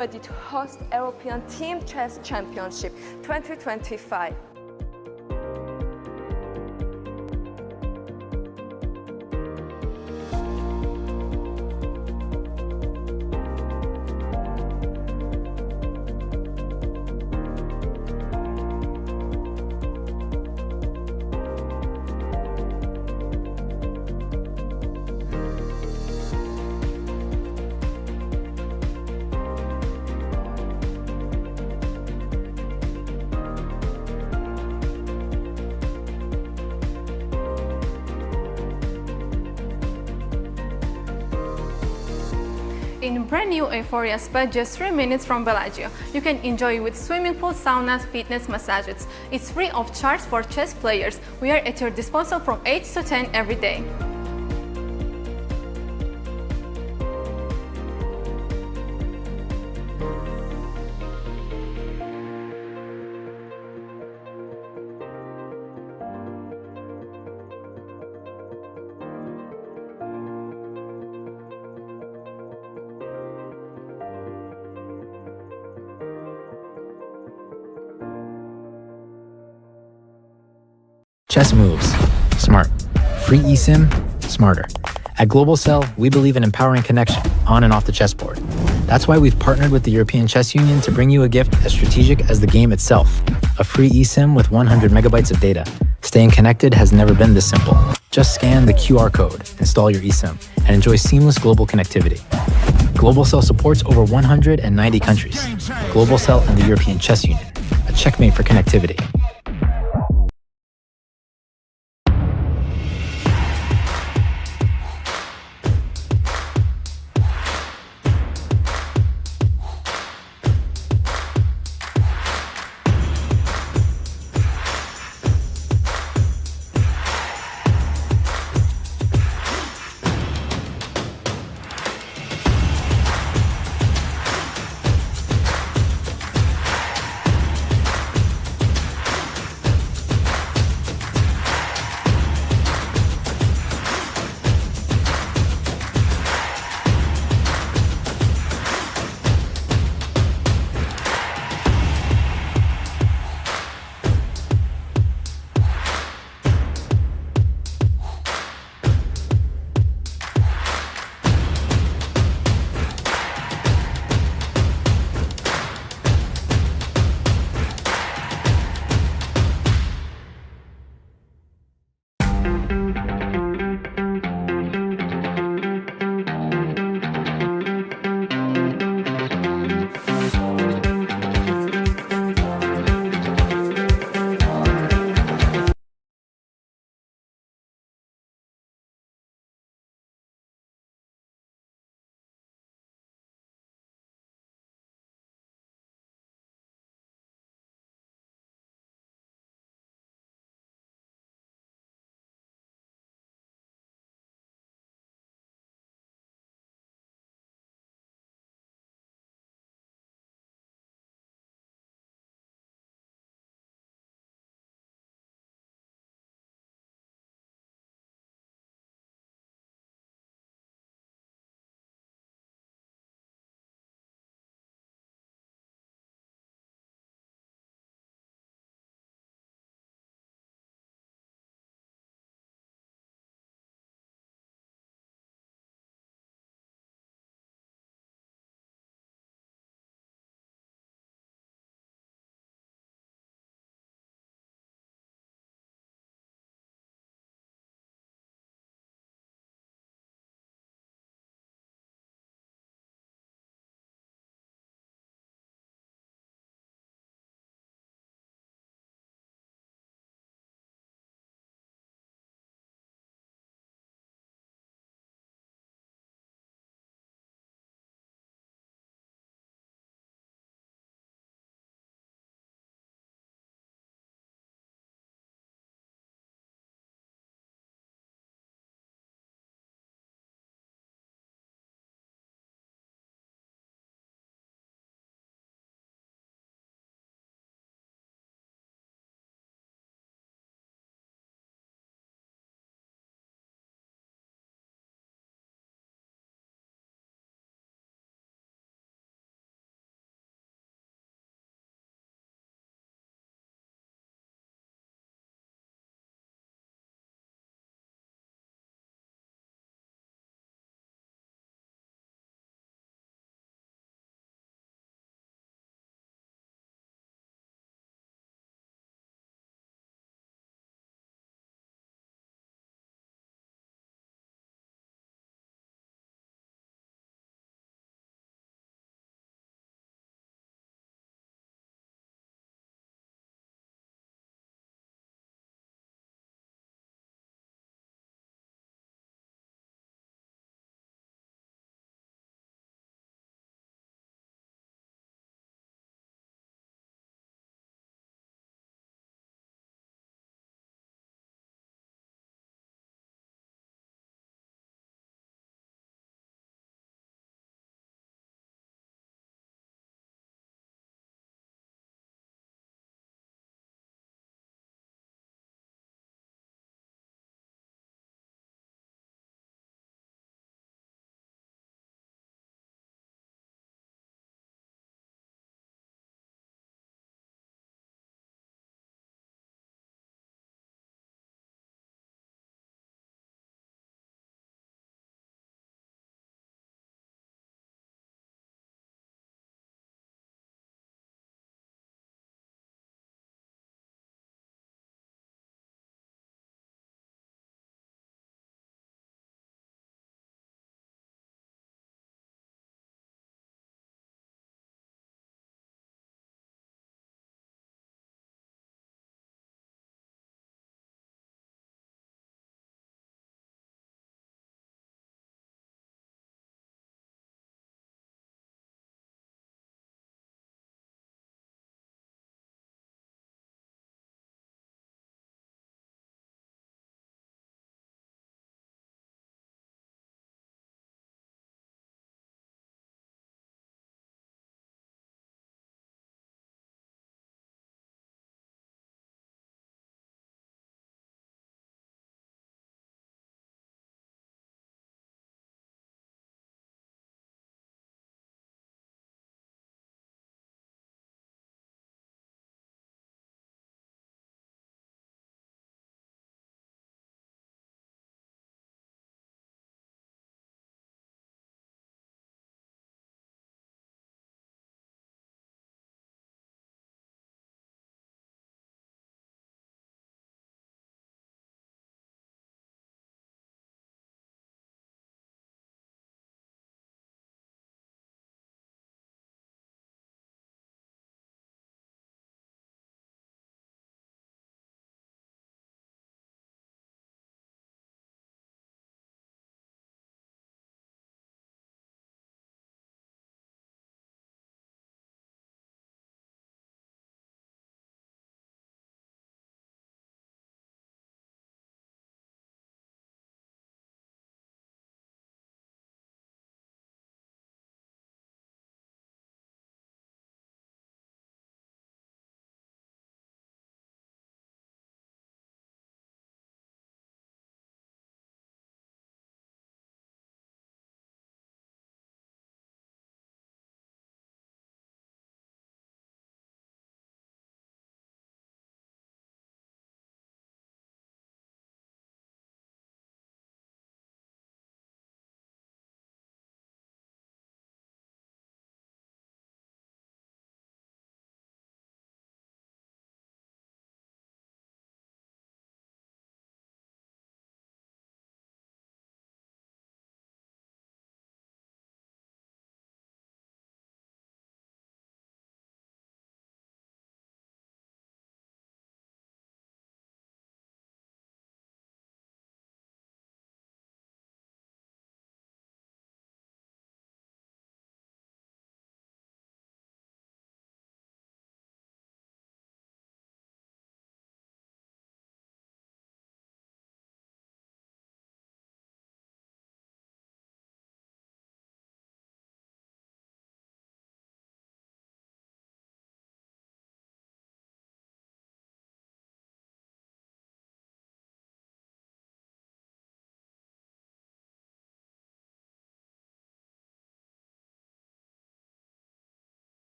ready to host European Team Chess Championship 2025. In brand new Euphoria Spa, just 3 minutes from Bellagio, you can enjoy it with swimming pool, saunas, fitness, massages. It's free of charge for chess players. We are at your disposal from 8 to 10 every day. Chess moves. Smart. Free eSIM. Smarter. At GlobalCell, we believe in empowering connection on and off the chessboard. That's why we've partnered with the European Chess Union to bring you a gift as strategic as the game itself. A free eSIM with 100 megabytes of data. Staying connected has never been this simple. Just scan the QR code, install your eSIM, and enjoy seamless global connectivity. GlobalCell supports over 190 countries. GlobalCell and the European Chess Union. A checkmate for connectivity.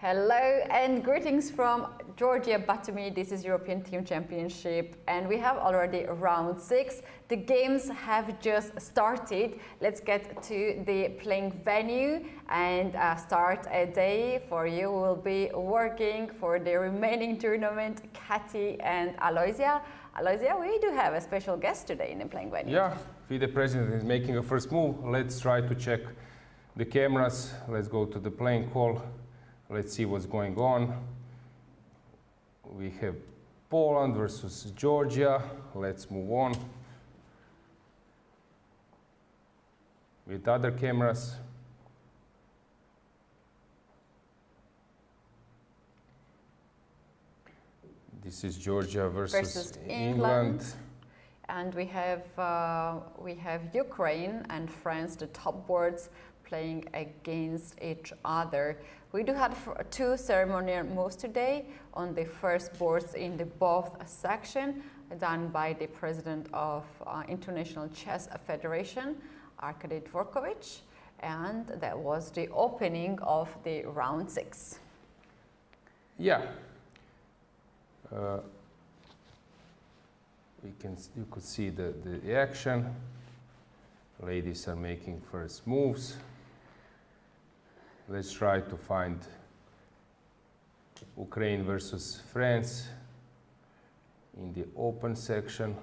Hello and greetings from Georgia, Batumi. This is European Team Championship and we have already round 6. The games have just started. Let's get to the playing venue and start a day for you. We will be working for the remaining tournament, Keti and Alojzije. Alojzije, we do have a special guest today in the playing venue. Yeah, FIDE president is making a first move. Let's try to check the cameras. Let's go to the playing call. Let's see what's going on. We have Poland versus Georgia. Let's move on with other cameras. This is Georgia versus England. And we have Ukraine and France, the top boards, playing against each other. We do have 2 ceremonial moves today on the first boards in the both section, done by the president of International Chess Federation, Arkady Dvorkovich, and that was the opening of the round 6. Yeah. You could see the action. Ladies are making first moves. Let's try to find Ukraine versus France in the open section.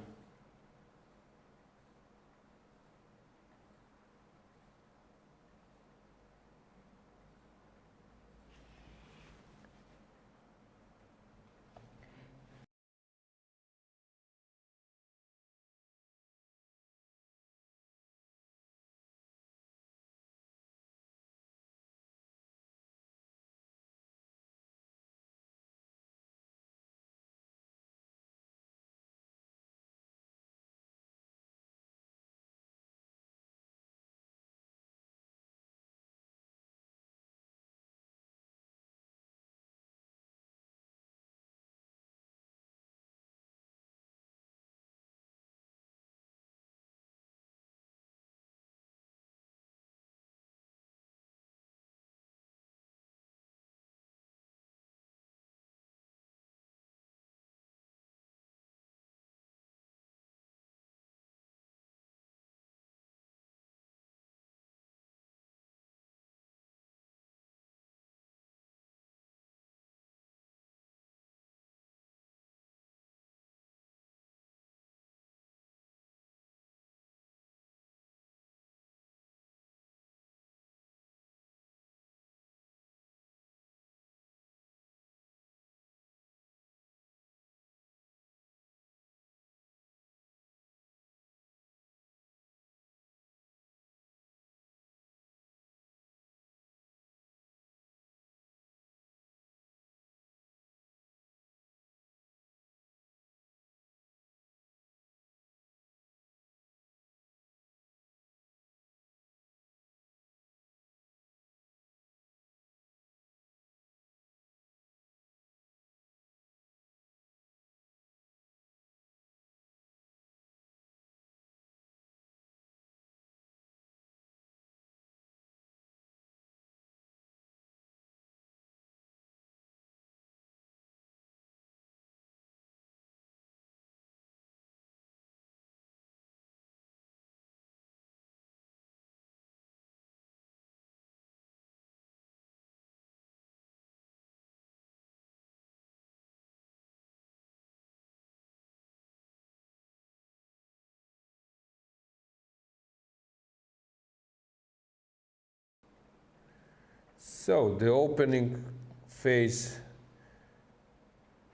So the opening phase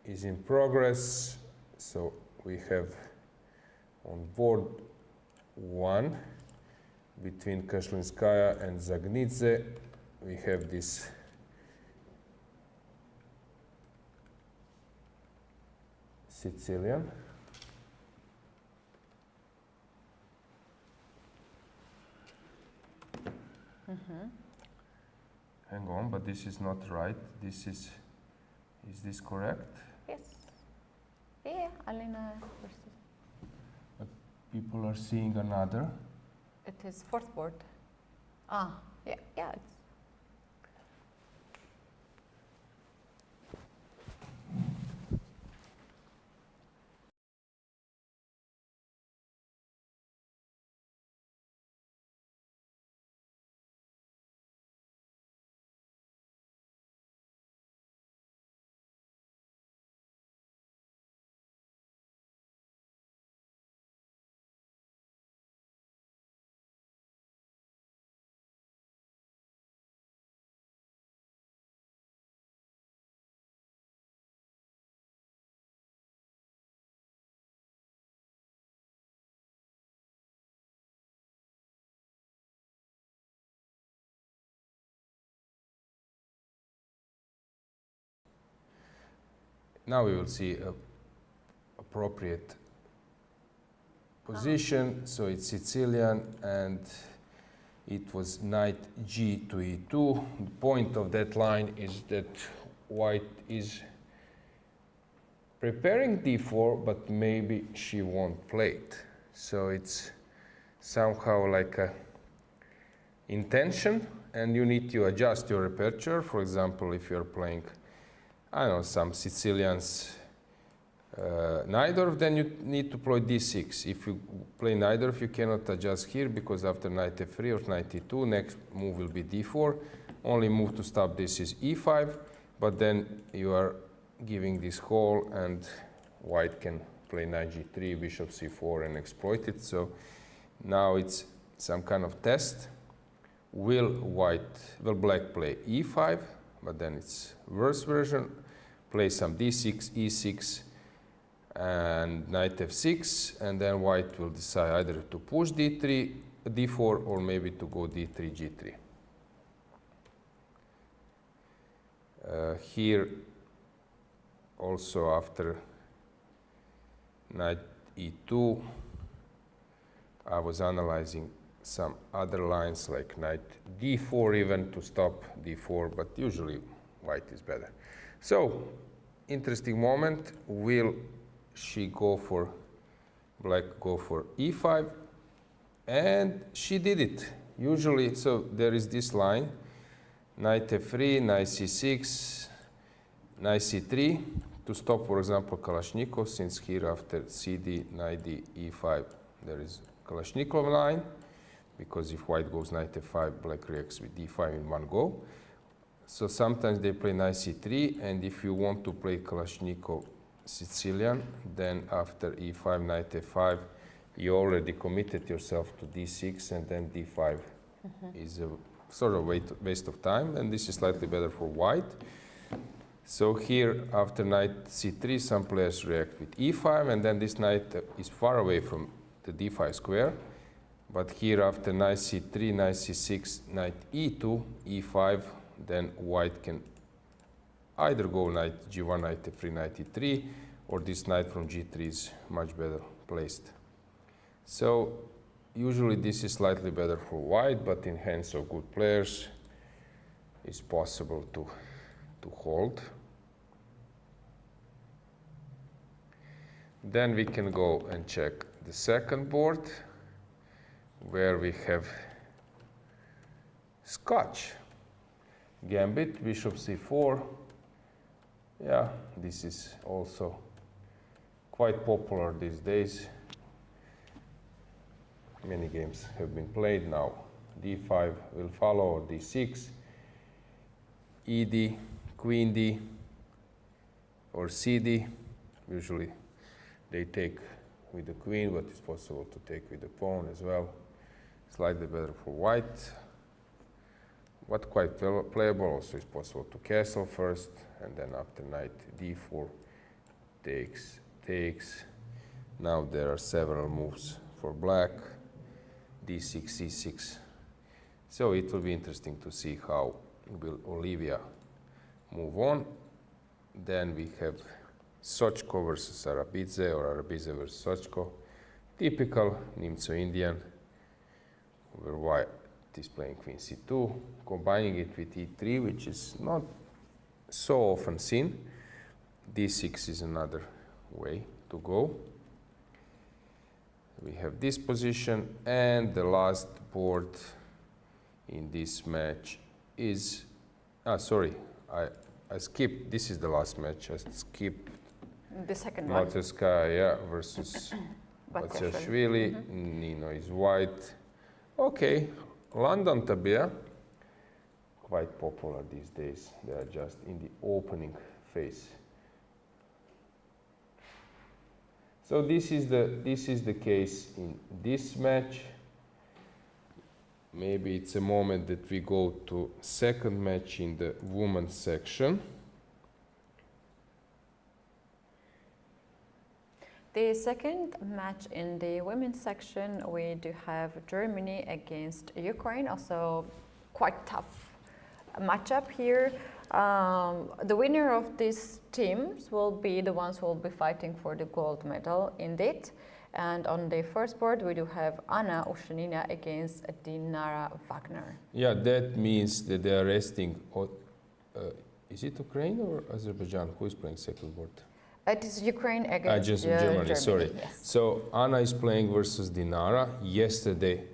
is in progress. So we have on board 1 between Kashlinskaya and Zagnidze. We have this Sicilian. Hang on, but this is not right. This is this correct? Yes. Yeah, Alina versus. But people are seeing another. It is 4th board. Ah, yeah, yeah. now we will see a appropriate position. So it's Sicilian, and it was knight g to e2. The point of that line is that white is preparing d4, but maybe she won't play it. So it's somehow like a intention, and you need to adjust your aperture. For example, if you're playing, I don't know, some Sicilians Najdorf, then you need to play d6. If you play Najdorf, you cannot adjust here, because after knight f3 or knight e2, next move will be d4. Only move to stop this is e5, but then you are giving this hole, and white can play knight g3, bishop c4, and exploit it. So now it's some kind of test. Will black play e5, but then it's worse version. Play some d6, e6, and knight f6, and then white will decide either to push d3, d4, or maybe to go d3, g3. Here also after knight e2, I was analyzing some other lines like knight d4 even to stop d4, but usually white is better. So interesting moment. Will she go for, black go for e5? And she did it. Usually, so there is this line, knight f3, knight c6, knight c3, to stop, for example, Kalashnikov, since here after cd, knight d, e5, there is Kalashnikov line, because if white goes knight f5, black reacts with d5 in one go. So sometimes they play knight c3, and if you want to play Kalashnikov Sicilian, then after e5, knight f5, you already committed yourself to d6, and then d5 is a sort of waste of time, and this is slightly better for white. So here, after knight c3, some players react with e5, and then this knight is far away from the d5 square. But here, after knight c3, knight c6, knight e2, e5, then white can either go knight g1, knight f3, knight e3, or this knight from g3 is much better placed. So usually this is slightly better for white, but in hands of good players, it's possible to hold. Then we can go and check the second board, where we have Scotch gambit, bishop c4. Yeah, this is also quite popular these days. Many games have been played now. d5 will follow, or d6, ed, queen d, or cd. Usually they take with the queen, but it's possible to take with the pawn as well. Slightly better for white, but quite playable. Also, it's possible to castle first, and then after knight d4 takes. Now there are several moves for black, d6, c6. So it will be interesting to see how will Olivia move on. Then we have Sochko versus Arabidze, or Arabidze versus Sochko. Typical Nimzo-Indian, where white is playing queen c2, combining it with e3, which is not so often seen. d6 is another way to go. We have this position, and the last board in this match is, sorry, I skipped, this is the last match, I skipped the second one. Matevskaya versus Tsatsalashvili. Nino is white. Okay, London Tabia, quite popular these days. They are just in the opening phase. So this is the case in this match. Maybe it's a moment that we go to second match in the women's section. The second match in the women's section, we do have Germany against Ukraine, also quite tough matchup here. The winner of these teams will be the ones who will be fighting for the gold medal indeed. And on the first board, we do have Anna Ushanina against Dinara Wagner. Yeah, that means that they are resting. Is it Ukraine or Azerbaijan? Who is playing second board? It is Ukraine against Just Germany, sorry. Yes. So Anna is playing versus Dinara. Yesterday,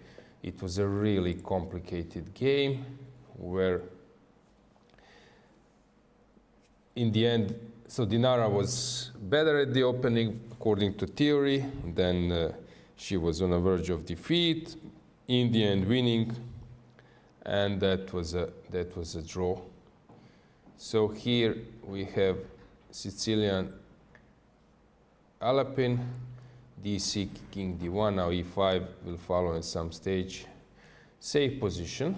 it was a really complicated game where in the end, so Dinara was better at the opening according to theory. Then she was on the verge of defeat. In the end, winning, and that was a draw. So here we have Sicilian Alapin, DC King D1. Now E5 will follow in some stage. Safe position,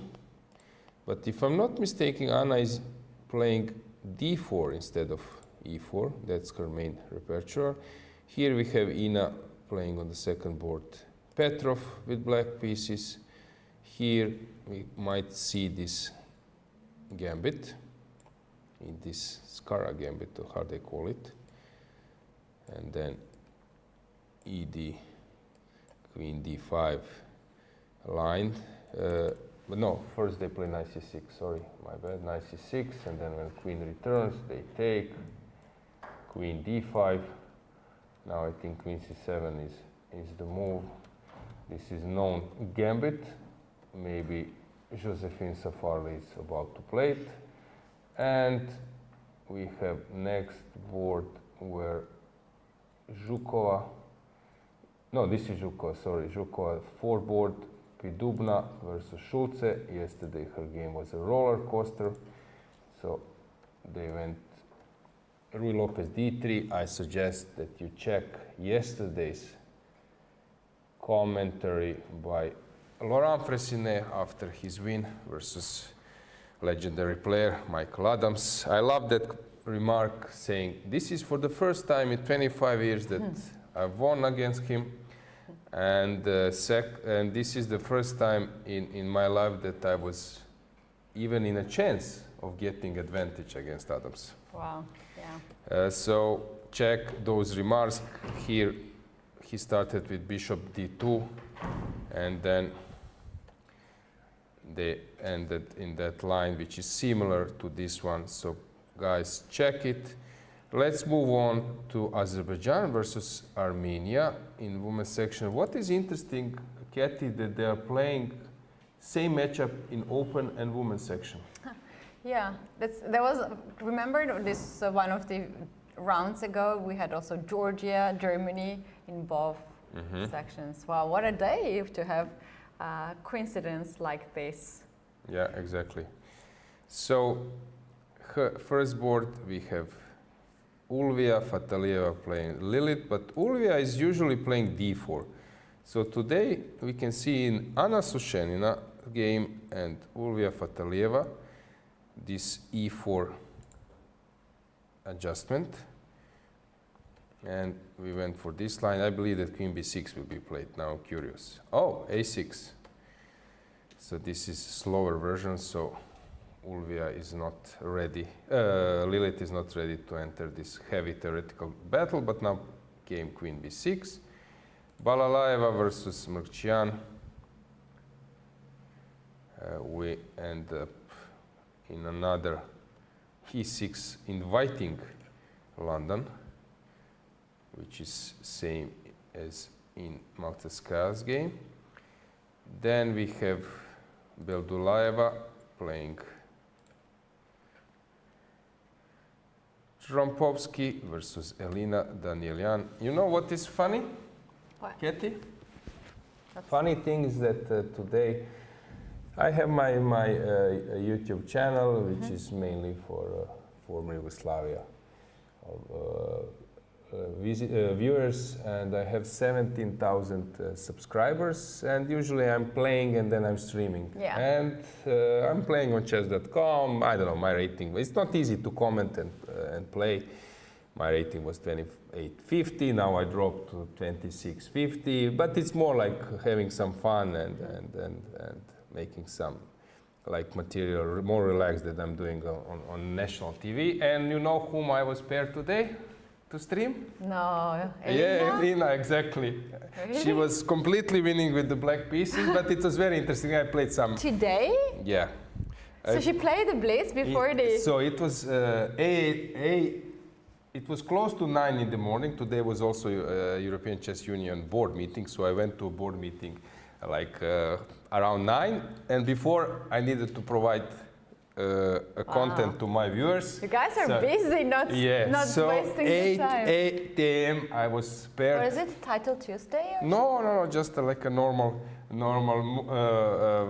but if I'm not mistaken, Anna is playing D4 instead of E4. That's her main repertoire. Here we have Ina playing on the second board Petrov with black pieces. Here we might see this gambit, in this Skara gambit, or how they call it. And then ED, Queen D5 line. But no, first they play knight C6, sorry, my bad, knight C6, and then when Queen returns, they take Queen D5. Now I think Queen C7 is the move. This is known gambit. Maybe Josephine Safarli is about to play it. And we have next board where Zhukova, no, this is Zhukova, sorry, Zhukova 4 board, Pidubna versus Schulze. Yesterday her game was a roller coaster, so they went Rui Lopez D3. I suggest that you check yesterday's commentary by Laurent Fressinet after his win versus legendary player Michael Adams. I love that remark saying, this is for the first time in 25 years that I've won against him, and this is the first time in my life that I was even in a chance of getting advantage against Adams. Wow, yeah. So check those remarks. Here he started with bishop d2, and then they ended in that line, which is similar to this one. So guys, check it. Let's move on to Azerbaijan versus Armenia in women's section. What is interesting, Keti, that they are playing same matchup in open and women's section. Yeah, there was, remember this one of the rounds ago, we had also Georgia, Germany in both sections. Wow, what a day to have a coincidence like this. Yeah, exactly. So first board we have Ulvia Fatalieva playing Lilith, but Ulvia is usually playing d4. So today we can see in Anna Sushenina game and Ulvia Fatalieva this e4 adjustment, and we went for this line. I believe that Queen b6 will be played. Now I'm curious. Oh, a6. So this is slower version, so Ulvia is not ready, Lilith is not ready to enter this heavy theoretical battle, but now game Queen b6. Balalaeva versus Mrkchian. We end up in another e6 inviting London, which is same as in Malteskaya game. Then we have Beldulaeva playing Trompovsky versus Elina Danielyan. You know what is funny, What? Keti? Funny thing is that today I have my YouTube channel, which is mainly for former Yugoslavia viewers, and I have 17,000 subscribers, and usually I'm playing and then I'm streaming. Yeah. And I'm playing on chess.com. I don't know, my rating, it's not easy to comment and play. My rating was 2850, now I dropped to 2650, but it's more like having some fun and making some like material, more relaxed that I'm doing on national TV. And you know whom I was paired today to stream? No, Yeah, Elina, exactly. Really? She was completely winning with the black pieces, but it was very interesting. I played some. Today? Yeah. So she played the blitz before the... So it was it was close to 9 in the morning. Today was also European Chess Union board meeting, so I went to a board meeting like around 9, and before I needed to provide a content to my viewers. You guys are busy, not wasting your time. 8 a.m. I was paired. Or is it Title Tuesday? Or No, just like a normal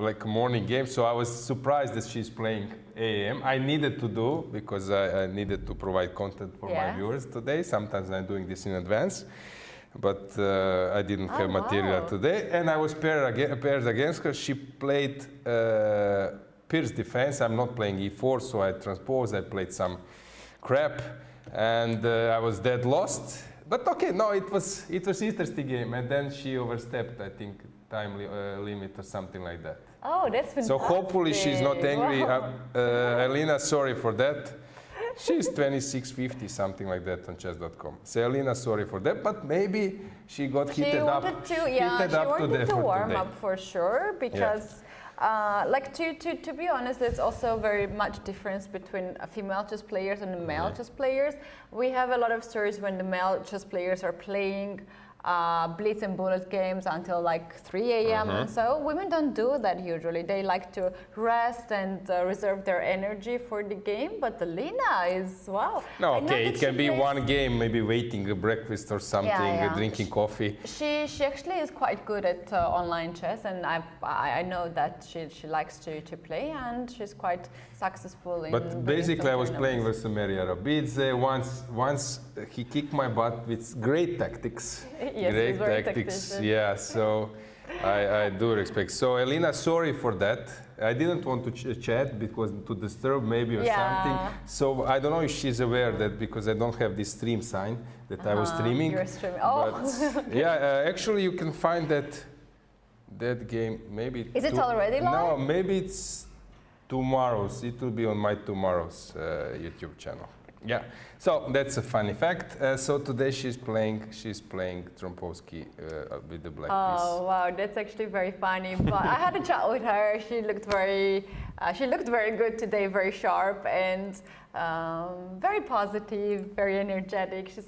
like morning game. So I was surprised that she's playing a.m. I needed to do because I needed to provide content for my viewers today. Sometimes I'm doing this in advance, but I didn't have material today. And I was paired against her. She played Pierce defense. I'm not playing e4, so I transposed. I played some crap, and I was dead lost. But okay, no, it was interesting game. And then she overstepped, I think, time limit or something like that. Oh, that's fantastic. So hopefully she's not angry. Wow. Elina, sorry for that. She's 2650, something like that on chess.com. So Elina, sorry for that, but maybe she got heated up. She wanted to warm today. up for sure, because like to be honest, there's also very much difference between female chess players and the male chess players. We have a lot of stories when the male chess players are playing blitz and bullet games until like 3 a.m. and so women don't do that usually. They like to rest and reserve their energy for the game, but Elina is, wow. No, okay, it can be one game, maybe waiting a breakfast or something, drinking coffee. She actually is quite good at online chess, and I know that she likes to play, and she's quite successful in. But basically I was playing versus Maria Rabidze. Once he kicked my butt with great tactics. Yes, great tactics, yeah, so I do respect. So Elina, sorry for that. I didn't want to chat because to disturb maybe or something. So I don't know if she's aware that because I don't have this stream sign that I was streaming. You're streaming. Oh. But, yeah, actually you can find that game maybe. Is it already live? No, maybe it's tomorrow's. It will be on my tomorrow's YouTube channel. Yeah, so that's a funny fact. So today she's playing Trompowski with the black piece. Oh wow, that's actually very funny. But I had a chat with her. She looked very good today, very sharp and very positive, very energetic. She's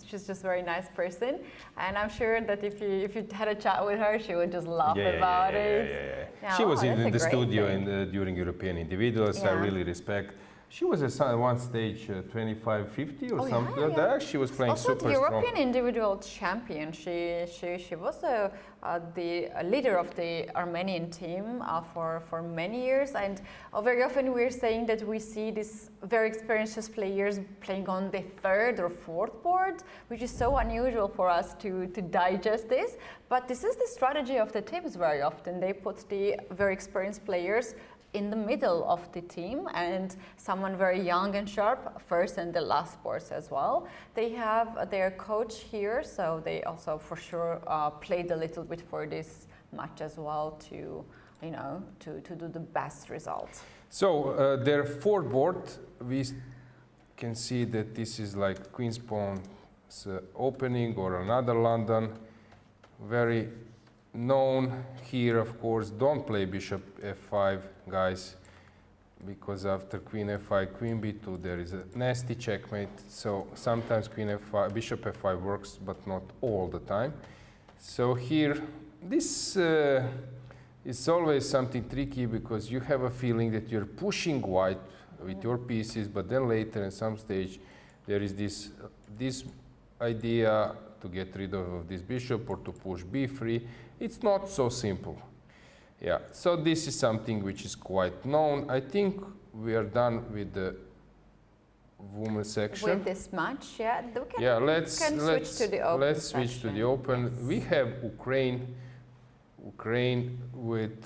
just a very nice person, and I'm sure that if you had a chat with her, she would just laugh about it. Yeah. She was in the studio during European Individuals. I really respect. She was at one stage 25-50 or something like that. She was playing also super the strong. European individual champion. She was the leader of the Armenian team for many years, and very often we're saying that we see these very experienced chess players playing on the 3rd or 4th board, which is so unusual for us to digest this. But this is the strategy of the teams very often. They put the very experienced players in the middle of the team and someone very young and sharp first and the last boards as well. They have their coach here, so they also for sure played a little bit for this match as well to do the best results. So their 4th board, we can see that this is like Queen's Pawn's opening or another London, very known here, of course. Don't play bishop f5, guys, because after queen f5, queen b2, there is a nasty checkmate. So sometimes queen f5, bishop f5 works, but not all the time. So here, this is always something tricky because you have a feeling that you're pushing white with your pieces, but then later at some stage there is this idea to get rid of this bishop or to push b3. It's not so simple. Yeah, so this is something which is quite known. I think we are done with the women's section. With this match, let's switch to the open. Let's switch to the open. Yes. We have Ukraine with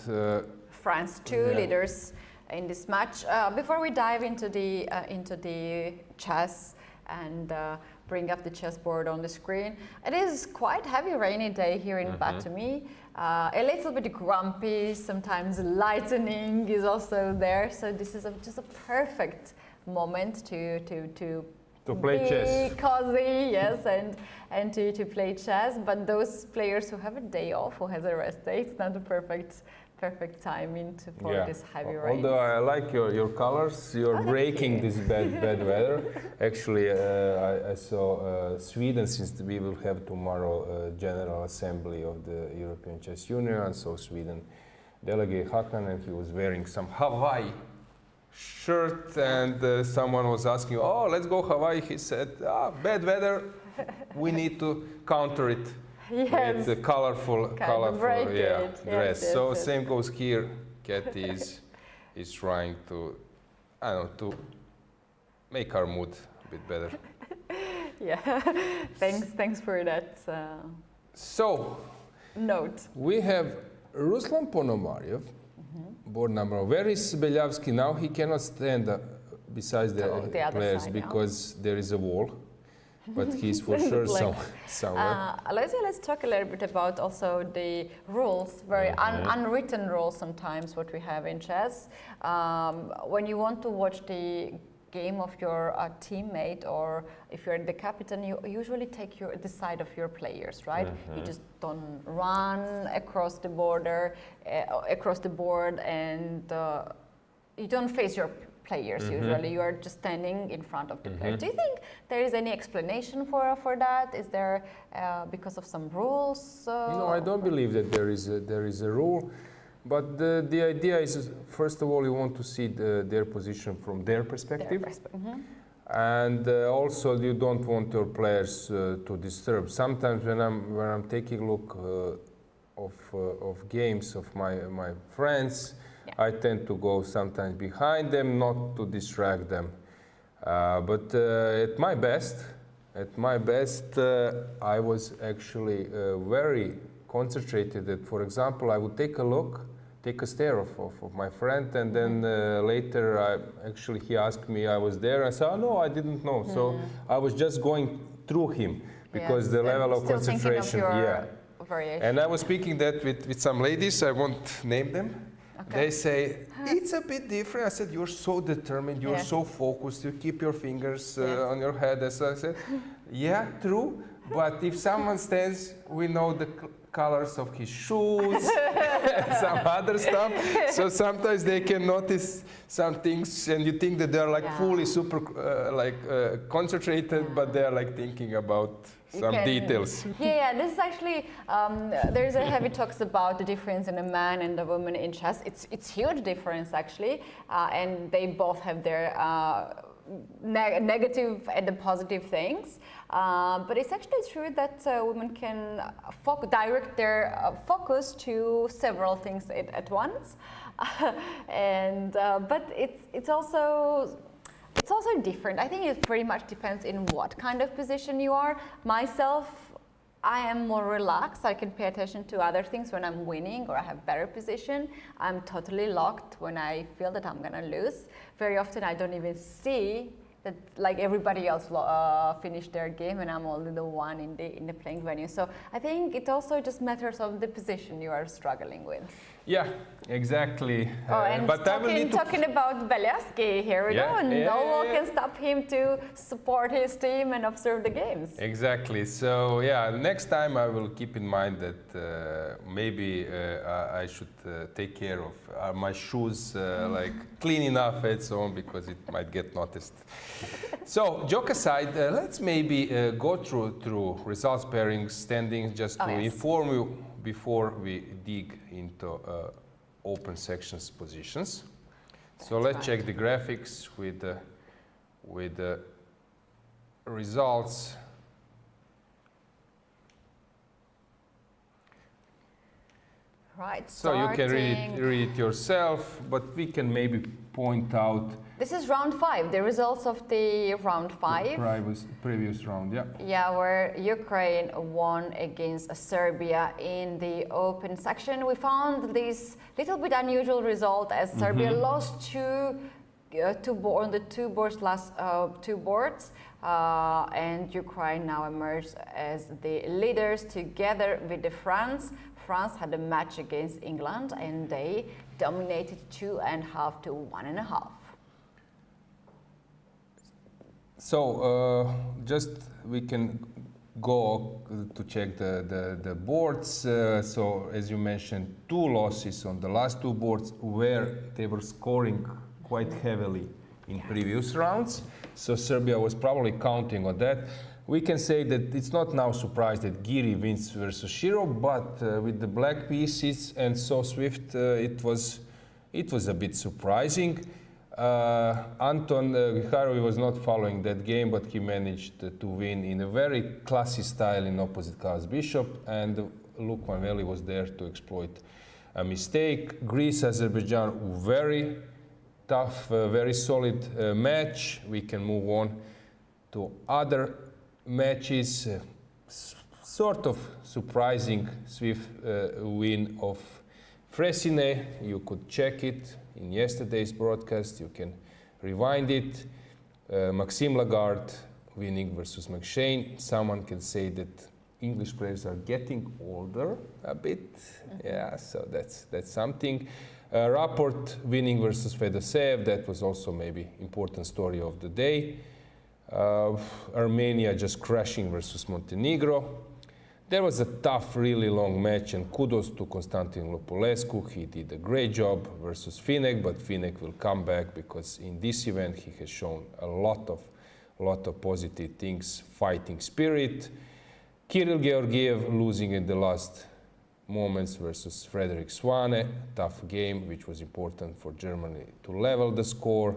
France, two leaders in this match. Before we dive into the chess, and bring up the chessboard on the screen. It is quite heavy rainy day here in Batumi. A little bit grumpy, sometimes lightning is also there. So this is just a perfect moment to play be chess. cozy, yes, and to play chess. But those players who have a day off, who has a rest day, it's not the perfect timing for this heavy rain. Although I like your colors, you're breaking this bad weather. Actually, I saw Sweden, since we will have tomorrow General Assembly of the European Chess Union, and so Sweden delegate Hakan, and he was wearing some Hawaii shirt, and someone was asking, oh, let's go Hawaii. He said, bad weather, we need to counter it. Yes. With a colorful break dress. Yes, so same goes here. Keti is trying to, I don't know, to make our mood a bit better. Yeah, thanks for that So, note. we have Ruslan Ponomarev, board number. Where is Beljavski now? He cannot stand besides the players because there is a wall. But he's for sure somewhere. Let's talk a little bit about also the rules, very unwritten rules sometimes what we have in chess. When you want to watch the game of your teammate, or if you're the captain, you usually take the side of your players, right? You just don't run across the border, across the board, and you don't face your players. Usually you are just standing in front of the player. Do you think there is any explanation for that? Is there because of some rules? No, I don't believe that there is a rule, but the idea is, first of all, you want to see their position from their perspective, and also you don't want your players to disturb. Sometimes when I'm taking a look of games of my friends, I tend to go sometimes behind them, not to distract them. But at my best, I was actually very concentrated. That, for example, I would take a stare of my friend, and then later he asked me I was there. I said, oh, no, I didn't know. So I was just going through him because the level of concentration. Variation. And I was speaking that with some ladies. I won't name them. Okay. They say, it's a bit different. I said, you're so determined, you're so focused, you keep your fingers on your head. As I said, yeah, true, but if someone stands, we know the colors of his shoes, and some other stuff. So sometimes they can notice some things, and you think that they're like fully super concentrated, but they're like thinking about some details. Yeah, this is actually, there's a heavy talks about the difference in a man and a woman in chess. It's huge difference actually, and they both have their negative and the positive things. But it's actually true that women can direct their focus to several things at once. But it's also different. I think it pretty much depends in what kind of position you are. Myself, I am more relaxed. I can pay attention to other things when I'm winning or I have better position. I'm totally locked when I feel that I'm gonna lose. Very often I don't even see that like everybody else finished their game and I'm only the one in the playing venue. So I think it also just matters of the position you are struggling with. Yeah, exactly. And but talking about Beljavski, here we go. No one can stop him to support his team and observe the games. Exactly. So yeah, next time I will keep in mind that maybe I should take care of my shoes, like clean enough and so on, because it might get noticed. So joke aside, let's maybe go through results, pairings, standings, just to inform you before we dig into open sections positions. So let's check the graphics with the results. Right. So you can read it yourself, but we can maybe point out. This is round 5, the results of the round 5. Previous round, yeah. Yeah, where Ukraine won against Serbia in the open section. We found this little bit unusual result as Serbia lost to on the last two boards, and Ukraine now emerged as the leaders together with the France. France had a match against England and they dominated 2.5 to 1.5. So just we can go to check the boards. So as you mentioned, 2 losses on the last 2 boards where they were scoring quite heavily in previous rounds. So Serbia was probably counting on that. We can say that it's not now surprised that Giri wins versus Shiro, but with the black pieces and so swift, it was a bit surprising. Anton Viharovic was not following that game, but he managed to win in a very classy style in opposite colors bishop, and Luke Van Veli was there to exploit a mistake. Greece, Azerbaijan, very tough, very solid match. We can move on to other matches. Sort of surprising swift win of Fresine. You could check it in yesterday's broadcast. You can rewind it. Maxime Lagarde winning versus McShane. Someone can say that English players are getting older a bit. Yeah, so that's something. Rapport winning versus Fedoseev. That was also maybe important story of the day. Armenia just crashing versus Montenegro. There was a tough, really long match, and kudos to Constantin Lupulescu. He did a great job versus Finek, but Finek will come back because in this event he has shown a lot of positive things, fighting spirit. Kirill Georgiev losing in the last moments versus Frederick Swane. Tough game, which was important for Germany to level the score.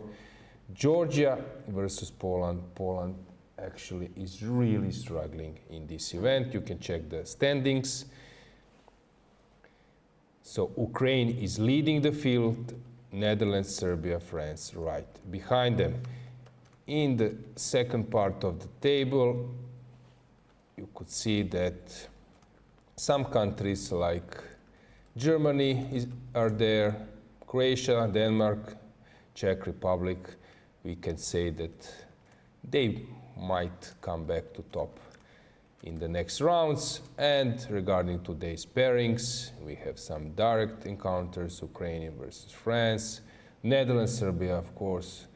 Georgia versus Poland. Poland actually is really struggling in this event. You can check the standings. So Ukraine is leading the field, Netherlands, Serbia, France right behind them. In the second part of the table, you could see that some countries like Germany are there, Croatia, Denmark, Czech Republic. We can say that they might come back to top in the next rounds. And regarding today's pairings, we have some direct encounters, Ukraine versus France, Netherlands, Serbia, of course.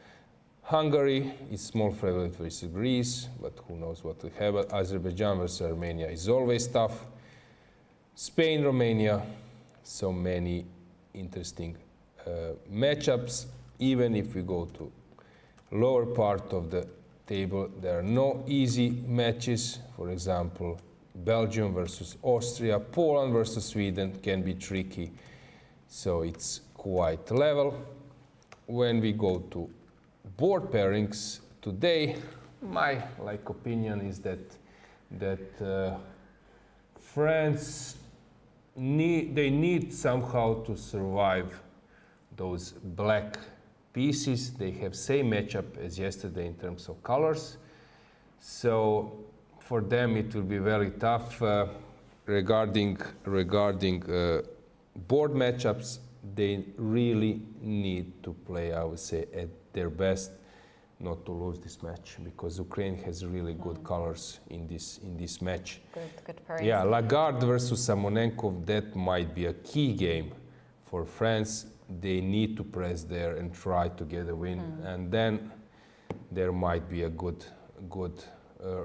Hungary is small favorite versus Greece, but who knows what will happen. Azerbaijan versus Armenia is always tough. Spain, Romania, so many interesting matchups. Even if we go to lower part of the table, there are no easy matches. For example, Belgium versus Austria, Poland versus Sweden can be tricky. So it's quite level. When we go to board pairings today, my opinion is that France need somehow to survive those black pieces. They have same matchup as yesterday in terms of colors, so for them it will be very tough. Regarding board matchups, they really need to play, I would say, at their best not to lose this match, because Ukraine has really good colors in this match. Good pairings. Yeah, Lagarde versus Samonenko, that might be a key game for France. They need to press there and try to get a win, and then there might be a good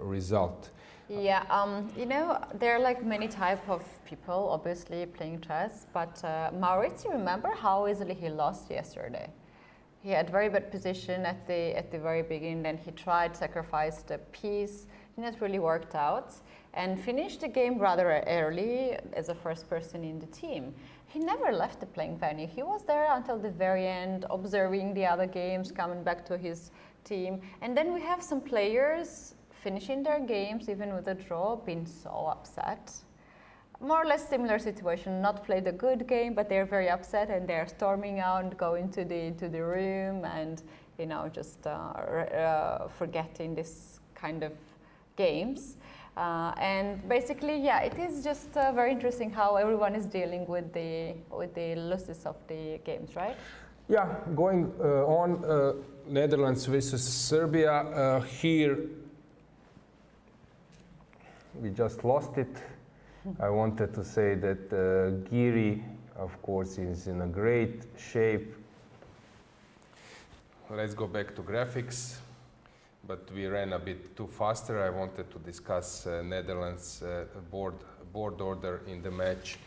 result. Yeah, there are like many type of people obviously playing chess, but Maurizio, remember how easily he lost yesterday? He had very bad position at the very beginning, then he tried, sacrificed a piece, and it really worked out, and finished the game rather early as the first person in the team. He never left the playing venue. He was there until the very end, observing the other games, coming back to his team. And then we have some players finishing their games, even with a draw, being so upset. More or less similar situation, not played a good game, but they're very upset and they're storming out, going to the room and, just forgetting this kind of games. And basically, yeah, it is just very interesting how everyone is dealing with the losses of the games, right? Yeah, going on, Netherlands versus Serbia. Here, we just lost it. I wanted to say that Giri, of course, is in a great shape. Let's go back to graphics, but we ran a bit too faster. I wanted to discuss Netherlands board order in the match.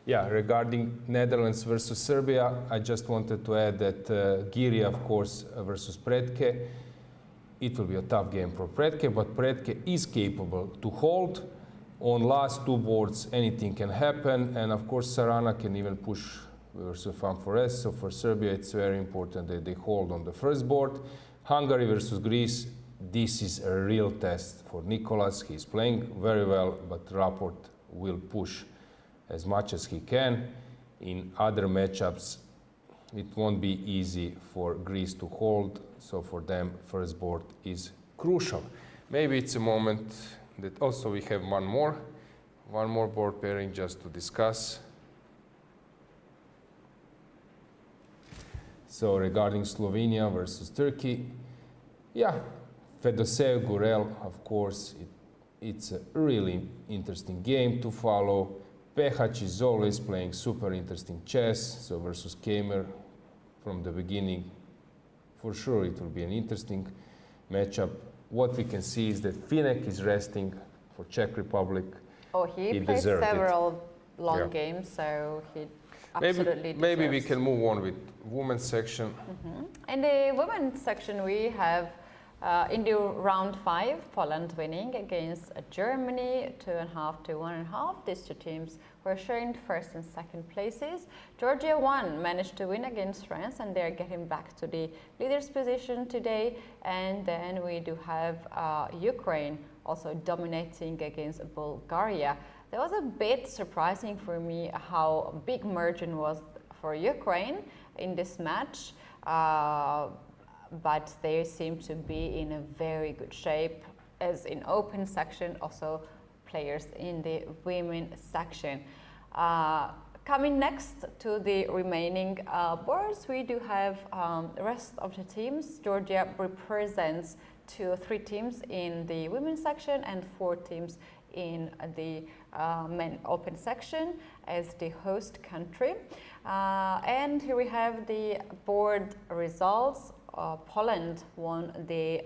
Yeah, regarding Netherlands versus Serbia, I just wanted to add that Giri, of course, versus Pretke, it will be a tough game for Pretke, but Pretke is capable to hold. On last two boards, anything can happen, and of course, Sarana can even push versus Fanfores. So for Serbia, it's very important that they hold on the first board. Hungary versus Greece, this is a real test for Nicolas. He's playing very well, but Rapport will push as much as he can. In other matchups, it won't be easy for Greece to hold, so for them, first board is crucial. Maybe it's a moment that also we have one more board pairing just to discuss. So regarding Slovenia versus Turkey, yeah, Fedoseev Gurel, of course, it's a really interesting game to follow. Pehac is always playing super interesting chess, so versus Kamer from the beginning, for sure it will be an interesting matchup. What we can see is that Finek is resting for Czech Republic. Oh, he played several long games, so he absolutely maybe we can move on with women's section. In the women's section, we have in the round 5, Poland winning against Germany 2.5 to 1.5. These two teams were sharing first and second places. Georgia managed to win against France, and they're getting back to the leader's position today. And then we do have Ukraine also dominating against Bulgaria. That was a bit surprising for me how big margin was for Ukraine in this match. But they seem to be in a very good shape, as in open section, also players in the women section. Coming next to the remaining boards, we do have the rest of the teams. Georgia represents 3 teams in the women's section and 4 teams in the men open section as the host country. And here we have the board results. Poland won the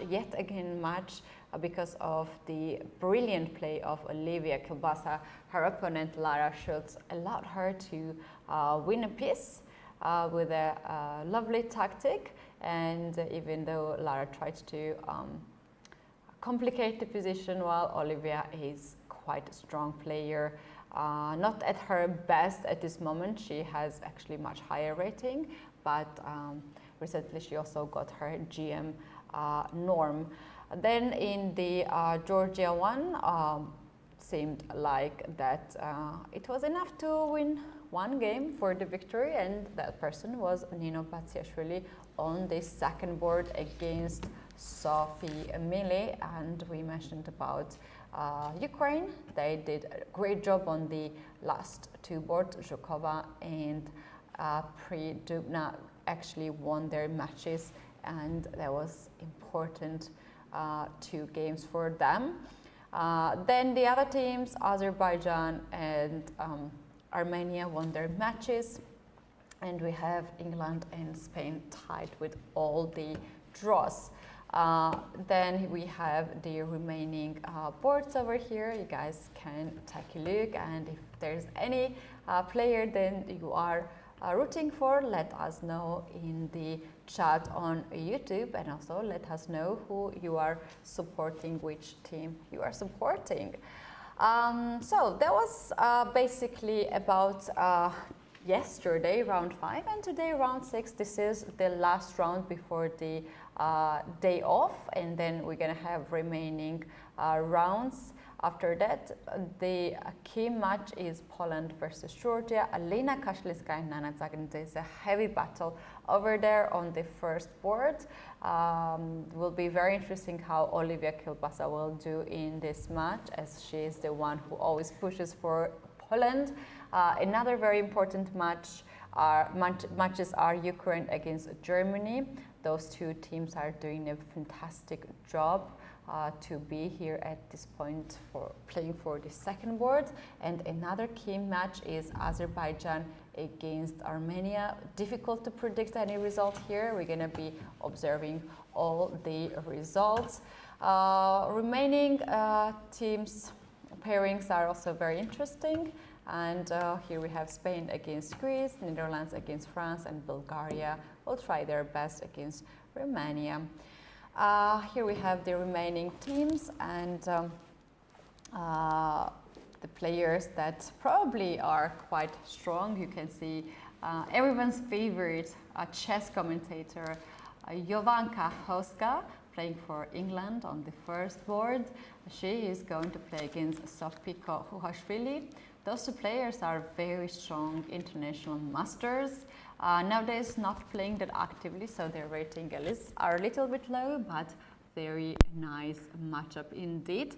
yet again match, because of the brilliant play of Olivia Kilbasa. Her opponent, Lara Schultz, allowed her to win a piece with a lovely tactic. And even though Lara tried to complicate the position, while Olivia is quite a strong player, not at her best at this moment. She has actually much higher rating, but recently she also got her GM norm. Then in the Georgia seemed like that it was enough to win one game for the victory, and that person was Nino Batsiashvili on the second board against Sophie Mille. And we mentioned about Ukraine. They did a great job on the last 2 boards. Zhukova and Pridubna actually won their matches, and that was important 2 games for them. Then the other teams, Azerbaijan and Armenia, won their matches, and we have England and Spain tied with all the draws. Then we have the remaining boards over here. You guys can take a look, and if there's any player then you are rooting for, let us know in the chat on YouTube, and also let us know who you are supporting, which team you are supporting. So that was basically about yesterday, round 5, and today, round 6. This is the last round before the day off, and then we're going to have remaining rounds. After that, the key match is Poland versus Georgia. Alina Kashliska and Nana Zagnidze is a heavy battle over there on the first board. Will be very interesting how Olivia Kilbasa will do in this match, as she is the one who always pushes for Poland. Another very important matches are Ukraine against Germany. Those two teams are doing a fantastic job to be here at this point for playing for the second board. And another key match is Azerbaijan against Armenia. Difficult to predict any result here. We're going to be observing all the results. Remaining teams pairings are also very interesting. And here we have Spain against Greece, Netherlands against France, and Bulgaria will try their best against Romania. Here we have the remaining teams and the players that probably are quite strong. You can see everyone's favorite chess commentator, Jovanka Hoska, playing for England on the first board. She is going to play against Sofpiko Huhashvili. Those two players are very strong international masters. Nowadays not playing that actively, so their rating are a little bit low, but very nice matchup indeed.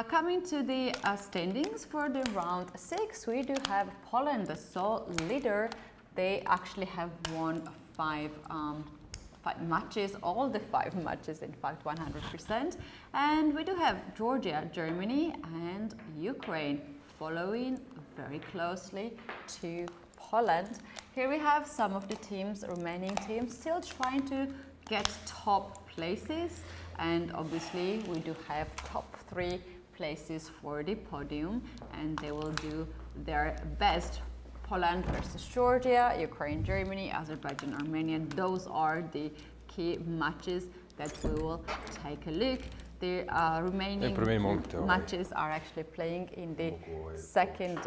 Coming to the standings for the round 6, we do have Poland, the sole leader. They actually have won 5 matches, all the 5 matches, in fact, 100%. And we do have Georgia, Germany, and Ukraine following very closely to Poland. Here we have some of the teams, remaining teams, still trying to get top places, and obviously we do have top 3 places for the podium, and they will do their best. Poland versus Georgia, Ukraine, Germany, Azerbaijan, Armenia. Those are the key matches that we will take a look. The remaining matches are actually playing in the second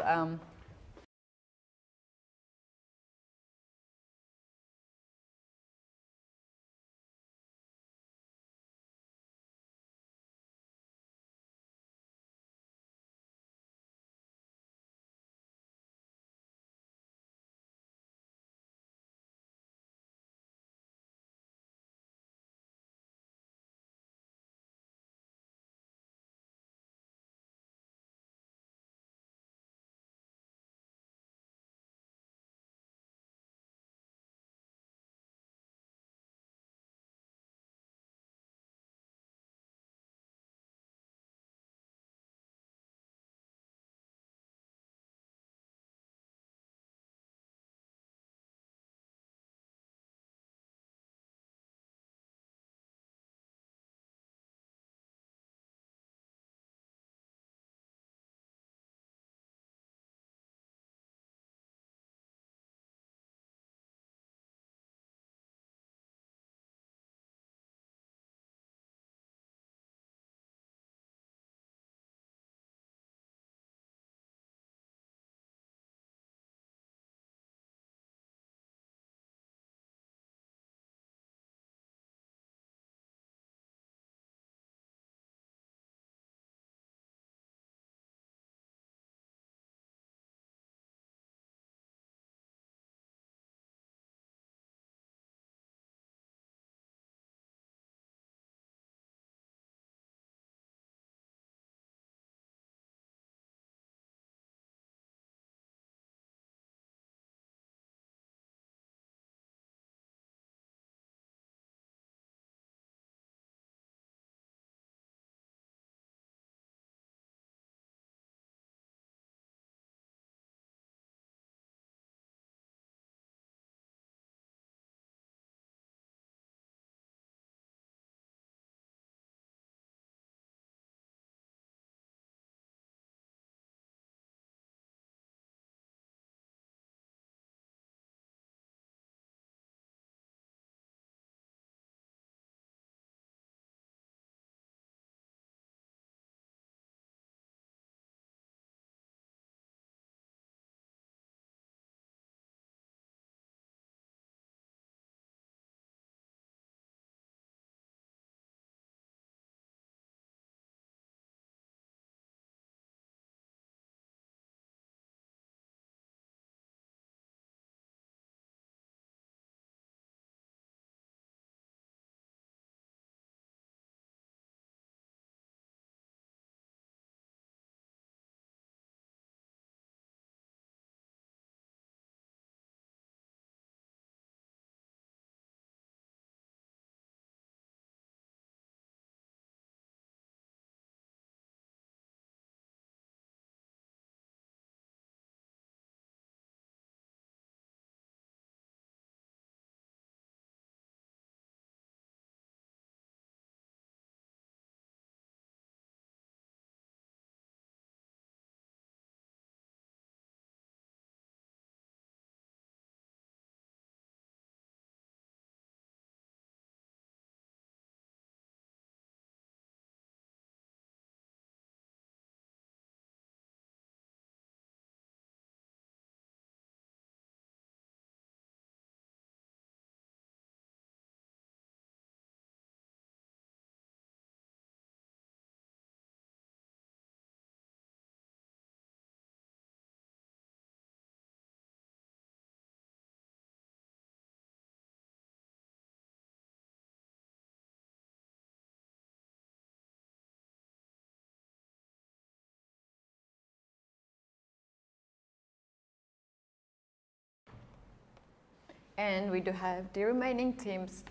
And we do have the remaining teams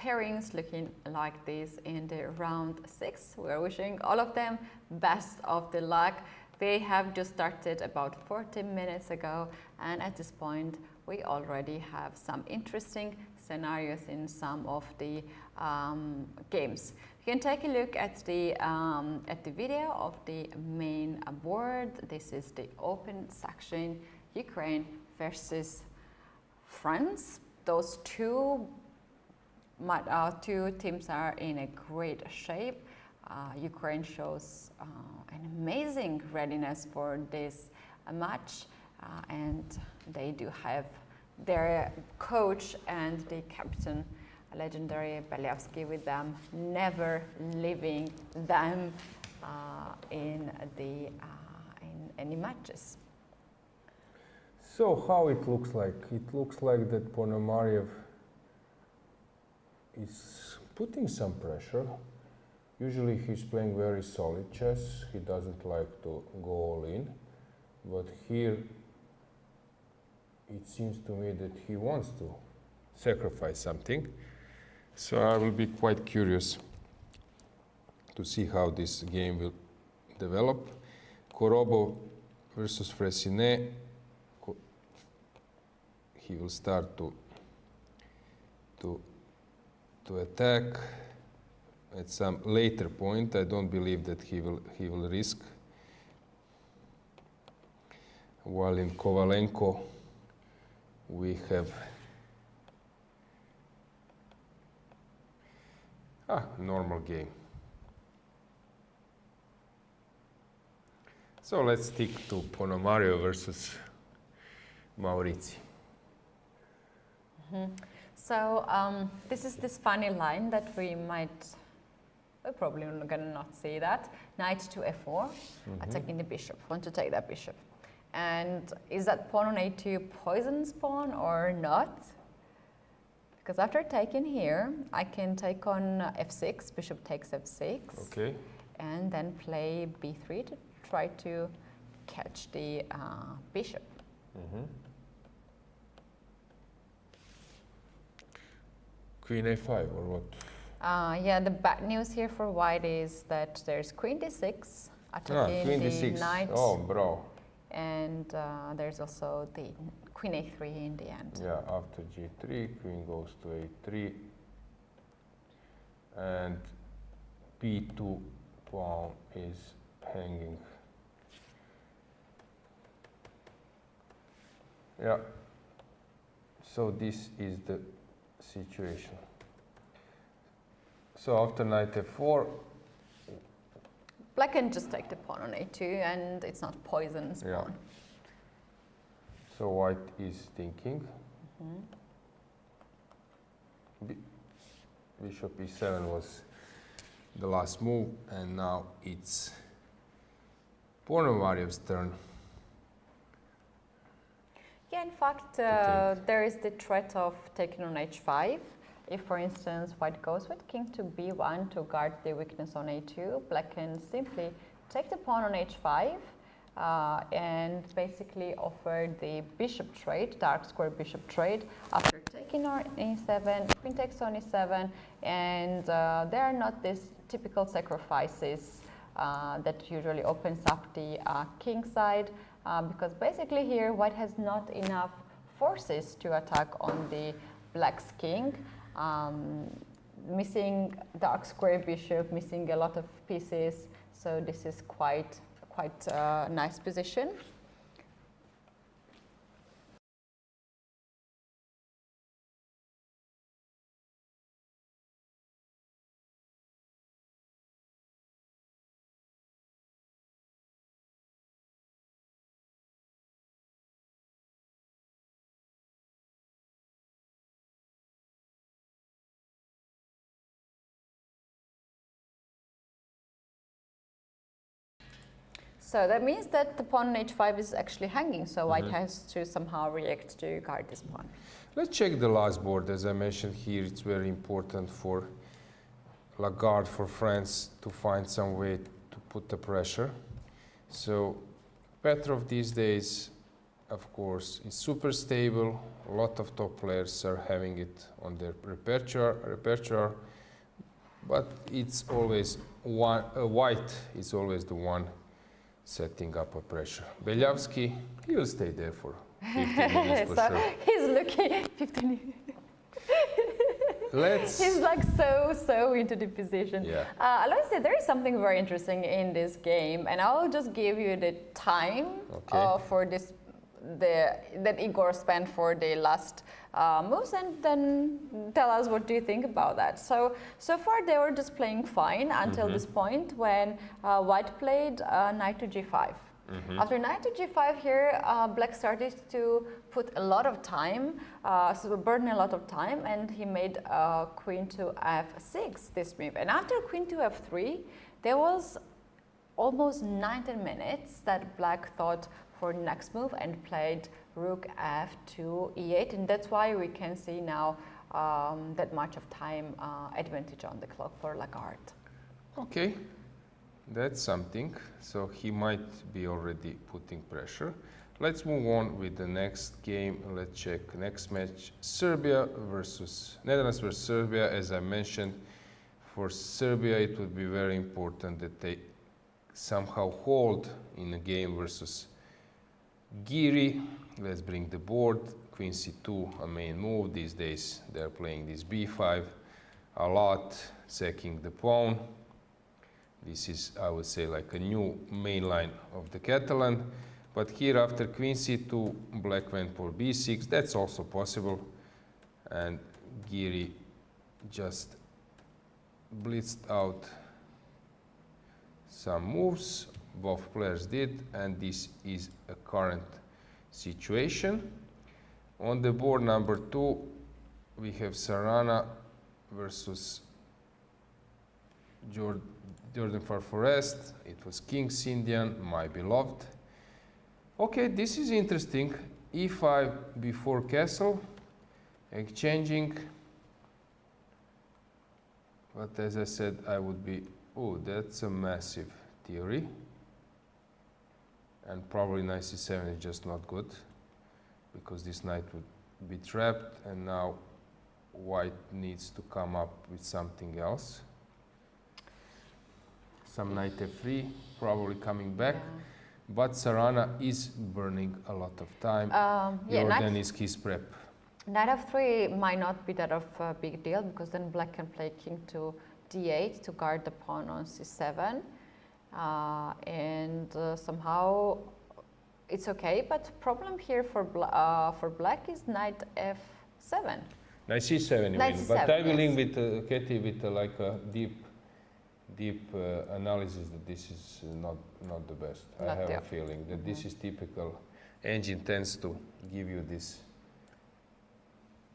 pairings looking like this in the round 6. We are wishing all of them best of the luck. They have just started about 40 minutes ago, and at this point we already have some interesting scenarios in some of the games. You can take a look at the video of the main board. This is the open section, Ukraine versus France. Those two teams are in a great shape. Ukraine shows an amazing readiness for this match, and they do have their coach and the captain, legendary Beliavsky, with them, never leaving them in any matches. So how it looks like? It looks like that Ponomarev is putting some pressure. Usually he's playing very solid chess. He doesn't like to go all in. But here it seems to me that he wants to sacrifice something. So I will be quite curious to see how this game will develop. Korobo versus Fressinet. He will start to attack at some later point. I don't believe that he will risk. While in Kovalenko we have normal game. So let's stick to Ponomarev versus Maurizi. So this is this funny line that we're probably gonna not see that. Knight to f4, attacking the bishop. Want to take that bishop. And is that pawn on a2 poisons pawn or not? Because after taking here, I can take on f6, bishop takes f6. Okay. And then play b3 to try to catch the bishop. Queen a5 or what? Yeah, the bad news here for white is that there's queen d6, attacking queen the d6. knight. Oh, bro. And there's also the queen a3 in the end. Yeah, after g3, queen goes to a3. And b2 pawn is hanging. Yeah. So this is the situation. So after knight f4, Black can just take the pawn on a2 and it's not poison's pawn. So white is thinking. Bishop e7 was the last move, and now it's Ponomarev's turn. Yeah, in fact, there is the threat of taking on h5. If, for instance, white goes with king to b1 to guard the weakness on a2, black can simply take the pawn on h5 and basically offer the bishop trade, dark square bishop trade, after taking on e7, queen takes on e7, and there are not these typical sacrifices that usually opens up the king side, because basically here white has not enough forces to attack on the black's king. Missing dark square bishop, missing a lot of pieces, so this is quite a nice position. So that means that the pawn on h5 is actually hanging, so white has to somehow react to guard this pawn. Let's check the last board. As I mentioned here, it's very important for Lagarde, for France, to find some way to put the pressure. So Petrov these days of course, is super stable. A lot of top players are having it on their repertoire, but it's always one. White is always the one setting up a pressure. Beljavski, he will stay there for 15 minutes for So sure. he's looking 15. He's like so into the position. Yeah. Alojzije, there is something very interesting in this game, and I'll just give you the time for this, that Igor spent for the last moves, and then tell us what do you think about that. So far they were just playing fine until this point when White played knight to g5. After knight to g5 here, Black started to put a lot of time, so burn a lot of time, and he made queen to f6, this move. And after queen to f3, there was almost 19 minutes that Black thought for next move and played rook f2 e8, and that's why we can see now that much of time advantage on the clock for Lagarde. Okay. That's something. So he might be already putting pressure. Let's move on with the next game. Let's check next match. Serbia versus Netherlands versus Serbia. As I mentioned, for Serbia it would be very important that they somehow hold in a game versus Giri. Let's bring the board. Queen c2, a main move. These days they're playing this b5 a lot, sacking the pawn. This is, I would say, like a new main line of the Catalan. But here after queen c2, Black went for b6. That's also possible. And Giri just blitzed out some moves. Both players did. And this is a current situation. On the board number 2, we have Sarana versus Jordan Farforest. It was King's Indian, my beloved. Okay, this is interesting. e5 before castle, exchanging. But as I said, I would be, oh, that's a massive theory. And probably knight c7 is just not good, because this knight would be trapped, and now White needs to come up with something else. Some knight f3, probably coming back. Yeah. But Sarana is burning a lot of time. Jordan is his prep. Knight f3 might not be that of a big deal, because then Black can play king to d8 to guard the pawn on c7. Somehow it's okay, but problem here for Black is knight f7. Knight c7 you knight mean, c7, but I believe yes. with Keti with like a deep analysis that this is not the best. I have a feeling that this is typical. Engine tends to give you this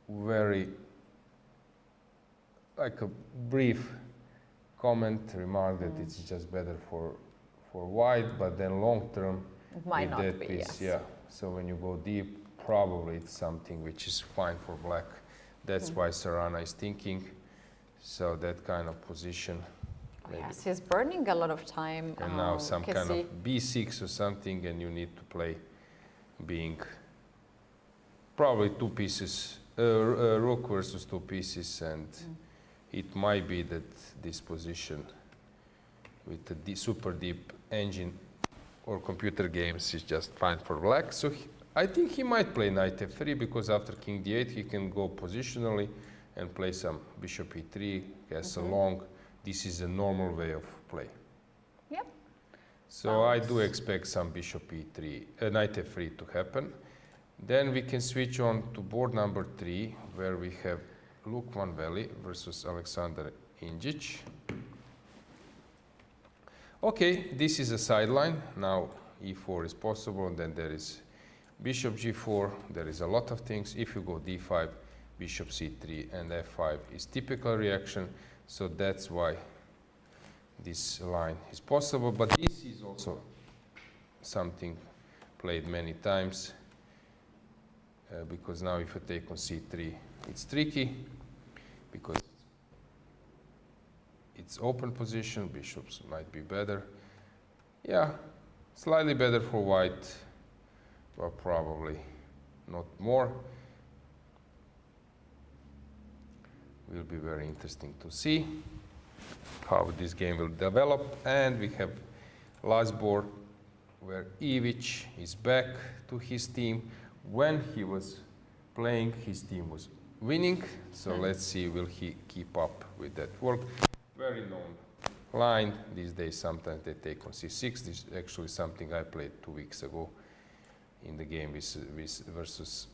very, like a brief comment, remark that it's just better for White, but then long term it might not that be, piece, yes. yeah. So when you go deep, probably it's something which is fine for Black. That's why Sarana is thinking. So that kind of position. Maybe. Yes, he's burning a lot of time. And now some kind of b6 or something, and you need to play being probably two pieces, rook versus two pieces, and it might be that this position with the super deep engine or computer games is just fine for Black. So I think he might play knight f3, because after king d8 he can go positionally and play some bishop e3, castle long. This is a normal way of play. Yep. So I do expect some bishop e3, knight f3 to happen. Then we can switch on to board number 3, where we have Luke Van Veli versus Alexander Ingic. Okay, this is a sideline. Now e4 is possible, and then there is bishop g4. There is a lot of things. If you go d5, bishop c3, and f5 is typical reaction. So that's why this line is possible. But this is also something played many times, because now if you take on c3, it's tricky, because it's open position. Bishops might be better. Yeah, slightly better for White. but probably not more. Will be very interesting to see how this game will develop. And we have last board where Ivic is back to his team. When he was playing, his team was winning. So let's see, will he keep up with that work? Very known line. These days sometimes they take on c6. This is actually something I played 2 weeks ago in the game versus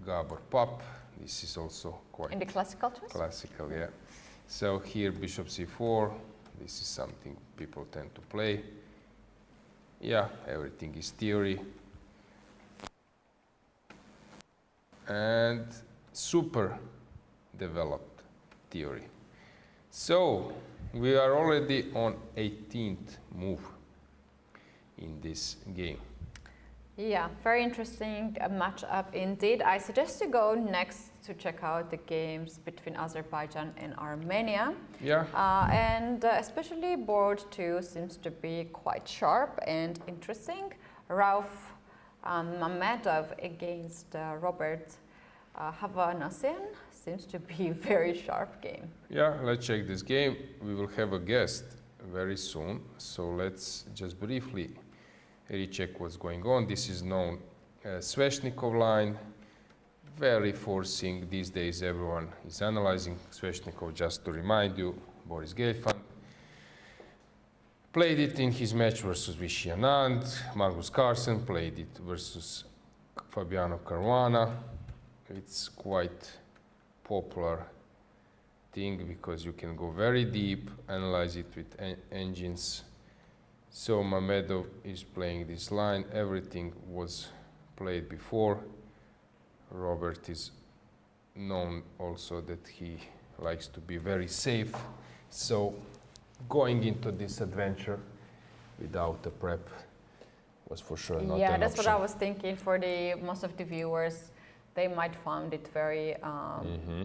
Gabor Pap. This is also quite... In the classical chess? Classical, yeah. So here bishop c4. This is something people tend to play. Yeah, everything is theory. And super developed theory. So we are already on 18th move in this game. Yeah, very interesting matchup indeed. I suggest you go next to check out the games between Azerbaijan and Armenia. Yeah. And especially board 2 seems to be quite sharp and interesting. Rauf Mamedov against Robert Havanassian seems to be a very sharp game. Yeah, let's check this game. We will have a guest very soon, so let's just briefly recheck what's going on. This is known as Sveshnikov line. Very forcing. These days everyone is analyzing Sveshnikov. Just to remind you, Boris Gelfand played it in his match versus Vichy Anand. Magnus Carlsen played it versus Fabiano Caruana. It's quite popular thing because you can go very deep, analyze it with engines. So Mamedov is playing this line. Everything was played before. Robert is known also that he likes to be very safe. So going into this adventure without a prep was for sure not an option. Yeah, that's what I was thinking for the most of the viewers. They might find it very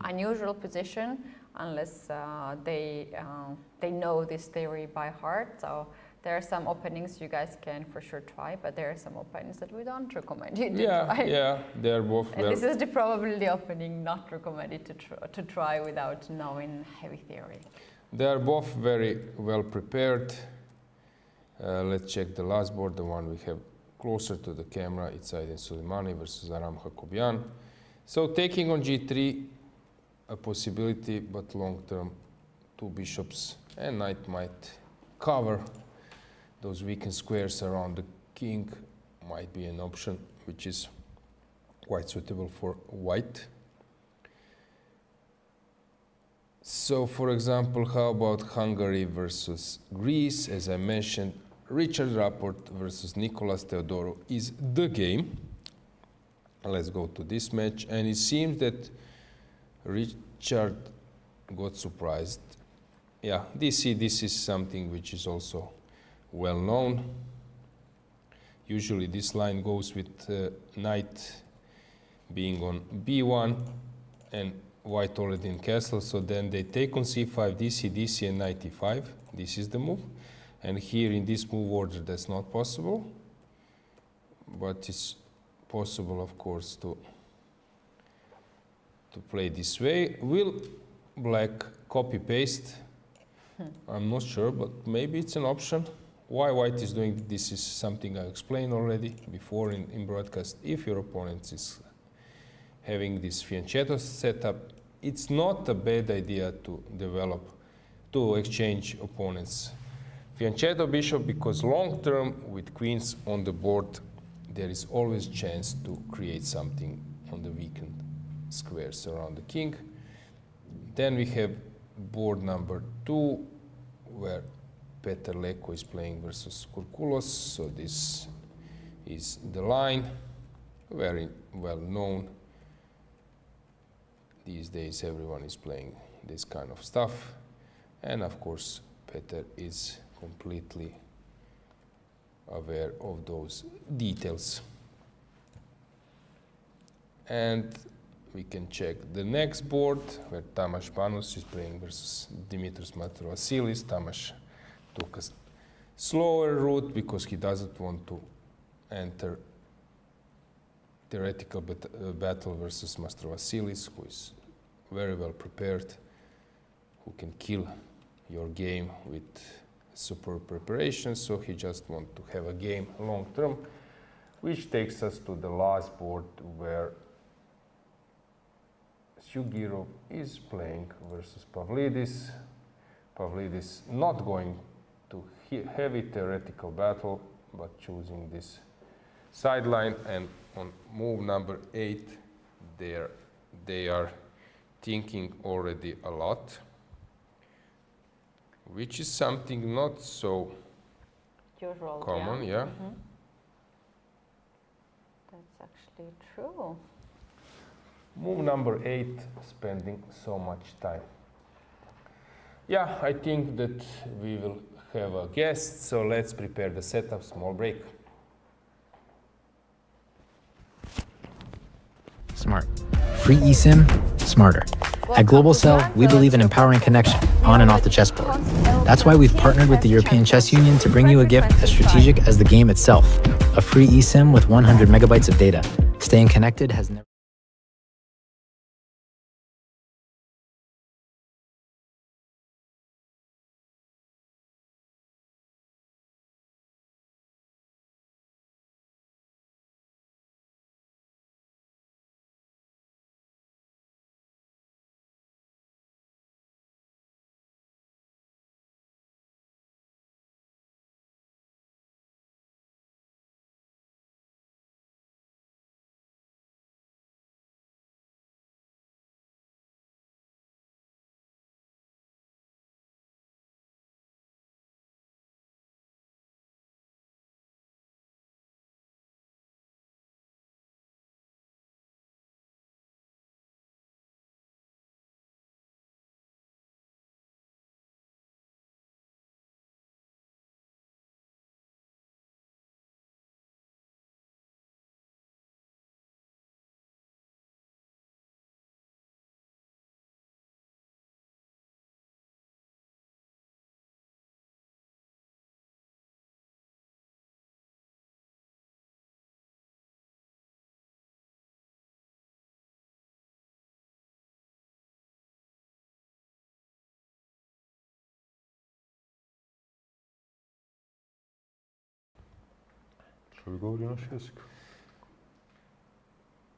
unusual position unless they know this theory by heart. So there are some openings you guys can for sure try, but there are some openings that we don't recommend you to try. Yeah, they're both. And this is probably the opening not recommended to try without knowing heavy theory. They are both very well prepared. Let's check the last board, the one we have closer to the camera. It's Aydin Suleimani versus Aram Hakobian. So taking on g3, a possibility, but long term, 2 bishops and knight might cover those weakened squares around the king. Might be an option which is quite suitable for white. So for example, how about Hungary versus Greece? As I mentioned, Richard Rapport versus Nicolas Theodorou is the game. Let's go to this match, and it seems that Richard got surprised. Yeah, this is something which is also well known. Usually this line goes with knight being on b1 and white already in castle, so then they take on c5, dc, dc, and knight e5. This is the move. And here in this move order, that's not possible. But it's possible, of course, to play this way. Will black copy-paste? I'm not sure, but maybe it's an option. Why white is doing this is something I explained already before in broadcast. If your opponent is having this fianchetto setup, it's not a bad idea to exchange opponents' fianchetto bishop, because long term with queens on the board, there is always chance to create something on the weakened squares around the king. Then we have board number 2, where Peter Leko is playing versus Kurkulos. So this is the line, very well known. These days everyone is playing this kind of stuff. And of course, Peter is completely aware of those details. And we can check the next board, where Tamas Panos is playing versus Dimitris Matrovassilis. Tamas took a slower route because he doesn't want to enter theoretical battle versus Master Vasilis, who is very well prepared, who can kill your game with super preparation. So he just wants to have a game long term, which takes us to the last board where Sugirov is playing versus Pavlidis. Pavlidis not going to heavy theoretical battle, but choosing this sideline, and on move number 8 they are thinking already a lot, which is something not so usual, common, yeah. Mm-hmm. That's actually true. Move number 8, spending so much time. Yeah, I think that we will have a guest, so let's prepare the setup. Small break. Smart. Free eSIM, smarter. At Global Cell, we believe in empowering connection on and off the chessboard. That's why we've partnered with the European Chess Union to bring you a gift as strategic as the game itself. A free eSIM with 100 megabytes of data. Staying connected has never...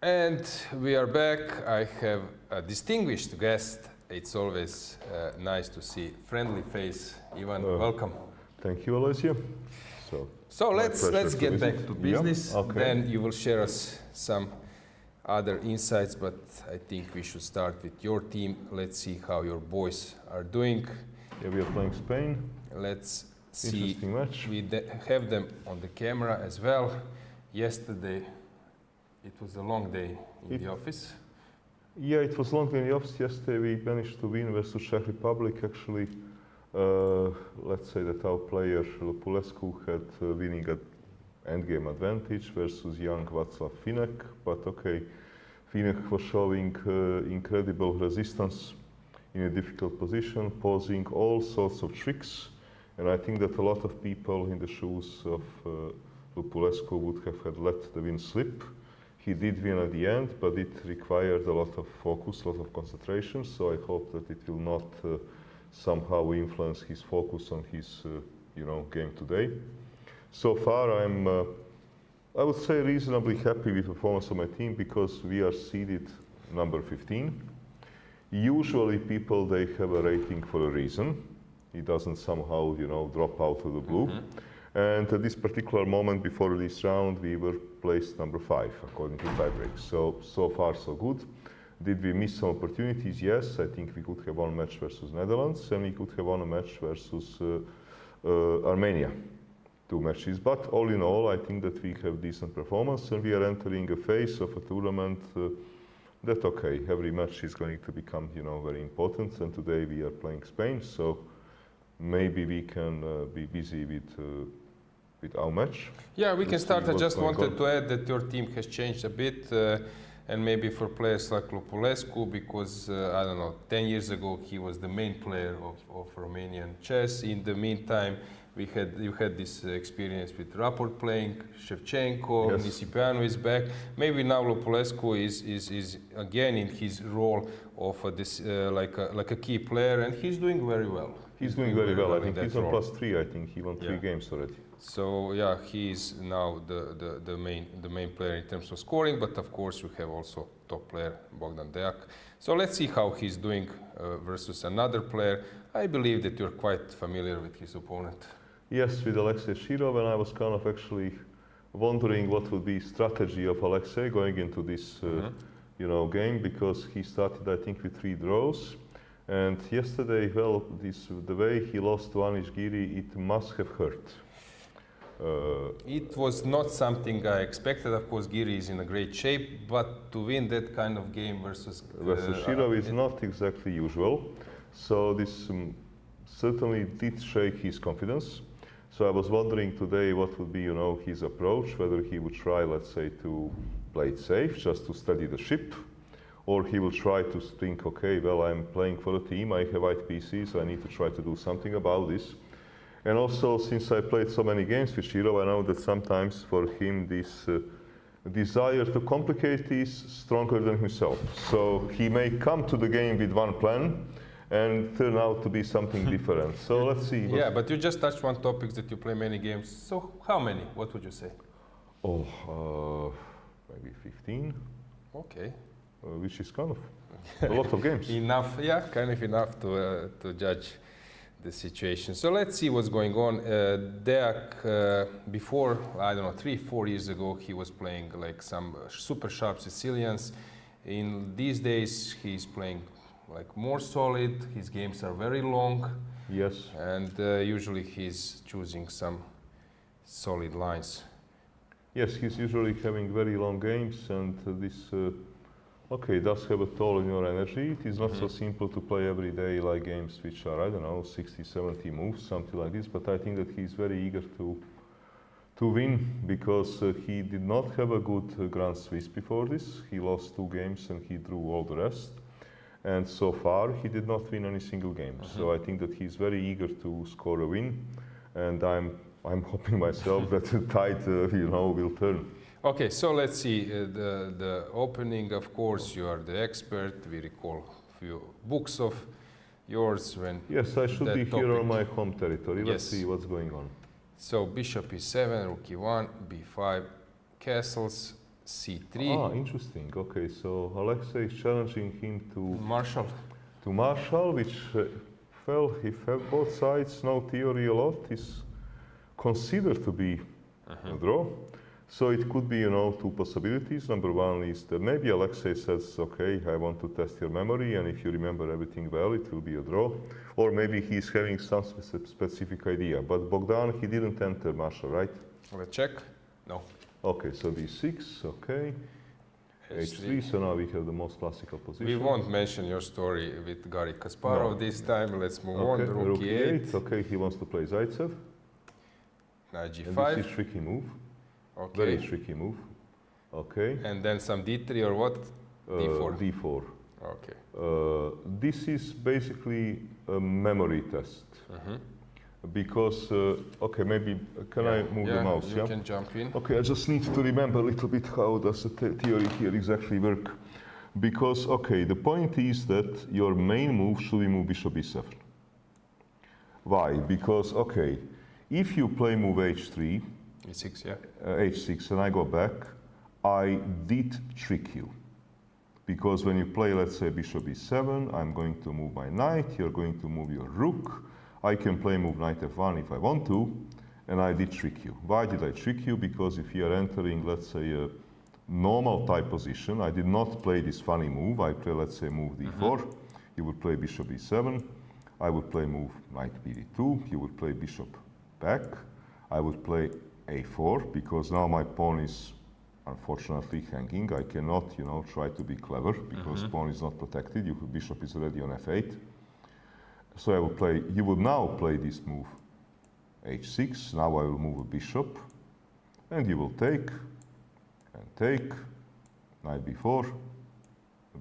And we are back. I have a distinguished guest. It's always nice to see friendly face. Ivan, welcome. Thank you, Alojzije. So let's get back to business. Yeah, okay. Then you will share us some other insights, but I think we should start with your team. Let's see how your boys are doing. Yeah, we are playing Spain. Let's see. Interesting match. We have them on the camera as well. Yesterday, it was a long day in the office. Yeah, it was long day in the office. Yesterday we managed to win versus Czech Republic. Actually, let's say that our player Lupulescu had winning at endgame advantage versus young Václav Finek. But okay, Finek was showing incredible resistance in a difficult position, posing all sorts of tricks. And I think that a lot of people in the shoes of Lupulescu would have had let the win slip. He did win at the end, but it required a lot of focus, a lot of concentration. So I hope that it will not somehow influence his focus on his, game today. So far, I'm, I would say, reasonably happy with the performance of my team because we are seeded number 15. Usually, people they have a rating for a reason. It doesn't somehow, drop out of the blue. Mm-hmm. And at this particular moment before this round, we were placed number 5 according to tiebreak. So far, so good. Did we miss some opportunities? Yes, I think we could have won a match versus Netherlands, and we could have won a match versus Armenia. 2 matches. But all in all, I think that we have decent performance, and we are entering a phase of a tournament that, okay, every match is going to become, very important. And today we are playing Spain, so maybe we can be busy with our match. Yeah, we can start. I just wanted to add that your team has changed a bit. And maybe for players like Lupulescu, because I don't know, 10 years ago he was the main player of Romanian chess. In the meantime, you had this experience with Raport playing, Shevchenko, Yes. Nisipeanu is back. Maybe now Lupulescu is again in his role of like a key player, and he's doing very well. He's doing very well. I think in he's that on role. +3. I think he won 3 games already. So yeah, he is now the main player in terms of scoring. But of course, we have also top player Bogdan Deak. So let's see how he's doing versus another player. I believe that you're quite familiar with his opponent. Yes, with Alexei Shirov, and I was kind of actually wondering what would be strategy of Alexei going into this game, because he started, I think, with 3 draws. And yesterday, well, the way he lost to Anish Giri, it must have hurt. It was not something I expected. Of course, Giri is in a great shape, but to win that kind of game versus Shirov is not exactly usual. So this certainly did shake his confidence. So I was wondering today what would be, his approach, whether he would try, let's say, to play it safe, just to steady the ship, or he will try to think, okay, well, I'm playing for a team, I have white pieces, I need to try to do something about this. And also, since I played so many games with Shirov, I know that sometimes for him this desire to complicate is stronger than himself. So he may come to the game with one plan and turn out to be something different. So let's see. Yeah, but you just touched one topic that you play many games. So how many? What would you say? Oh, maybe 15. Okay. Which is kind of a lot of games. Enough, yeah, kind of enough to judge the situation. So let's see what's going on. Deak, before, I don't know, 3-4 years ago, he was playing like some super sharp Sicilians. In these days, he's playing like more solid. His games are very long. Yes. And usually he's choosing some solid lines. Yes, he's usually having very long games, and this does have a toll on your energy. It is not so simple to play every day like games which are, I don't know, 60, 70 moves, something like this, but I think that he's very eager to win, because he did not have a good Grand Swiss before this. He lost 2 games and he drew all the rest. And so far, he did not win any single game. So I think that he's very eager to score a win, and I'm hoping myself that the tide, will turn. Okay, so let's see the opening. Of course, you are the expert. We recall a few books of yours when. Yes, I should be here on my home territory. Let's Yes. see what's going on. So bishop e7, rook e1, b5, castles, c3. Ah, interesting. Okay, so Alexei is challenging him to Marshall. Marshall, which if both sides know theory a lot, is considered to be a draw. So it could be, 2 possibilities. Number one is that maybe Alexei says, okay, I want to test your memory, and if you remember everything well, it will be a draw. Or maybe he's having some specific idea. But Bogdan, he didn't enter Marshall, right? Let's check. No. Okay, so d6, okay. h3, so now we have the most classical position. We won't mention your story with Garry Kasparov this time. Let's move on. Okay, Rook e8. Okay, he wants to play Zaitsev. Knight And g5. this is tricky move. Okay. Very tricky move. Okay. And then some d3 or what? d4. d4. Okay. This is basically a memory test. Because, okay, maybe, can I move the mouse? You can jump in. Okay, I just need to remember a little bit how does the theory here exactly work. Because, okay, the point is that your main move should be move bishop b7. Why? Because, okay, if you play move h3, e6, yeah. h6, and I go back, I did trick you. Because when you play, let's say, bishop e7, I'm going to move my knight, you're going to move your rook. I can play move knight f1 if I want to, and I did trick you. Why did I trick you? Because if you are entering, let's say, a normal type position, I did not play this funny move. I play, let's say, move d4. You would play bishop e7. I would play move knight bd2. You would play bishop back. I would play a4, because now my pawn is unfortunately hanging. I cannot, try to be clever, because pawn is not protected. Bishop is already on f8. So I will play, you would now play this move h6. Now I will move a bishop, and you will take, and take, knight b4,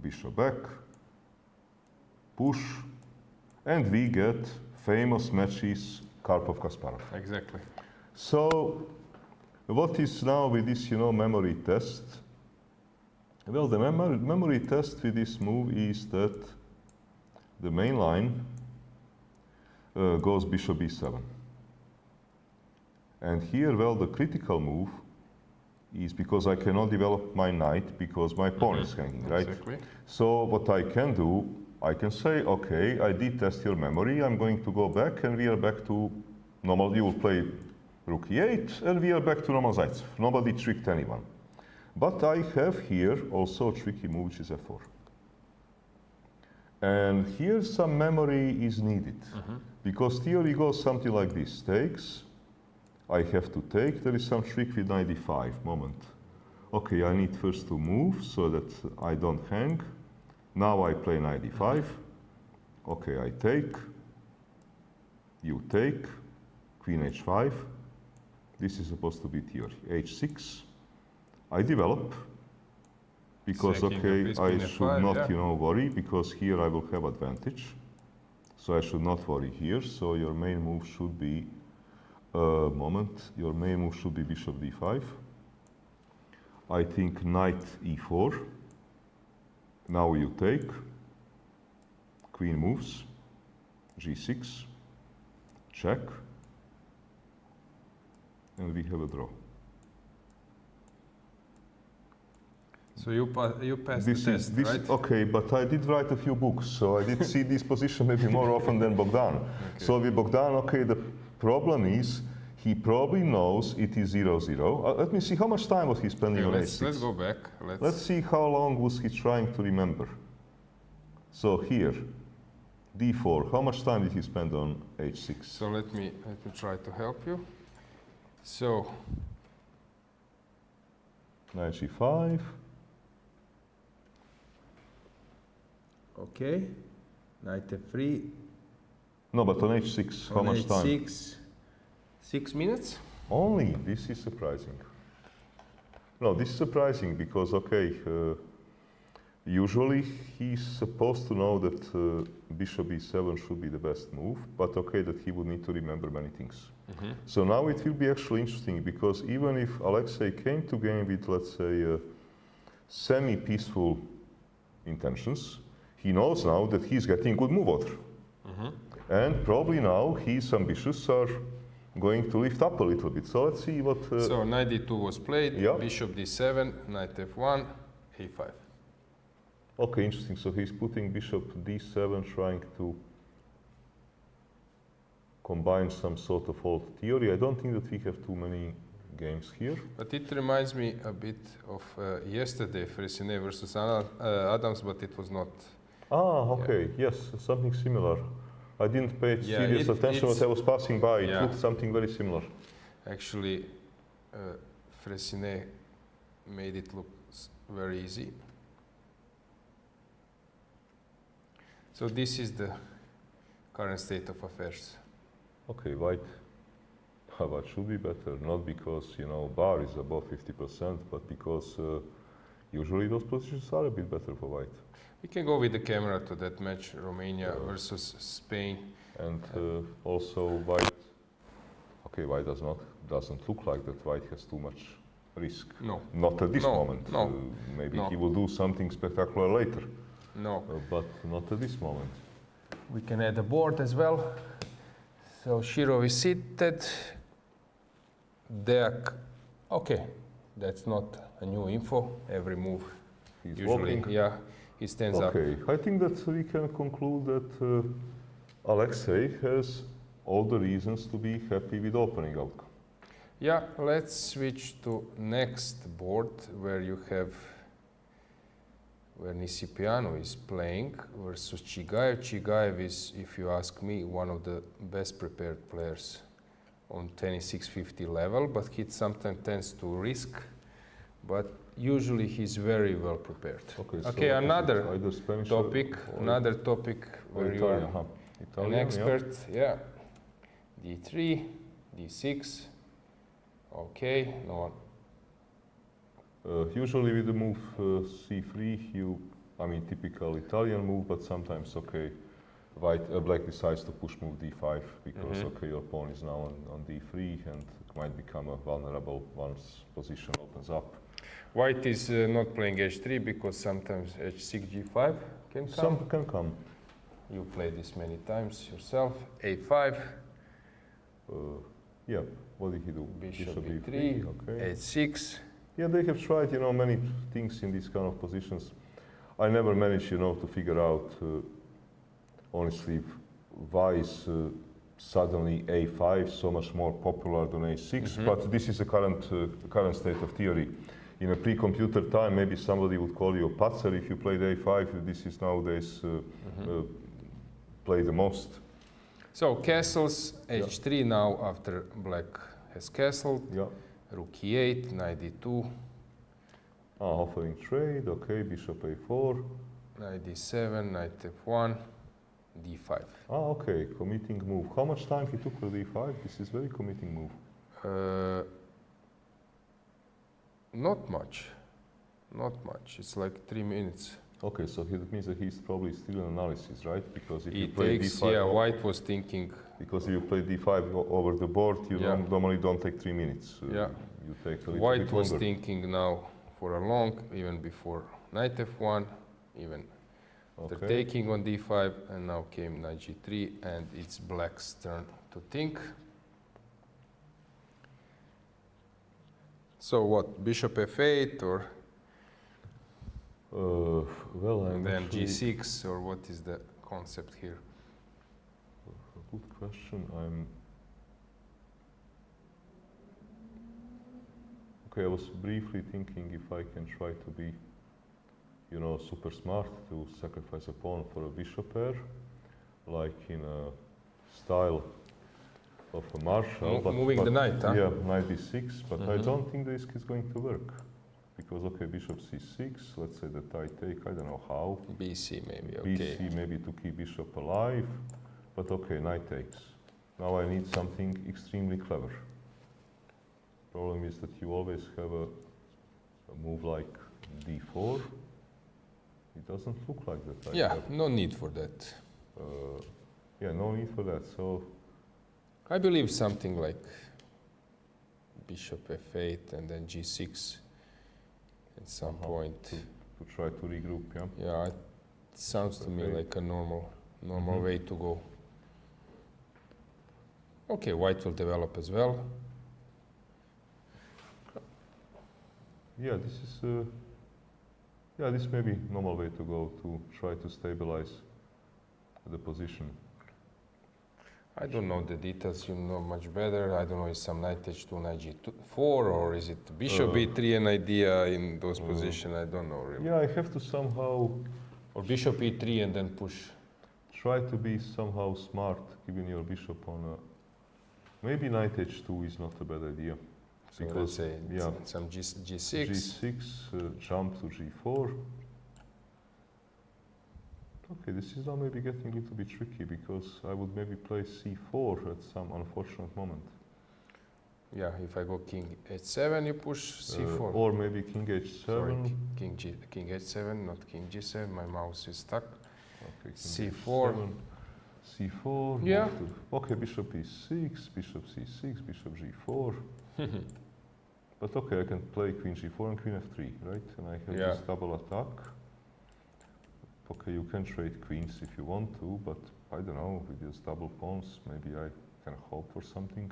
bishop back, push, and we get famous matches Karpov-Kasparov. Exactly. So, what is now with this, memory test? Well, the memory test with this move is that the main line goes bishop b7. And here, well, the critical move is because I cannot develop my knight because my pawn is hanging, right? Exactly. So what I can do, I can say, okay, I did test your memory, I'm going to go back and we are back to normal. You will play rook e8 and we are back to normal Zaitsev. Nobody tricked anyone. But I have here also a tricky move, which is f4. And here some memory is needed. Because theory goes something like this. Takes, I have to take, there is some trick with knight d5, moment. Okay, I need first to move so that I don't hang. Now I play knight d5. Okay, I take, you take, queen h5. This is supposed to be theory. h6. I develop, because okay, I should not, worry, because here I will have advantage. So I should not worry here. So your main move should be, your main move should be bishop d5. I think knight e4. Now you take, queen moves, g6, check, and we have a draw. So you passed the test, right? Okay, but I did write a few books, so I did see this position maybe more often than Bogdan. Okay. So with Bogdan, okay, the problem is he probably knows it is 0-0. Let me see how much time was he spending on h6. Let's go back. Let's see how long was he trying to remember. So here, d4. How much time did he spend on h6? So let me try to help you. So knight g5. Okay, knight f3. No, but on h6, how much time? h6, 6 minutes. Only? This is surprising. No, this is surprising because, okay, usually he's supposed to know that bishop e7 should be the best move, but okay, that he would need to remember many things. So now it will be actually interesting because even if Alojzije came to game with, let's say, semi-peaceful intentions, he knows now that he's getting good move order. And probably now his ambitions are going to lift up a little bit. So let's see what... so knight d2 was played, yeah. Bishop d7, knight f1, a5. Okay, interesting. So he's putting bishop d7, trying to combine some sort of old theory. I don't think that we have too many games here. But it reminds me a bit of yesterday, Fressinet versus Adams, but it was not... Ah, okay, yes, something similar. I didn't pay serious attention when I was passing by. It looked something very similar. Actually, Fressinet made it look very easy. So this is the current state of affairs. Okay, white should be better, not because, bar is above 50%, but because usually those positions are a bit better for white. We can go with the camera to that match, Romania versus Spain. And also white, okay, white doesn't look like that white has too much risk. No. Not at this moment. No. Maybe he will do something spectacular later. No. But not at this moment. We can add a board as well. So Shirov is seated. Deak, okay, that's not a new info. Every move, He's usually, walking. He stands up. Okay, I think that we can conclude that Alojzije has all the reasons to be happy with opening outcome. Yeah, let's switch to next board where you have where Nisipianu is playing versus Chigaev. Chigaev is, if you ask me, one of the best prepared players on tennis 650 level, but he sometimes tends to risk, but usually he's very well prepared. Okay, so another topic where you are an expert. Yeah, d3, d6. Okay, no. Usually with the move c3, typical Italian move, but sometimes, okay, black decides to push move d5 because, okay, your pawn is now on d3 and might become vulnerable once position opens up. White is not playing h3 because sometimes h6, g5 can come. Some can come. You played this many times yourself. a5. Yeah, what did he do? Bishop e3, okay. h6. Yeah, they have tried, many things in these kind of positions. I never managed, to figure out, honestly, why is suddenly a5 so much more popular than a6, but this is the current state of theory. In a pre-computer time, maybe somebody would call you a patzer if you played a5. This is nowadays played the most. So castles, h3 now after black has castled. Yeah. Rook e8, knight d2. Offering trade, okay, bishop a4. Knight d7, knight f1, d5. Okay, committing move. How much time he took for d5? This is very committing move. Not much. It's like 3 minutes. Okay, so that means that he's probably still in analysis, right? Because if you It play takes, d5, white was thinking. because if you play d5 over the board, you normally don't take 3 minutes. Yeah. You take a little White bit was longer. thinking now for a long, even before knight f1, even after taking on d5, and now came knight g3, and it's black's turn to think. So what, bishop f8 or well, I'm then actually, g6, or what is the concept here? a good question. Okay, I was briefly thinking if I can try to be, super smart to sacrifice a pawn for a bishop pair, like in a style of a marshal. Moving the knight, huh? Yeah, knight d6, but I don't think this is going to work. Because, okay, bishop c6, let's say that I take, I don't know how. bc maybe, okay. bc maybe to keep bishop alive, but okay, knight takes. Now I need something extremely clever. Problem is that you always have a move like d4. It doesn't look like that. No need for that. Yeah, no need for that. So I believe something like bishop f8 and then g6 at some point. To try to regroup, yeah? Yeah, it sounds to me like a normal way to go. Okay, white will develop as well. Yeah, this is this may be normal way to go to try to stabilize the position. I don't know the details, you know much better. I don't know, is some knight h2, knight g4, or is it bishop e3 an idea in those positions? I don't know really. Yeah, I have to somehow... Or bishop e3 and then push. Try to be somehow smart, giving your bishop on a... Maybe knight h2 is not a bad idea. So let's say some g6. g6, jump to g4. Okay, this is now maybe getting a little bit tricky because I would maybe play c4 at some unfortunate moment. Yeah, if I go king h7, you push c4. Or maybe king h7. Sorry, king h7, not king g7. My mouse is stuck. Okay, c4. H7, c4. Yeah. Okay, bishop e6, bishop c6, bishop g4. But okay, I can play queen g4 and queen f3, right? And I have this double attack. Okay, you can trade queens if you want to, but I don't know, with these double pawns, maybe I can hope for something.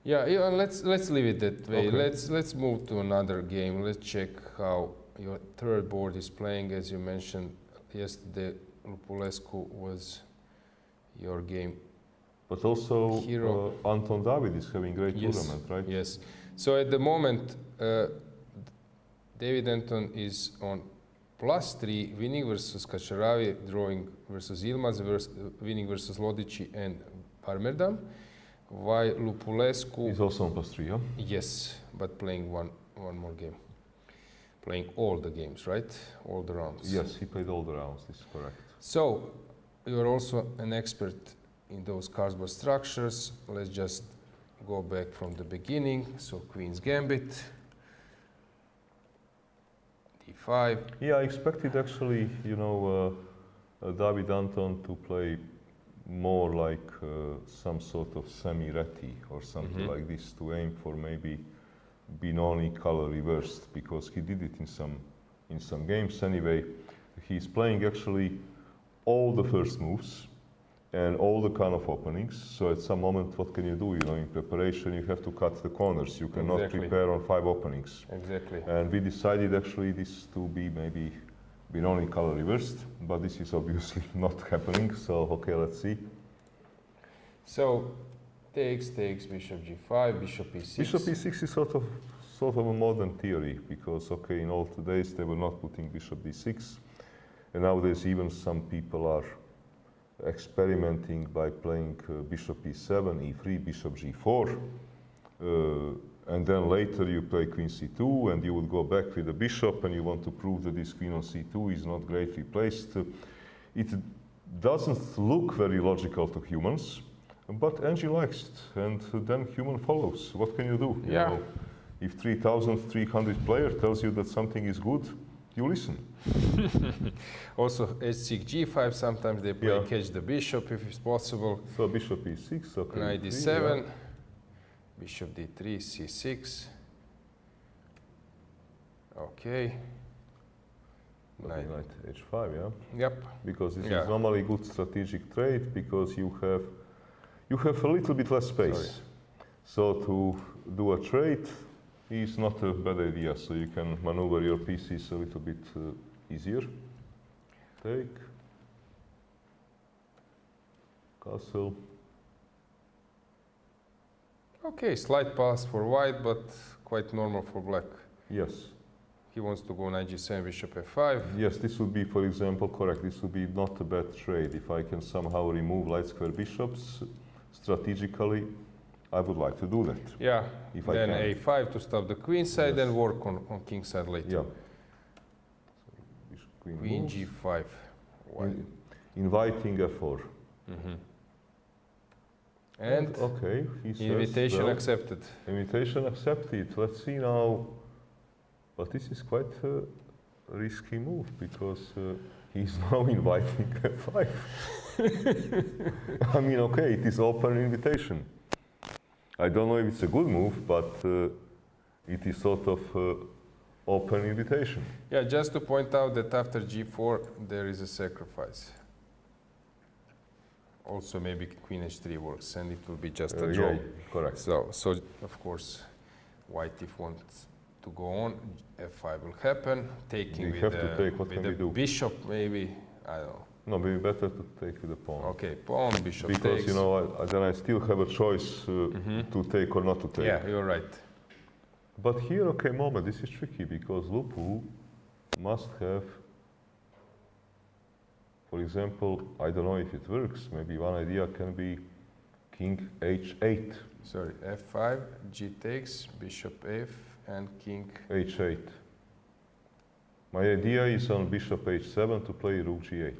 Yeah, let's leave it that way. Okay. Let's move to another game. Let's check how your third board is playing. As you mentioned yesterday, Lupulescu was your game. But also hero. Anton David is having great tournament, right? Yes. So at the moment, David Anton is on +3, winning versus Kačaravi, drawing versus Yilmaz, winning versus Lodici and Parmerdam. While Lupulescu... He's also on +3, yeah? Yes, but playing one more game. Playing all the games, right? All the rounds. Yes, he played all the rounds, this is correct. So, you're also an expert in those cardboard structures. Let's just go back from the beginning. So, Queen's Gambit. f5. Yeah, I expected actually, you know, David Anton to play more like some sort of semi-reti or something like this, to aim for maybe Benoni color reversed, because he did it in some games anyway. He's playing actually all the first moves and all the kind of openings. So at some moment, what can you do? You know, in preparation, you have to cut the corners. You cannot prepare on 5 openings. Exactly. And we decided actually this to be maybe Benoni color reversed, but this is obviously not happening. So okay, let's see. So takes, bishop g5, bishop e6. Bishop e6 is sort of a modern theory, because okay, in old days they were not putting bishop d6, and nowadays even some people are experimenting by playing bishop e7, e3, bishop g4, and then later you play queen c2, and you would go back with the bishop, and you want to prove that this queen on c2 is not greatly placed. It doesn't look very logical to humans, but Angie likes it, and then human follows. What can you do? You know, if 3,300 player tells you that something is good, you listen. Also h6, g5, sometimes they play catch the bishop if it's possible. So bishop e6, okay. Knight d7, bishop d3, c6. Okay. Knight h5, yeah? Yep. Because this is normally good strategic trade, because you have a little bit less space. Sorry. So to do a trade is not a bad idea, so you can maneuver your pieces a little bit easier. Take. Castle. Okay, slight pass for white, but quite normal for black. Yes. He wants to go knight g7, bishop f5. Yes, this would be, for example, correct. This would be not a bad trade. If I can somehow remove light square bishops strategically, I would like to do that. Yeah, if then I can. a5 to stop the queen side and work on king side later. Yeah. Queen moves. g5. Inviting f4. And okay, he says, invitation well, accepted. Invitation accepted. Let's see now. But this is quite a risky move, because he's now inviting f5. I mean, okay, it is open invitation. I don't know if it's a good move, but it is sort of open invitation. Yeah, just to point out that after g4 there is a sacrifice. Also maybe queen h3 works, and it will be just a draw. Yeah, correct. So of course, white if wants to go on, f5 will happen. Taking We with have to take. What can we do? bishop, maybe, I don't know. No, maybe better to take with the pawn. Okay, pawn, bishop Because takes. you know, then I still have a choice to take or not to take. Yeah, you're right. But here, okay, moment, this is tricky, because Lupu must have, for example, I don't know if it works. Maybe one idea can be king h8. Sorry, f5, g takes, bishop f, and king h8. My idea is on bishop h7 to play rook g8.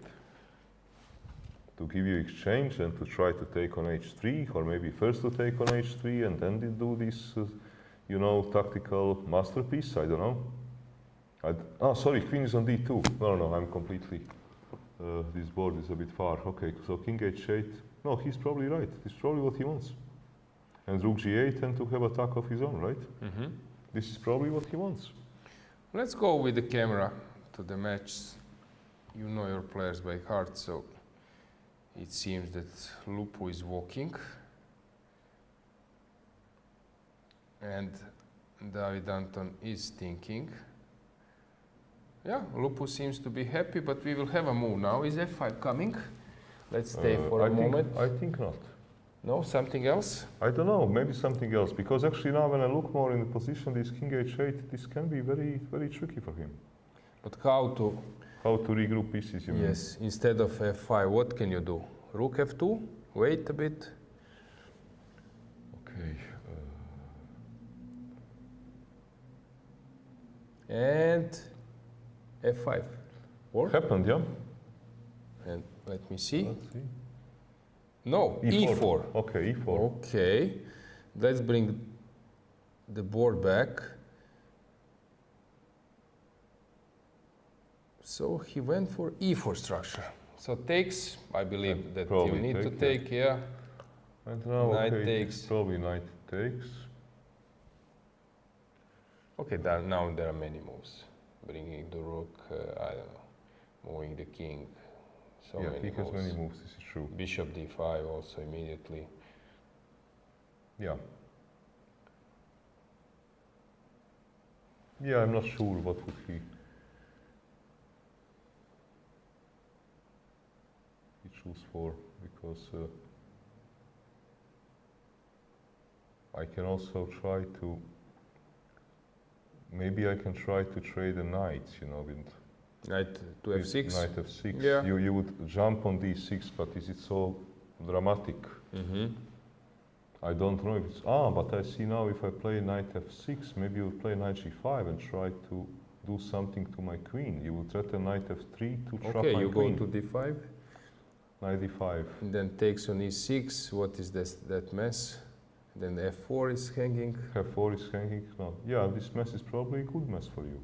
To give you exchange and to try to take on h3, or maybe first to take on h3 and then do this, you know, tactical masterpiece. I don't know. Oh, sorry, queen is on d2. No, I'm completely. This board is a bit far. Okay, so king h8. No, he's probably right. This is probably what he wants. And rook g8 and to have attack of his own, right? This is probably what he wants. Let's go with the camera to the match. You know your players by heart, so it seems that Lupu is walking. And David Anton is thinking. Yeah, Lupu seems to be happy, but we will have a move now. Is f5 coming? Let's stay for a moment. I think not. No, something else? I don't know, maybe something else. Because actually now when I look more in the position, this king h8, this can be very, very tricky for him. But how to? How to regroup pieces, you mean? Yes, instead of f5, what can you do? Rook f2? Wait a bit. Okay. And f5. Work? Happened, yeah? And let me see. Let's see. No, e4. Okay, e4. Okay, let's bring the board back. So he went for e4 structure. So takes, I believe that you probably need to take, take, yeah. And now, Knight okay, takes. it's probably knight takes. Okay, now there are many moves. Bringing the rook, I don't know, moving the king. So Yeah, many he has moves. many moves, this is true. Bishop d5 also immediately. Yeah. Yeah, I'm not sure what would he choose for, because I can also try to, maybe I can try to trade the knights, you know, with Knight to f6. knight f6. Yeah. You would jump on d6, but is it so dramatic? I don't know if it's, but I see now if I play knight f6, maybe you would play knight g5 and try to do something to my queen. You would threaten knight f3 to trap Okay, my you queen. go to d5. Knight d5. And then takes on e6. What is this, that mess? Then f4 is hanging. f4 is hanging. No. Yeah, this mess is probably a good mess for you.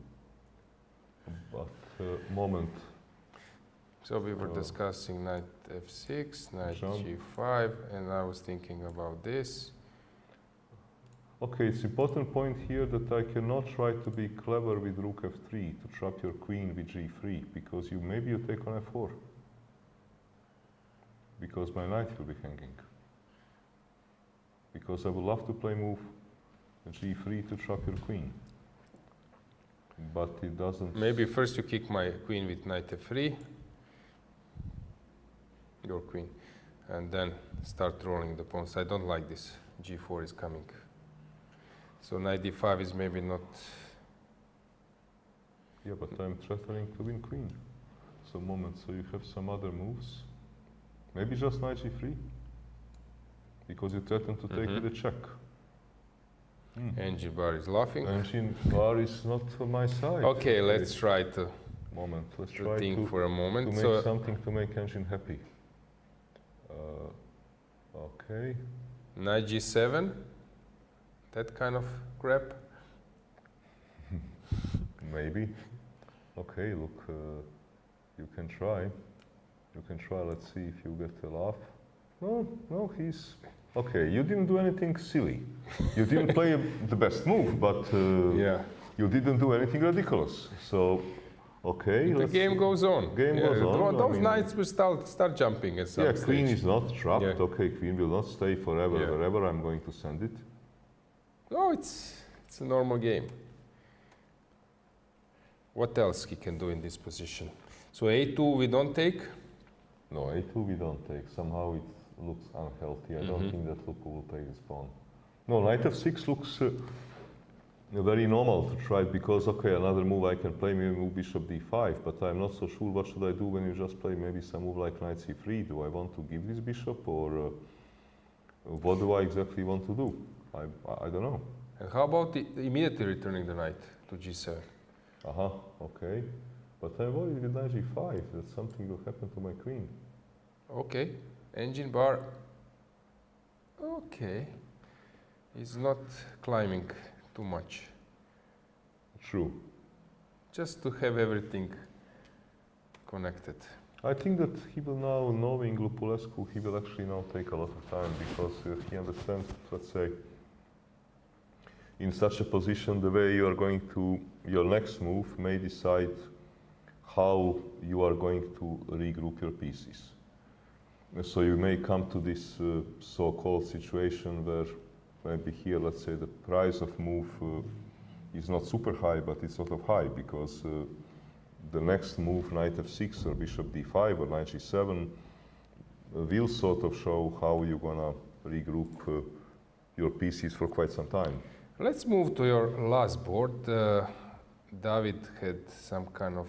But moment. So we were discussing knight f6, knight jump. g5, and I was thinking about this. Okay, it's important point here that I cannot try to be clever with rook f3 to trap your queen with g3, because maybe you take on f4. Because my knight will be hanging. Because I would love to play move g3 to trap your queen. But it doesn't. Maybe first you kick my queen with knight f3. Your queen. And then start rolling the pawns. I don't like this. g4 is coming. So knight d5 is maybe not. Yeah, but I'm threatening to win queen. So moment, so you have some other moves. Maybe just knight g3. Because you threaten to take with a check. Engine bar is laughing. Engine bar is not on my side. Okay, let's try to moment. Let's try think to for a moment. make So something to make engine happy. Okay. knight g7. That kind of crap. Maybe. Okay, look, you can try. You can try. Let's see if you get a laugh. No, he's okay. You didn't do anything silly. You didn't play the best move, but Yeah. you didn't do anything ridiculous. So, okay. The game goes on. Game goes on. I Those mean, knights will start jumping at some yeah, stage. queen is not trapped. Yeah. Okay, queen will not stay forever, Yeah. wherever I'm going to send it. No, it's a normal game. What else he can do in this position? So a2 we don't take. No, a2 we don't take. Somehow it looks unhealthy. I don't think that Luku will take this pawn. No, knight f6 looks very normal to try, because, okay, another move I can play, maybe move bishop d5, but I'm not so sure what should I do when you just play maybe some move like knight c3. Do I want to give this bishop, or what do I exactly want to do? I don't know. And how about immediately returning the knight to g7? Okay. But I'm worried with knight g5 that something will happen to my queen. Okay, engine bar. Okay, he's not climbing too much. True. Just to have everything connected. I think that he will now, knowing Lupulescu, he will actually now take a lot of time, because he understands, let's say, in such a position, the way you are going to, your next move may decide how you are going to regroup your pieces. So you may come to this so-called situation where maybe here, let's say, the price of move is not super high, but it's sort of high, because the next move, knight f6 or bishop d5 or knight g7, will sort of show how you're gonna regroup your pieces for quite some time. Let's move to your last board. David had some kind of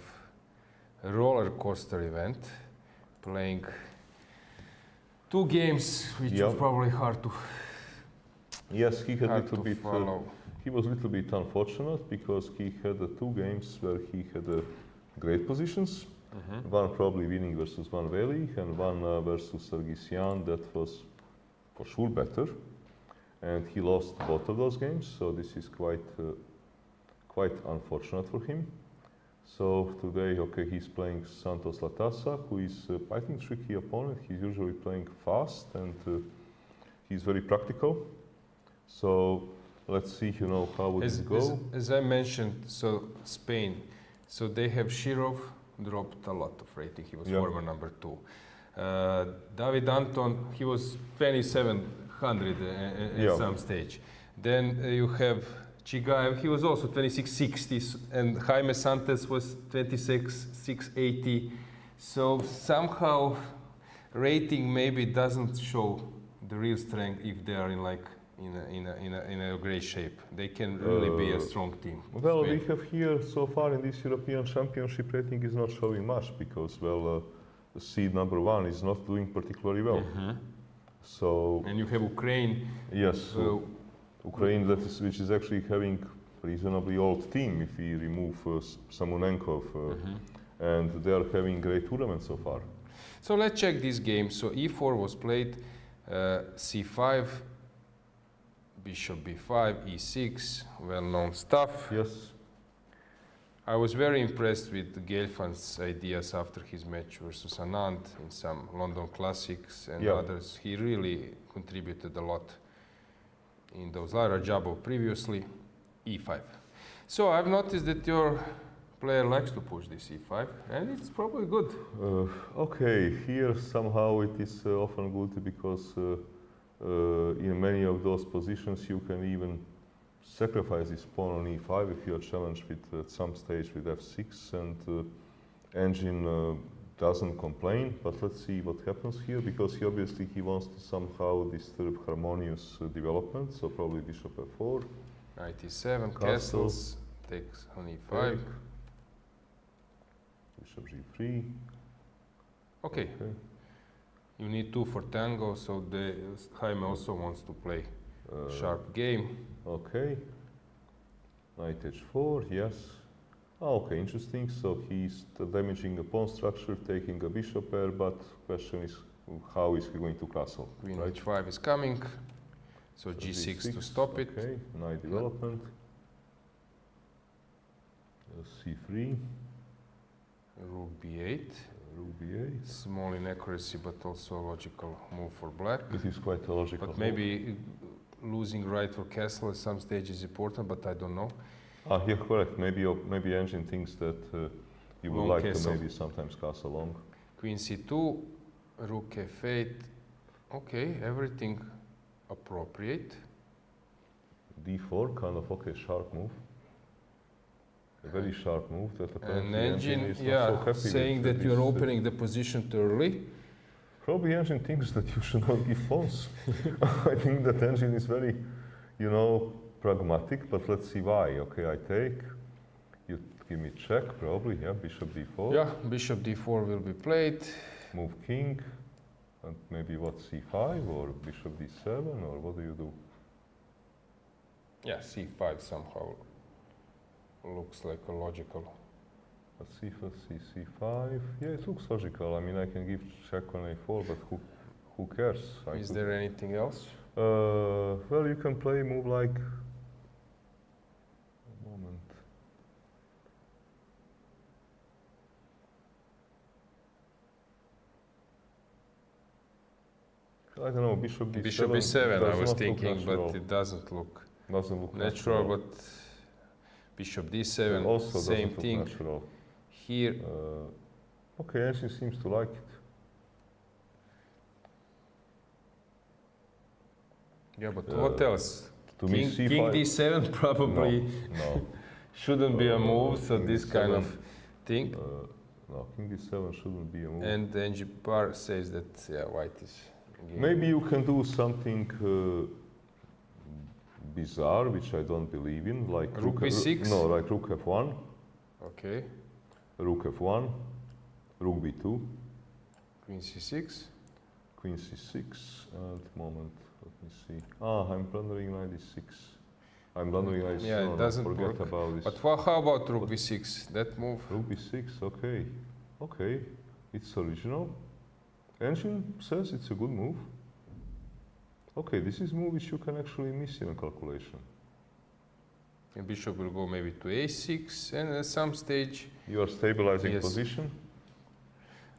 roller coaster event, playing 2 games, which was probably hard to Yes, he had a little bit. follow. He was a little bit unfortunate, because he had 2 games where he had great positions. One probably winning versus Van Veli, and one versus Sargsyan that was for sure better. And he lost both of those games, so this is quite unfortunate for him. So today, okay, he's playing Santos Latasa, who is, I think, tricky opponent. He's usually playing fast and he's very practical. So let's see, you know, how would it go. As I mentioned, so Spain, so they have Shirov dropped a lot of rating. He was former number 2. David Anton, he was 2700 at some stage. Then you have Chigaev, he was also 2660, and Jaime Santos was 26,680. So somehow rating maybe doesn't show the real strength if they are in a great shape. They can really be a strong team. Well, we have here so far in this European Championship rating is not showing much because, well, seed number 1 is not doing particularly well. So and you have Ukraine. Yes, Ukraine which is actually having reasonably old team if we remove Samonenkov, and they are having great tournament so far. So let's check this game. So e4 was played, c5, bishop b5, e6, well-known stuff. Yes. I was very impressed with Gelfan's ideas after his match versus Anand in some London Classics and others. He really contributed a lot in those. Lara Jabov previously, e5. So I've noticed that your player likes to push this e5, and it's probably good. Okay, here somehow it is often good because in many of those positions you can even sacrifice this pawn on e5 if you are challenged with at some stage with f6, and engine doesn't complain. But let's see what happens here, because he obviously wants to somehow disturb harmonious development. So probably bishop f4, knight e7, castles, takes on e5, take, bishop g3. Okay. You need 2 for tango, so Jaime also wants to play sharp game. Okay, knight h4, yes. Okay, interesting. So he's damaging a pawn structure, taking a bishop pair, but question is how is he going to castle? Queen h5 is coming, so g6 to stop it. Okay, knight development. c3. Rook b8. Rook b8. Small inaccuracy, but also a logical move for black. It is quite a logical But maybe losing right for castle at some stage is important, but I don't know. Yeah, correct. Maybe engine thinks that you would Long like castle. to maybe sometimes castle long. Queen c2, rook f8. Okay, everything appropriate. d4, kind of okay, sharp move. A very sharp move that And apparently engine, is not so happy saying with that you're this, opening the position too early. Probably engine thinks that you should not give pawns. I think that engine is very, you know, pragmatic, but let's see why. Okay, I take. You give me check, probably, yeah, bishop d4. Yeah, bishop d4 will be played. Move king, and maybe what, c5 or bishop d7, or what do you do? Yeah, c5 somehow looks like a logical. Let's see, let's see, c5. Yeah, it looks logical. I mean, I can give check on a4, but who cares? Is there anything else? Well, you can play a move like. A moment. I don't know, bishop d7. Bishop e7, I does was not look thinking, natural. but it doesn't look Doesn't look natural. But bishop d7, also same doesn't thing. look natural. Here, Okay, she seems to like it. yeah, but what else? To me, King, c5. king d7 probably No. shouldn't be a move, so king this d7, kind of thing. No, king d7 shouldn't be a move. And NG-Par says that, yeah, white is... game. Maybe you can do something bizarre, which I don't believe in, like Rook b6? No, like rook f1, Okay, rook f1, rook b2, queen c6. queen c6, and moment, let me see. I'm blundering knight d6. I'm blundering knight d6. Yeah, it doesn't forget work. about this. But how about rook b6? That move? Rook b6, okay. Okay, it's original. Engine says it's a good move. Okay, this is a move which you can actually miss in a calculation. And bishop will go maybe to a6, and at some stage, You are stabilizing Yes. position.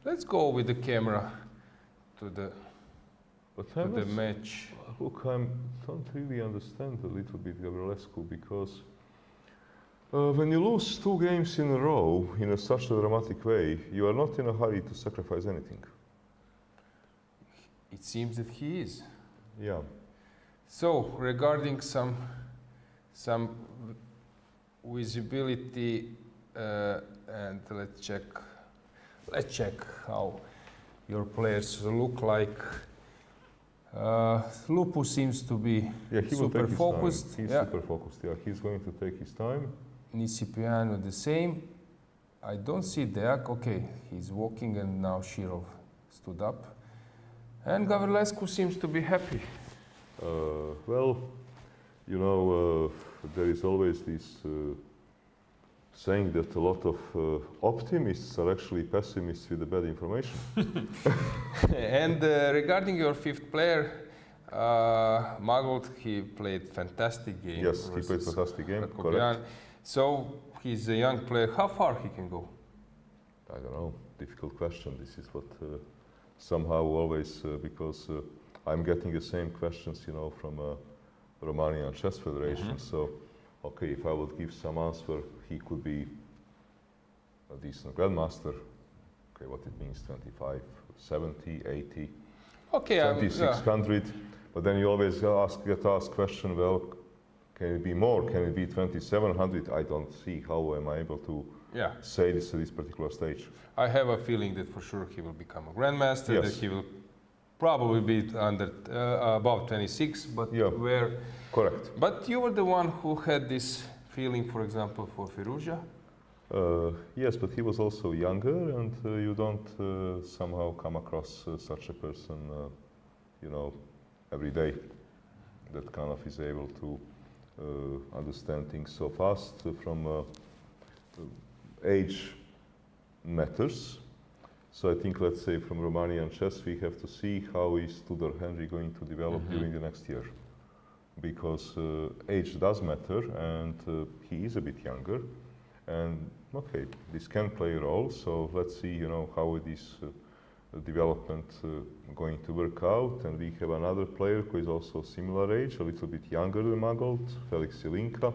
let's go with the camera to the But to the match. Look, I don't really understand a little bit Gavrilescu, because when you lose 2 games in a row in such a dramatic way, you are not in a hurry to sacrifice anything. It seems that he is. Yeah. So regarding some visibility, and let's check how your players look like. Lupu seems to be Yeah, he will super take his focused. time. He's Yeah. super focused. Yeah, he's going to take his time. Nisipiano the same. I don't see Deak. Okay, he's walking, and now Shirov stood up. And Gavrilescu seems to be happy. Well, you know, there is always this saying that a lot of optimists are actually pessimists with the bad information. And regarding your 5th player, Magold, he played fantastic game. Yes, he played versus fantastic game, Rakobian. correct. So he's a young player. How far he can go? I don't know, difficult question. This is what somehow always, because I'm getting the same questions, you know, from Romanian Chess Federation. So, okay, if I would give some answer, he could be a decent grandmaster. Okay, what it means, 25, 70, 80, Okay, 2600. But then you always get asked question, well, can it be more? Can it be 2700? I don't see how am I able to yeah. say this at this particular stage. I have a feeling that for sure he will become a grandmaster. Yes. That he will probably be under above 26, but Yeah. where? Correct. But you were the one who had this feeling, for example, for Firouzja. Yes, but he was also younger, and you don't somehow come across such a person, you know, every day that kind of is able to understand things so fast. From age matters. So I think, let's say, from Romanian chess, we have to see how is Tudor Henry going to develop during the next year, because age does matter, and he is a bit younger. And okay, this can play a role. So let's see, you know, how it is development going to work out. And we have another player who is also similar age, a little bit younger than Magold, Felix Jelinka.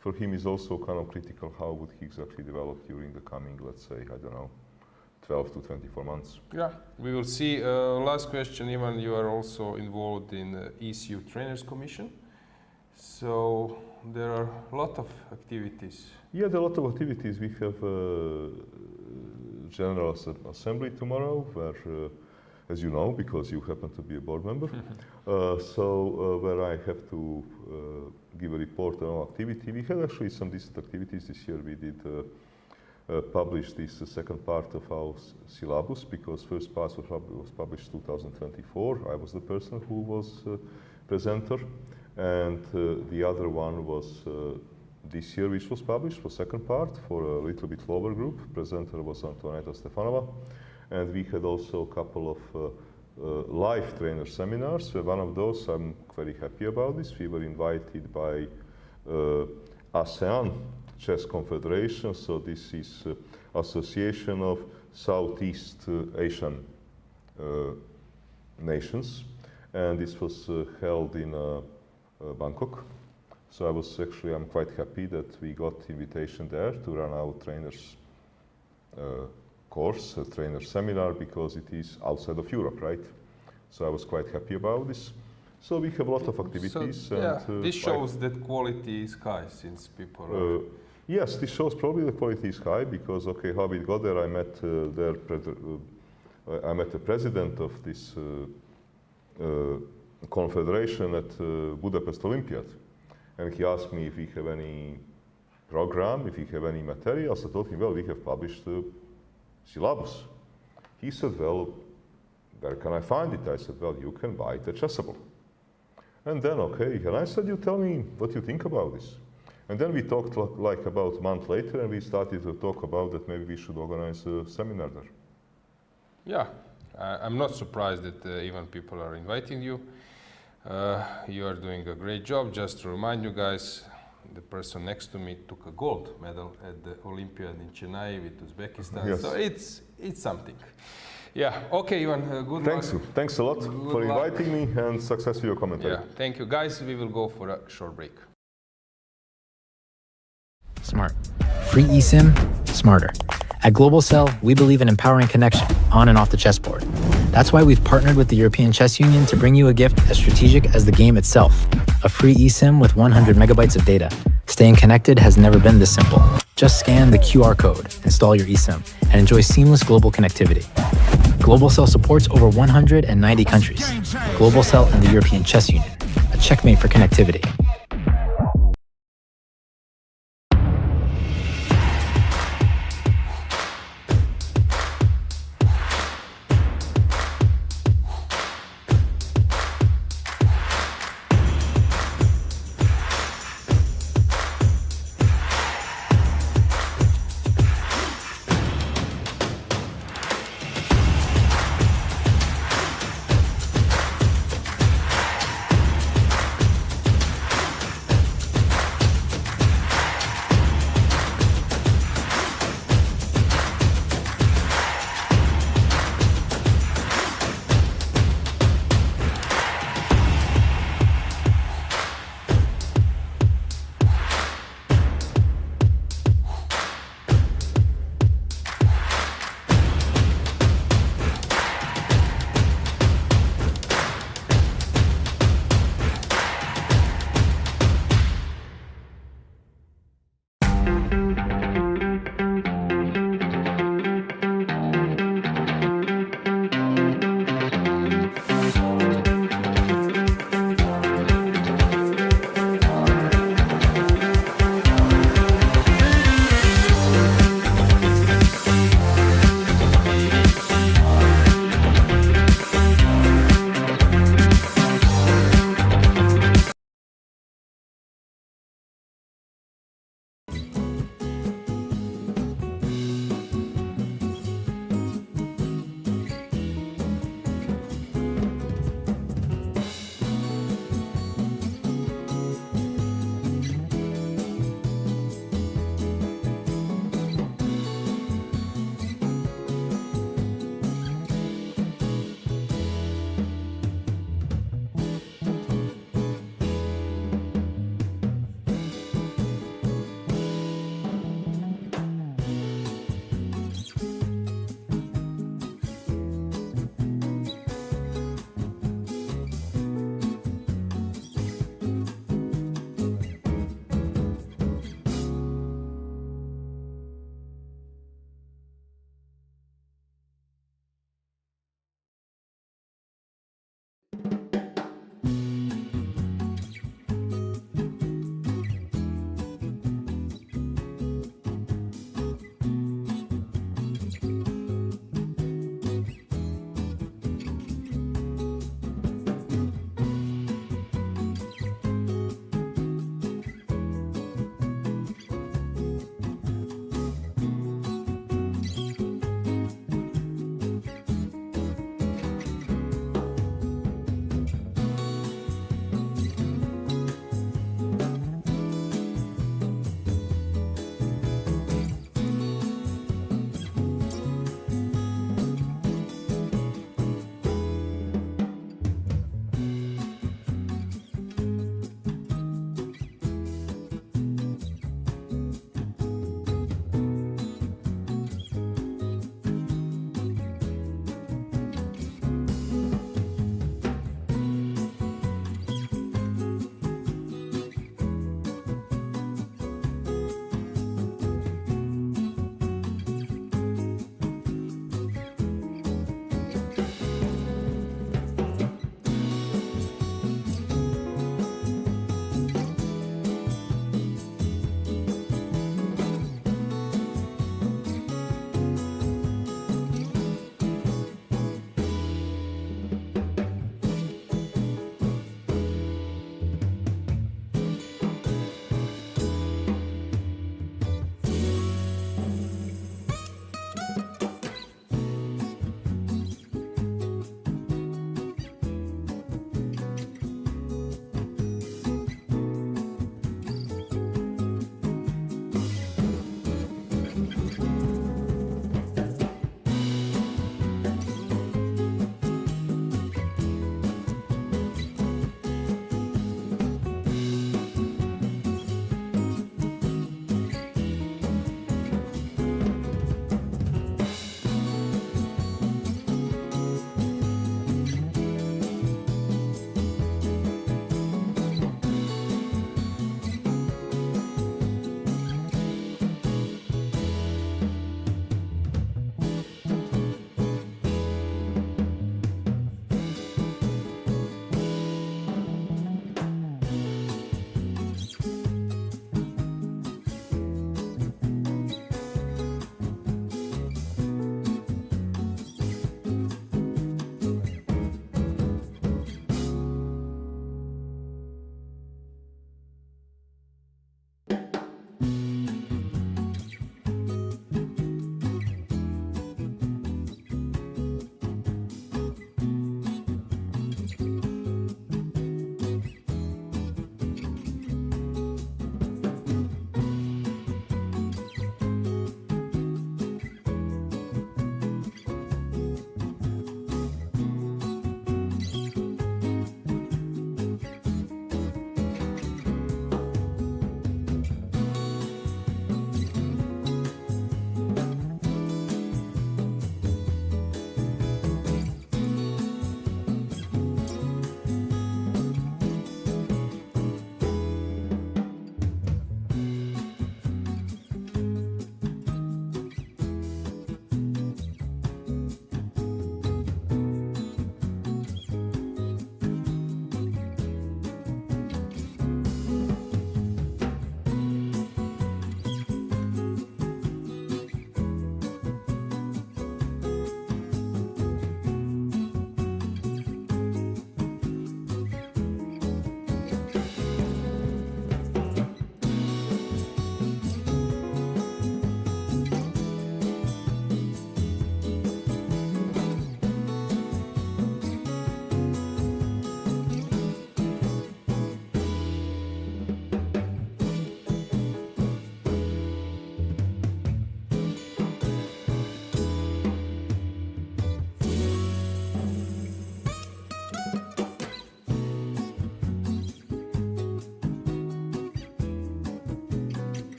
For him is also kind of critical how would he exactly develop during the coming, let's say, I don't know, 12 to 24 months. Yeah, we will see. Last question, Ivan, you are also involved in the ECU Trainers Commission. So there are a lot of activities. Yeah, there are a lot of activities. We have General Assembly tomorrow, where, as you know, because you happen to be a board member, where I have to give a report on our activity. We had actually some decent activities this year. We did publish this second part of our syllabus, because first part was published 2024. I was the person who was presenter, and the other one was this year, which was published for second part for a little bit lower group. Presenter was Antoneta Stefanova, and we had also a couple of live trainer seminars. One of those, I'm very happy about this. We were invited by ASEAN Chess Confederation, so this is Association of Southeast Asian nations, and this was held in Bangkok. So I'm quite happy that we got invitation there to run our trainers course, a trainer seminar, because it is outside of Europe, right? So I was quite happy about this. So we have a lot of activities. So, yeah, this shows that quality is high, since people are... Yes, this shows probably the quality is high, because, okay, how we got there, I met the president of this confederation at Budapest Olympiad. And he asked me if we have any program, if we have any materials. I told him, well, we have published the syllabus. He said, well, where can I find it? I said, well, you can buy it at Chessable. And then, okay, and I said, you tell me what you think about this. And then we talked like about a month later, and we started to talk about that maybe we should organize a seminar there. Yeah, I'm not surprised that even people are inviting you. You are doing a great job. Just to remind you guys, the person next to me took a gold medal at the Olympiad in Chennai with Uzbekistan. Yes. So it's something. Yeah. Okay, Ivan. Good Thanks, luck. thanks a lot for luck. inviting me, and success with your commentary. Yeah. Thank you, guys. We will go for a short break. Smart. Free eSIM, smarter. At Global Cell, we believe in empowering connection on and off the chessboard. That's why we've partnered with the European Chess Union to bring you a gift as strategic as the game itself. A free eSIM with 100 megabytes of data. Staying connected has never been this simple. Just scan the QR code, install your eSIM, and enjoy seamless global connectivity. Global Cell supports over 190 countries. Global Cell and the European Chess Union, a checkmate for connectivity.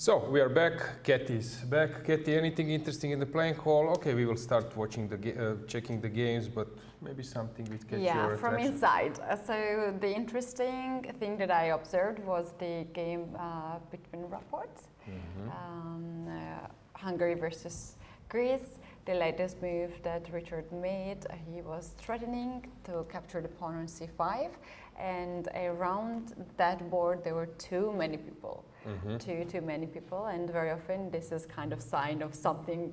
So we are back. Keti is back. Keti, anything interesting in the playing hall? Okay, we will start watching checking the games, but maybe something which catch your from attention. inside. So the interesting thing that I observed was the game between Rapports, Hungary versus Greece. The latest move that Richard made, he was threatening to capture the pawn on c5, and around that board there were too many people. Too many people, and very often this is kind of sign of something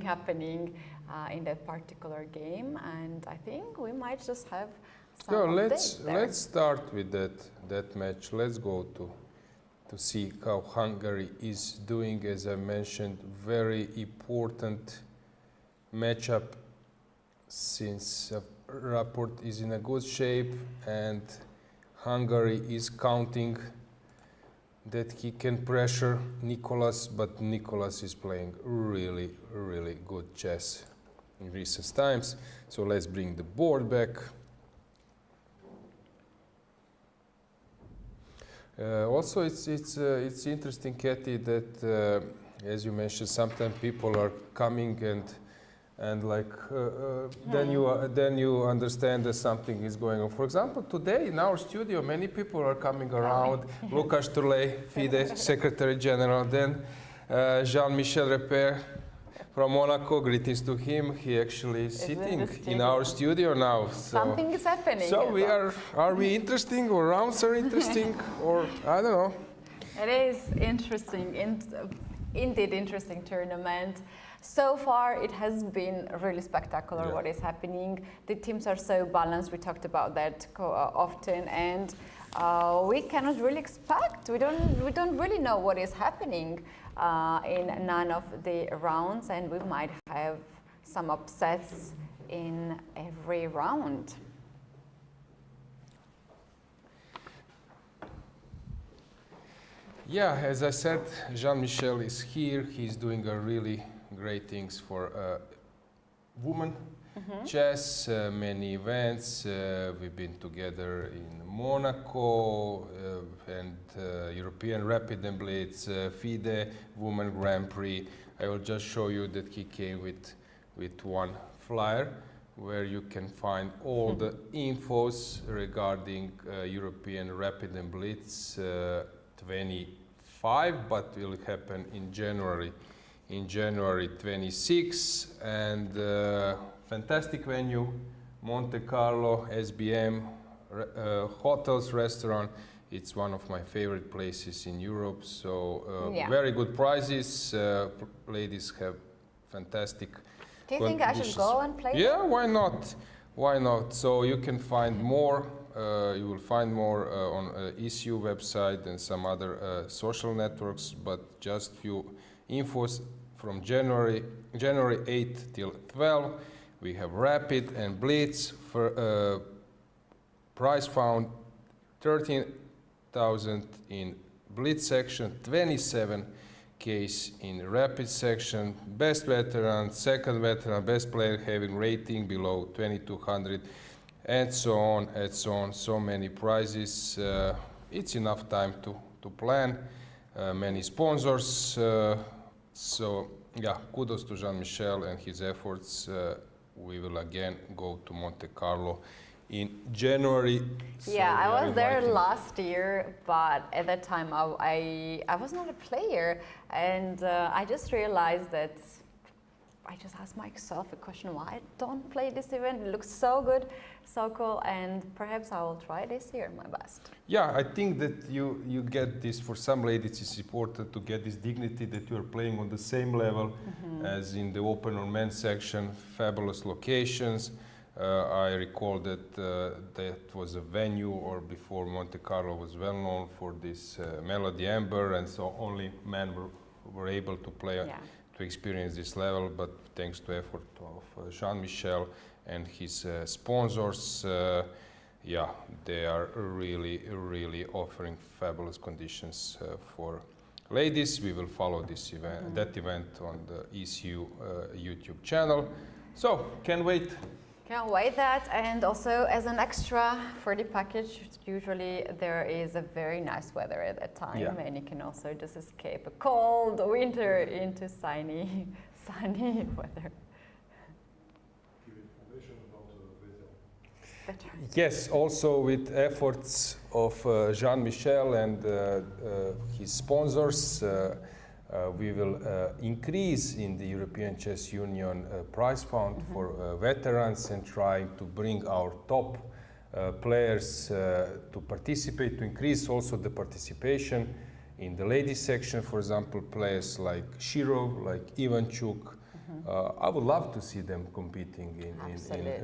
happening in that particular game, and I think we might just have some updates there. Let's start with that match. Let's go to see how Hungary is doing. As I mentioned, very important matchup since Rapport is in a good shape and Hungary is counting that he can pressure Nicolas, but Nicolas is playing really, really good chess in recent times. So let's bring the board back. Also, it's interesting, Keti, that as you mentioned, sometimes people are coming and like then you understand that something is going on. For example, today in our studio, many people are coming around. Lukáš Turlej, FIDE Secretary General, then Jean-Michel Repère from Monaco. Greetings to him. He actually is sitting in our studio now. So something is happening. So we are we interesting, or rounds are interesting, or I don't know. It is interesting, indeed interesting tournament. So far, it has been really spectacular what is happening. The teams are so balanced. We talked about that often, and we cannot really expect. We don't really know what is happening in none of the rounds, and we might have some upsets in every round. Yeah, as I said, Jean-Michel is here. He's doing a really great things for women chess, many events. We've been together in Monaco and European Rapid and Blitz, FIDE Women Grand Prix. I will just show you that he came with one flyer where you can find all the infos regarding European Rapid and Blitz 25, but will happen in January 26, and fantastic venue, Monte Carlo, SBM, hotels, restaurant. It's one of my favorite places in Europe, so very good prizes. Ladies have fantastic. Do you think I should go and play? Yeah, why not? Why not? So you can find more. You will find more on ECU website and some other social networks, but just few infos from January 8th till 12. We have Rapid and Blitz. For prize found 13,000 in Blitz section, 27 case in Rapid section. Best veteran, second veteran, best player having rating below 2200, and so on and so on. So many prizes. It's enough time to plan. Many sponsors. So yeah, kudos to Jean-Michel and his efforts. We will again go to Monte Carlo in January. So yeah, I was there last year, but at that time I was not a player, and I just realized that I just asked myself a question: why I don't play this event? It looks so good, so cool, and perhaps I will try this year my best. Yeah, I think that you get this. For some ladies, it's important to get this dignity that you are playing on the same level as in the open or men's section. Fabulous locations. I recall that that was a venue, or before Monte Carlo was well known for this Melody Amber, and so only men were able to play. To experience this level, but thanks to effort of Jean-Michel and his sponsors, yeah, they are really offering fabulous conditions for ladies. We will follow this event, that event on the ECU YouTube channel. So, can't wait Can't wait that. And also as an extra for the package, usually there is a very nice weather at that time, Yeah. and you can also just escape a cold winter into sunny weather. Yes, also with efforts of Jean-Michel and his sponsors, we will increase in the European Chess Union prize fund for veterans and try to bring our top players to participate, to increase also the participation in the ladies section. For example, players like Shirov, like Ivanchuk. I would love to see them competing in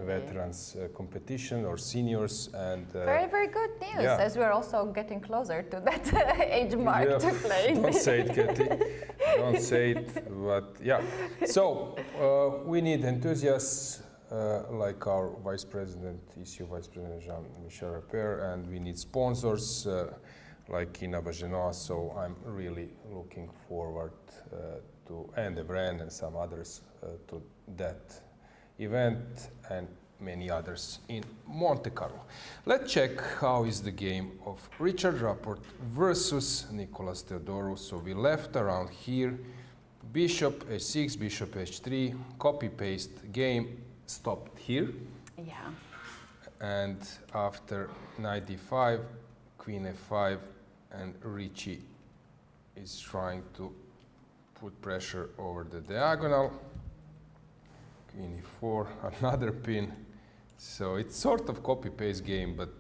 veterans competition or seniors. And very, very good news, yeah. as we're also getting closer to that age mark Yeah, to play. don't say it, Keti. Don't say it, but yeah. So we need enthusiasts like our Vice President, ECU Vice President Jean-Michel Repair, and we need sponsors like Ina Bajenoa. So I'm really looking forward to, and Evren and some others, to that event and many others in Monte Carlo. Let's check how is the game of Richard Rapport versus Nicolas Theodorou. So we left around here, bishop h6, bishop h3, copy-paste game stopped here. Yeah. And after knight d5, queen f5, and Ricci is trying to put pressure over the diagonal. Queen e4, another pin. So it's sort of copy-paste game, but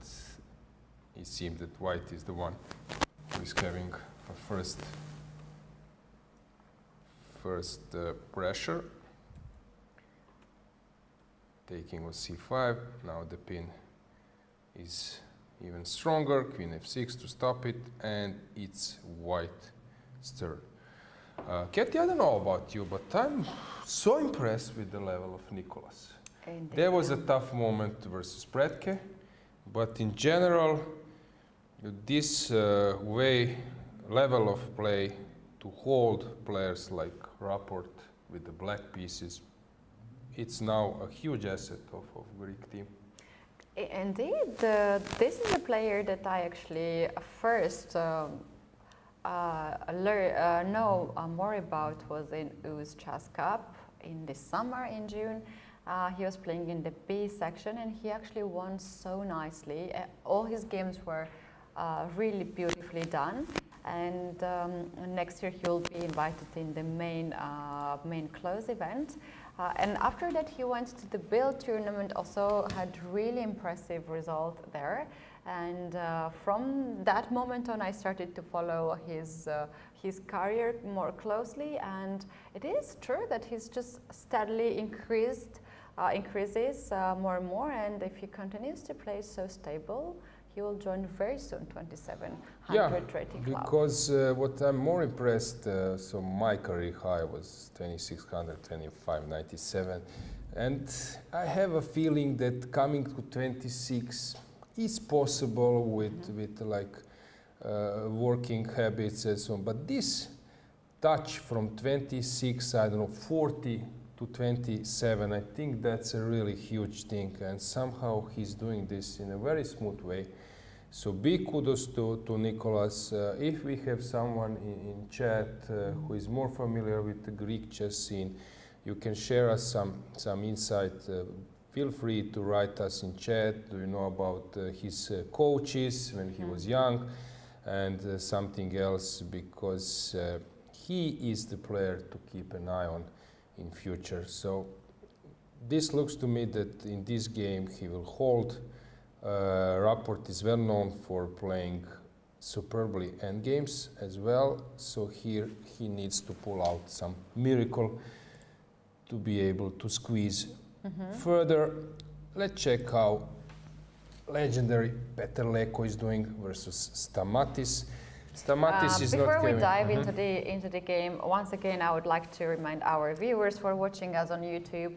it seems that white is the one who is having a first pressure. Taking with c5, now the pin is even stronger, queen f6 to stop it, and it's white's turn. Keti, I don't know about you, but I'm so impressed with the level of Nicolas. Indeed. There was a tough moment versus Predke, but in general, this level of play to hold players like Rapport with the black pieces, it's now a huge asset of Greek team. Indeed, this is a player that I actually first know more about was in UZ Chess Cup in the summer in June. He was playing in the B section and he actually won so nicely. All his games were really beautifully done. And next year he will be invited in the main close event. And after that he went to the Build tournament, also had really impressive result there. And from that moment on I started to follow his career more closely, and it is true that he's just steadily increases more and more, and if he continues to play so stable, he will join very soon 2700 rating club. Because what I'm more impressed, so my career high was 2600, 2597, and I have a feeling that coming to 26 is possible with like working habits and so on. But this touch from 26, I don't know, 40 to 27, I think that's a really huge thing, and somehow he's doing this in a very smooth way. So big kudos to Nicolas. If we have someone in chat who is more familiar with the Greek chess scene, you can share us some insight. Feel free to write us in chat. Do you know about his coaches when he was young, and something else, because he is the player to keep an eye on in future. So this looks to me that in this game he will hold. Rapport is well known for playing superbly endgames as well, so here he needs to pull out some miracle to be able to squeeze further. Let's check how legendary Petr Leko is doing versus Stamatis. Stamatis is not before we having, dive into the game, once again I would like to remind our viewers who are watching us on YouTube,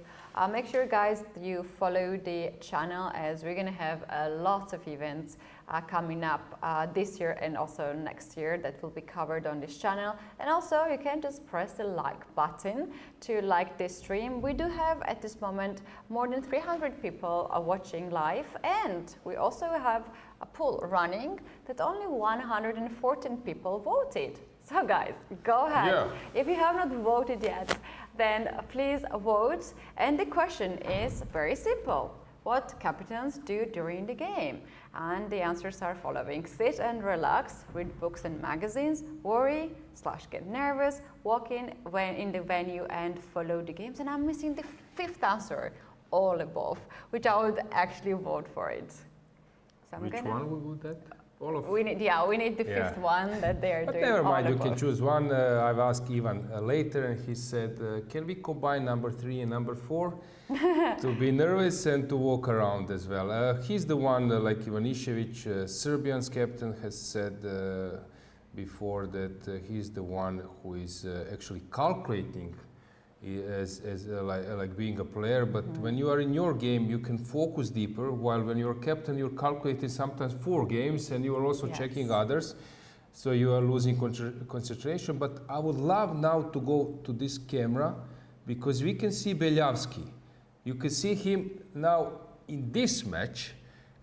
make sure guys you follow the channel, as we're going to have a lot of events coming up this year and also next year that will be covered on this channel. And also you can just press the like button to like this stream. We do have at this moment more than 300 people watching live, and we also have a poll running that only 114 people voted. So guys, go ahead. Yeah. If you have not voted yet, then please vote. And the question is very simple. What captains do during the game? And the answers are following: sit and relax, read books and magazines, worry / get nervous, walk in when in the venue, and follow the games. And I'm missing the fifth answer, all above, which I would actually vote for it. So Which one would that? All of we need the fifth one that they are But doing. never mind, all you can above. choose one. I've asked Ivan later, and he said, can we combine number 3 and number 4 to be nervous and to walk around as well? He's the one, like Ivanišević, Serbian's captain, has said before that he's the one who is actually calculating as like being a player, but when you are in your game you can focus deeper, while when you're captain you're calculating sometimes 4 games and you are also checking others, so you are losing concentration. But I would love now to go to this camera because we can see Beljavski. You can see him now in this match.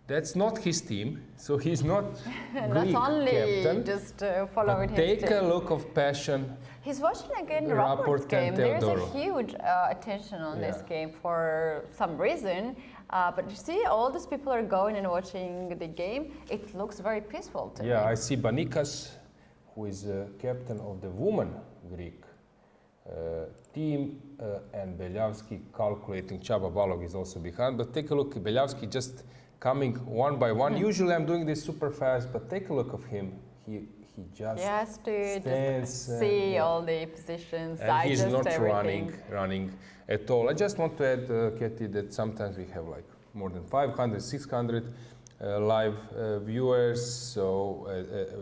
That's not his team, so he's not Greek Not only captain, just following but his take team. a look of passion. He's watching again the Rapport Rapport's game. and There's a Teodoro. huge attention on this game for some reason. But you see, all these people are going and watching the game. It looks very peaceful to me. Yeah, I see Banikas, who is captain of the women Greek team, and Beljavski calculating. Csaba Balog is also behind. But take a look, Beljavski just coming one by one. Usually I'm doing this super fast, but take a look of him. He just has to stands, just see all the positions, and he's digest not everything. running at all. I just want to add, Keti, that sometimes we have like more than 500, 600 live viewers, so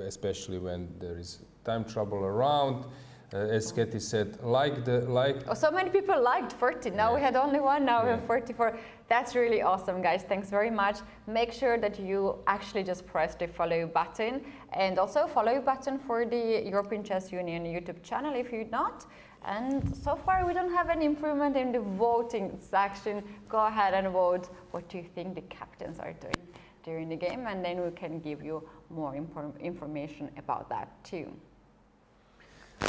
especially when there is time trouble around. As Keti said, Oh, so many people liked 40. Now we had only one, now we have 44. That's really awesome, guys. Thanks very much. Make sure that you actually just press the follow button, and also follow button for the European Chess Union YouTube channel if you're not. And so far we don't have any improvement in the voting section. Go ahead and vote. What do you think the captains are doing during the game? And then we can give you more information about that too.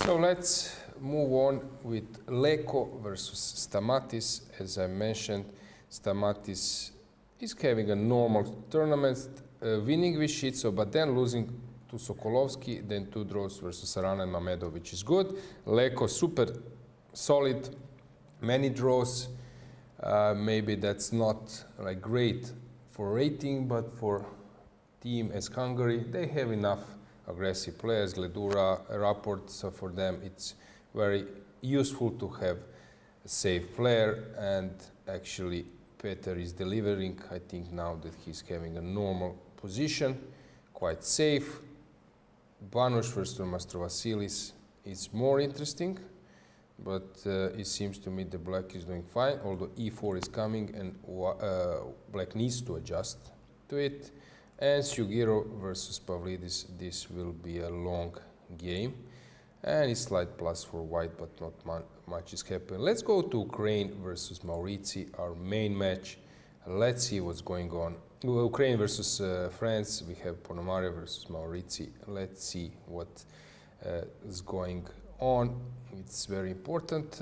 So let's move on with Leko versus Stamatis. As I mentioned, Stamatis is having a normal tournament, winning with Shico, but then losing to Sokolovski, then 2 draws versus Arana and Mamedov, which is good. Leko super solid, many draws. Maybe that's not like great for rating, but for team as Hungary, they have enough aggressive players, Gledura, Rapport, so for them it's very useful to have a safe player, and actually Peter is delivering. I think now that he's having a normal position, quite safe. Banush versus Mastrovasilis is more interesting, but it seems to me the black is doing fine, although e4 is coming and black needs to adjust to it. And Sugiro versus Pavlidis, this will be a long game, and it's slight plus for white, but not much is happening. Let's go to Ukraine versus Maurizi, our main match. Let's see what's going on. Ukraine versus France, we have Ponomare versus Maurizi. Let's see what is going on. It's very important.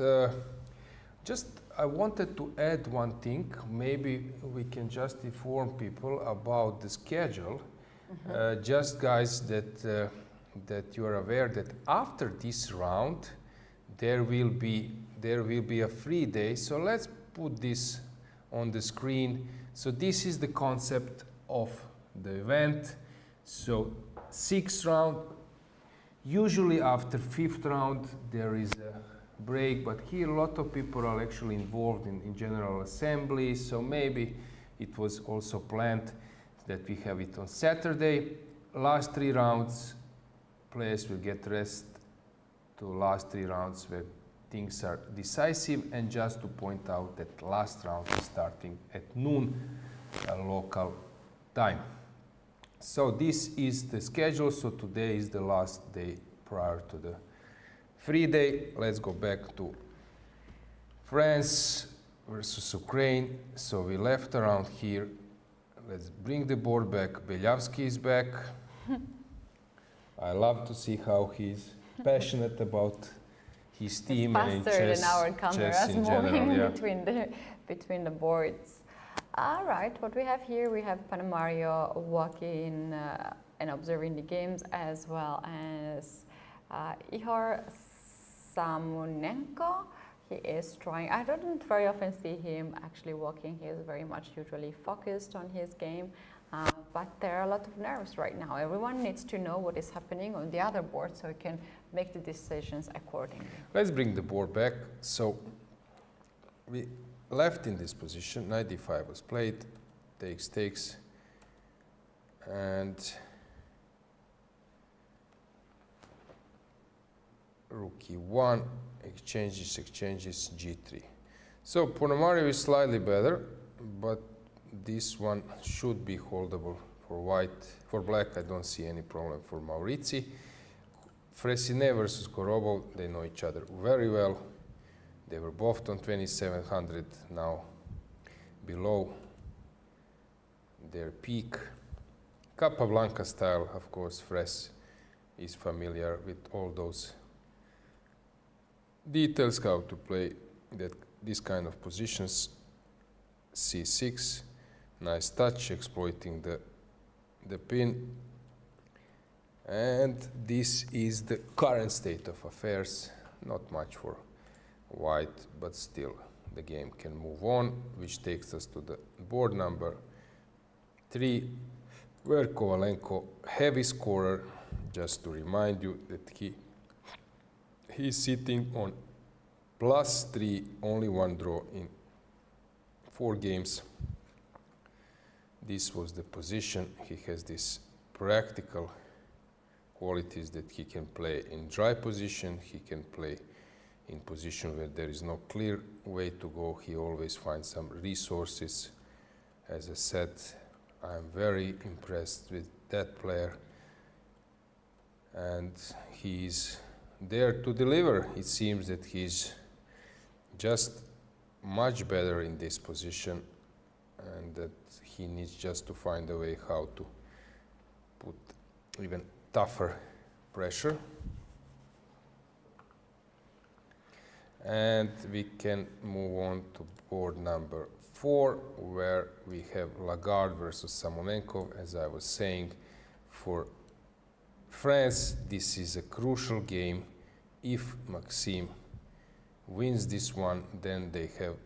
I wanted to add one thing. Maybe we can just inform people about the schedule. Just guys, that you are aware that after this round there will be a free day. So let's put this on the screen. So this is the concept of the event. So 6th round. Usually after 5th round there is a break, but here a lot of people are actually involved in general assembly, so maybe it was also planned that we have it on Saturday. Last 3 rounds, players will get rest to last 3 rounds where things are decisive. And just to point out that last round is starting at noon local time. So this is the schedule. So today is the last day prior to the free day. Let's go back to France versus Ukraine. So we left around here. Let's bring the board back. Belyavsky is back. I love to see how he's passionate about his team and faster chess, than our cameras in moving general. Yeah. between the boards. All right, what we have here, we have Panamario walking and observing the games, as well as Ihor Samonenko. He is trying. I don't very often see him actually walking. He is very much usually focused on his game. But there are a lot of nerves right now. Everyone needs to know what is happening on the other board so we can make the decisions accordingly. Let's bring the board back. So we left in this position. Knight d5 was played. Takes. And rook e1. Exchanges, g3. So Ponomarev is slightly better, but this one should be holdable for white. For black, I don't see any problem for Maurizi. Fressinet versus Korobov, they know each other very well. They were both on 2700, now below their peak. Capablanca style, of course, Fress is familiar with all those details, how to play this kind of positions. c6, nice touch, exploiting the pin. And this is the current state of affairs. Not much for white, but still the game can move on, which takes us to the board number 3, where Kovalenko, heavy scorer, just to remind you that he's sitting on +3, only one draw in 4 games. This was the position. He has these practical qualities that he can play in dry position, he can play in position where there is no clear way to go. He always finds some resources. As I said, I'm very impressed with that player, and he's there to deliver. It seems that he's just much better in this position, and that he needs just to find a way how to put even tougher pressure. And we can move on to board number 4, where we have Lagarde versus Samonenko. As I was saying, for France, this is a crucial game. If Maxime wins this one, then they have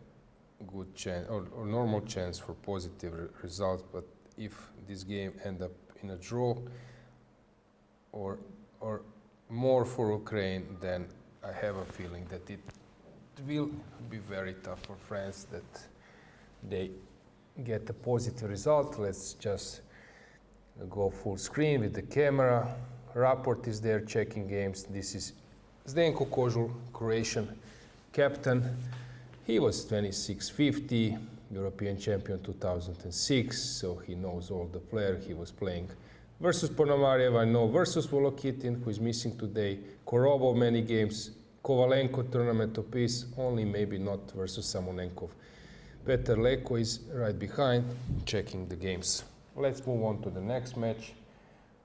good chance or normal chance for positive results. But if this game ends up in a draw or more for Ukraine, then I have a feeling that it will be very tough for France that they get a positive result. Let's just go full screen with the camera. Rapport is there checking games. This is Zdenko Kozul, Croatian captain. He was 2650, European champion 2006, so he knows all the players. He was playing versus Ponomarev, I know, versus Volokitin, who is missing today, Korobov many games, Kovalenko tournament of peace, only maybe not versus Samonenko. Peter Leko is right behind, checking the games. Let's move on to the next match,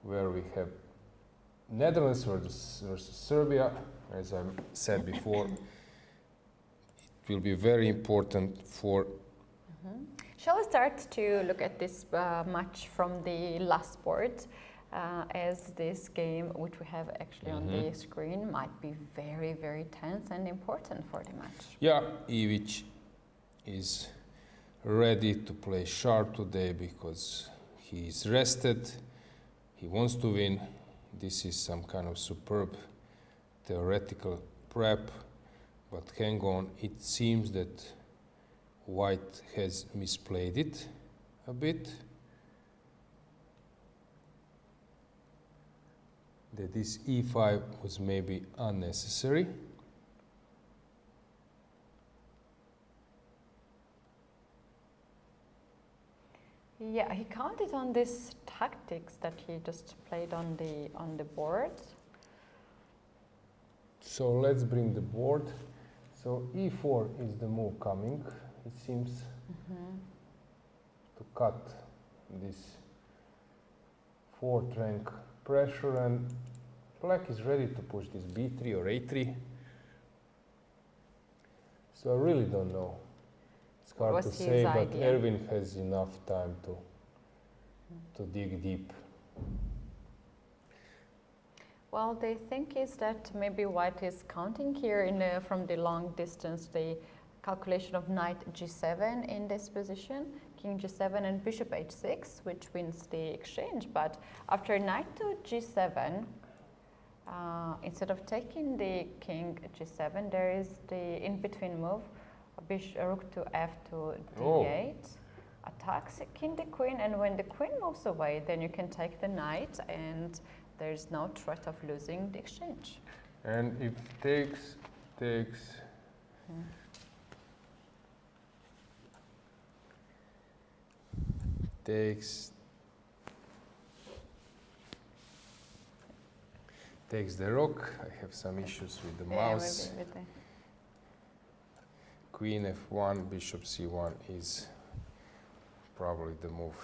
where we have Netherlands versus Serbia. As I said before, it will be very important for... Shall we start to look at this match from the last board, as this game, which we have actually on the screen, might be very, very tense and important for the match. Yeah, Ivic is ready to play sharp today because he is rested, he wants to win. This is some kind of superb theoretical prep, but hang on, it seems that White has misplayed it a bit. That this e5 was maybe unnecessary. Yeah, he counted on this tactics that he just played on the board. So let's bring the board. So e4 is the move coming. It seems to cut this fourth rank pressure, and black is ready to push this b3 or a3. So I really don't know. It's hard to say, but Erwin has enough time to dig deep. Well, the thing is that maybe white is counting here from the long distance the calculation of knight g7 in this position, king g7 and bishop h6, which wins the exchange. But after knight to g7, instead of taking the king g7, there is the in-between move, rook to f to d8, attacks king the queen, and when the queen moves away, then you can take the knight, and there's no threat of losing the exchange. And if takes, takes the rook. I have some issues with the mouse. Maybe with the Queen f1, bishop c1 is probably the move.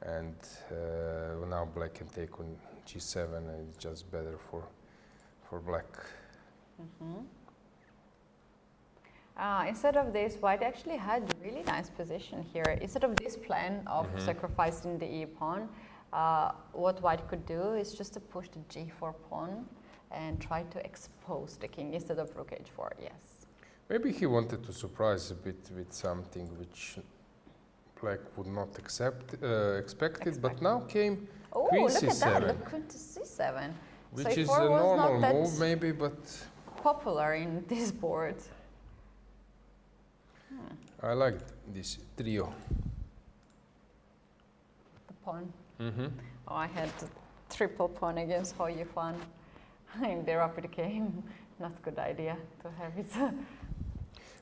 And now black can take on g7, and it's just better for black. Instead of this, white actually had a really nice position here. Instead of this plan of sacrificing the e pawn, what white could do is just to push the g4 pawn and try to expose the king instead of rook h4, yes. Maybe he wanted to surprise a bit with something which black would not expected, but now came queen look c7. at that, look, queen to c7. Which so is e4 a was normal not that move maybe, but popular in this board. I like this trio. The pawn. Oh, I had the triple pawn against Ho Yifan in the rapid game. Not a good idea to have it.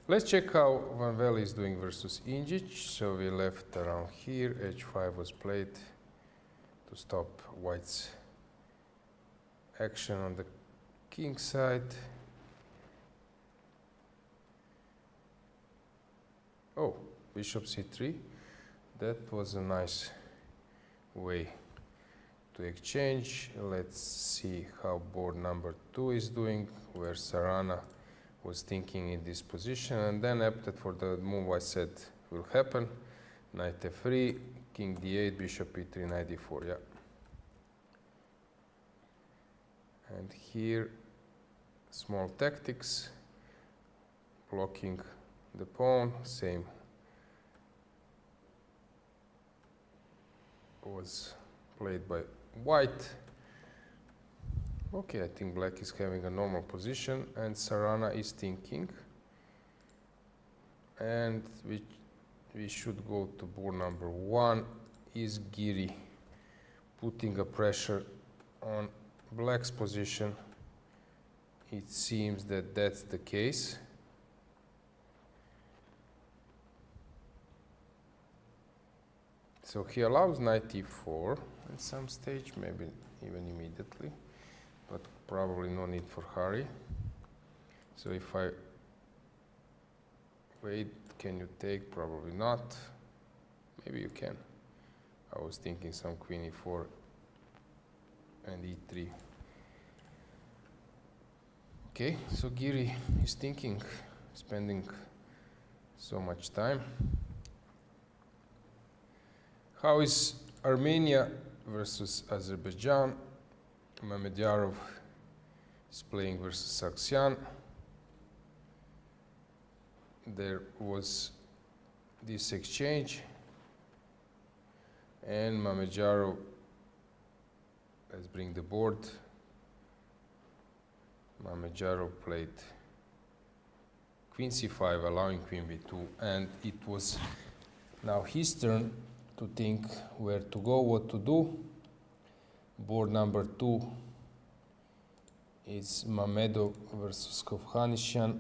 Let's check how Van Velde is doing versus Ingic. So we left around here. H5 was played to stop white's action on the king side. Oh, bishop c3. That was a nice way to exchange. Let's see how board number 2 is doing, where Sarana was thinking in this position and then opted for the move I said will happen. Knight f3, king d8, bishop e3, knight d4, yeah. And here, small tactics, blocking the pawn, same was played by white. Okay, I think black is having a normal position and Sarana is thinking. And we should go to board number 1. Is Giri putting a pressure on black's position? It seems that that's the case. So he allows knight e4 at some stage, maybe even immediately, but probably no need for hurry. So if I wait, can you take? Probably not. Maybe you can. I was thinking some queen e4 and e3. Okay, so Giri is thinking, spending so much time. How is Armenia versus Azerbaijan? Mamedyarov is playing versus Sargsyan. There was this exchange, and Mamedyarov, let's bring the board. Mamedyarov played queen c5, allowing queen b2, and it was now his turn to think where to go, what to do. Board number 2 is Mamedov versus Kovhannisyan.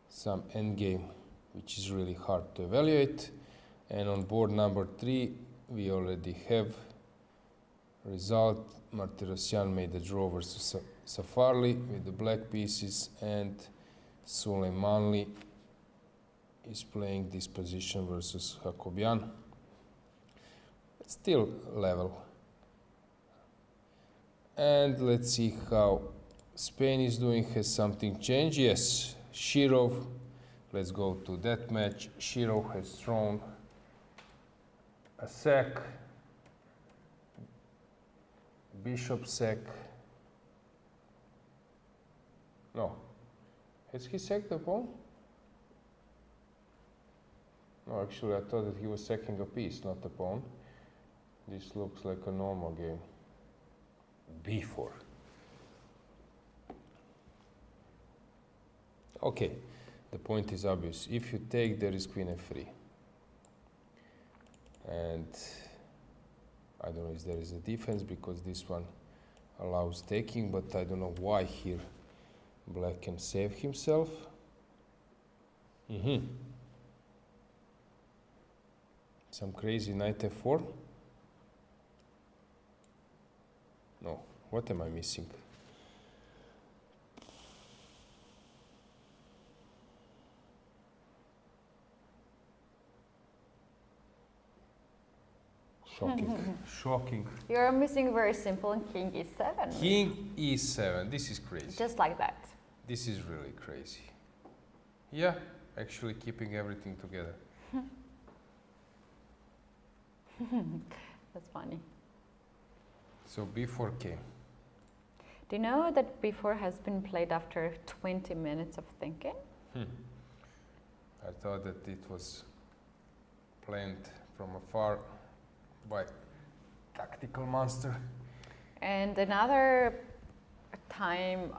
Some endgame which is really hard to evaluate. And on board number 3, we already have result. Martirosyan made a draw versus Safarli with the black pieces, and Suleymanli is playing this position versus Hakobyan. Still level. And let's see how Spain is doing. Has something changed? Yes, Shirov. Let's go to that match. Shirov has thrown a sack, bishop sack. No, has he sacked the pawn? No, actually I thought that he was sacking a piece, not a pawn. This looks like a normal game. B4. Okay, the point is obvious. If you take, there is queen f3. And I don't know if there is a defense, because this one allows taking, but I don't know why here black can save himself. Some crazy knight f4. No, what am I missing? Shocking. Shocking. You're missing very simple king e7. King e7. This is crazy. Just like that. This is really crazy. Yeah, actually keeping everything together. That's funny. So b4k. Do you know that b4 has been played after 20 minutes of thinking? I thought that it was planned from afar by tactical monster. And another time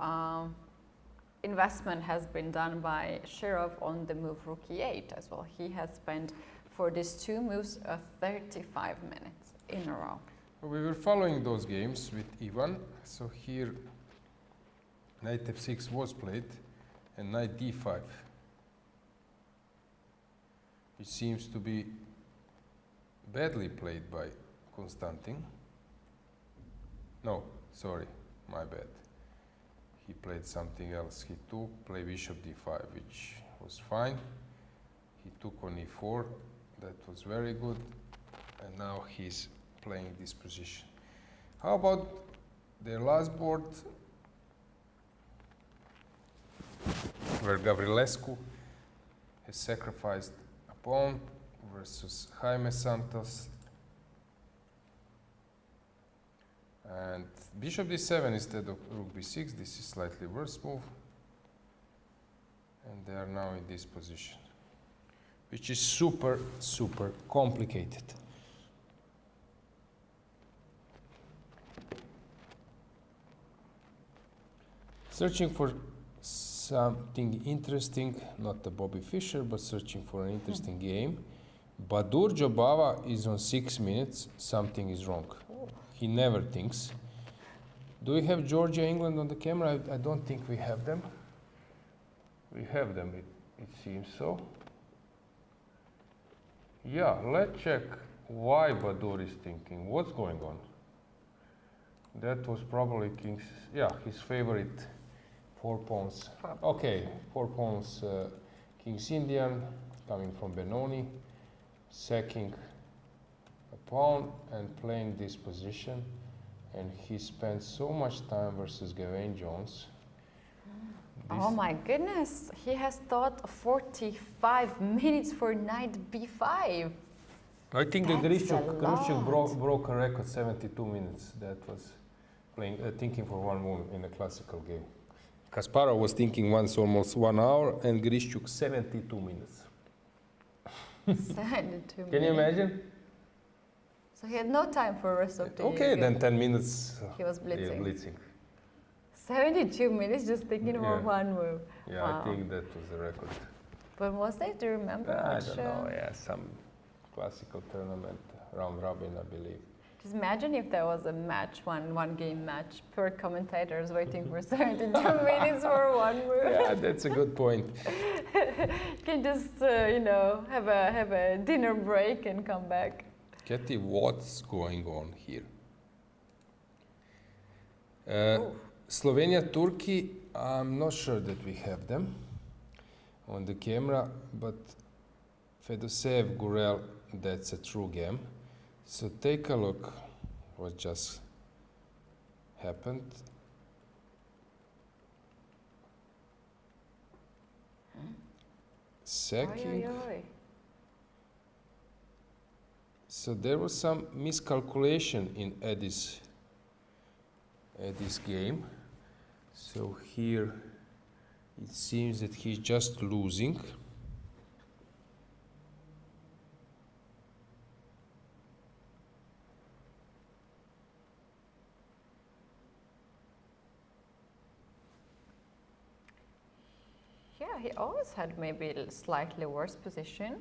investment has been done by Shirov on the move rook e8 as well. He has spent for these two moves 35 minutes in a row. We were following those games with Ivan. So here knight f6 was played and knight d5, which seems to be badly played by Konstantin. No, sorry, my bad. He played something else. He took, play bishop d5, which was fine. He took on e4, that was very good. And now he's playing this position. How about their last board, where Gavrilescu has sacrificed a pawn versus Jaime Santos. And bishop d7 instead of rook b6. This is slightly worse move. And they are now in this position, which is super, super complicated. Searching for something interesting, not the Bobby Fischer, but searching for an interesting game. Badur Jobava is on 6 minutes. Something is wrong. He never thinks. Do we have Georgia, England on the camera? I don't think we have them. We have them, it seems so. Yeah, let's check why Badur is thinking. What's going on? That was probably King's, yeah, his favorite 4 pawns. Okay, 4 pawns, King's Indian, coming from Benoni, sacking a pawn and playing this position. And he spent so much time versus Gavain Jones. Oh my goodness, he has thought 45 minutes for knight b5. I think that That's Grishuk broke a record, 72 minutes. That was playing, thinking for one move in a classical game. Kasparov was thinking once almost 1 hour, and Grishuk 72 minutes. 72 minutes. Can you imagine? So he had no time for the rest of the Okay, game. then 10 minutes. He was blitzing. Yeah, blitzing. 72 minutes just thinking about one move. Yeah, Wow. I think that was the record. When was it? Do you remember? I which, don't know, yeah, some classical tournament, round robin, I believe. Just imagine if there was a match, one game match, per commentators waiting for 72 minutes for one move. Yeah, that's a good point. You can just, you know, have a dinner break and come back. Keti, what's going on here? Slovenia, Turkey, I'm not sure that we have them on the camera, but Fedoseev, Gurel, that's a true game. So take a look what just happened. Sacking. So there was some miscalculation in Eddie's game. So here it seems that he's just losing. Yeah, he always had maybe a slightly worse position,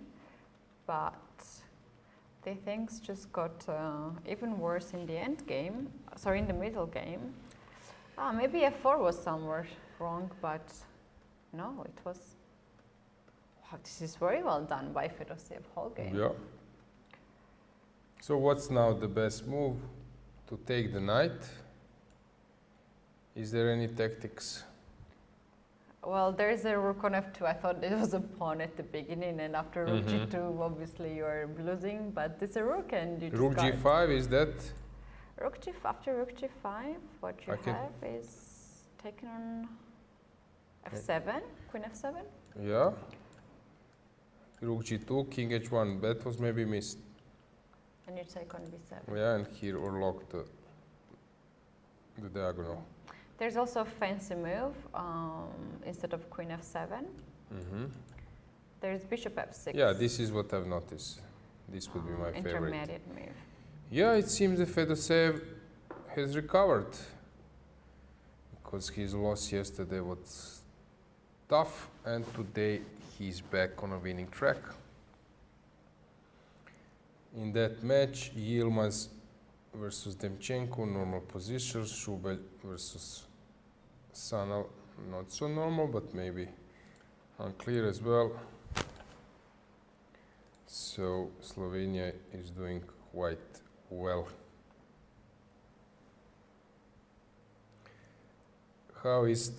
but the things just got even worse in the end game, sorry, in the middle game. Maybe F4 was somewhere wrong, but no, it was, wow, this is very well done by Fedoseev whole game. Yeah. So what's now the best move? To take the knight? Is there any tactics? Well, there's a rook on F2. I thought it was a pawn at the beginning, and after rook G2, obviously you're losing, but it's a rook and you just Rook got G5, is that? Rook G5, after rook G5, what you have is taken on F7, queen F7. Yeah. Rook G2, King H1, that was maybe missed. And you take on B7. Yeah, and here Orlok the diagonal. There's also a fancy move, instead of queen F7. There's bishop F6. Yeah, this is what I've noticed. This would be my favorite. Intermediate move. Yeah, it seems that Fedoseev has recovered, because his loss yesterday was tough, and today he's back on a winning track. In that match, Yilmaz versus Demchenko, normal position. Šubelj versus Sanal, not so normal, but maybe unclear as well. So Slovenia is doing quite well. How is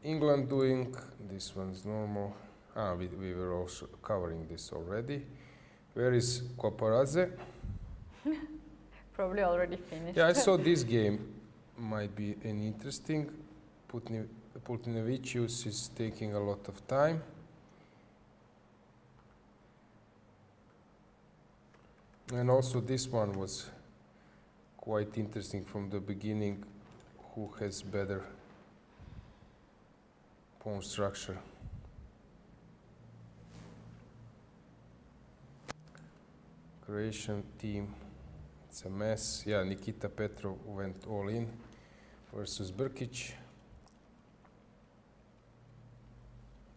England doing? This one's normal. We were also covering this already. Where is Koparadze? Probably already finished. Yeah, I saw this game might be an interesting. Pultinevicius is taking a lot of time. And also this one was quite interesting from the beginning. Who has better pawn structure? Croatian team, it's a mess. Yeah, Nikita Petrov went all in versus Brkic.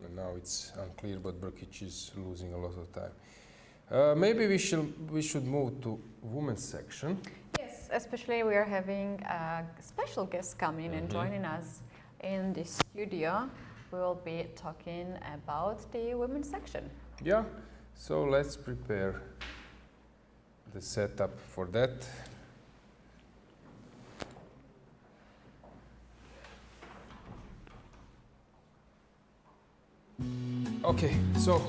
And now it's unclear, but Brkic is losing a lot of time. Maybe we should move to women's section. Yes, especially we are having a special guest coming and joining us in the studio. We will be talking about the women's section. Yeah, so let's prepare the setup for that. Okay, so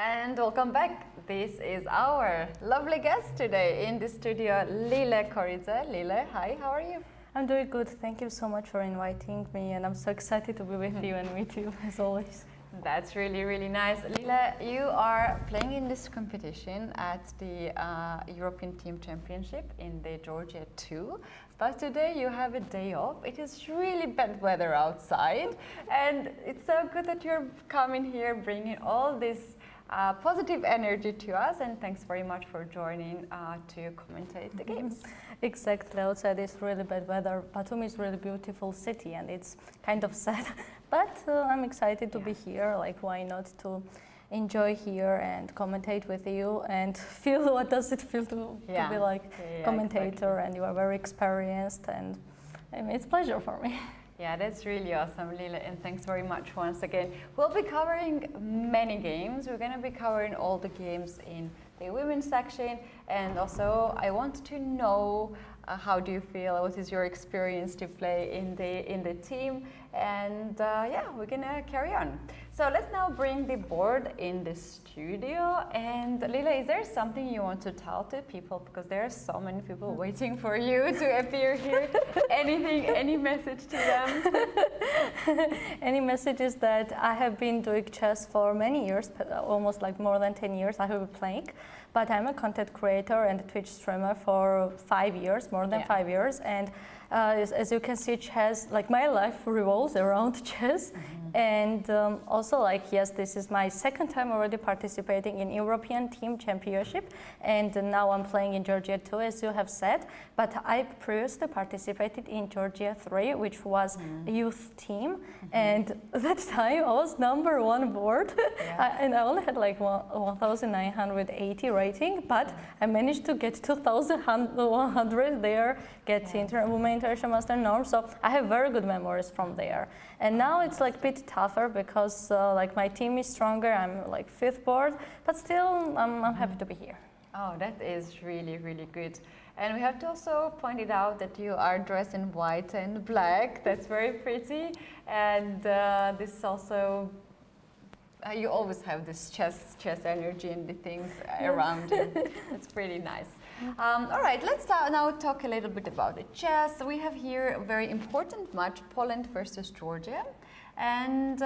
And welcome back. This is our lovely guest today in the studio, Lile Koridze. Lile, hi, how are you? I'm doing good. Thank you so much for inviting me, and I'm so excited to be with you and meet you as always. That's really, really nice. Lile, you are playing in this competition at the European Team Championship in the Georgia 2. But today you have a day off. It is really bad weather outside, and it's so good that you're coming here, bringing all this positive energy to us, and thanks very much for joining to commentate the games. Exactly. Outside is really bad weather. Batumi is a really beautiful city, and it's kind of sad. But I'm excited to be here. Like, why not to enjoy here and commentate with you and feel what does it feel to be like commentator, exactly. And you are very experienced, and I mean, it's a pleasure for me. Yeah, that's really awesome, Lile, and thanks very much once again. We'll be covering many games. We're going to be covering all the games in the women's section, and also I want to know how do you feel, what is your experience to play in the team, and yeah, we're going to carry on. So let's now bring the board in the studio, and Lile, is there something you want to tell to people, because there are so many people waiting for you to appear here? Anything, any message to them? Any message is that I have been doing chess for many years, almost like more than 10 years I have been playing, but I'm a content creator and a Twitch streamer for 5 years, more than 5 years, and as you can see, chess, like my life revolves around chess. And also, like, yes, this is my second time already participating in European Team Championship, and now I'm playing in Georgia 2, as you have said. But I previously participated in Georgia 3, which was a youth team, and that time I was #1 board, and I only had like 1,980 rating, but I managed to get 2,100 there, get Women International Master Norm, so I have very good memories from there. And now it's like a bit tougher because like my team is stronger. I'm like 5th board, but still I'm happy to be here. Oh, that is really, really good. And we have to also point it out that you are dressed in white and black. That's very pretty. And this is also, you always have this chess energy and the things around you. It's pretty nice. All right, let's now talk a little bit about the chess. We have here a very important match, Poland versus Georgia. And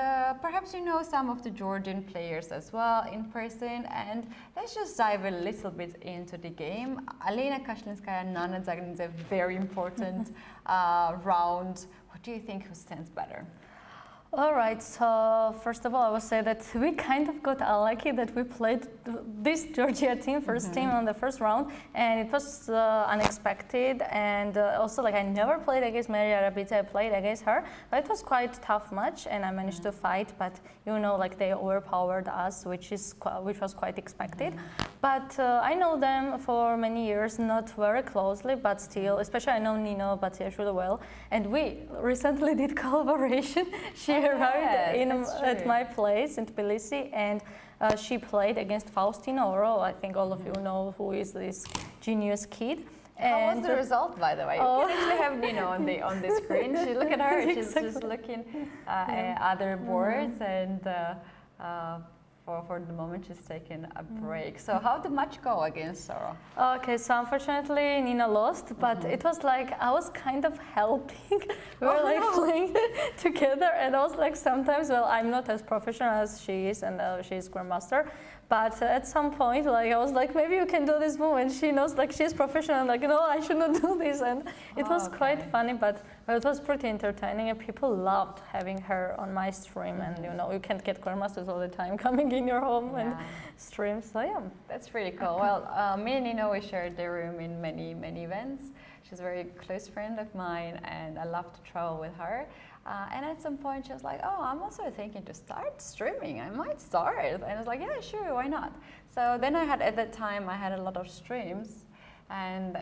perhaps you know some of the Georgian players as well in person. And let's just dive a little bit into the game. Alina Kashlinskaya-Nana Zagin is a very important round. What do you think, who stands better? All right, so first of all, I would say that we kind of got unlucky that we played this Georgia team, first team on the first round, and it was unexpected, and also like I never played against Maria Rabita, I played against her, but it was quite a tough match, and I managed to fight, but you know, like they overpowered us, which was quite expected. But I know them for many years, not very closely, but still, especially I know Nino Batiash really well, and we recently did collaboration. She arrived at my place in Tbilisi, and she played against Faustino Oro. I think all of you know who is this genius kid. How was the result, by the way? You can actually have Nino on the screen. Look at her. She's just looking at other boards, and for the moment she's taken a break. So how did the match go against Soro? Okay, so unfortunately Nina lost, but it was like I was kind of helping. We were like playing together, and I was like sometimes, well, I'm not as professional as she is, and she's Grandmaster. But at some point, like I was like, maybe you can do this move, and she knows like she's professional. I'm like, no, I should not do this, and it was quite funny, but it was pretty entertaining, and people loved having her on my stream. And you know, you can't get Grandmasters all the time coming in your home and stream. So yeah, that's really cool. Well, me and Nino, we shared the room in many events. She's a very close friend of mine, and I love to travel with her. And at some point she was like, oh, I'm also thinking to start streaming. I might start. And I was like, yeah, sure, why not? So then at that time, I had a lot of streams, and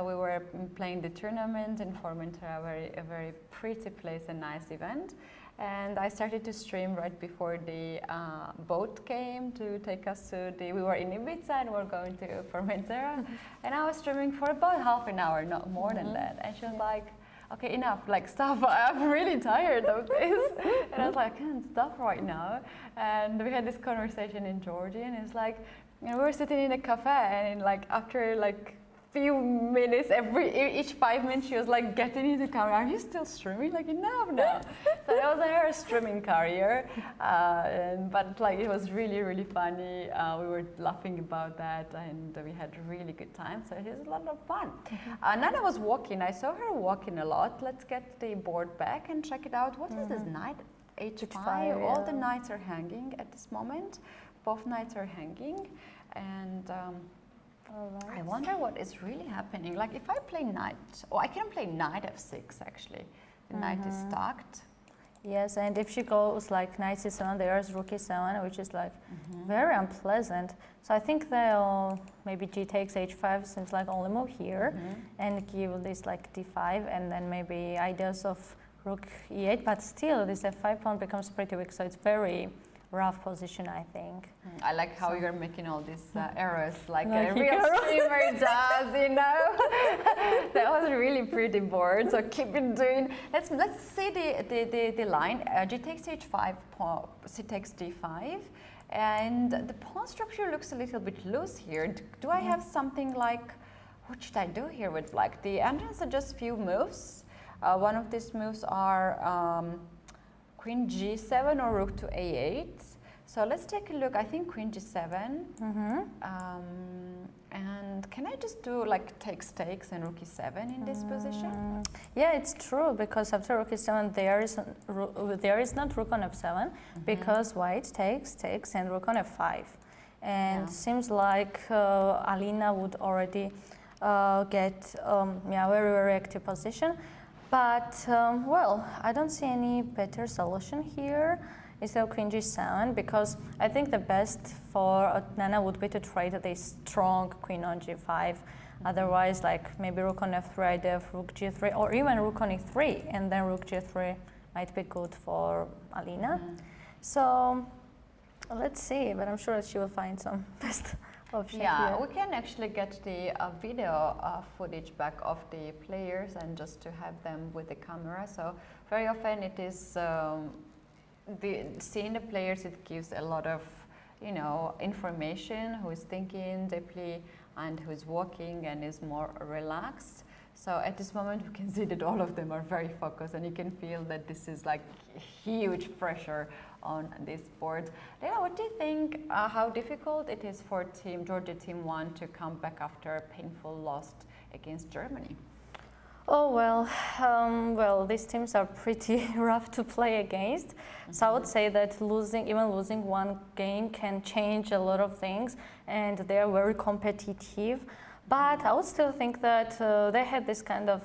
we were playing the tournament in Formentera, a very pretty place, a nice event. And I started to stream right before the boat came to take us to we were in Ibiza and we're going to Formentera. And I was streaming for about half an hour, not more than that. And she was like, okay, enough, like stop, I'm really tired of this. And I was like, I can't stop right now. And we had this conversation in Georgian, and it's like, we were sitting in a cafe, and like after like few minutes, each 5 minutes, she was like getting into the camera. Are you still streaming? Like, enough now. So I was her streaming career, but like it was really, really funny. We were laughing about that, and we had a really good time. So it was a lot of fun. Nana was walking. I saw her walking a lot. Let's get the board back and check it out. What is this knight? H5. All the knights are hanging at this moment. Both knights are hanging, and. I wonder what is really happening. Like if I play knight, I can play knight f6 actually. The knight is stacked. Yes, and if she goes like knight c7, there's rook e7, which is like very unpleasant. So I think they'll maybe g takes h5 seems like only move here, and give this like d5, and then maybe ideas of rook e8. But still, this f5 pawn becomes pretty weak. So it's very rough position, I think. I like how you're making all these errors like a real streamer does, you know. That was a really pretty board, so keep it doing. Let's see the line. G takes h5, c takes d5, and the pawn structure looks a little bit loose here. Do I have something like, what should I do here with black? The Andrian suggests few moves. One of these moves are Queen g7 or rook to a8. So let's take a look. I think Queen g7. And can I just do like takes and rook e7 in this position? Yeah, it's true, because after rook e7 there is not rook on f7 because white takes and rook on f5. And seems like Alina would already get very, very active position. But, well, I don't see any better solution here instead of Queen g7, because I think the best for Nana would be to trade this strong Queen on g5. Otherwise, like maybe rook on f3, I'd have rook g3, or even rook on e3, and then rook g3 might be good for Alina. So, let's see, but I'm sure that she will find some best option here. We can actually get the video footage back of the players and just to have them with the camera. So very often it is seeing the players, it gives a lot of information, who is thinking deeply and who is walking and is more relaxed. So at this moment we can see that all of them are very focused, and you can feel that this is like huge pressure on this board. Leila, what do you think, how difficult it is for Georgia Team 1 to come back after a painful loss against Germany? Oh, well, these teams are pretty rough to play against. So I would say that even losing one game can change a lot of things, and they are very competitive. But I would still think that they had this kind of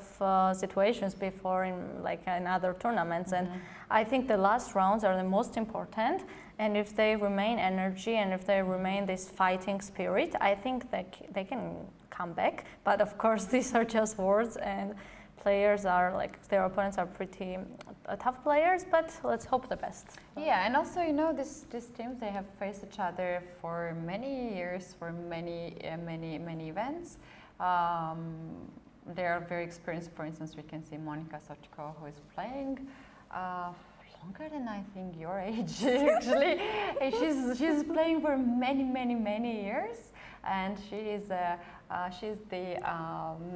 situations before in other tournaments, and I think the last rounds are the most important. And if they remain energy and if they remain this fighting spirit, I think they can come back. But of course, these are just words, and players are their opponents are pretty tough players. But let's hope the best. Yeah, and also these teams, they have faced each other for many years, for many events. They are very experienced. For instance, we can see Monika Sochko, who is playing longer than I think your age actually. she's playing for many years, and she's the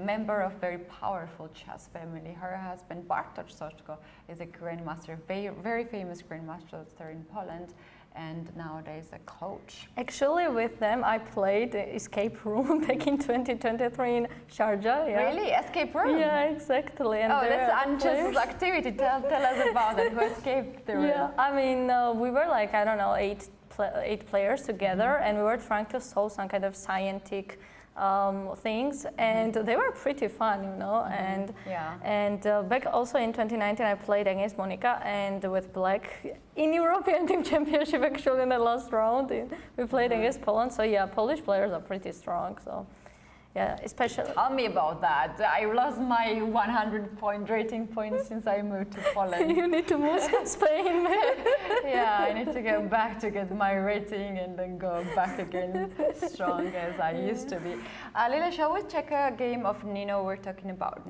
member of very powerful chess family. Her husband Bartosz Sochko is a grandmaster, very famous grandmaster in Poland, and nowadays a coach. Actually, with them, I played Escape Room back in 2023 in Sharjah. Yeah. Really? Escape Room? Yeah, exactly. And that's Ancha's activity. Tell us about it. Who escaped the room? Yeah, I mean, we were like, I don't know, eight players together, and we were trying to solve some kind of scientific things, and they were pretty fun, and back also in 2019 I played against Monika and with Black in European Team Championship actually in the last round. We played against Poland, so yeah, Polish players are pretty strong, so Yeah, especially. Tell me about that. I lost my 100-point rating points since I moved to Poland. You need to move to Spain. Yeah, I need to go back to get my rating and then go back again strong as I used to be. Lila, shall we check a game of Nino? We're talking about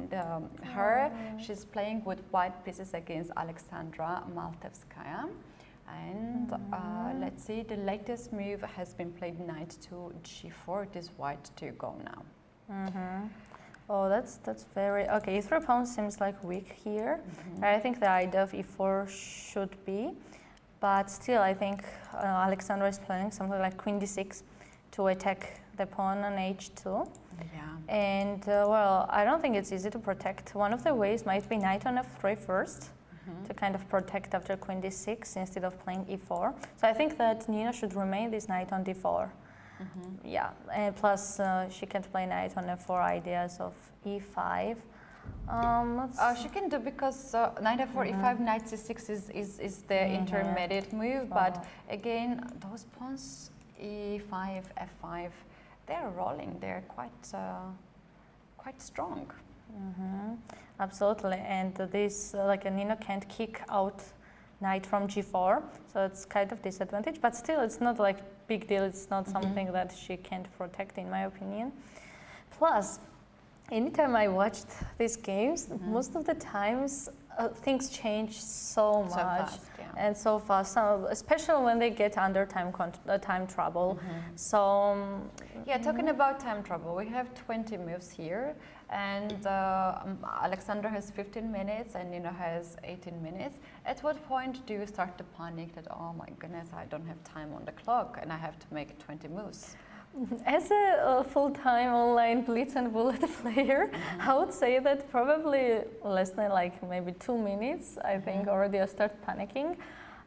her. She's playing with white pieces against Alexandra Maltevskaya. And let's see, the latest move has been played knight to g4. It is white to go now. Oh, that's very okay. E3 pawn seems like weak here. I think the idea of e4 should be, but still, I think Alexandra is playing something like queen d6 to attack the pawn on h2. Yeah. And well, I don't think it's easy to protect. One of the ways might be knight on f3 first. To kind of protect after queen d6 instead of playing e4. So I think that Nina should remain this knight on d4. Yeah, and plus she can't play knight on f4 ideas of e5. She can do because knight f4, e5, knight c6 is the intermediate move. But again, those pawns e5, f5, they're rolling. They're quite strong. Absolutely, and this like Nino can't kick out knight from g4, so it's kind of disadvantage, but still it's not like big deal. It's not something that she can't protect, in my opinion. Plus, anytime I watched these games, most of the times things change so much fast, and so fast, especially when they get under time trouble. So yeah, talking about time trouble, we have 20 moves here, and Alexandra has 15 minutes and Nino has 18 minutes. At what point do you start to panic that, oh my goodness, I don't have time on the clock and I have to make 20 moves? As a full-time online blitz and bullet player, I would say that probably less than like maybe 2 minutes, I think already I start panicking.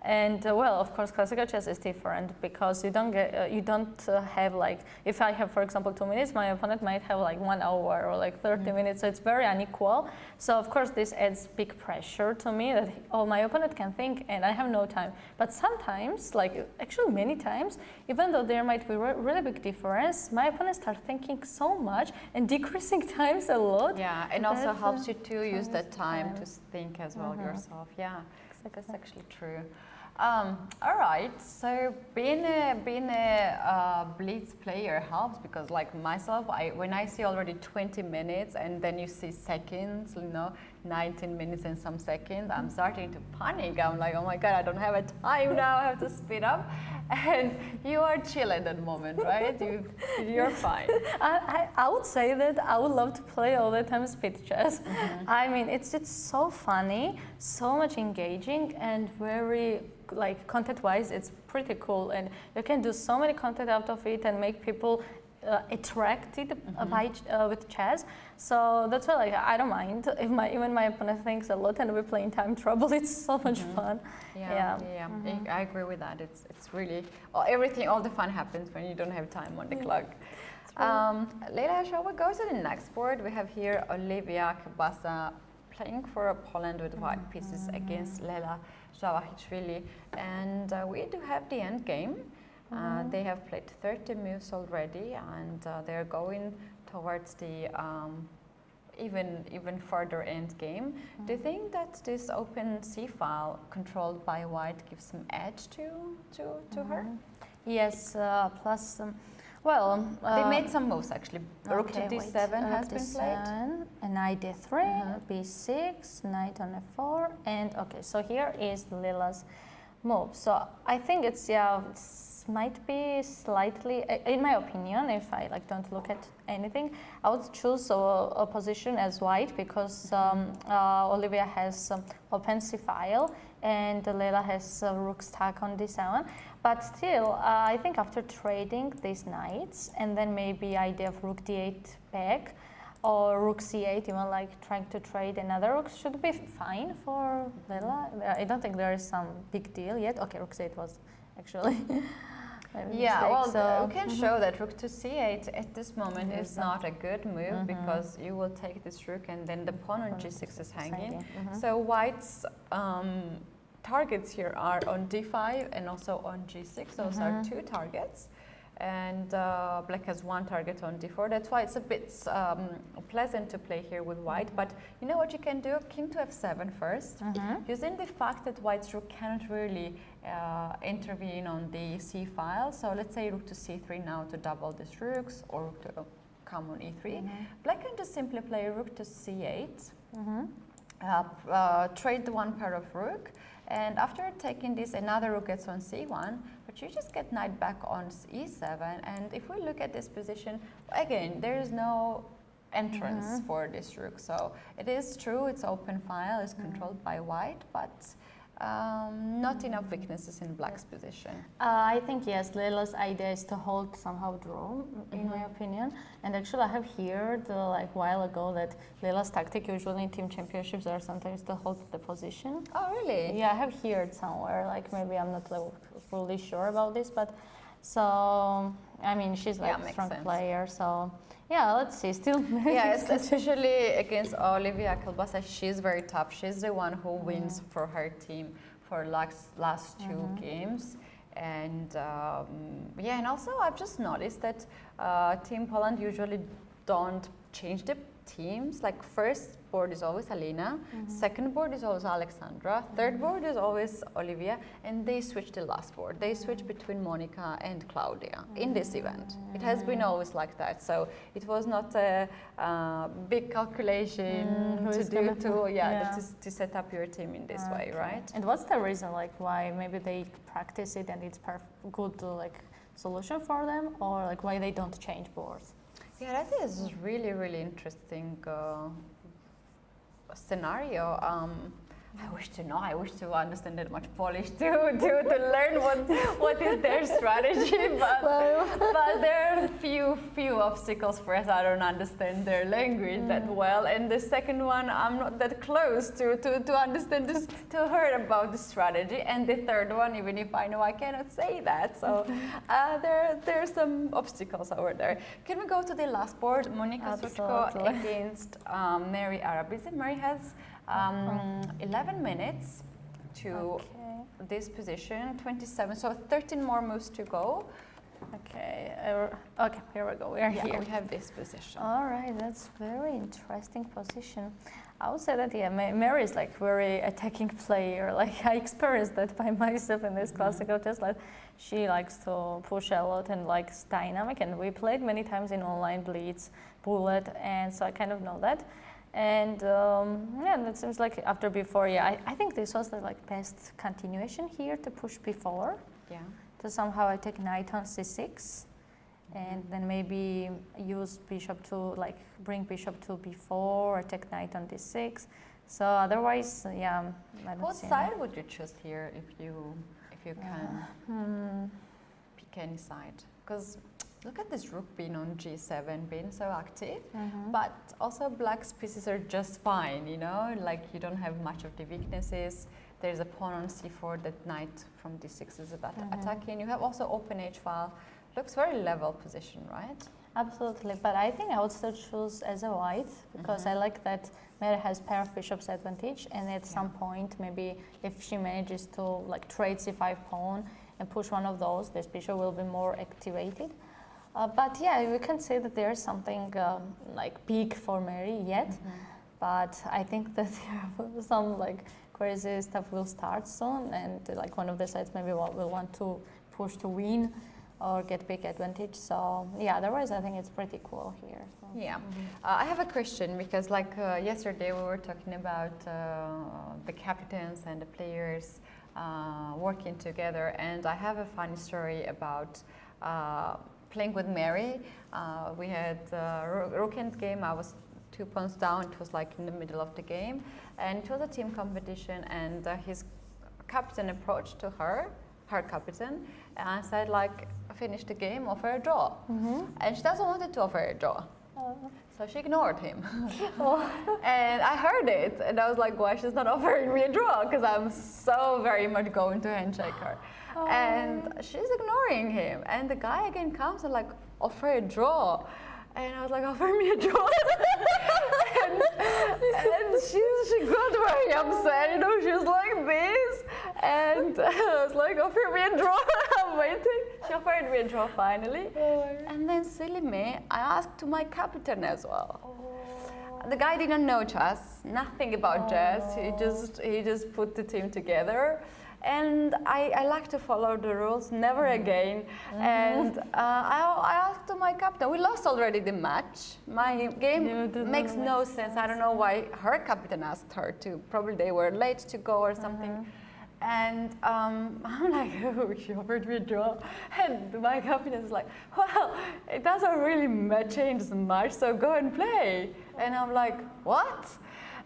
And well, of course, classical chess is different because you don't have like, if I have, for example, 2 minutes, my opponent might have like 1 hour or like 30 minutes, so it's very unequal. So of course, this adds big pressure to me that, oh, my opponent can think and I have no time. But sometimes, like actually many times, even though there might be really big difference, my opponent starts thinking so much and decreasing times a lot. Yeah, and also helps you to use that time to think as well yourself. Yeah, that's actually true. All right, so being a blitz player helps because, like myself, when I see already 20 minutes and then you see seconds, 19 minutes and some seconds, I'm starting to panic. I'm like, oh my god, I don't have a time now. I have to speed up. And you are chill at that moment, right? You're fine. I would say that I would love to play all the time speed chess. I mean, it's so funny, so much engaging, and very like content-wise, it's pretty cool, and you can do so many content out of it and make people attracted by with chess. So that's why, like, I don't mind if even my opponent thinks a lot and we're playing time trouble. It's so much fun. Yeah. I agree with that. It's really everything. All the fun happens when you don't have time on the clock. Leila, shall we go to the next board? We have here Olivia Kubasa playing for Poland with white pieces against Lela Jankovic, and we do have the end game. They have played 30 moves already, and they're going towards the even further end game. Do you think that this open C file controlled by white gives some edge to her? Yes, plus. Well, they made some moves actually. Rook to d7 has been played. And knight d3, b6, knight on f4, and okay. So here is Lila's move. So I think it's might be slightly, in my opinion, if I don't look at anything, I would choose a position as white because Olivia has open c file and Leila has rook stuck on d7. But still, I think after trading these knights and then maybe idea of rook d8 back or rook c8, even like trying to trade another rook should be fine for Leila. I don't think there is some big deal yet. Okay, rook c8 was actually we can show that rook to c8 at this moment is not a good move because you will take this rook and then the pawn on g6 is hanging. So white's targets here are on d5 and also on g6. Those are two targets. and black has one target on d4. That's why it's a bit pleasant to play here with white. But you know what you can do? King to f7 first, using the fact that white's rook cannot really intervene on the c file. So let's say rook to c3 now to double these rooks, or rook to come on e3. Black can just simply play rook to c8, trade the one pair of rook, and after taking this, another rook gets on c1, but you just get knight back on e7. And if we look at this position, again, there is no entrance for this rook. So it is true, it's open file, it's controlled by white, but not enough weaknesses in black's position. I think yes, Leila's idea is to hold somehow draw, in my opinion. And actually, I have heard like a while ago that Leila's tactic usually in team championships are sometimes to hold the position. Oh, really? Yeah, I have heard somewhere. Like maybe I'm not like, fully sure about this, but so I mean she's like a strong player, so. Yeah, let's see. Still, yes, especially against Olivia Kelbasa, she's very tough. She's the one who wins for her team for last two games, and yeah, and also I've just noticed that Team Poland usually don't change the teams. Like first board is always Alina, second board is always Alexandra, third board is always Olivia, and they switch the last board. They switch between Monica and Claudia in this event. It has been always like that, so it was not a big calculation to set up your team in this way, right? And what's the reason, like why maybe they practice it and it's good like solution for them, or like why they don't change boards? Yeah, that is really, really interesting scenario. I wish to know. I wish to understand that much Polish to learn what is their strategy. But there are few obstacles for us. I don't understand their language that well. And the second one, I'm not that close to understand this, to hear about the strategy. And the third one, even if I know, I cannot say that. So there are some obstacles over there. Can we go to the last board? Monika Suchko against Mary Arabidze. Mary has 11 minutes to this position, 27, so 13 more moves to go. Okay, here we go, we are here. We have this position. All right, that's very interesting position. I would say that, yeah, Mary is like very attacking player. Like I experienced that by myself in this classical chess. Like she likes to push a lot and likes dynamic, and we played many times in online Blitz, Bullet, and so I kind of know that. And yeah, that seems like after before, yeah, I think this was the like best continuation here to push before. Yeah. To somehow I take knight on c6, and then maybe use bishop to like bring bishop to b4 or take knight on d6. So otherwise, yeah. What side would you choose here if you can pick any side? Because look at this rook being on g7, being so active, but also black's pieces are just fine, you know, like you don't have much of the weaknesses. There's a pawn on c4, that knight from d6 is about attacking. You have also open h file. Looks very level position, right? Absolutely, but I think I would still choose as a white, because I like that Mary has pair of bishops advantage, and at some point, maybe if she manages to like trade c5 pawn and push one of those, this bishop will be more activated. But yeah, we can say that there's something like big for Mary yet, but I think that some like crazy stuff will start soon, and like one of the sides maybe will want to push to win or get big advantage. So yeah, otherwise I think it's pretty cool here. So. Yeah, I have a question, because like yesterday we were talking about the captains and the players working together, and I have a funny story about playing with Mary. We had rook end game. I was 2 pawns down. It was like in the middle of the game, and it was a team competition, and his captain approached to her captain, and said like, finish the game, offer a draw. And she doesn't want to offer a draw. So she ignored him. And I heard it, and I was like, why she's not offering me a draw? Because I'm so very much going to handshake her. And she's ignoring him. And the guy again comes and like, offer a draw. And I was like, offer me a draw. and she got very upset, you know, she was like this. And I was like, offer me a draw. I'm waiting. She offered me a draw finally. And then silly me, I asked to my captain as well. The guy didn't know chess, nothing about chess. He just put the team together. And I like to follow the rules, never again. And I asked to my captain, we lost already the match. My game makes no sense. I don't know why her captain asked her to. Probably they were late to go or something. And I'm like, oh, she offered me a draw. And my captain is like, well, it doesn't really change much, so go and play. And I'm like, what?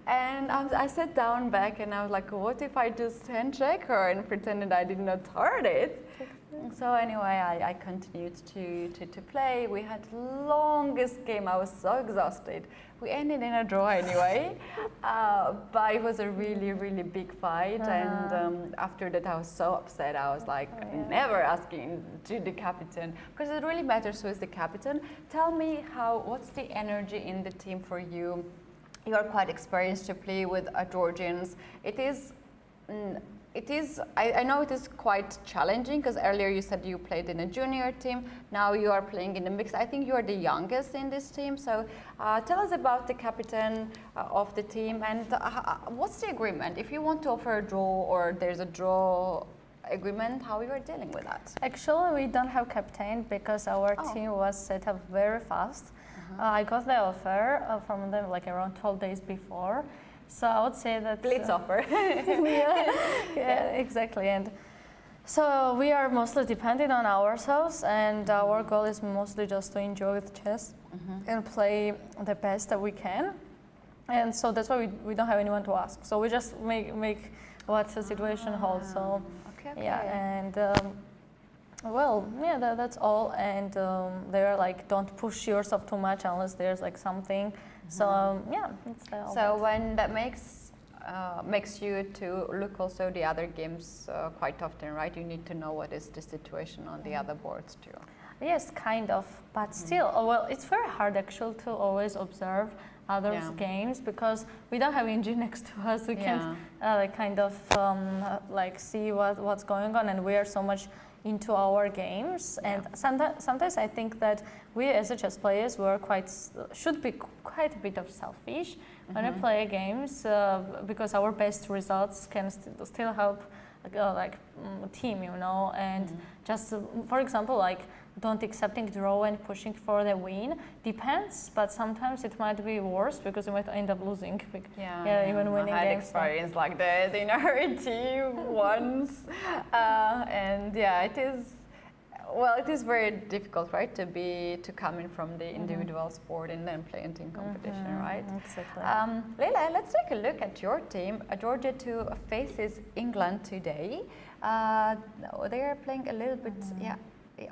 And I sat down back and I was like, what if I just handshake her and pretended I did not heard it? So anyway, I continued to play. We had longest game. I was so exhausted. We ended in a draw anyway, but it was a really, really big fight. And after that, I was so upset. I was like, never asking to the captain, because it really matters who is the captain. Tell me what's the energy in the team for you? You are quite experienced to play with Georgians. It is, I know it is quite challenging, because earlier you said you played in a junior team, now you are playing in a mix. I think you are the youngest in this team, so tell us about the captain of the team, and what's the agreement? If you want to offer a draw or there's a draw agreement, how you are dealing with that? Actually, we don't have captain because our team was set up very fast. I got the offer from them like around 12 days before. So I would say that... Blitz offer. yeah, exactly. And so we are mostly dependent on ourselves, and our goal is mostly just to enjoy with chess and play the best that we can. And so that's why we don't have anyone to ask. So we just make what the situation holds. So yeah, and well, yeah, that's all. And they're like, don't push yourself too much unless there's like something. So yeah, it's all. So when that makes you to look also the other games quite often, right? You need to know what is the situation on the other boards too. Yes, kind of, but still, well, it's very hard actually to always observe others' games because we don't have engine next to us. We can't like kind of like see what's going on, and we are so much into our games. And sometimes I think that we as chess players should be quite a bit of selfish when we play games because our best results can still help like team, you know, and just for example, like don't accepting draw and pushing for the win depends, but sometimes it might be worse because you might end up losing. Even winning games. I had experience like that in our team once, and yeah, it is. Well, it is very difficult, right, to come in from the individual sport and then play in team competition, right? Exactly. Leila, let's take a look at your team. Georgia 2 faces England today. They are playing a little bit,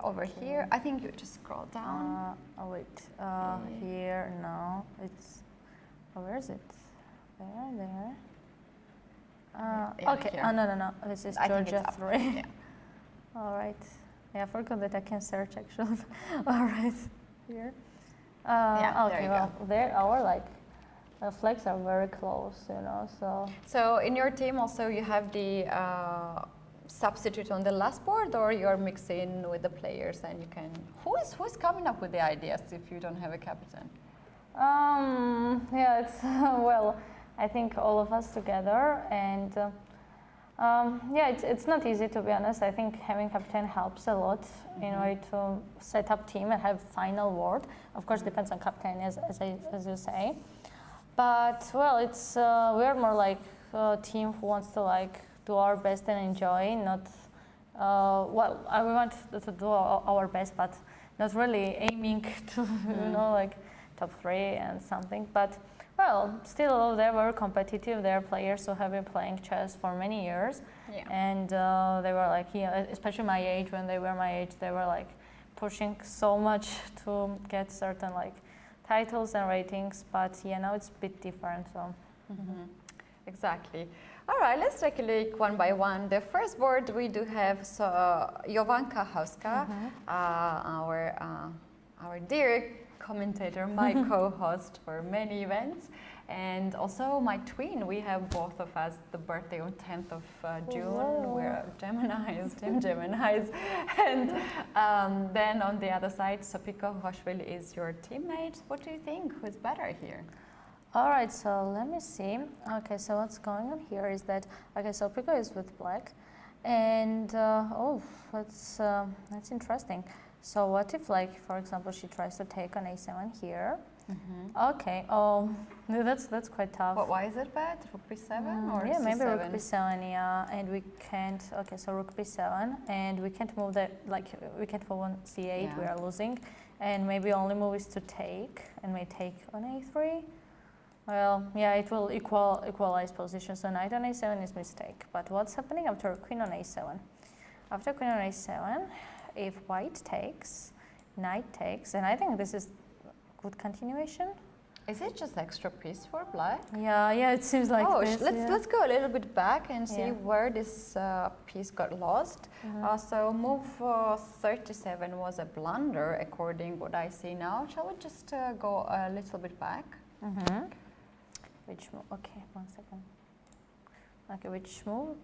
over here. I think you just scroll down. Here, no, it's, where is it? There. Okay, here. No, this is Georgia 3. All right. Yeah, I forgot that I can search actually. All right, here. Okay, well, our flags are very close, you know. So in your team also you have the substitute on the last board, or you're mixing with the players, and you can. Who's coming up with the ideas if you don't have a captain? Yeah, it's well, I think all of us together, and. It's not easy, to be honest. I think having captain helps a lot in order to set up team and have final word. Of course, depends on captain, as you say. But well, it's we are more like a team who wants to like do our best and enjoy. Not we want to do our best, but not really aiming to like top 3 and something. But well, still, they were competitive. They're players who have been playing chess for many years. And they were like, especially my age, when they were my age, they were like pushing so much to get certain like titles and ratings. But now it's a bit different. So. Exactly. All right, let's take a look one by one. The first board we do have Jovanka Hauska, our dear commentator, my co-host for many events, and also my twin. We have both of us the birthday on 10th of June. We're Geminis, Team Geminis. And then on the other side, Sopiko Hoshvili is your teammate. What do you think? Who's better here? All right, so let me see. Okay, so what's going on here is that, okay, so Pico is with black, and oh, that's interesting. So what if, like, for example, she tries to take on a7 here? Okay, oh, that's quite tough. But why is it bad? Rook b7 or yeah, c7? maybe rook b7, yeah, and we can't, okay, so rook b7, and we can't move that, like, we can't move on c8, Yeah. we are losing, and maybe only move is to take, and may take on a3. Well, yeah, it will equalize position, so knight on a7 is mistake. But what's happening after queen on a7? After queen on a7, if white takes, knight takes, and I think this is good continuation. Is it just extra piece for black? Yeah, it seems like this. Let's go a little bit back and see Yeah. where this piece got lost. So move 37 was a blunder according what I see now. Shall we just go a little bit back? Which move? Okay, 1 second. Okay, which move?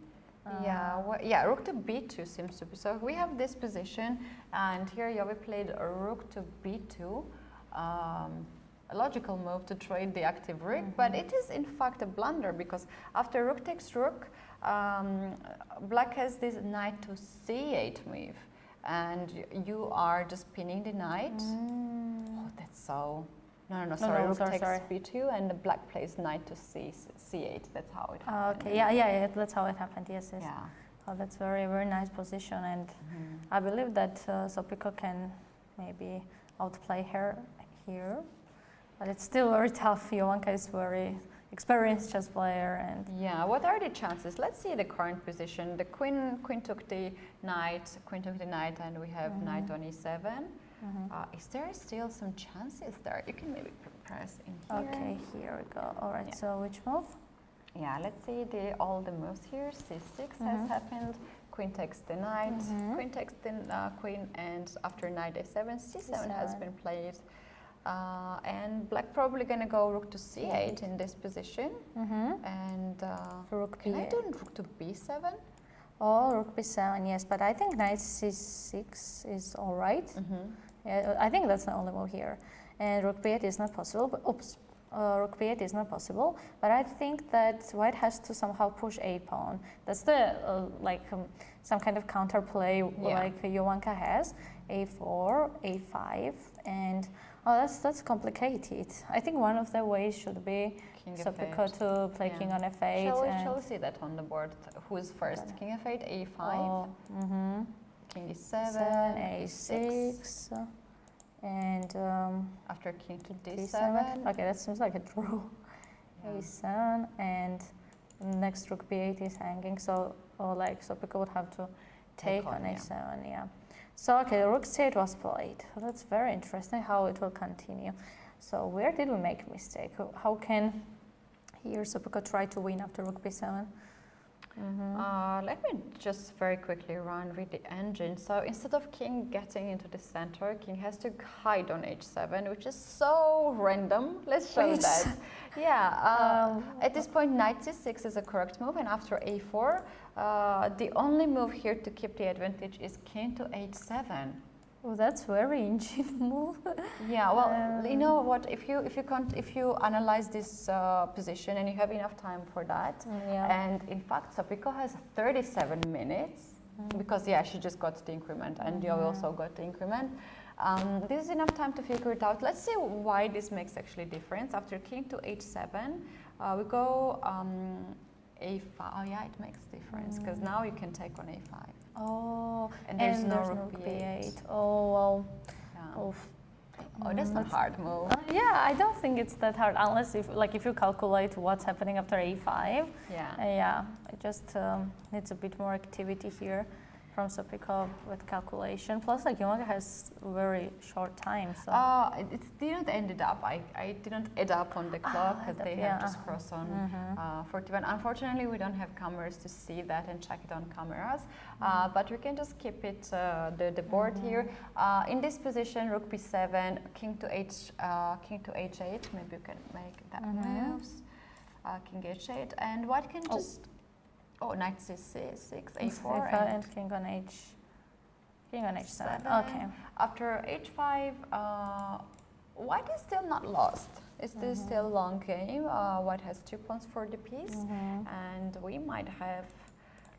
Yeah, rook to b2 seems to be. So we have this position, and here Jovi played a rook to b2. A logical move to trade the active rook, but it is in fact a blunder because after rook takes rook, black has this knight to c8 move, and you are just pinning the knight. Oh, that's so. No, sorry. Rook takes b2, and the black plays knight to c8. That's how it happened. Okay, yeah, that's how it happened. Yes. Yeah. Oh, that's very nice position, and I believe that Sopiko can maybe outplay her here, but it's still very tough. Jovanka is very experienced chess player, and yeah. What are the chances? Let's see the current position. The queen took the knight, and we have knight on e7. Is there still some chances there? You can maybe press in here. Okay, here we go. All right, so which move? Yeah, let's see all the moves here. c6 has happened. Queen takes the knight. Queen takes the queen, and after knight a7, c7 has been played. And black probably gonna go rook to c8 in this position. And can I do rook to b7? Oh, rook b7, yes, but I think knight c6 is all right. Yeah, I think that's the only move here. And rook b8 is not possible, but rook b8 is not possible, but I think that white has to somehow push a pawn. That's the some kind of counterplay like Jovanka has. a4, a5, and that's complicated. I think one of the ways should be Sopiko to play king on f8. Shall we see that on the board? Who's first? King f8, a5, king e7, a6, and after king to d7. Okay, that seems like a draw. a7, and next rook b8 is hanging, so Sopiko would have to take on a7. Yeah. So okay, rook c8 was played. That's very interesting how it will continue. So where did we make a mistake? How can here Sopiko try to win after rook b7? Let me just very quickly run with the engine. So instead of king getting into the center, king has to hide on h7, which is so random. Let's show that. Yeah, at this point, knight c6 is a correct move, and after a4, the only move here to keep the advantage is king to h7. Oh, that's very ingenious move. Yeah, well, you know what? If you analyze this position and you have enough time for that, and in fact, Sopiko has 37 minutes because she just got the increment, and you also got the increment. This is enough time to figure it out. Let's see why this makes actually difference. After king to h7, we go a5. Oh yeah, it makes difference because now you can take on a5. Oh, and there's no rook b8. Oh, well. Yeah. Oh, that's not hard move. Yeah, I don't think it's that hard unless if you calculate what's happening after a5. Yeah. Yeah, it just needs a bit more activity here. from Sopikov with calculation. Plus, like Yamaga has very short time, so. It didn't ended up. I didn't add up on the clock because they have just crossed on 41. Unfortunately, we don't have cameras to see that and check it on cameras, but we can just keep it the board here. In this position, Rook B7, King to H8. Maybe you can make that moves. King H8, and White can just. Oh, Knight C6, A4, and King on H7. Okay. After H5, White is still not lost. It's still a long game. White has 2 pawns for the piece, and we might have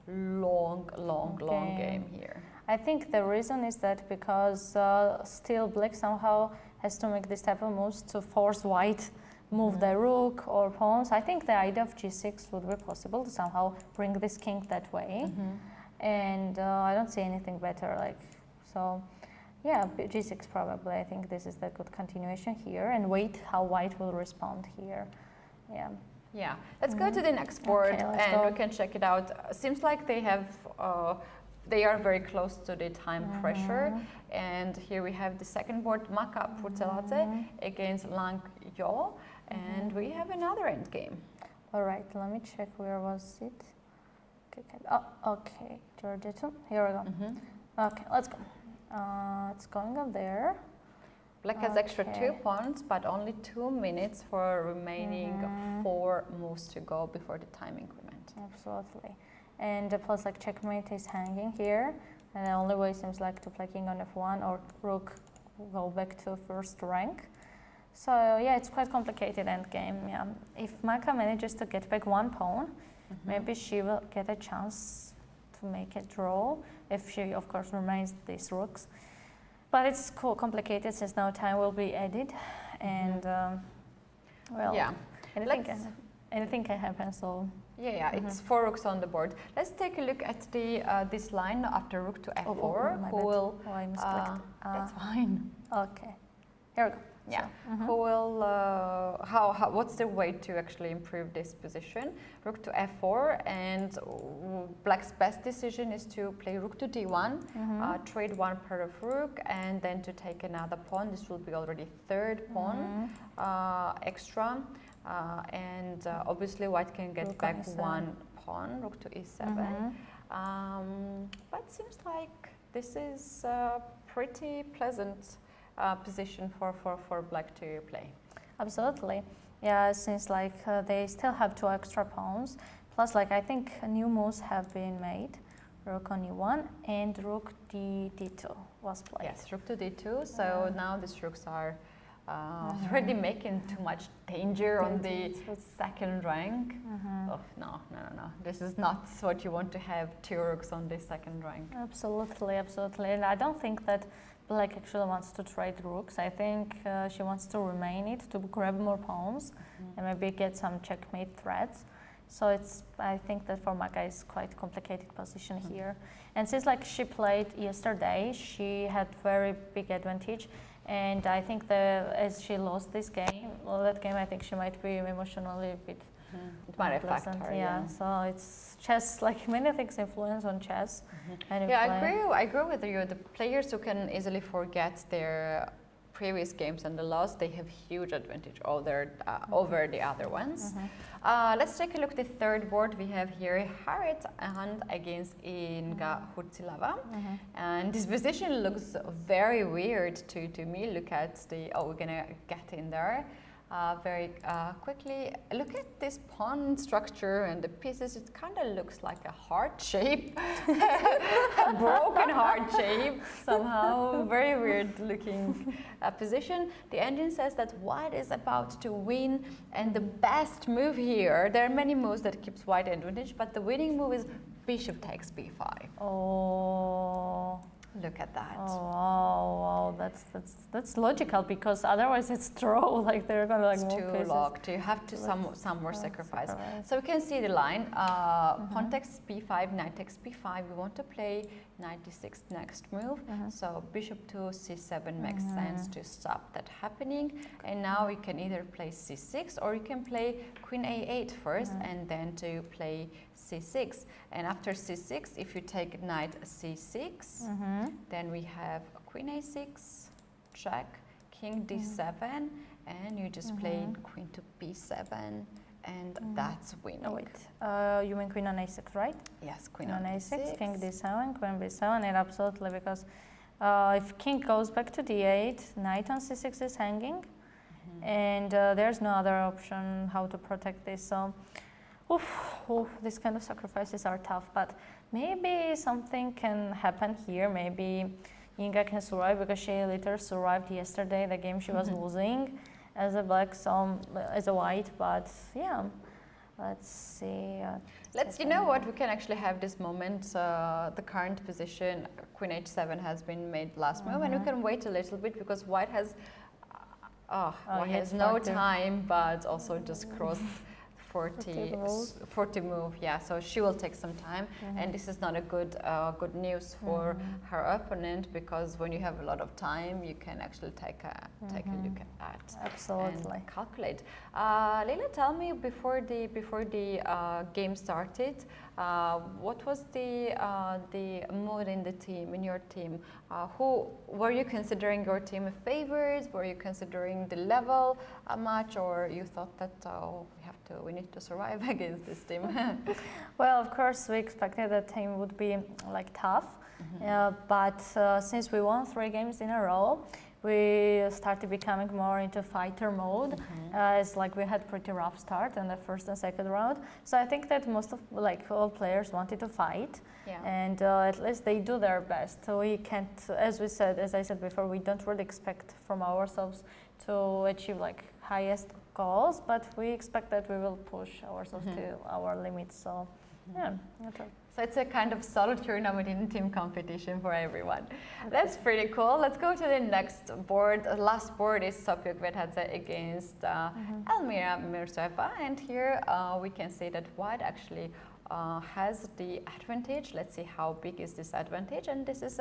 long game here. I think the reason is that because still Black somehow has to make this type of moves to force White move the rook or pawns. I think the idea of G6 would be possible to somehow bring this king that way, and I don't see anything better. Like so, yeah, G6 probably. I think this is the good continuation here, and wait how White will respond here. Yeah. Yeah. Let's go to the next board, and we can check it out. Seems like they have. They are very close to the time pressure, and here we have the second board, Maka Purceladze against Lang Yo, and we have another end game. All right, let me check where was it. Okay, Georgia 2. Here we go. Okay, let's go. It's going up there. Black has extra 2 pawns, but only 2 minutes for remaining 4 moves to go before the time increment. Absolutely. And plus, like, checkmate is hanging here, and the only way seems like to play king on f1 or rook go back to first rank. So yeah, it's quite complicated endgame. Yeah, if Maka manages to get back 1 pawn, maybe she will get a chance to make a draw if she, of course, remains these rooks. But it's complicated since now time will be added, and well, yeah, anything can happen. So. Yeah, it's 4 rooks on the board. Let's take a look at the this line after rook to f4. Who will? Oh, I misclicked. That's fine. Okay, here we go. Yeah. Who will? What's the way to actually improve this position? Rook to f4, and Black's best decision is to play rook to d1, trade 1 pair of rook, and then to take another pawn. This will be already 3rd pawn extra. And obviously White can get rook back 1 pawn, rook to e7. But seems like this is a pretty pleasant position for Black to play. Absolutely. Yeah, since like they still have 2 extra pawns. Plus, like, I think new moves have been made. Rook on e1 and rook d2 was played. Yes, rook to d2. So now these rooks are already making too much danger on the 2nd rank. Oh, no. This is not what you want to have, 2 rooks on the 2nd rank. Absolutely. And I don't think that Black actually wants to trade rooks. I think she wants to remain it, to grab more pawns and maybe get some checkmate threats. So I think that for Maka is quite complicated position here. And since like she played yesterday, she had very big advantage. And I think that as she lost this game, that game, I think she might be emotionally a bit it might affect her. Yeah, so it's chess, like many things influence on chess. Yeah, I agree with you. The players who can easily forget their previous games and the loss, they have huge advantage over the other ones. Let's take a look at the 3rd board. We have here Harit and against Inga Hurtsilava. And this position looks very weird to me. Look at we're gonna get in there very quickly. Look at this pawn structure and the pieces. It kind of looks like a heart shape, a broken heart shape somehow. Very weird looking position. The engine says that White is about to win, and the best move here, there are many moves that keeps White advantage, but the winning move is bishop takes b5. Oh. Look at that. Oh wow, that's logical, because otherwise it's draw. Like they're gonna like it's too locked. You have to some more sacrifice. So we can see the line. Pawn takes b5, knight takes b5. We want to play knight d6 next move. So bishop to c7 makes sense to stop that happening. And now you can either play c6 or you can play queen a8 first and then to play c6. And after c6, if you take knight c6, then we have queen a6, check, king d7, and you just play queen to b7. And that's winning. Oh, wait, you mean queen on a6, right? Yes, queen on on a6, king d7, queen b7, and absolutely, because if king goes back to d8, knight on c6 is hanging, and there's no other option how to protect this. So, these kind of sacrifices are tough, but maybe something can happen here. Maybe Inga can survive, because she literally survived yesterday, the game she was losing as a black, so as a white, but yeah, let's see. You know what, we can actually have this moment, the current position, queen h7 has been made last move, and we can wait a little bit because white has, white has no time, but also just crossed 40 move, yeah, so she will take some time, and this is not a good news for her opponent, because when you have a lot of time, you can actually take a look at that. Absolutely. And calculate. Leila, tell me, before the game started, what was the mood in the team, in your team? Who were you considering your team a favorite? Were you considering the level a match, or you thought that we need to survive against this team? Well, of course, we expected the team would be like tough, but since we won 3 games in a row, we started becoming more into fighter mode. It's like we had pretty rough start in the first and second round. So I think that most of all players wanted to fight, and at least they do their best. So we can't, as I said before, we don't really expect from ourselves to achieve like highest goals, but we expect that we will push ourselves to our limits. So yeah. So it's a kind of solo tournament in team competition for everyone. That's pretty cool. Let's go to the next board. The last board is Sofia Kvetadze against Elmira Mirseva, and here we can see that white actually has the advantage. Let's see how big is this advantage, and this is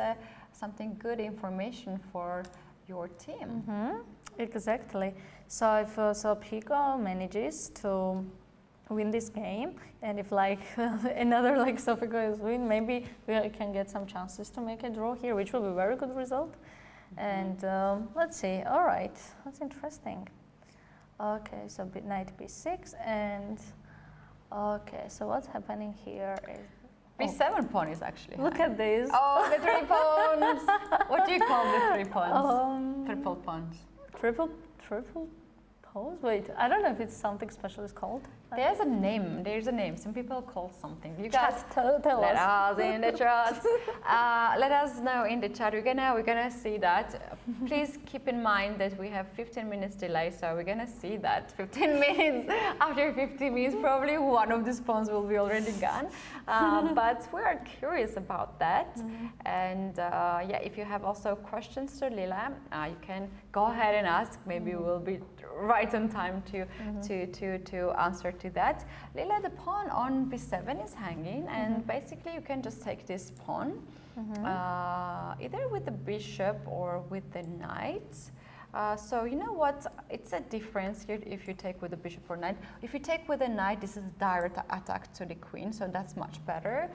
something good information for your team. Exactly. So if Pico manages to win this game, and if like another like Sofia is win, maybe we can get some chances to make a draw here, which will be a very good result. And let's see. All right, that's interesting. Okay, so knight b6, and okay, so what's happening here is b7 pawn is actually look at this. Oh, the 3 pawns. What do you call the 3 pawns? Triple pawns. Triple pose? Wait, I don't know if it's something special is called. There's a name. Some people call something. You guys tell let us. us in the chat. Let us know in the chat. We're gonna see that. Please keep in mind that we have 15 minutes delay, so we're gonna see that 15 minutes. After 15 minutes, probably one of the spawns will be already gone. But we are curious about that. And yeah, if you have also questions to Lila, you can go ahead and ask. Maybe we'll be right on time to answer to that. Lila, the pawn on b7 is hanging, and basically you can just take this pawn, either with the bishop or with the knight. So you know what, it's a difference here if you take with the bishop or knight. If you take with the knight, this is a direct attack to the queen, so that's much better.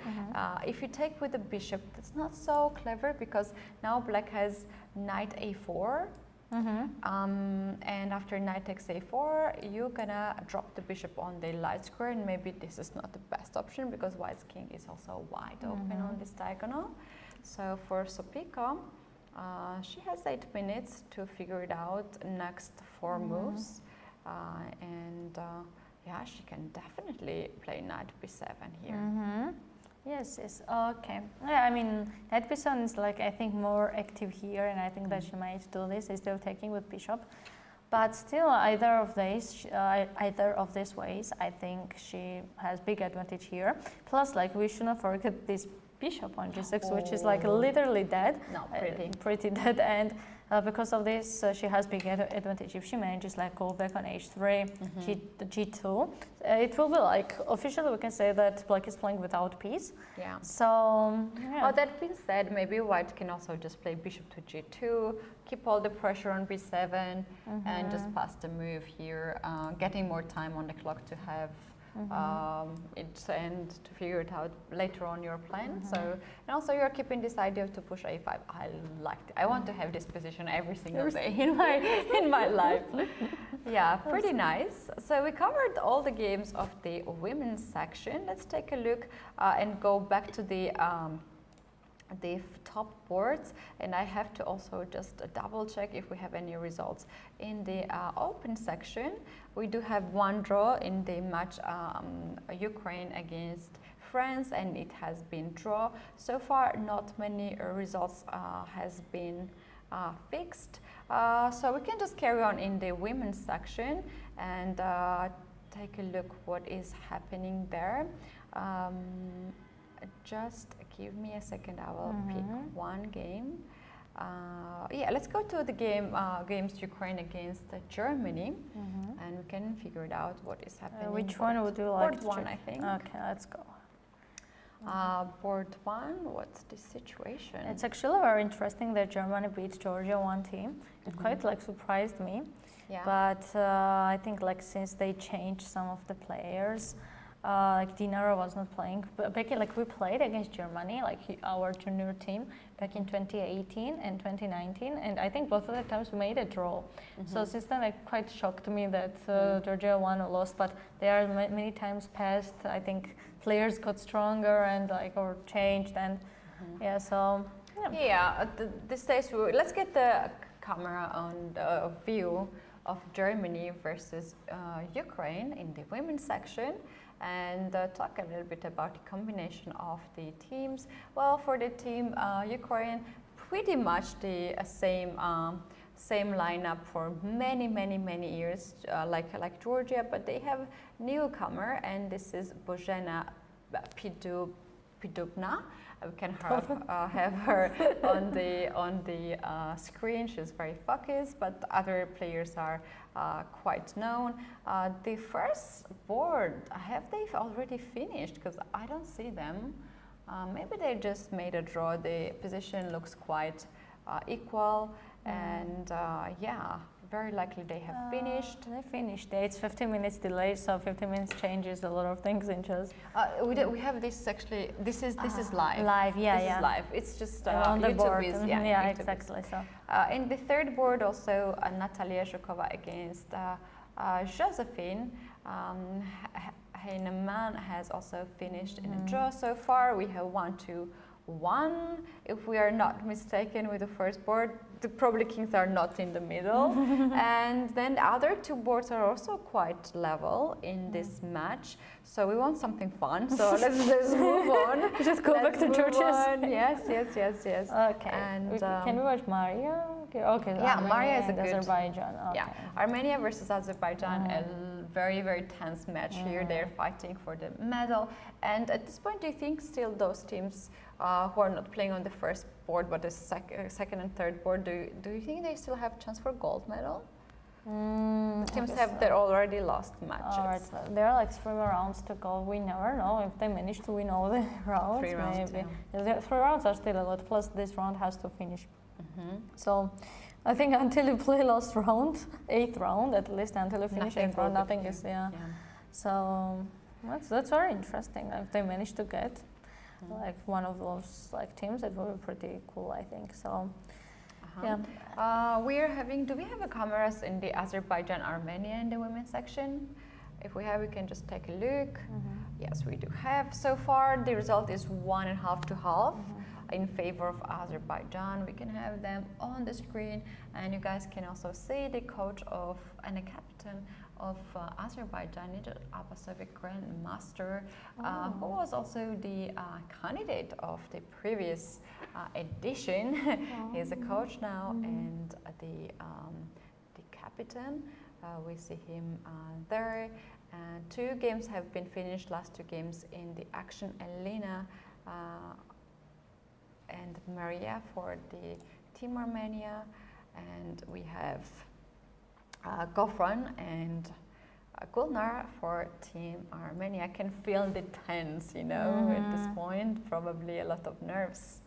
If you take with the bishop, that's not so clever, because now black has knight a4. And after knight takes a4, you're gonna drop the bishop on the light square, and maybe this is not the best option because white's king is also wide open on this diagonal. So for Sopiko, she has 8 minutes to figure it out, next 4 moves, and yeah, she can definitely play knight b7 here. Yes, okay. Yeah, I mean, knight b7 is like, I think, more active here, and I think that she might do this instead of taking with bishop. But still, either of these ways, I think she has big advantage here. Plus, like, we should not forget this bishop on g6, which is like literally dead. No, pretty. Pretty dead, and because of this, she has big advantage. If she manages like go back on h3, g2, it will be like officially we can say that black is playing without piece. Yeah. So yeah. Oh, that being said, maybe white can also just play bishop to g2, keep all the pressure on b7, and just pass the move here, getting more time on the clock to have it and to figure it out later on your plan. So, and also you're keeping this idea to push a5. I like it. I want to have this position every single day in my life. Yeah, pretty nice. So we covered all the games of the women's section. Let's take a look and go back to the top boards, and I have to also just double check if we have any results in the open section. We do have one draw in the match Ukraine against France, and it has been draw. So far not many results has been fixed, so we can just carry on in the women's section and take a look what is happening there. Just give me a second, I will pick one game. Yeah, let's go to the games Ukraine against Germany, and we can figure it out what is happening. Which one would you like board to one, check? I think. Okay, let's go. Board one, what's the situation? It's actually very interesting that Germany beat Georgia 1-team. It quite like surprised me. Yeah. But I think like since they changed some of the players, like Dinara was not playing. But back in, like we played against Germany, like our junior team, back in 2018 and 2019, and I think both of the times we made a draw. So since then, it quite shocked me that Georgia won or lost. But there are many times past. I think players got stronger and like or changed, and yeah. So yeah. Yeah, this days let's get the camera on the view of Germany versus Ukraine in the women's section, and talk a little bit about the combination of the teams. Well, for the team Ukraine, pretty much the same lineup for many years, like Georgia, but they have newcomer, and this is Bozhena Pidubna. We can have her on the screen. She's very focused, but other players are quite known. The first board, have they already finished? Because I don't see them. Maybe they just made a draw. The position looks quite equal, and yeah, very likely they have finished. They finished. It's 15 minutes delay, so 15 minutes changes a lot of things in chess. We have this actually. This is live. Live, yeah, this is live. It's just on the YouTube board. is, Yeah, YouTube exactly. So. In the third board, also Natalia Zhukova against Josephine. Heinemann has also finished in a draw so far. We have 1-2-1, if we are not mistaken with the first board. Probably kings are not in the middle. And then the other two boards are also quite level in this match. So we want something fun. So let's move on. Just go back to churches. Yes. Okay. And can we watch Maria? Okay. Yeah, Armenia Maria is a and good. Azerbaijan. Okay. Yeah, Armenia versus Azerbaijan, a very tense match here. They're fighting for the medal. And at this point, do you think still those teams who are not playing on the first board but the second and third board, do you think they still have a chance for gold medal? The teams have their already lost matches. All right, so there are like 3 more rounds to go. We never know if they manage to win all the rounds. 3 rounds, maybe. Yeah. 3 rounds are still a lot. Plus, this round has to finish. So, I think until you play last round, 8th round at least, until you finish 8th round, nothing is So that's very interesting. If they manage to get like one of those like teams, it will be pretty cool, I think. So. Yeah. Do we have cameras in the Azerbaijan, Armenia in the women's section? If we have, we can just take a look. Yes, we do have. So far, the result is 1.5 to half in favor of Azerbaijan. We can have them on the screen, and you guys can also see the coach and the captain of Azerbaijan, Abbasovic Grandmaster, who was also the candidate of the previous edition. He's a coach now, and the captain. We see him there. 2 games have been finished. Last 2 games in the action. Elena and Maria for the Team Armenia, and we have Gofran and Gulnar for Team Armenia. I can feel the tense, you know, at this point, probably a lot of nerves.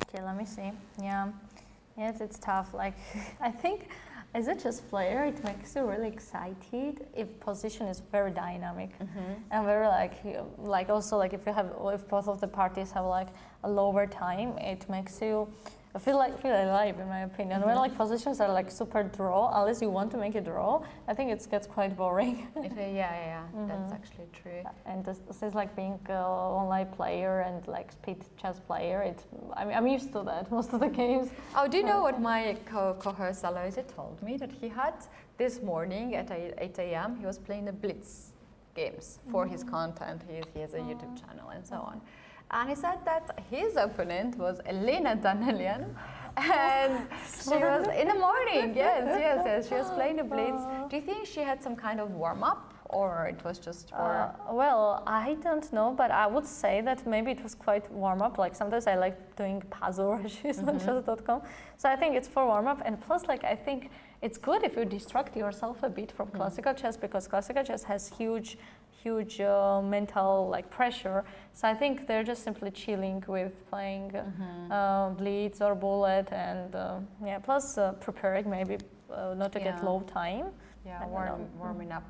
Okay, let me see. Yeah, yes, it's tough. Like, I think as a chess player, it makes you really excited if position is very dynamic and very like also like if both of the parties have like a lower time, it makes you feel alive, in my opinion. When like positions are like super draw, unless you want to make a draw, I think it gets quite boring. That's actually true. And this is like being an online player and like speed chess player. I'm used to that most of the games. Oh, do you know what my co-host Alojzije told me? That he had this morning at 8 a.m. he was playing the Blitz games for his content. He has a YouTube channel and so on. And he said that his opponent was Elena Danelian, and she was in the morning. Yes. She was playing the Blitz. Do you think she had some kind of warm up, or it was just for? Well, I don't know, but I would say that maybe it was quite warm up. Like sometimes I like doing puzzle rushes on chess.com, so I think it's for warm up. And plus, like I think it's good if you distract yourself a bit from classical chess, because classical chess has huge mental like pressure. So I think they're just simply chilling with playing Blitz or Bullet, and plus preparing maybe not to get low time. Yeah, warming up.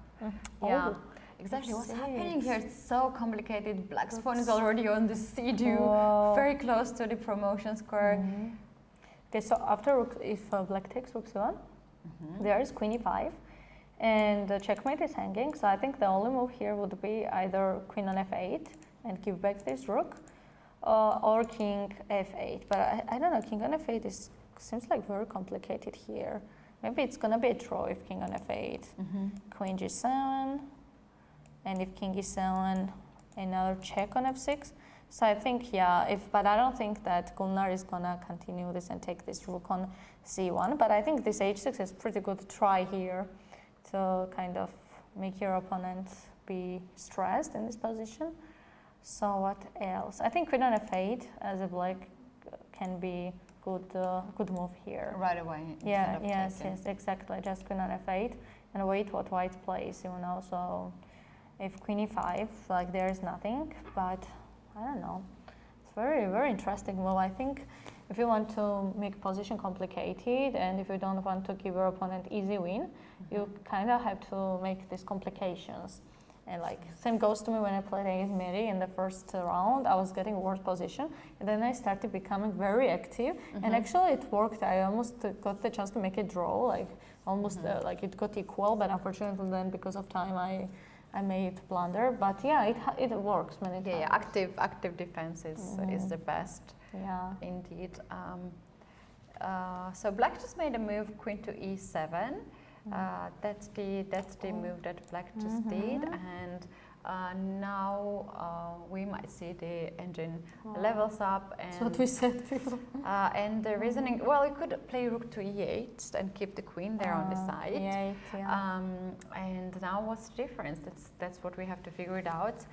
Yeah, exactly. What's happening here? It's so complicated. Black's pawn is already on the c2, very close to the promotion square. Okay, so after rook, if black takes rook c1, there is queen e5. And the checkmate is hanging, so I think the only move here would be either queen on f8 and give back this rook, or king f8. But I don't know, king on f8 seems like very complicated here. Maybe it's gonna be a draw if king on f8, queen g7, and if king e7, another check on f6. So I think, but I don't think that Gulnar is gonna continue this and take this rook on c1. But I think this h6 is pretty good try here to kind of make your opponent be stressed in this position. So what else? I think queen on f8 as a black can be good move here. Right away. Yes, exactly. Just queen on f8 and wait what white plays, you know. So if queen e5, like there is nothing, but I don't know. It's very, very interesting move. I think if you want to make position complicated and if you don't want to give your opponent easy win, you kind of have to make these complications. And like same goes to me when I played against Miri in the first round. I was getting worse position, and then I started becoming very active. And actually, it worked. I almost got the chance to make a draw, like almost like it got equal. But unfortunately, then because of time, I made blunder. But yeah, it works many times. Yeah, active defense is the best. Yeah, indeed. So black just made a move, queen to e7. That's the move that black just did, and now we might see the engine levels up. And that's what we said before. And the reasoning, well, you could play rook to e8 and keep the queen there on the side. And now what's the difference? That's what we have to figure it out.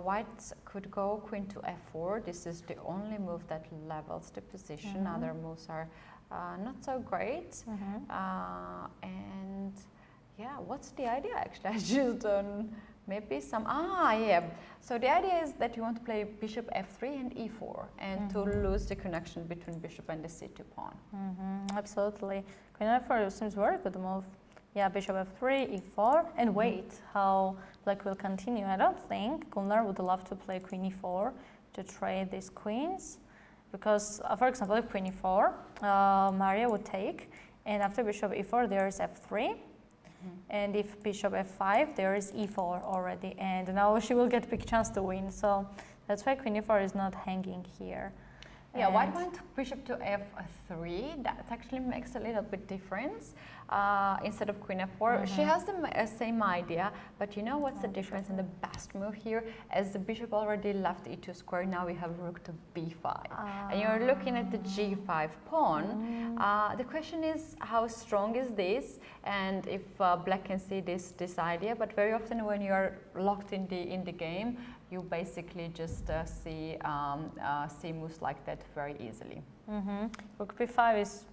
White could go queen to f4. This is the only move that levels the position. Other moves are not so great. And yeah, what's the idea actually? I just don't, maybe some, so the idea is that you want to play bishop f3 and e4 and to lose the connection between bishop and the c2 pawn. Absolutely. Queen f4 seems very good move. Yeah, bishop f3, e4, and wait how black will continue. I don't think Gulnar would love to play queen e4 to trade these queens, because, for example, if queen e4, Maria would take, and after bishop e4, there is f3, and if bishop f5, there is e4 already, and now she will get big chance to win. So that's why queen e4 is not hanging here. Yeah, white went bishop to f3. That actually makes a little bit difference. instead of queen f4. She has the same idea, but you know what's the difference and the best move here? As the bishop already left e2 square, now we have rook to b5. And you're looking at the g5 pawn. The question is, how strong is this? And if black can see this idea, but very often when you are locked in the game, you basically just see moves like that very easily. Rook b5 is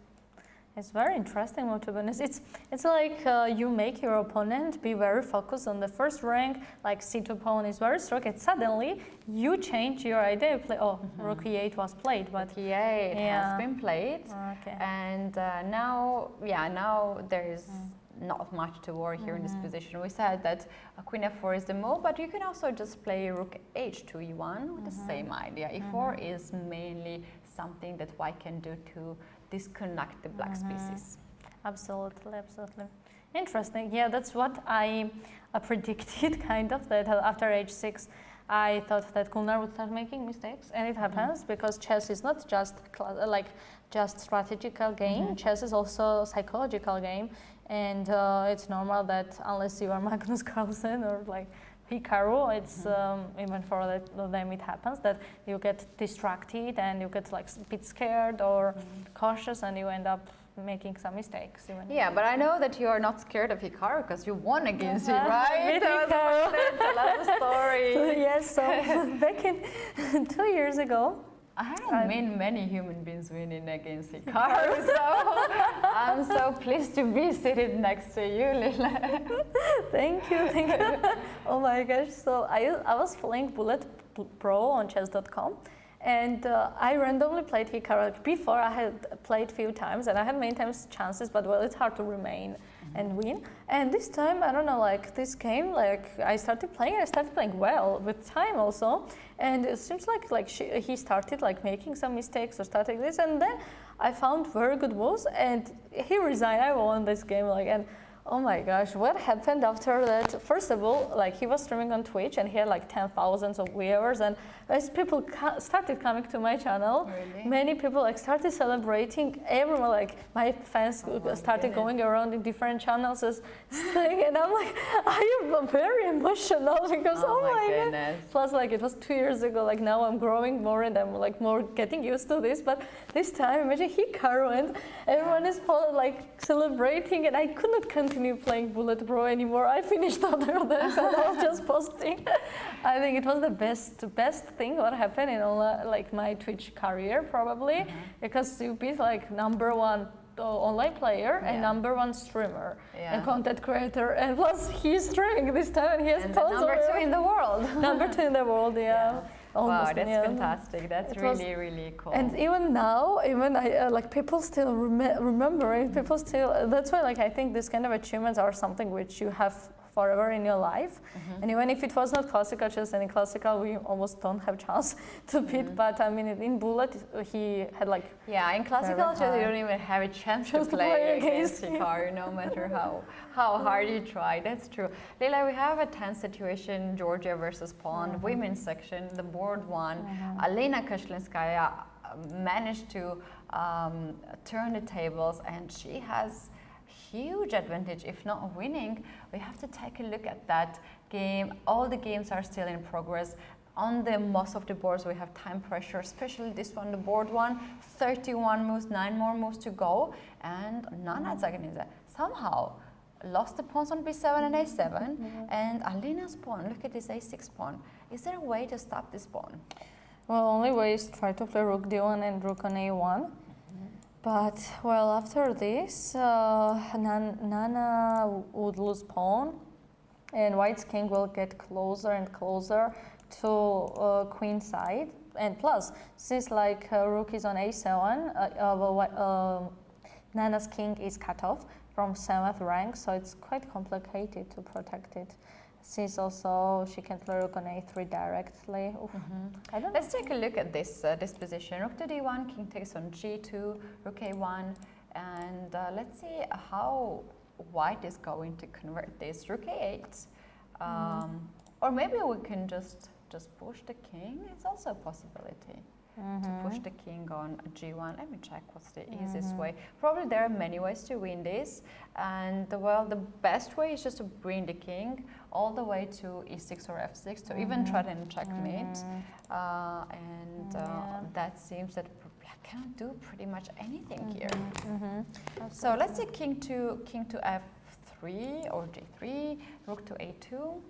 very interesting move, to be honest. It's like you make your opponent be very focused on the first rank, like c2 pawn is very strong, and suddenly you change your idea. You play, rook e8 was played, but e8 has been played, and now there is not much to worry here in this position. We said that queen f4 is the move, but you can also just play rook h to e1 with the same idea. e4 is mainly something that white can do to disconnect the black species. Absolutely, absolutely. Interesting. Yeah, that's what I predicted, kind of, that after h6, I thought that Gulnar would start making mistakes, and it happens because chess is not just strategical game. Chess is also a psychological game, and it's normal that unless you are Magnus Carlsen or like Hikaru, it's even for them it happens that you get distracted and you get like a bit scared or cautious, and you end up making some mistakes. Yeah, but I know that you are not scared of Hikaru because you won against him, right? Tell us the story. Yes, so back in 2 years ago, I haven't met many human beings winning against Hikaru, so I'm so pleased to be seated next to you, Lila. Thank you. Oh my gosh, so I was playing Bullet Pro on chess.com, and I randomly played Hikaru. Before I had played few times, and I had many times chances, but well, it's hard to remain and win. And this time, I don't know, like this game, like I started playing well with time also. And it seems like he started like making some mistakes or starting this, and then I found very good moves, and he resigned. I won this game, and oh my gosh, what happened after that? First of all, like he was streaming on Twitch, and he had like 10,000 of viewers, and as people started coming to my channel, many people like started celebrating. Everyone, like my fans, started going around in different channels and saying, and I'm like, I am very emotional because oh my goodness. Plus, like it was 2 years ago. Like now I'm growing more and I'm like more getting used to this. But this time, imagine Hikaru and everyone is like celebrating, and I could not continue playing Bullet Pro anymore. I finished other days and I was just posting. I think it was the best thing what happened in like my Twitch career probably, because you beat like #1 online player and #1 streamer and content creator, and plus he's streaming this time and he has tons number 2 in the world. Number 2 in the world, Almost, wow, that's fantastic. That's really cool. And even now, I like people still remembering. People still. That's why, like, I think this kind of achievements are something which you have forever in your life. And even if it was not classical chess, and in classical we almost don't have chance to beat. But I mean, in Bullet, he had like in classical chess you don't even have a chance to play against Hikaru, no matter how hard you try. That's true. Lila, we have a tense situation: Georgia versus Poland, women's section, the board one. Alena Kashlinskaya managed to turn the tables, and she has huge advantage, if not winning. We have to take a look at that game. All the games are still in progress. On the most of the boards we have time pressure, especially this one, the board one, 31 moves, 9 more moves to go, and Nana Zaganidze somehow lost the pawns on b7 and a7, and Alena's pawn, look at this a6 pawn. Is there a way to stop this pawn? Well, only way is try to play rook d1 and rook on a1. But, well, after this, Nana would lose pawn, and White's king will get closer and closer to queen side. And plus, since like rook is on a7, Nana's king is cut off from 7th rank, so it's quite complicated to protect it. Since also she can play rook on a3 directly. I don't Let's take a look at this position. Rook to d1, king takes on g2, rook a1, and let's see how White is going to convert this. Rook a8, or maybe we can just push the king. It's also a possibility. to push the king on g1. Let me check what's the easiest way. Probably there are many ways to win this, and well, the best way is just to bring the king all the way to e6 or f6 to even threaten checkmate, and that seems that I can't do pretty much anything here. So let's say king to f3 or g3, rook to a2,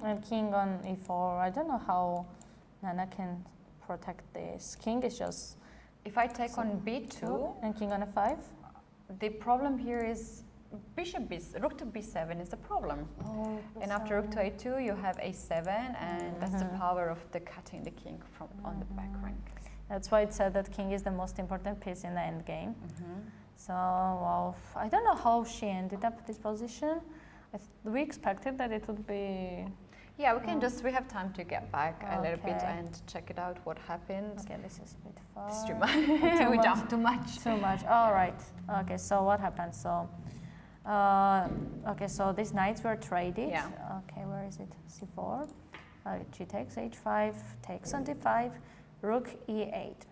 and king on e4. I don't know how Nana can protect this. King is just if I take on b2 and king on f5. The problem here is rook to b7 is the problem. And after rook to a2 you have a7, and that's the power of the cutting the king from on the back rank. That's why it said that king is the most important piece in the endgame. So, well, I don't know how she ended up this position. We expected that it would be... Yeah, we have time to get back a little bit and check it out what happened. Okay, this is a bit far. It's too much. We jumped too much. Too much, all right. Okay, so what happened? So, okay, so these knights were traded. Yeah. Okay, where is it? c4. She takes h5, takes on d5, rook e8.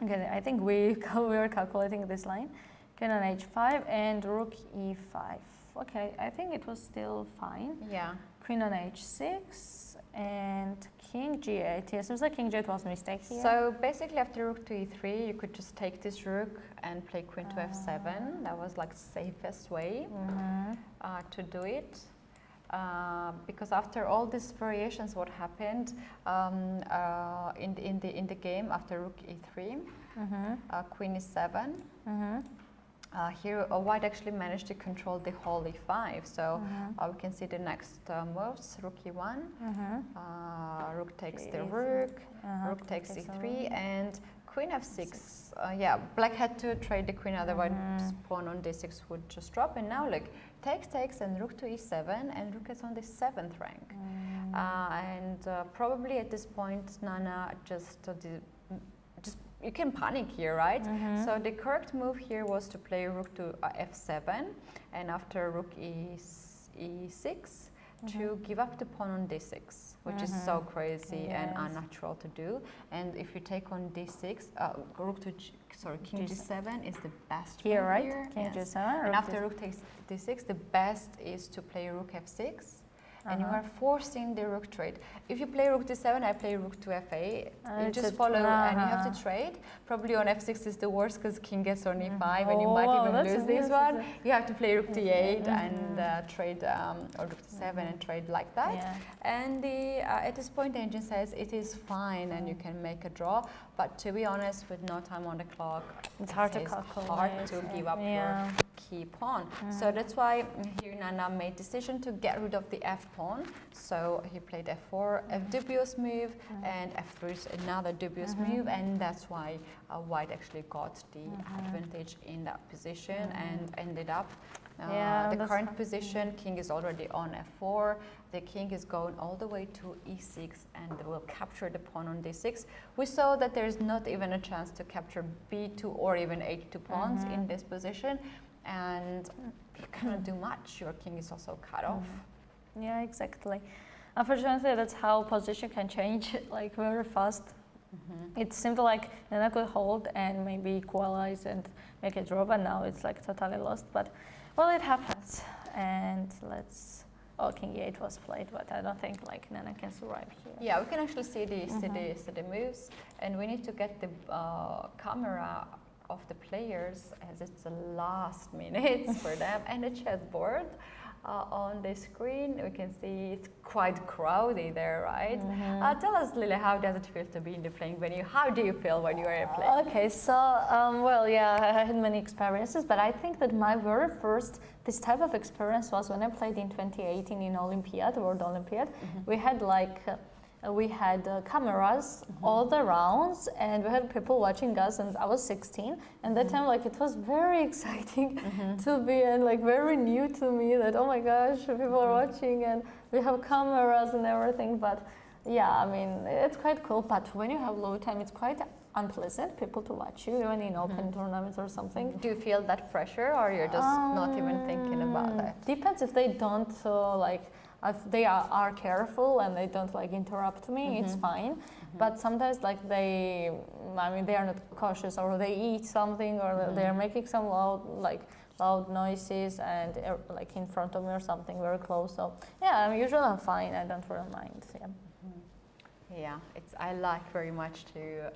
Okay, I think we were calculating this line. Queen on h5 and rook e5. Okay, I think it was still fine. Yeah. Queen on h6 and king g8. Yes, it was like king g8 was a mistake here. So basically after rook to e3, you could just take this rook and play queen to f7. That was like safest way to do it. Because after all these variations, what happened in the game after rook e3, queen e7. Here, white actually managed to control the whole e5. So we can see the next moves: rook e1, rook takes the rook, rook takes e3, and queen f6. Yeah, black had to trade the queen, otherwise pawn on d6 would just drop. And now look, takes, and rook to e7, and rook is on the 7th rank. And probably at this point, Nana just you can panic here, right? So the correct move here was to play rook to f7, and after rook e6 to give up the pawn on d6, which is so crazy and unnatural to do. And if you take on d6, king g7 is the best here, right? Here. King g7. And after rook takes d6, the best is to play rook f6. And you are forcing the rook trade. If you play rook d7, I play rook to f8. You just follow and you have to trade. Probably on f6 is the worst because king gets on e5 and you might even lose this one. You have to play rook d8 and trade or rook d7 and trade like that. Yeah. And at this point, the engine says it is fine and you can make a draw. But to be honest, with no time on the clock, it's hard to calculate. Hard to give up your key pawn. So that's why here Nana made decision to get rid of the f pawn. So he played f4, a dubious move, and f3 is another dubious move, and that's why white actually got the advantage in that position and ended up the current position. King is already on f4. The king is going all the way to e6 and will capture the pawn on d6. We saw that there is not even a chance to capture b2 or even h2 pawns in this position, and you cannot do much. Your king is also cut off. Yeah, exactly. Unfortunately, that's how position can change like very fast. It seemed like Nana could hold and maybe equalize and make a draw, but now it's like totally lost. But well, it happens. And king e8 was played, but I don't think like Nana can survive here. Yeah, we can actually see the moves, and we need to get the camera of the players as it's the last minutes for them, and the chessboard. On the screen, we can see it's quite crowded there, right? Tell us, Lily, how does it feel to be in the playing venue? How do you feel when you are playing? Okay, so, well, yeah, I had many experiences, but I think that my very first, this type of experience was when I played in 2018 in Olympiad, World Olympiad. We had like, cameras all the rounds, and we had people watching us, and I was 16, and that time like it was very exciting to be, and like very new to me that, oh my gosh, people are watching and we have cameras and everything. But yeah, I mean, it's quite cool, but when you have low time, it's quite unpleasant people to watch you, even in open tournaments or something. Do you feel that pressure, or you're just not even thinking about that? Depends if they don't like if they are careful and they don't like interrupt me, it's fine. But sometimes like they are not cautious, or they eat something, or they are making some loud noises and like in front of me or something very close. So yeah, I'm fine. I don't really mind. Yeah. Yeah, I like very much to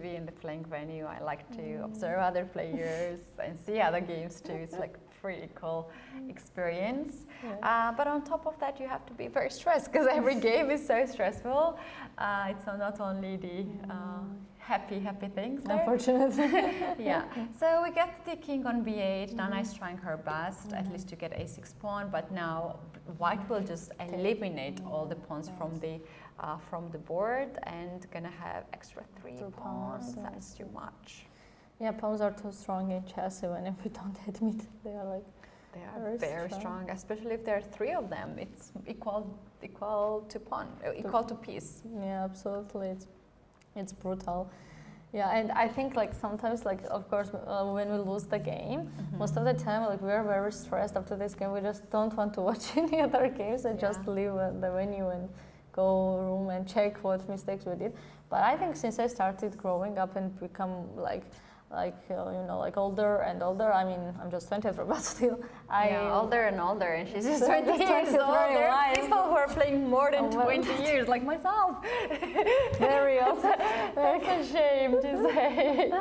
be in the playing venue. I like to observe other players and see other games too. It's like pretty cool experience. Yeah. But on top of that, you have to be very stressed because every game is so stressful. It's not only the happy things there. Unfortunately. Yeah. So we get the king on b8. Nana is trying her best, at least to get a6 pawn. But now white will just eliminate all the pawns from the board and gonna have extra 3 pawns. That's too much. Yeah, pawns are too strong in chess, even if we don't admit they are very strong, especially if there are 3 of them. It's equal to pawn, equal to piece. Yeah, absolutely. It's brutal. Yeah, and I think like sometimes, like of course, when we lose the game, most of the time like we are very stressed after this game. We just don't want to watch any other games and just leave the venue and go room and check what mistakes we did. But I think since I started growing up and become like older and older. I mean, I'm just 23, but still, older and older, and she's just 20 years old. There are people who are playing more than 20 years, like myself. Very old. That's a shame to say.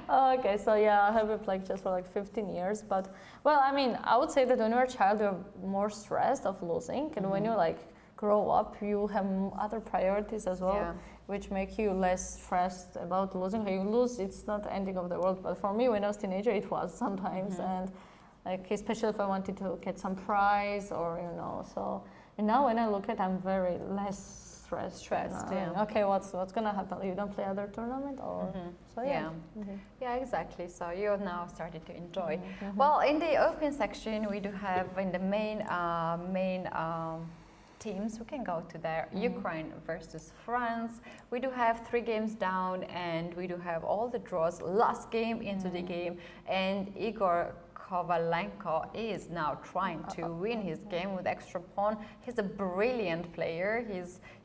Okay, so yeah, I have been playing chess for like 15 years, but well, I mean, I would say that when you're a child, you're more stressed of losing, and when you like grow up, you have other priorities as well, which make you less stressed about losing. When you lose, it's not the ending of the world, but for me, when I was a teenager, it was sometimes, and like especially if I wanted to get some prize or so. And now when I look at it, I'm very less stressed. Okay, what's gonna happen? You don't play other tournament or so yeah, exactly. So you're now starting to enjoy. Well, in the open section, we do have in the main teams, we can go to there. Ukraine versus France. We do have 3 games down, and we do have all the draws. Last game into the game, and Igor Kovalenko is now trying to win his game with extra pawn. He's a brilliant player.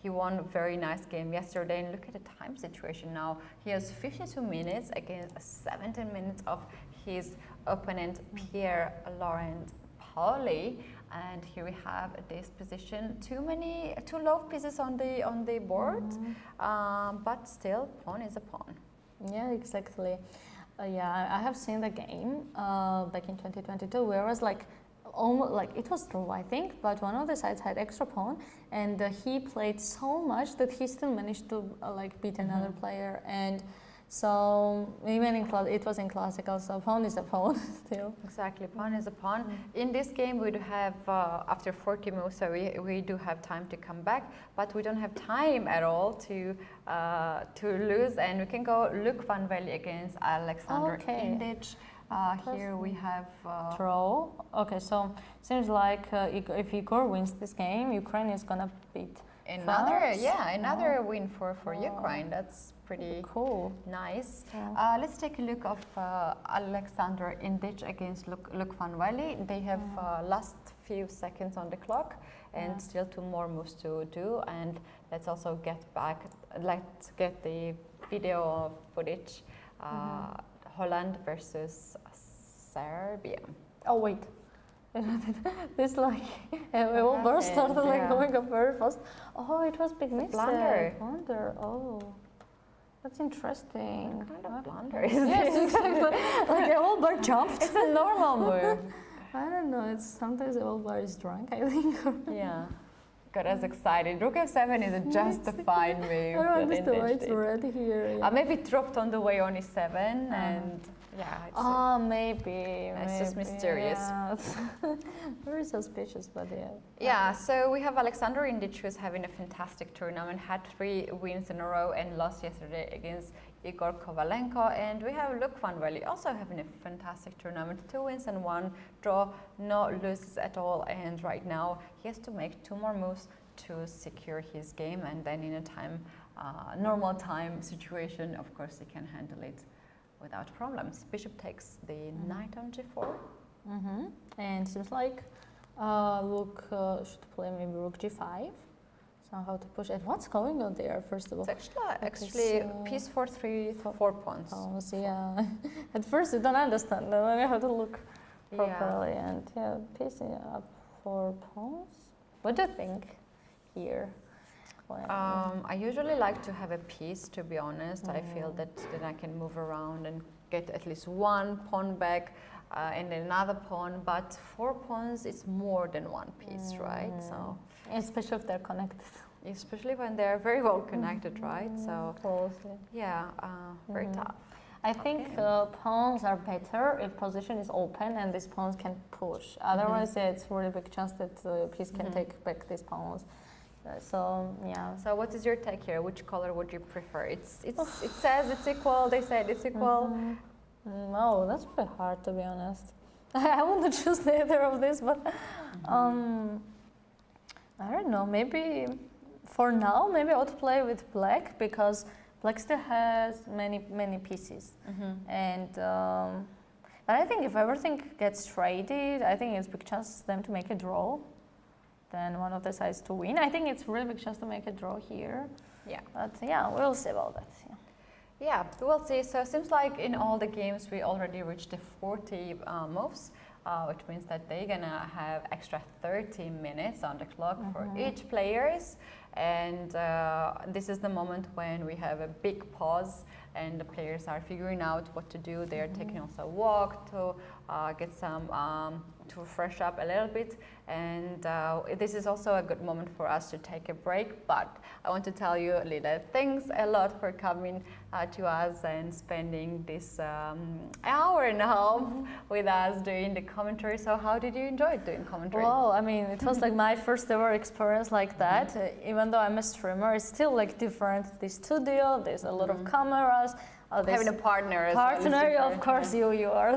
He won a very nice game yesterday, and look at the time situation now. He has 52 minutes against 17 minutes of his opponent Pierre Laurent Pauli. And here we have this position, too low pieces on the board, but still pawn is a pawn. Yeah, exactly. I have seen the game back in 2022, where it was like almost like it was draw, I think, but one of the sides had extra pawn, and he played so much that he still managed to beat another player. And so even it was in classical, so pawn is a pawn still. Exactly, pawn is a pawn. In this game, we do have after 40 moves, so we do have time to come back, but we don't have time at all to lose, and we can go Luke Van Velde against Alexander Indic. Here we have draw. Okay, so seems like if Igor wins this game, Ukraine is gonna beat another win for Ukraine. That's pretty cool, nice. Let's take a look of Alexander Indic against Luke Van Velde. They have last few seconds on the clock, and still 2 more moves to do. And let's also let's get the video footage. Holland versus Serbia. Oh wait. This whole burst started going up very fast. Oh, it was big mistake. Blunder. Oh, that's interesting. What kind of blunder is this? Yes, exactly. Like a whole bar jumped. It's a normal move. I don't know. It's sometimes the whole bar is drunk, I think. Yeah. Got us excited. Rook f7 is a justified move. I don't understand why it's red here. Yeah. Maybe it dropped on the way on e7 and maybe. It's just mysterious. Yeah. Very suspicious, but yeah. Yeah, so we have Alexander Indic, who's having a fantastic tournament, had 3 wins in a row and lost yesterday against Igor Kovalenko. And we have Luke Van Velde also having a fantastic tournament, 2 wins and 1 draw, no losses at all. And right now he has to make 2 more moves to secure his game, and then in a normal time situation, of course, he can handle it without problems. Bishop takes the knight on g4. And seems like Should play maybe rook g5. Somehow to push it. What's going on there, first of all? It's actually piece for 4 pawns. Pawns, yeah. At first you don't understand, then you have to look properly. And yeah, piece up 4 pawns. What do you think here? I usually like to have a piece, to be honest. I feel that then I can move around and get at least 1 pawn back and then another pawn, but 4 pawns is more than 1 piece, right? So, especially if they're connected. Especially when they're very well connected, right? So, closely. Yeah, very tough. I think pawns are better if position is open and these pawns can push. Otherwise, it's really big chance that the piece can take back these pawns. So yeah. So what is your take here? Which color would you prefer? It says it's equal. They said it's equal. No, that's pretty hard, to be honest. I wouldn't choose either of these, but I don't know. Maybe for now, maybe I would play with black because black still has many pieces, and but I think if everything gets traded, I think it's big chance them to make a draw. Then one of the sides to win. I think it's really big chance to make a draw here. Yeah. But yeah, we'll see about that. Yeah, we'll see. So it seems like in all the games we already reached the 40 moves, which means that they're gonna have extra 30 minutes on the clock for each players. And this is the moment when we have a big pause and the players are figuring out what to do. They are taking also a walk to get some to fresh up a little bit, and this is also a good moment for us to take a break. But I want to tell you, Lila, thanks a lot for coming to us and spending this hour and a half with us doing the commentary. So how did you enjoy doing commentary? Well, I mean, it was like my first ever experience like that. Even though I'm a streamer, it's still like different. The studio, there's a lot of cameras. Having a partner as well. Of course, you are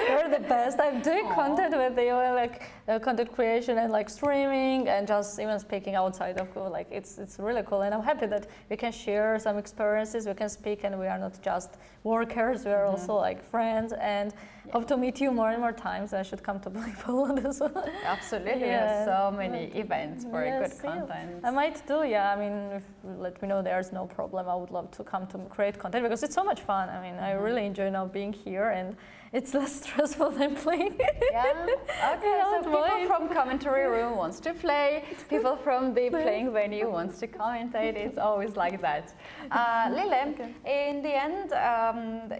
you're the best. I'm doing content with you, like content creation and like streaming and just even speaking outside of cool. Like it's really cool, and I'm happy that we can share some experiences. We can speak, and we are not just workers. We are also like friends, and hope to meet you more and more times. I should come to Poland as well. Absolutely, we have so many events for good content. I might do, yeah. I mean, if you let me know, there's no problem. I would love to come to create content because it's so much fun. I mean, I really enjoy now being here, and it's less stressful than playing. Yeah. Okay. So people from commentary room wants to play. People from the playing venue wants to commentate. It's always like that. Lile, in the end,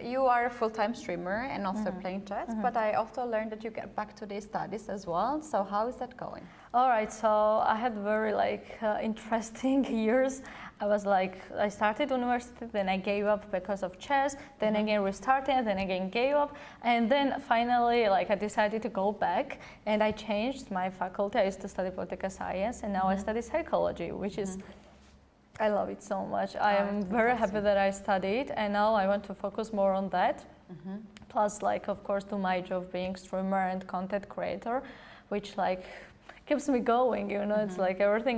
you are a full-time streamer and also playing chess. But I also learned that you get back to the studies as well. So how is that going? All right. So I had very interesting years. I started university, then I gave up because of chess, then again restarted, then again gave up, and then finally I decided to go back, and I changed my faculty. I used to study political science, and now I study psychology, which is, I love it so much. I am very happy that I studied, and now I want to focus more on that. Plus, of course, to my job being streamer and content creator, which keeps me going, you know. It's everything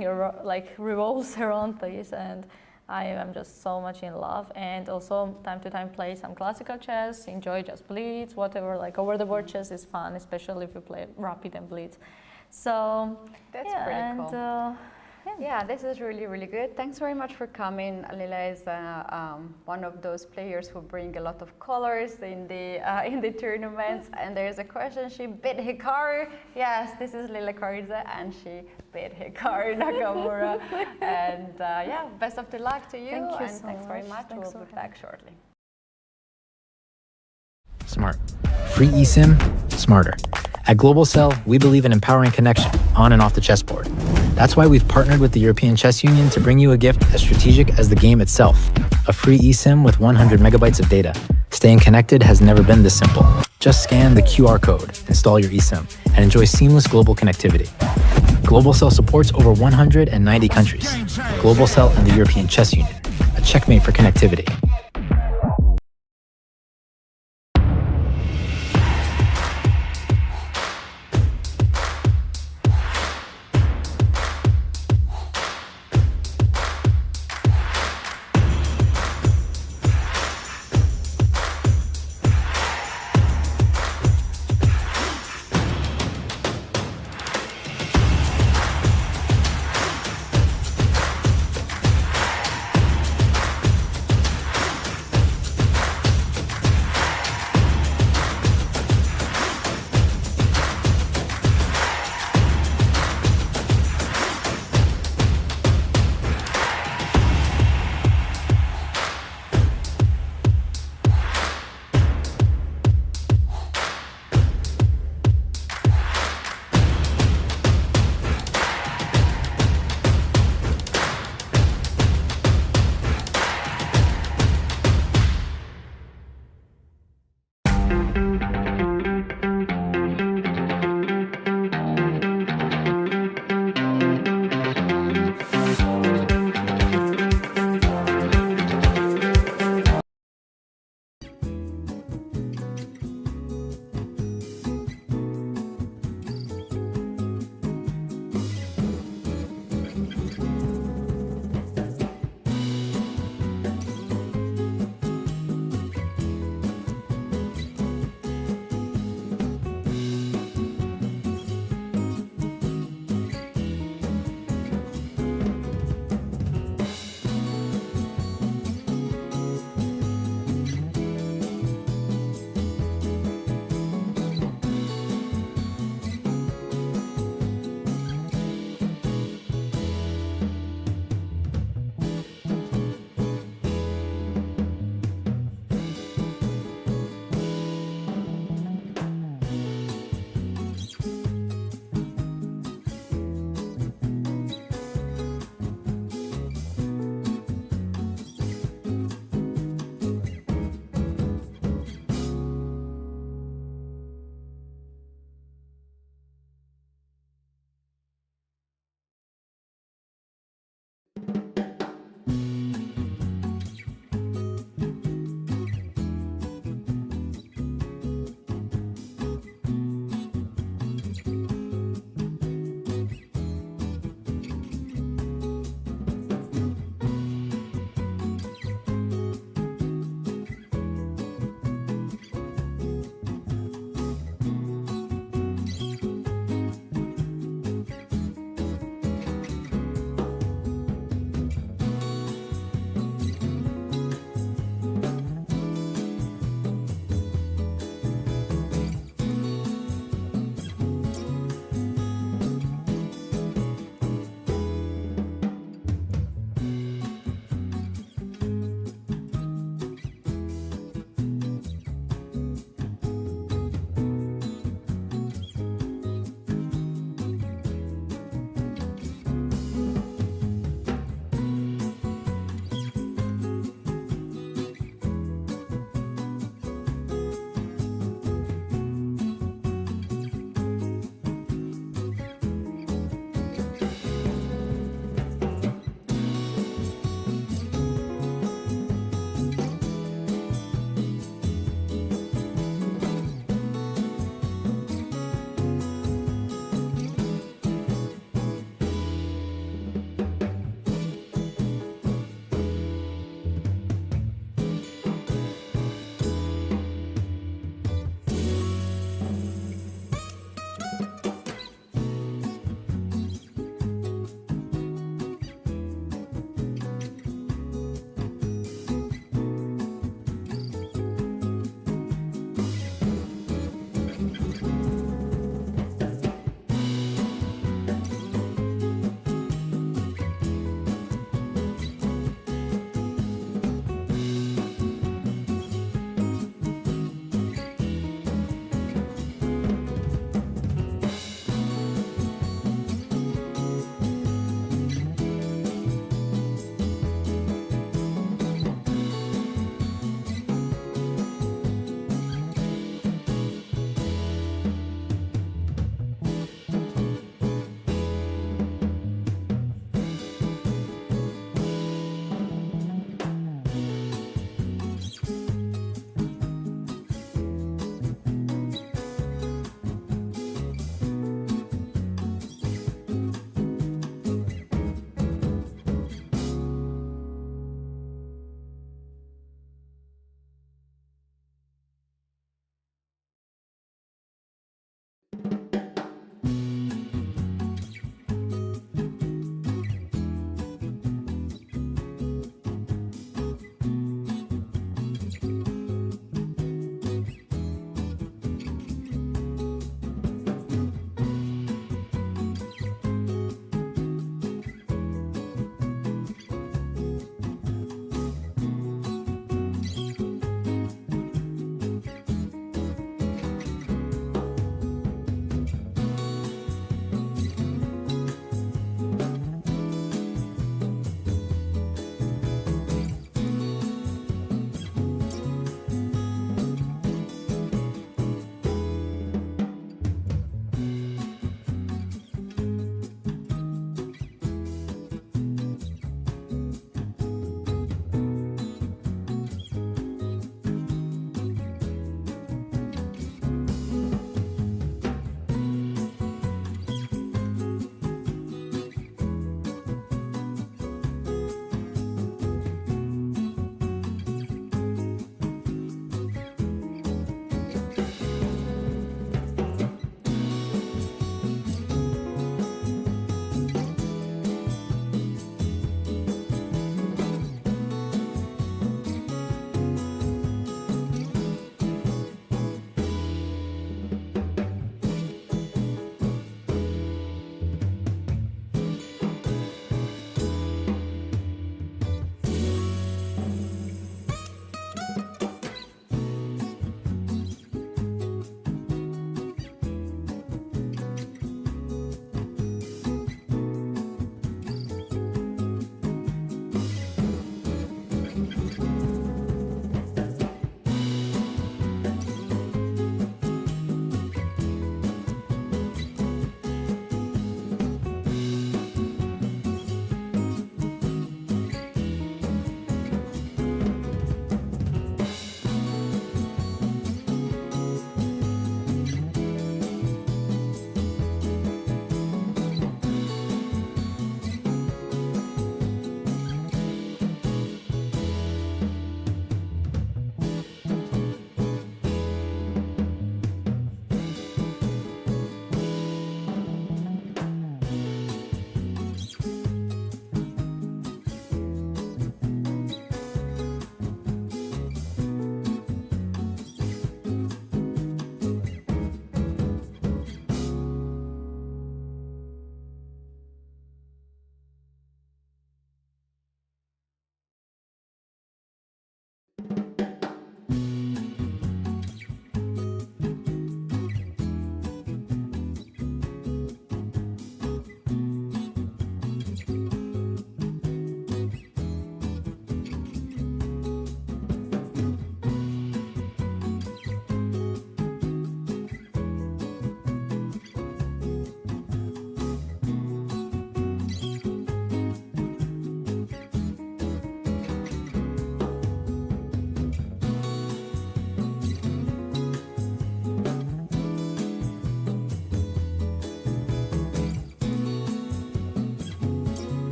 revolves around this, and I am just so much in love. And also time to time play some classical chess, enjoy just blitz, whatever. Over the board chess is fun, especially if you play rapid and blitz. So that's pretty cool. Yeah, this is really, really good. Thanks very much for coming. Lila is one of those players who bring a lot of colors in the tournaments. And there's a question: she beat Hikaru. Yes, this is Lila Karidze, and she beat Hikaru Nakamura. And yeah, best of the luck to you. Thank you and so thanks very much. much. We'll be back shortly. Smart. Free eSIM, smarter. At Global Cell, we believe in empowering connection on and off the chessboard. That's why we've partnered with the European Chess Union to bring you a gift as strategic as the game itself. A free eSIM with 100 megabytes of data. Staying connected has never been this simple. Just scan the QR code, install your eSIM, and enjoy seamless global connectivity. Global Cell supports over 190 countries. Global Cell and the European Chess Union, a checkmate for connectivity.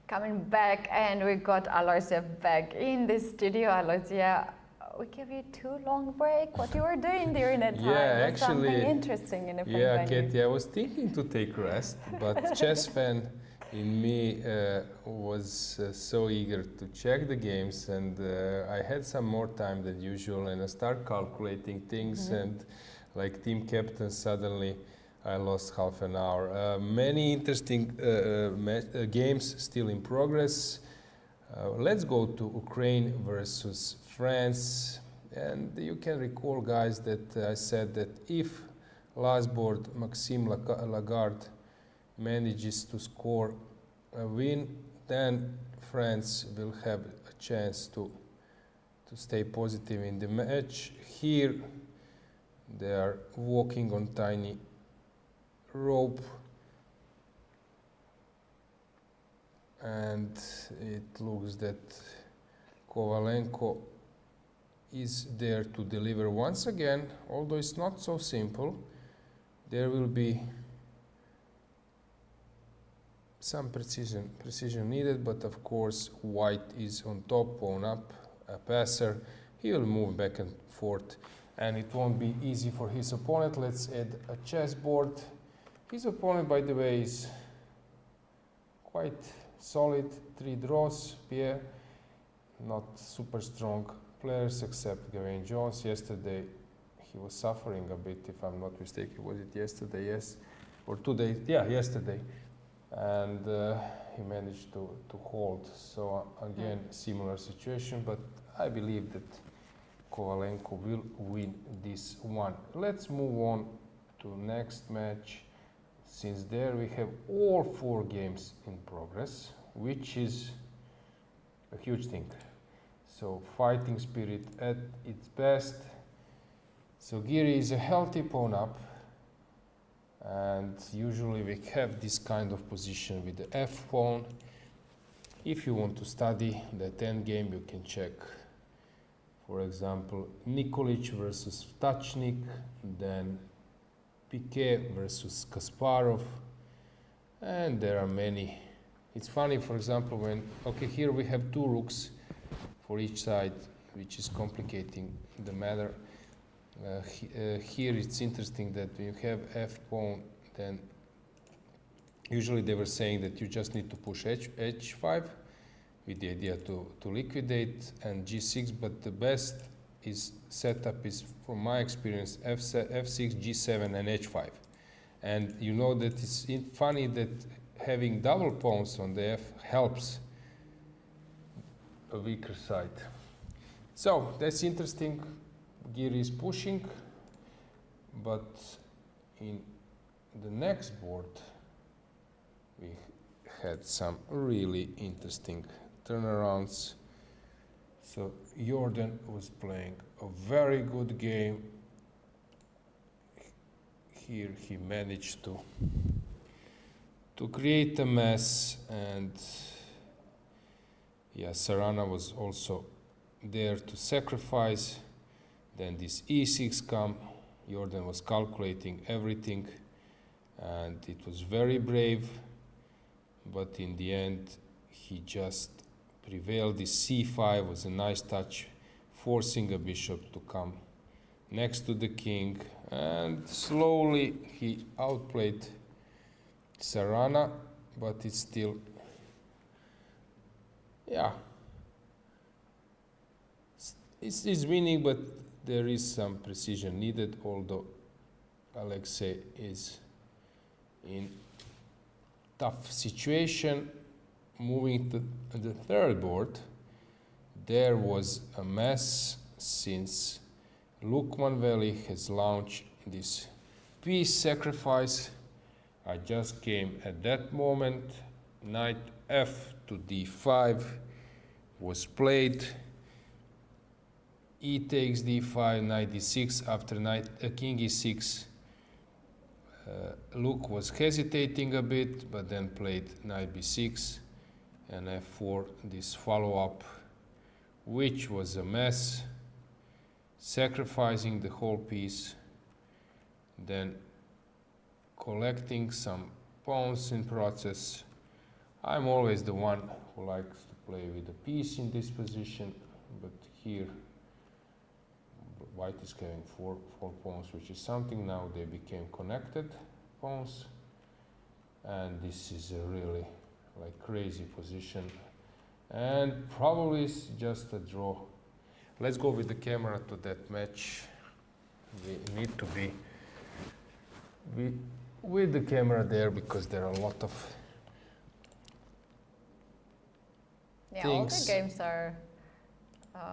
Coming back, and we got Alojzije back in the studio. Alojzije, we gave you too long break. What you were doing during that time? Yeah, was something interesting in the yeah, venue. Keti, I was thinking to take rest, but chess fan in me was so eager to check the games, and I had some more time than usual, and I start calculating things, and like team captain, suddenly I lost half an hour. Many interesting games still in progress. Let's go to Ukraine versus France. And you can recall, guys, that I said that if last board Maxime Lagarde manages to score a win, then France will have a chance to stay positive in the match. Here they are walking on tiny rope, and it looks that Kovalenko is there to deliver once again, although it's not so simple. There will be some precision needed, but of course white is on top, pawn up, a passer. He will move back and forth, and it won't be easy for his opponent. Let's add a chessboard. His opponent, by the way, is quite solid. 3 draws, Pierre. Not super strong players except Gavin Jones. Yesterday he was suffering a bit, if I'm not mistaken. Was it yesterday? Yes. Or 2 days? Yeah, yesterday. And he managed to hold. So again, similar situation, but I believe that Kovalenko will win this one. Let's move on to next match. Since there we have all 4 games in progress, which is a huge thing. So fighting spirit at its best. So Giri is a healthy pawn up, and usually we have this kind of position with the F pawn. If you want to study that endgame, you can check, for example, Nikolic versus Tachnik, then Piquet versus Kasparov, and there are many. It's funny, for example, when, okay, here we have 2 rooks for each side, which is complicating the matter. Here it's interesting that when you have F pawn, then usually they were saying that you just need to push H5 with the idea to liquidate, and G6, but the best setup is, from my experience, F6, G7 and H5. And you know that it's funny that having double pawns on the F helps a weaker side. So that's interesting. Giri is pushing, but in the next board we had some really interesting turnarounds. So Jordan was playing a very good game. Here he managed to create a mess, and yeah, Sarana was also there to sacrifice. Then this E6 come. Jordan was calculating everything, and it was very brave, but in the end he just prevailed. This C5 was a nice touch, forcing a bishop to come next to the king, and slowly he outplayed Sarana, but it's still, yeah, it's winning, but there is some precision needed, although Alojzije is in tough situation. Moving to the third board, there was a mess since Lukmanveli has launched this piece sacrifice. I just came at that moment. Knight F to D5 was played. E takes D5, Knight D6. After King E6, Luke was hesitating a bit, but then played Knight B6 and F4, this follow-up, which was a mess, sacrificing the whole piece, then collecting some pawns in process. I'm always the one who likes to play with the piece in this position, but here white is carrying four pawns, which is something. Now they became connected pawns, and this is a really like crazy position, and probably it's just a draw. Let's go with the camera to that match. We need to be with the camera there because there are a lot of things. All the games are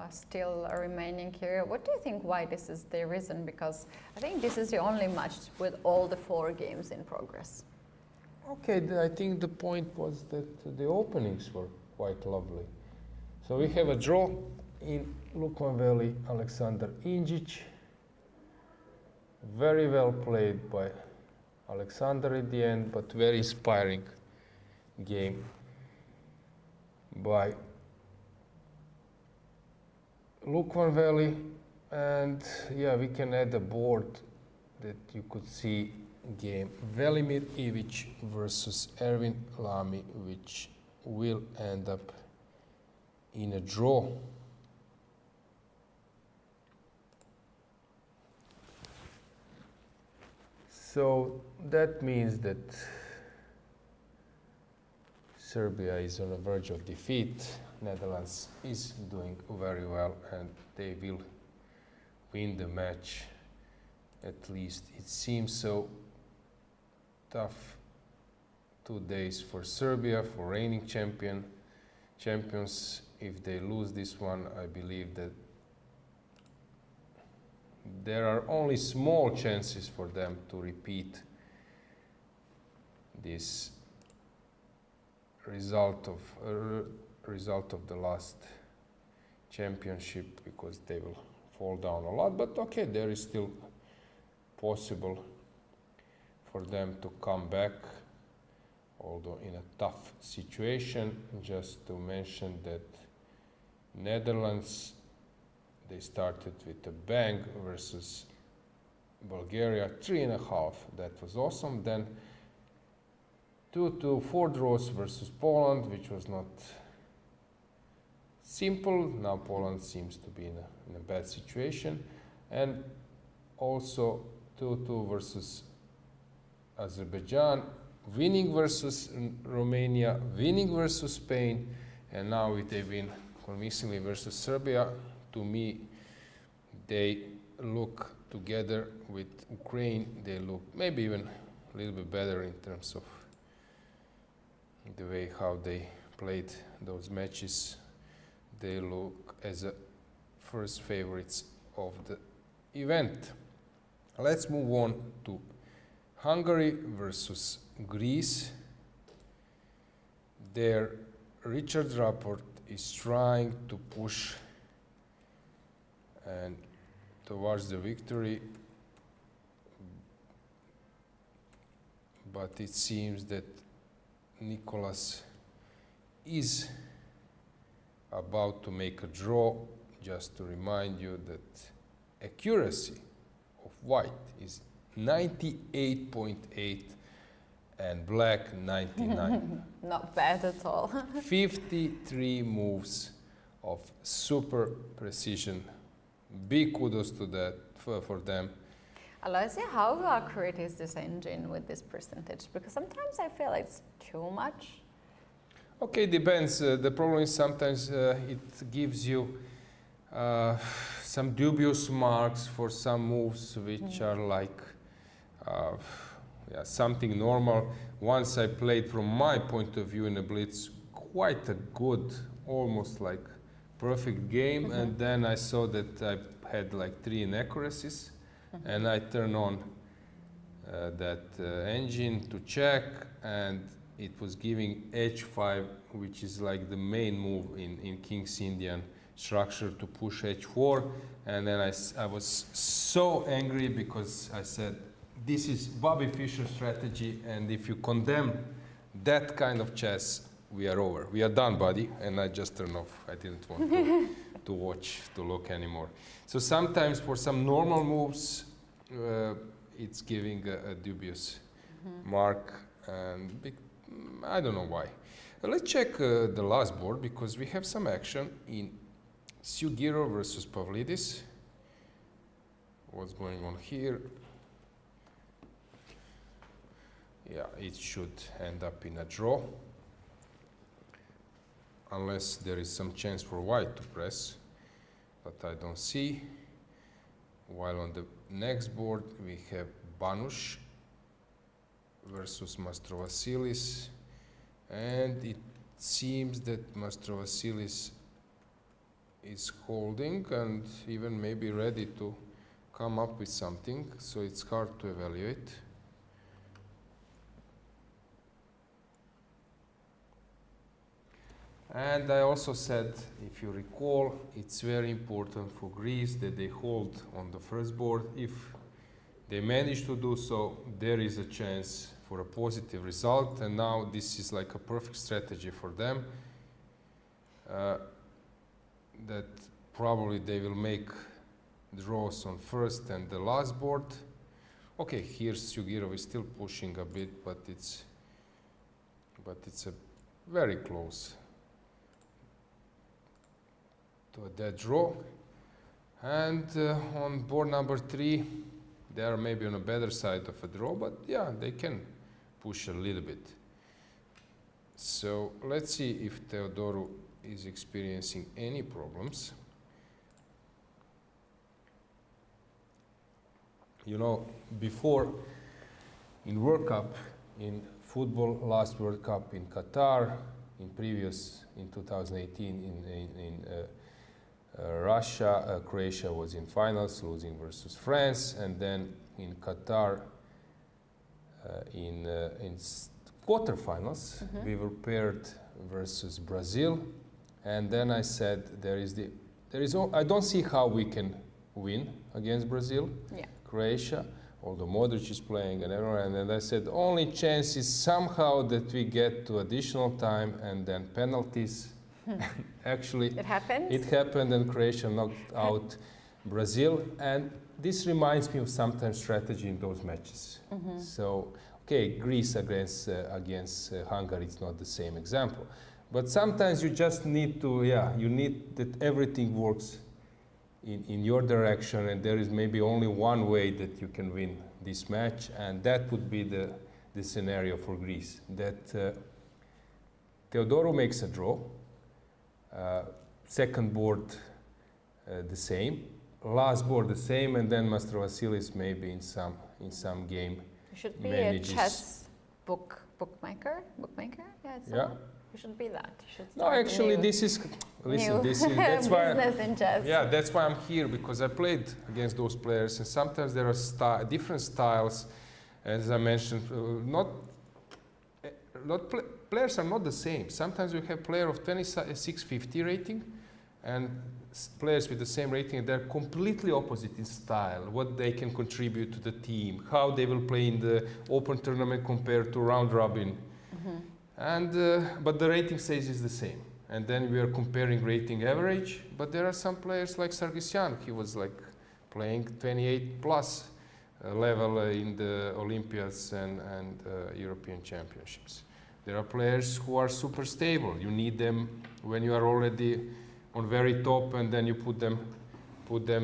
still remaining here. What do you think why this is the reason? Because I think this is the only match with all the 4 games in progress. Okay, I think the point was that the openings were quite lovely. So we have a draw in Lukmanveli, Alexander Injic. Very well played by Alexander at the end, but very inspiring game by Lukmanveli. And yeah, we can add a board that you could see game, Velimir Ivic versus Ervin Lami, which will end up in a draw. So that means that Serbia is on the verge of defeat. Netherlands is doing very well and they will win the match. At least it seems so. Tough 2 days for Serbia, for reigning champions. If they lose this one, I believe that there are only small chances for them to repeat this result of the last championship, because they will fall down a lot. But okay, there is still possible for them to come back, although in a tough situation. Just to mention that Netherlands, they started with a bang versus Bulgaria, 3.5. That was awesome. Then 2 4 draws versus Poland, which was not simple. Now Poland seems to be in a bad situation. And also 2-2 versus Azerbaijan, winning versus Romania, winning versus Spain, and now they win convincingly versus Serbia. To me, they look together with Ukraine, they look maybe even a little bit better in terms of the way how they played those matches. They look as a first favorites of the event. Let's move on to Hungary versus Greece. There, Richard Rapport is trying to push and towards the victory, but it seems that Nicolas is about to make a draw. Just to remind you that accuracy of white is 98.8 and black 99. Not bad at all. 53 moves of super precision. Big kudos to that for them. Alojzije, how accurate is this engine with this percentage? Because sometimes I feel it's too much. Okay, depends. The problem is sometimes it gives you some dubious marks for some moves which are like something normal. Once I played, from my point of view, in a blitz, quite a good, almost like perfect game, and then I saw that I had like 3 inaccuracies, and I turned on that engine to check, and it was giving h5, which is like the main move in King's Indian structure, to push h4, and then I was so angry because I said, this is Bobby Fischer's strategy, and if you condemn that kind of chess, we are over. We are done, buddy. And I just turned off. I didn't want to watch, to look anymore. So sometimes for some normal moves, it's giving a dubious mark, and I don't know why. Let's check the last board, because we have some action in Sugiro versus Pavlidis. What's going on here? Yeah, it should end up in a draw, unless there is some chance for white to press, but I don't see. While on the next board we have Banush versus Mastrovasilis, and it seems that Mastrovasilis is holding and even maybe ready to come up with something, so it's hard to evaluate. And I also said, if you recall, it's very important for Greece that they hold on the first board. If they manage to do so, there is a chance for a positive result, and now this is like a perfect strategy for them, that probably they will make draws on first and the last board, Okay, here Sugirov is still pushing a bit, but it's a very close to a dead draw. And on board number 3, they are maybe on a better side of a draw, but yeah, they can push a little bit. So let's see if Teodoru is experiencing any problems. You know, before in World Cup, in football, last World Cup in Qatar, in 2018 in Russia, Croatia was in finals, losing versus France, and then in Qatar, in quarterfinals, we were paired versus Brazil, and then I said I don't see how we can win against Brazil, Croatia, although Modric is playing and everyone, and then I said only chance is somehow that we get to additional time and then penalties. Actually, it happened and Croatia knocked out Brazil, and this reminds me of sometimes strategy in those matches. So, okay, Greece against Hungary, it's not the same example, but sometimes you just need to, you need that everything works in your direction, and there is maybe only one way that you can win this match, and that would be the scenario for Greece, that Teodoru makes a draw, second board the same, last board the same, and then Mastrovasilis maybe in some game You should be manages. a chess bookmaker. Yeah. You should be that. You should No, start actually, new, this is new that's why business in chess. yeah, that's why I'm here, because I played against those players, and sometimes there are different styles, as I mentioned. Players are not the same. Sometimes you have player of 2650 rating, and players with the same rating. They're completely opposite in style. What they can contribute to the team, how they will play in the open tournament compared to round robin. And but the rating says is the same, and then we are comparing rating average. But there are some players like Sargsyan. He was like playing 28 plus level in the Olympiads and European Championships. There are players who are super stable. You need them when you are already on very top, and then you put them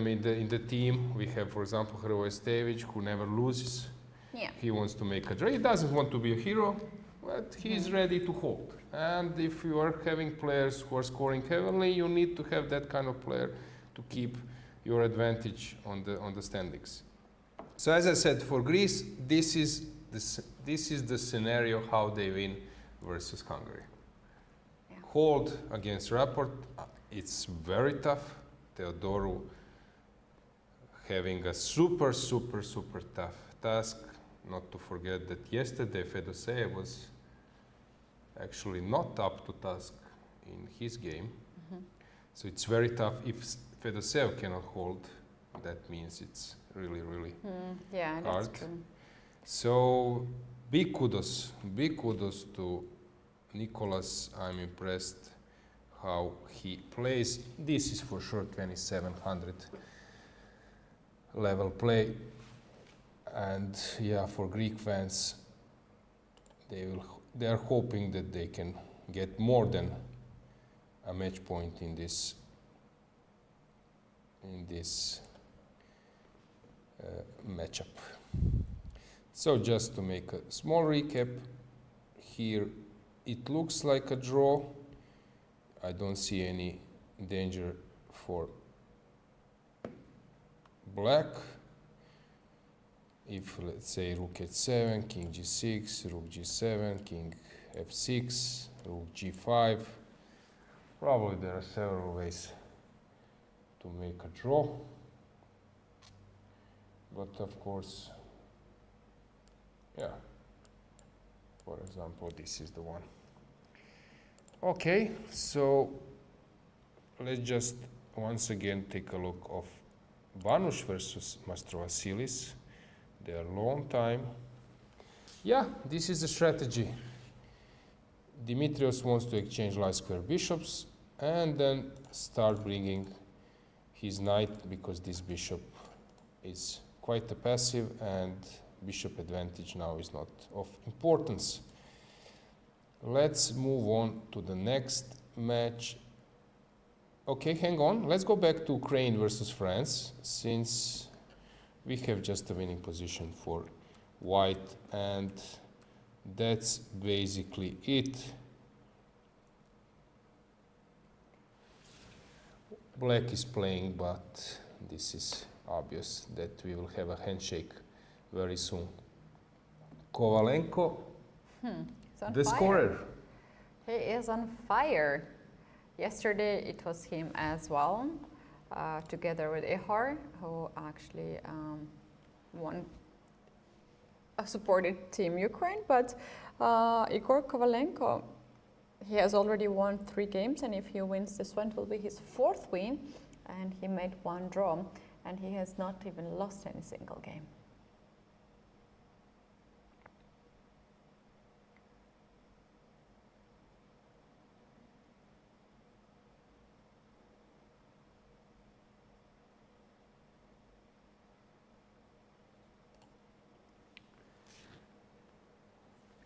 in the team. We have, for example, Hrvoje Stević, who never loses. Yeah. He wants to make a draw. He doesn't want to be a hero, but he is ready to hold. And if you are having players who are scoring heavily, you need to have that kind of player to keep your advantage on the standings. So as I said, for Greece, this is the scenario how they win versus Hungary. Yeah. Hold against Rapport, it's very tough. Teodoru having a super tough task. Not to forget that yesterday Fedoseev was actually not up to task in his game. So it's very tough. If Fedoseev cannot hold, that means it's really Yeah, that's hard. true. So big kudos to Nicolas. I'm impressed how he plays. This is for sure 2700 level play, and yeah, for Greek fans, they are hoping that they can get more than a match point in this matchup. So just to make a small recap, here it looks like a draw. I don't see any danger for black. If, let's say, rook h7, king g6, rook g7, king f6, rook g5, probably there are several ways to make a draw. But of course, yeah, for example, this is the one. Okay, so let's just once again take a look of Banush versus Mastrovasilis. They are long time. Yeah, this is the strategy. Dimitrios wants to exchange light square bishops and then start bringing his knight, because this bishop is quite a passive, and bishop advantage now is not of importance. Let's move on to the next match. Okay, hang on. Let's go back to Ukraine versus France, since we have just a winning position for white, and that's basically it. Black is playing, but this is obvious that we will have a handshake very soon. Kovalenko, the scorer. He is on fire. Yesterday it was him as well, together with Ihor, who actually won supported Team Ukraine. But Igor Kovalenko, he has already won 3 games, and if he wins this one, it will be his 4th win, and he made 1 draw, and he has not even lost any single game.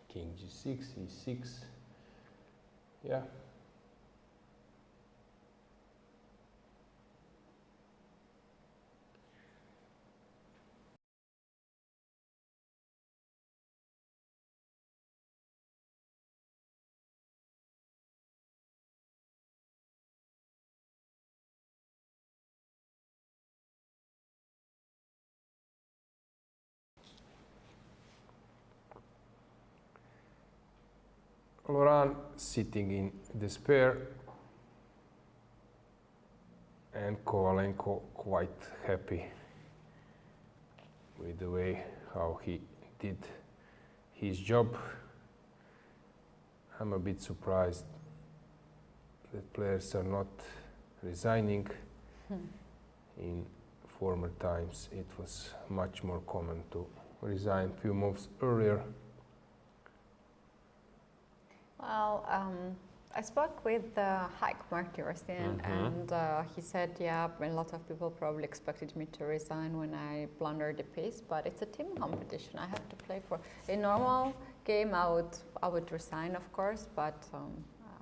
King g6, e6. Yeah. Laurent sitting in despair, and Kovalenko quite happy with the way how he did his job. I'm a bit surprised that players are not resigning. In former times it was much more common to resign a few moves earlier. Well, I spoke with Haik Martirosyan, and he said, yeah, a lot of people probably expected me to resign when I blundered the piece, but it's a team competition. I have to play for a normal game. I would resign, of course, but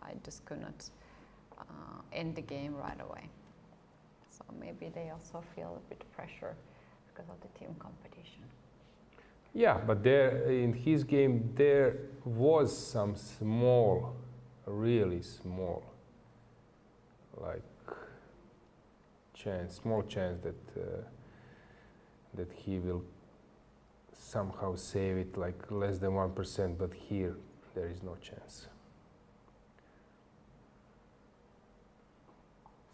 I just could not end the game right away. So maybe they also feel a bit of pressure because of the team competition. Yeah, but there in his game there was some small, really small, like small chance that he will somehow save it, like less than 1%. But here there is no chance.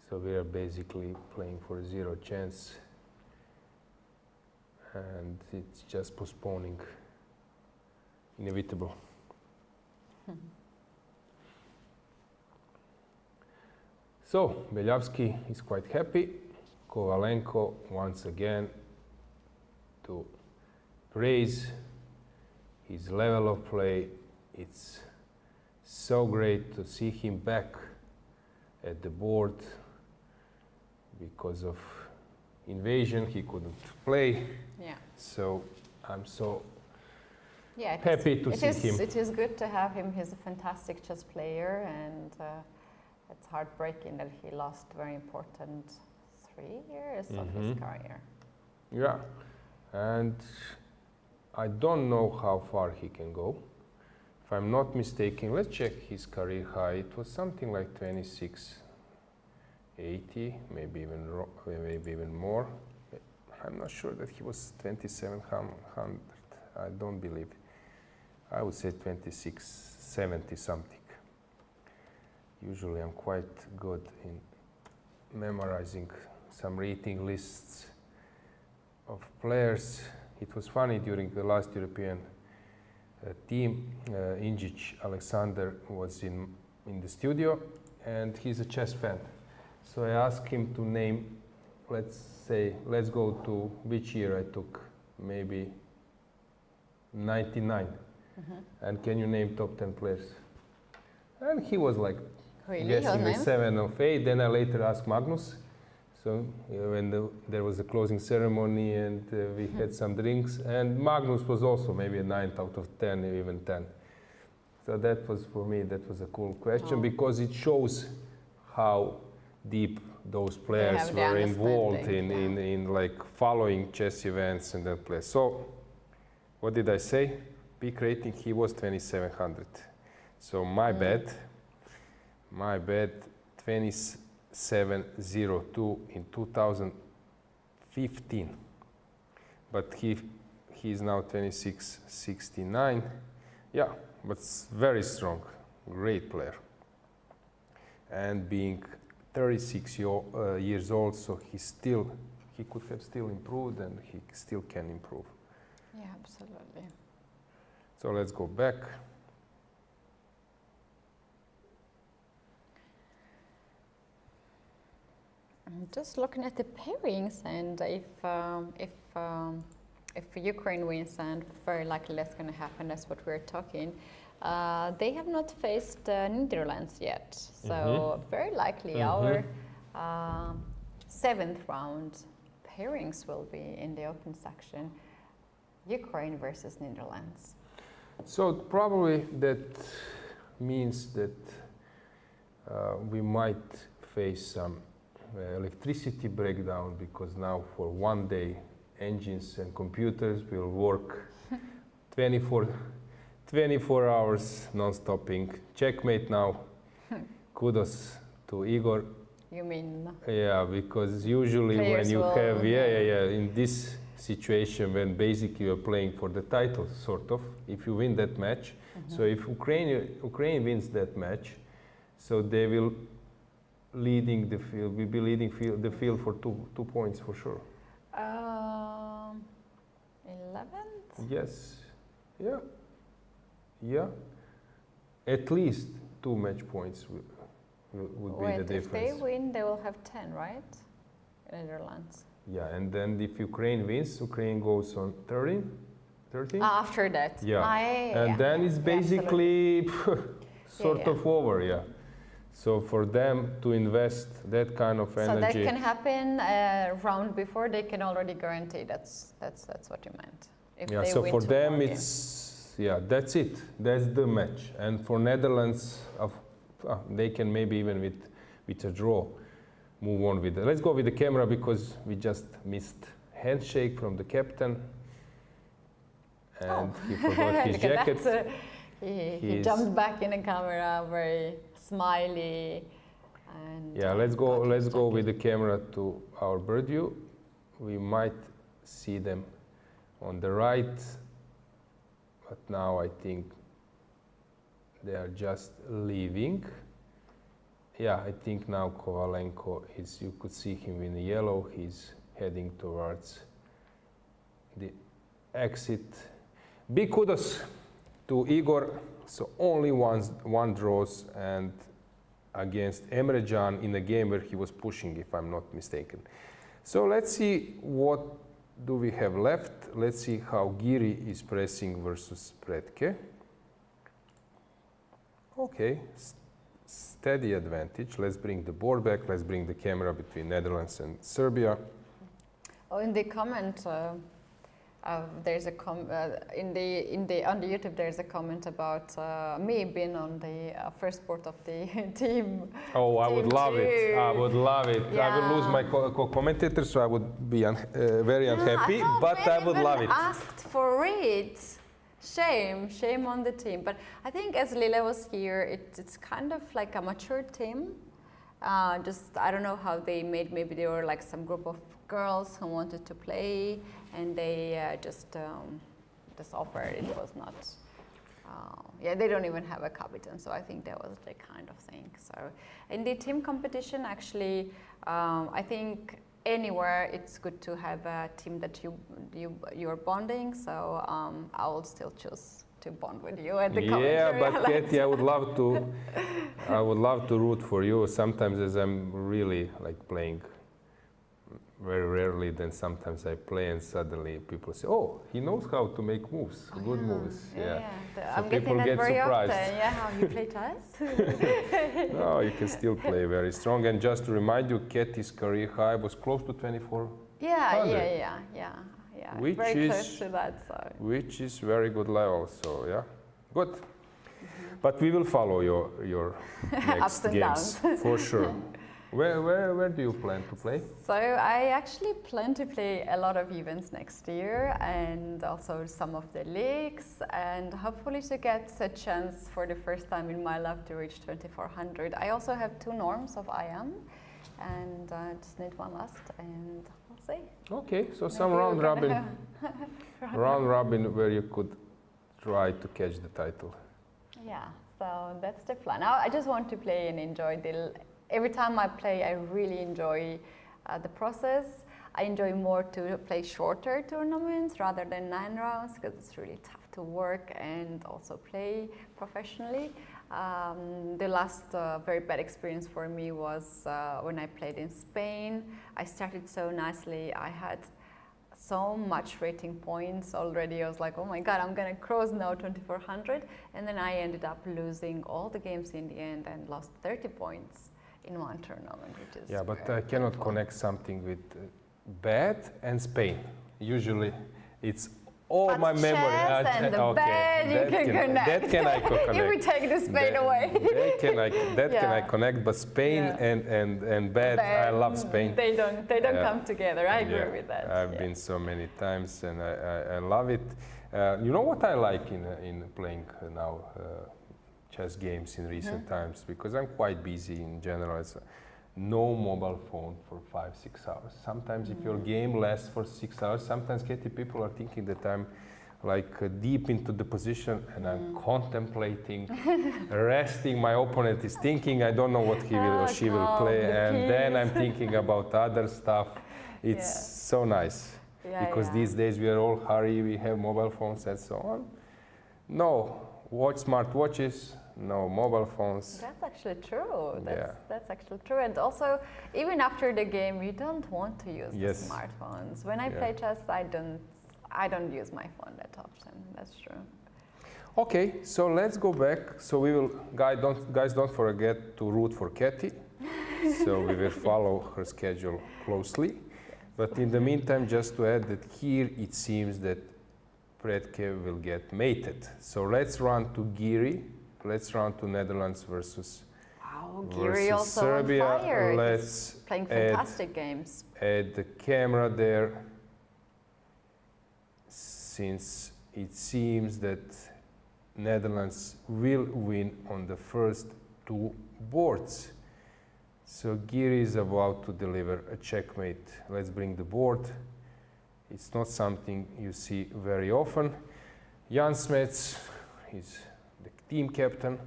So we are basically playing for 0 chance. And it's just postponing, inevitable. So Beljavski is quite happy. Kovalenko once again to praise his level of play. It's so great to see him back at the board. Because of invasion, he couldn't play. Yeah. So I'm so yeah, happy to see him. It is good to have him. He's a fantastic chess player, and it's heartbreaking that he lost very important 3 years of his career. Yeah, and I don't know how far he can go. If I'm not mistaken, let's check his career high. It was something like 2680, maybe even more. I'm not sure that he was 2700. I don't believe. I would say 2670 something. Usually I'm quite good in memorizing some rating lists of players. It was funny during the last European team, Injic Alexander was in the studio, and he's a chess fan. So I asked him to name, let's go to which year I took, maybe 99. And can you name top 10 players? And he was like, Really? guessing the 7 of 8. Then I later asked Magnus. So when there was a closing ceremony and we had some drinks, and Magnus was also maybe a 9 out of 10, even 10. So that was, for me, that was a cool question because it shows how deep those players were involved in like following chess events and that play. So what did I say? Peak rating, he was 2700. So my bad, 2702 in 2015. But he's now 2669. Yeah, but very strong, great player. And being 36 years old, so he could have still improved, and he still can improve. Yeah, absolutely. So let's go back. I'm just looking at the pairings, and if Ukraine wins, and very likely that's going to happen, that's what we're talking. They have not faced Netherlands yet, so very likely our 7th round pairings will be in the open section. Ukraine versus Netherlands. So probably that means that we might face some electricity breakdown, because now for one day engines and computers will work 24 hours non-stopping. Checkmate now. Kudos to Igor. You mean? Yeah, because usually when you have, in this situation when basically you're playing for the title, sort of, if you win that match. So if Ukraine wins that match, so they will leading the field, will be leading the field for two points for sure. 11th? Yes. Yeah. Yeah. At least 2 match points would be the difference. If they win, they will have 10, right? Netherlands. Yeah, and then if Ukraine wins, Ukraine goes on 13? After that. Yeah. And then it's basically sort of over, yeah. So for them to invest that kind of energy. So that can happen round before, they can already guarantee that's what you meant. If yeah, they so win for them tomorrow, it's, that's it. That's the match. And for Netherlands, they can maybe even with a draw move on with it. Let's go with the camera, because we just missed handshake from the captain. And he forgot his jacket. He jumped back in the camera, very smiley. And yeah, let's go with the camera to our bird view. We might see them on the right, but now I think they are just leaving. Yeah, I think now Kovalenko is, you could see him in yellow, he's heading towards the exit. Big kudos to Igor. So only one draws, and against Emre Can in a game where he was pushing, if I'm not mistaken. So let's see what do we have left. Let's see how Giri is pressing versus Pretke. Okay, steady advantage. Let's bring the board back. Let's bring the camera between Netherlands and Serbia. Oh, in the comment, there's a on the YouTube. There's a comment about me being on the first board of the team. Oh, I would love it. I would love it. Yeah. I would lose my co-commentator, so I would be very unhappy. But I would love it. Asked for it. Shame on the team. But I think as Lila was here, it's kind of like a mature team. Just I don't know how they made. Maybe they were like some group of girls who wanted to play, and they just offered. It was not. They don't even have a captain, so I think that was the kind of thing. So in the team competition, actually, I think anywhere it's good to have a team that you're bonding. So I will still choose to bond with you at the commentary. Yeah, but Keti, I would love to root for you sometimes, as I'm really like playing very rarely. Then sometimes I play and suddenly people say, "Oh, he knows how to make moves, good moves." Yeah. So I'm people getting that get very surprised. often. Yeah, how you play chess? No, you can still play very strong. And just to remind you, Keti's career high was close to 24. Yeah. Which very is- close to that. So. Which is very good level. So yeah, good. But we will follow your next Ups and games downs. for sure. Where do you plan to play? So I actually plan to play a lot of events next year and also some of the leagues and hopefully to get a chance for the first time in my life to reach 2400. I also have 2 norms of IM and I just need one last and we'll see. Okay, so some Maybe round we're robin, gonna- round robin where you could try to catch the title. Yeah, so that's the plan. I just want to play and enjoy every time I play, I really enjoy the process. I enjoy more to play shorter tournaments rather than 9 rounds because it's really tough to work and also play professionally. The last very bad experience for me was when I played in Spain. I started so nicely. I had so much rating points already. I was like, oh my God, I'm gonna cross now 2400. And then I ended up losing all the games in the end and lost 30 points in one tournament, which is Yeah, but very I cannot painful. connect something with bad and Spain. Usually it's all But my memory. chess and the bad you can connect. That can I connect. If we take the Spain away. That can I Yeah. connect, but Spain Yeah. and bad, I love Spain. They don't Yeah. come together. I agree Yeah, with that. I've been so many times and I love it. You know what I like in playing now chess games in recent times, because I'm quite busy in general. It's no mobile phone for 5-6 hours. Sometimes if your game lasts for 6 hours, sometimes Keti people are thinking that I'm like deep into the position and I'm contemplating, resting. My opponent is thinking, I don't know what he will or she will calm play, the and then I'm peace. thinking about other stuff. It's so nice. Because these days we are all hurry, we have mobile phones and so on. No, watch smart watches, no mobile phones. That's actually true. Yeah. That's actually true. And also, even after the game, you don't want to use Yes. the smartphones. When I Yeah. play chess, I don't use my phone that often. That's true. Okay, so let's go back. So we will, guys, don't forget to root for Keti. So we will follow her schedule closely. But in the meantime, just to add that here it seems that Predke will get mated. So let's run to Giri. Let's run to Netherlands versus Wow, Giri versus also Serbia. on fire. He's Let's playing add- fantastic games. add the camera there, since it seems that Netherlands will win on the first 2 boards. So Giri is about to deliver a checkmate. Let's bring the board. It's not something you see very often. Jan Smets is the team captain,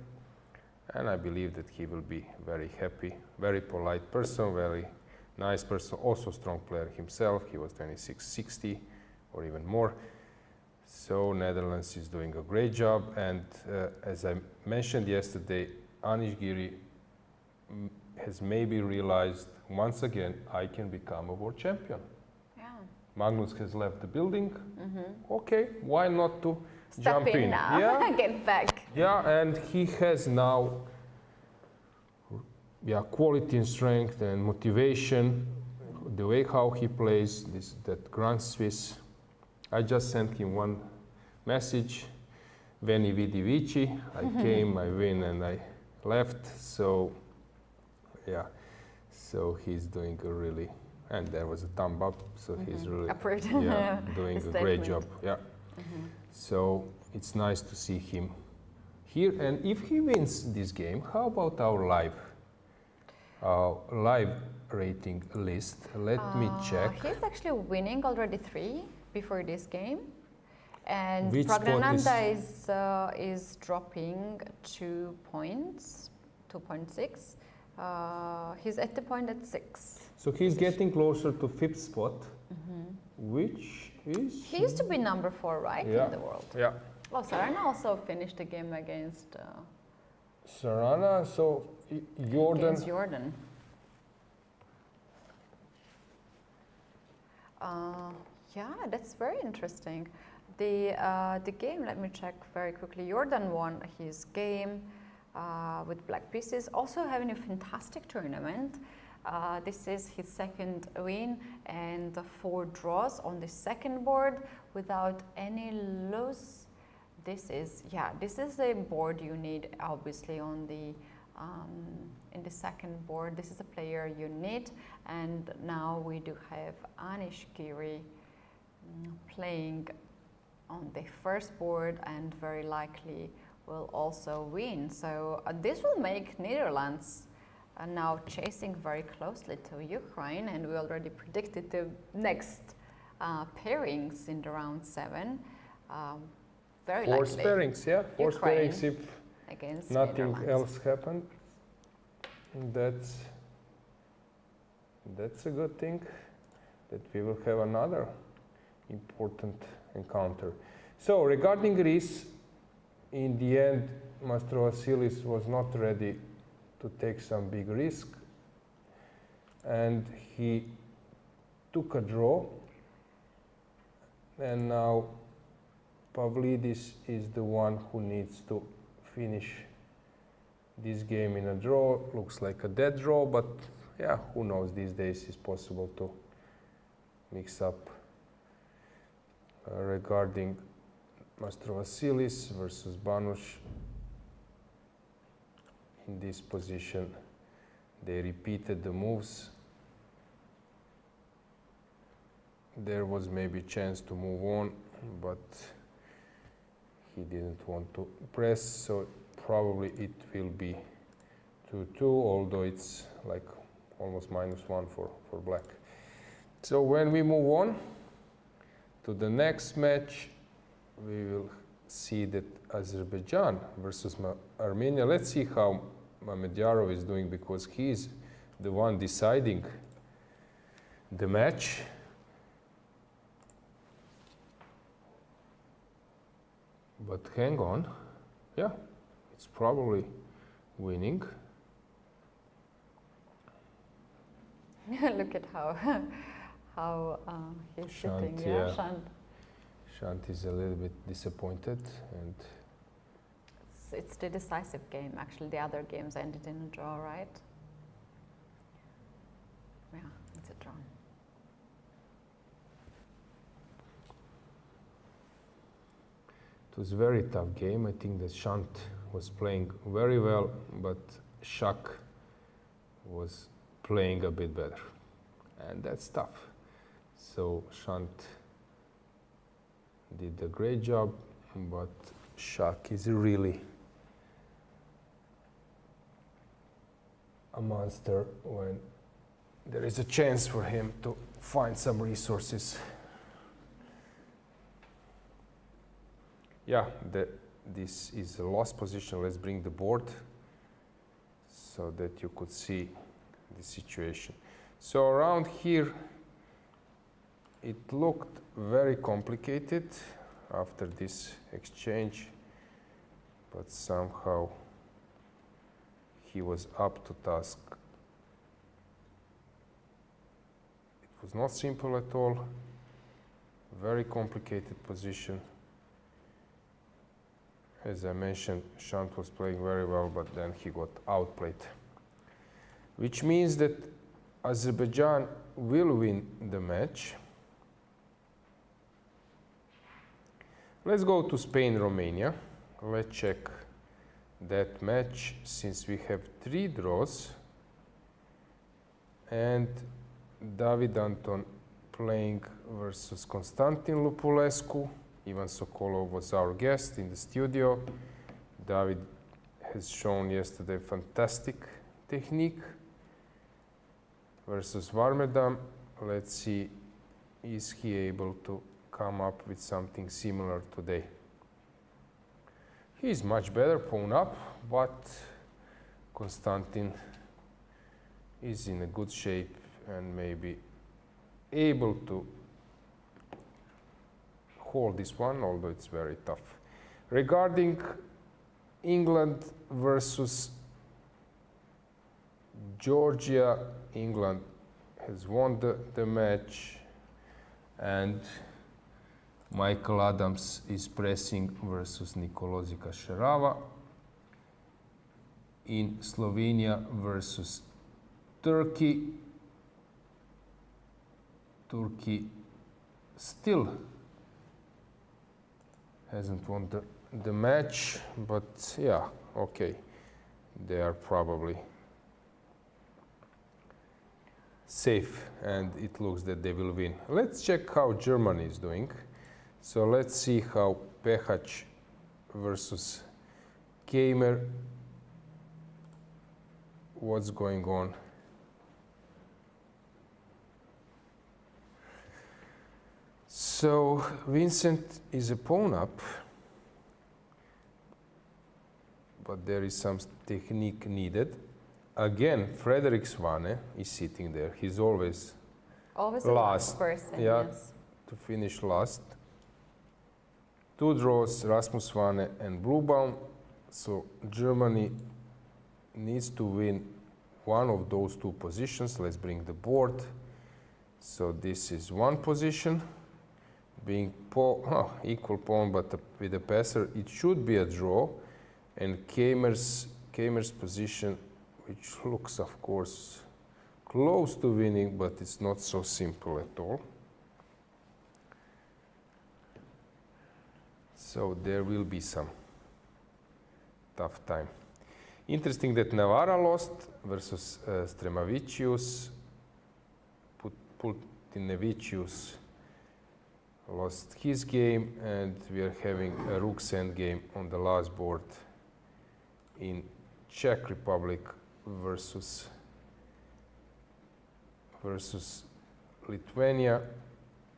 and I believe that he will be very happy, very polite person, very nice person, also strong player himself. He was 2660 or even more. So Netherlands is doing a great job, and as I mentioned yesterday, Anish Giri has maybe realized once again, I can become a world champion. Yeah. Magnus has left the building. Okay, why not to Step jump in now. Yeah, Get back. yeah, and he has now quality and strength and motivation, the way how he plays that Grand Swiss. I just sent him one message, Veni vidi vici. I came, I win, and I left. So yeah, so he's doing a really, and there was a thumb up. So he's really Approved. doing His a great statement. job. Yeah. So it's nice to see him here. And if he wins this game, how about our live rating list? Let me check. He's actually winning already 3 before this game. And Which spot Pragnananda is dropping 2 points, 2.6. He's at the point at 6. So he's getting closer to 5th spot, which is... He used to be number 4, right, Yeah. in the world. Yeah. Oh, Sarana also finished the game against Sarana, so Jordan. against Jordan. Yeah, that's very interesting. The game, let me check very quickly. Jordan won his game with black pieces, also having a fantastic tournament. This is his second win and 4 draws on the second board without any loss. This is a board you need obviously on the in the second board. This is a player you need, and now we do have Anish Giri playing on the first board and very likely will also win. So this will make Netherlands now chasing very closely to Ukraine, and we already predicted the next pairings in the round 7. Very 4 likely. pairings, yeah, 4 Ukraine pairings if against nothing Netherlands. else happened. That's a good thing, that we will have another important encounter. So regarding Greece, in the end, Vasilis was not ready to take some big risk, and he took a draw, and now Pavlidis is the one who needs to finish this game in a draw. Looks like a dead draw, but yeah, who knows, these days it's possible to mix up. Regarding Vasilis versus Banush, in this position they repeated the moves. There was maybe chance to move on, but he didn't want to press, so probably it will be 2-2, although it's like almost -1 for black. So when we move on to the next match, we will see that Azerbaijan versus Armenia. Let's see how Mamedyarov is doing, because he is the one deciding the match. But hang on, yeah, it's probably winning. Look at how he's sitting. Shant, Yeah, yeah. Shant. Shant is a little bit disappointed, and It's the decisive game. Actually, the other games ended in a draw, right? Yeah, it's a draw. it was a very tough game. I think that Shant was playing very well, but Shak was playing a bit better, and that's tough. So Shant did a great job, but Shak is really a monster when there is a chance for him to find some resources. Yeah, this is a lost position. Let's bring the board so that you could see the situation. So around here, it looked very complicated after this exchange, but somehow he was up to task. It was not simple at all, very complicated position. As I mentioned, Shant was playing very well, but then he got outplayed, which means that Azerbaijan will win the match. Let's go to Spain-Romania. Let's check that match, since we have 3 draws, and David Anton playing versus Constantin Lupulescu. Ivan Sokolov was our guest in the studio. David has shown yesterday fantastic technique versus Varmedam. Let's see, is he able to come up with something similar today? He is much better pawn up, but Constantin is in a good shape and maybe able to hold this one, although it's very tough. Regarding England versus Georgia, England has won the match. And Michael Adams is pressing versus Nikolozika Sherava. In Slovenia versus Turkey. Turkey still hasn't won the match, but yeah, okay. They are probably safe, and it looks that they will win. Let's check how Germany is doing. So let's see how Pehac versus Keimer, what's going on. So Vincent is a pawn up, but there is some technique needed. Again, Frederik Svane is sitting there. He's always Always last. the last person, Yeah, yes. to finish last. 2 draws, Rasmus Svane and Bluebaum. So Germany needs to win one of those 2 positions. Let's bring the board. So this is one position. Being equal pawn, but with a passer, it should be a draw. And Keimer's position, which looks, of course, close to winning, but it's not so simple at all. So there will be some tough time. Interesting that Navara lost versus Stremavicius. Putinevicius lost his game, and we are having a rook's endgame on the last board in Czech Republic versus Lithuania.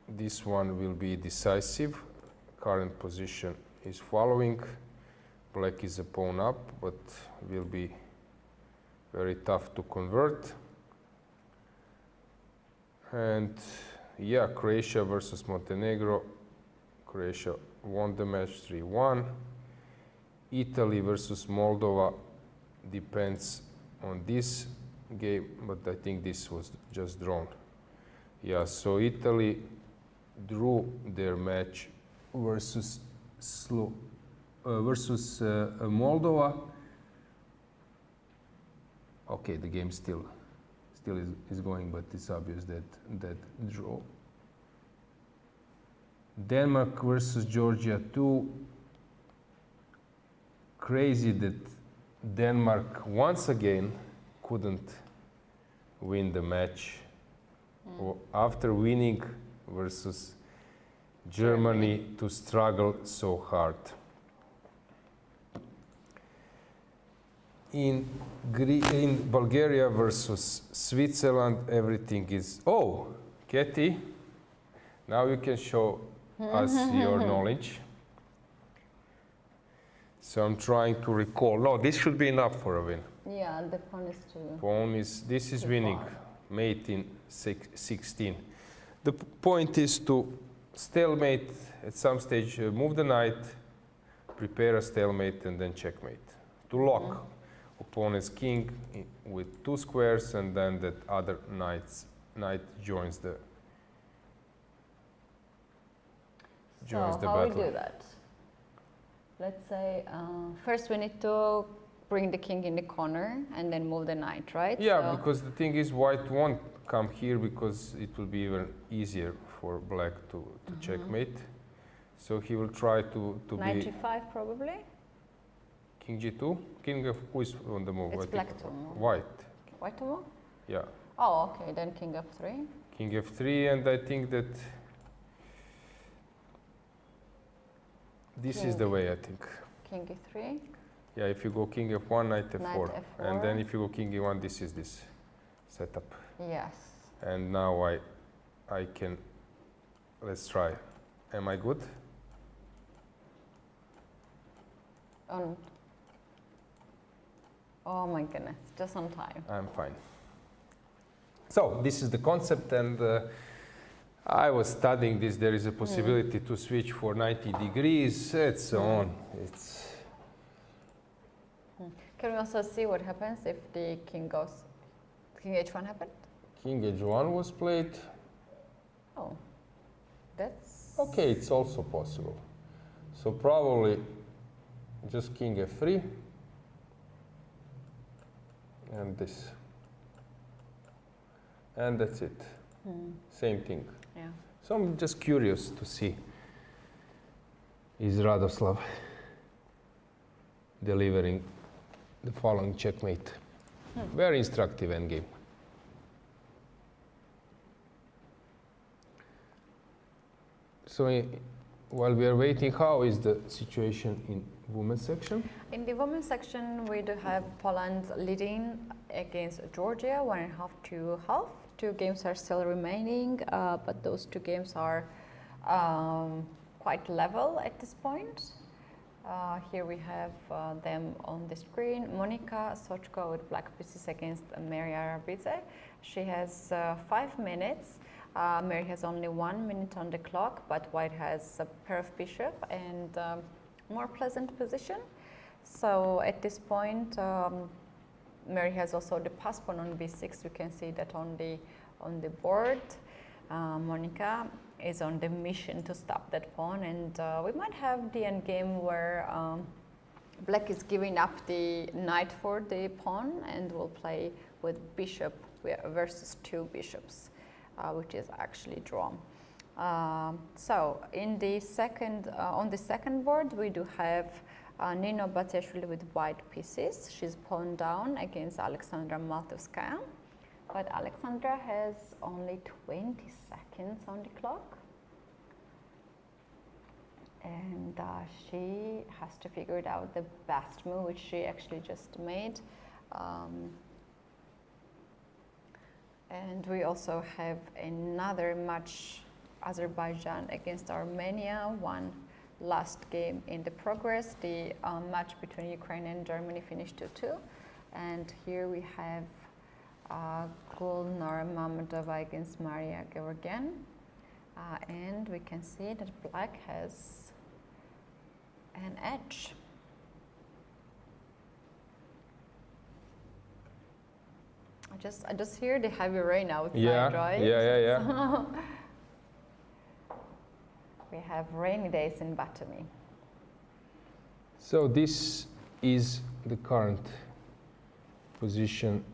This one will be decisive. Current position is following. Black is a pawn up, but will be very tough to convert. And yeah, Croatia versus Montenegro. Croatia won the match 3-1. Italy versus Moldova depends on this game, but I think this was just drawn. Yeah, so Italy drew their match versus Moldova. Okay, the game still is going, but it's obvious that draw. Denmark versus Georgia 2. Crazy that Denmark once again couldn't win the match after winning versus Germany to struggle so hard. In Bulgaria versus Switzerland, everything is... Oh, Keti, now you can show us your knowledge. So I'm trying to recall. No, this should be enough for a win. Yeah, the pawn is too... Pawn is... This is winning. Mate in 16. The point is to stalemate at some stage, move the knight, prepare a stalemate, and then checkmate. To lock opponent's king with 2 squares, and then that other knight joins the battle. So how we do that? Let's say first we need to bring the king in the corner and then move the knight, right? Yeah, so because the thing is white won't come here because it will be even easier for black to checkmate. So he will try to Knight be... g5 probably? King g2? King of who is on the move? It's black to move. White. White to move? Yeah. Oh, okay, then king f3. King f3, and I think that this is the way, I think. King e3. Yeah, if you go king f1, knight f4. Knight f4. And then if you go king e1, this is this setup. Yes. And now I can... Let's try. Am I good? Oh my goodness, just on time. I'm fine. So this is the concept, and I was studying this. There is a possibility to switch for 90 degrees. It's so on. It's... Can we also see what happens if the king goes... King h1 happened? King h1 was played. Oh. That's Okay, it's also possible. So probably just king f3 and this. And that's it. Same thing. yeah. So I'm just curious to see, is Radoslav delivering the following checkmate? Very instructive endgame. So while we are waiting, how is the situation in women's section? In the women's section, we do have Poland leading against Georgia, 1.5 to half. 2 games are still remaining, but those 2 games are quite level at this point. Here we have them on the screen. Monika Sochko with black pieces against Maria Armenia. She has 5 minutes. Mary has only 1 minute on the clock, but white has a pair of bishop and more pleasant position. So at this point, Mary has also the pass pawn on b6. You can see that on the board. Monika is on the mission to stop that pawn, and we might have the end game where black is giving up the knight for the pawn and will play with bishop versus 2 bishops, which is actually drawn. So in the second on the second board, we do have Nino Batyashvili with white pieces. She's pawn down against Alexandra Maltovskaya, but Alexandra has only 20 seconds on the clock, and she has to figure out the best move, which she actually just made. And we also have another match, Azerbaijan against Armenia, one last game in the progress. The match between Ukraine and Germany finished 2-2. And here we have Gulnara Mammadova against Maria Georgian. And we can see that black has an edge. I just hear the heavy rain outside, right? Yeah. We have rainy days in Batumi. So this is the current position.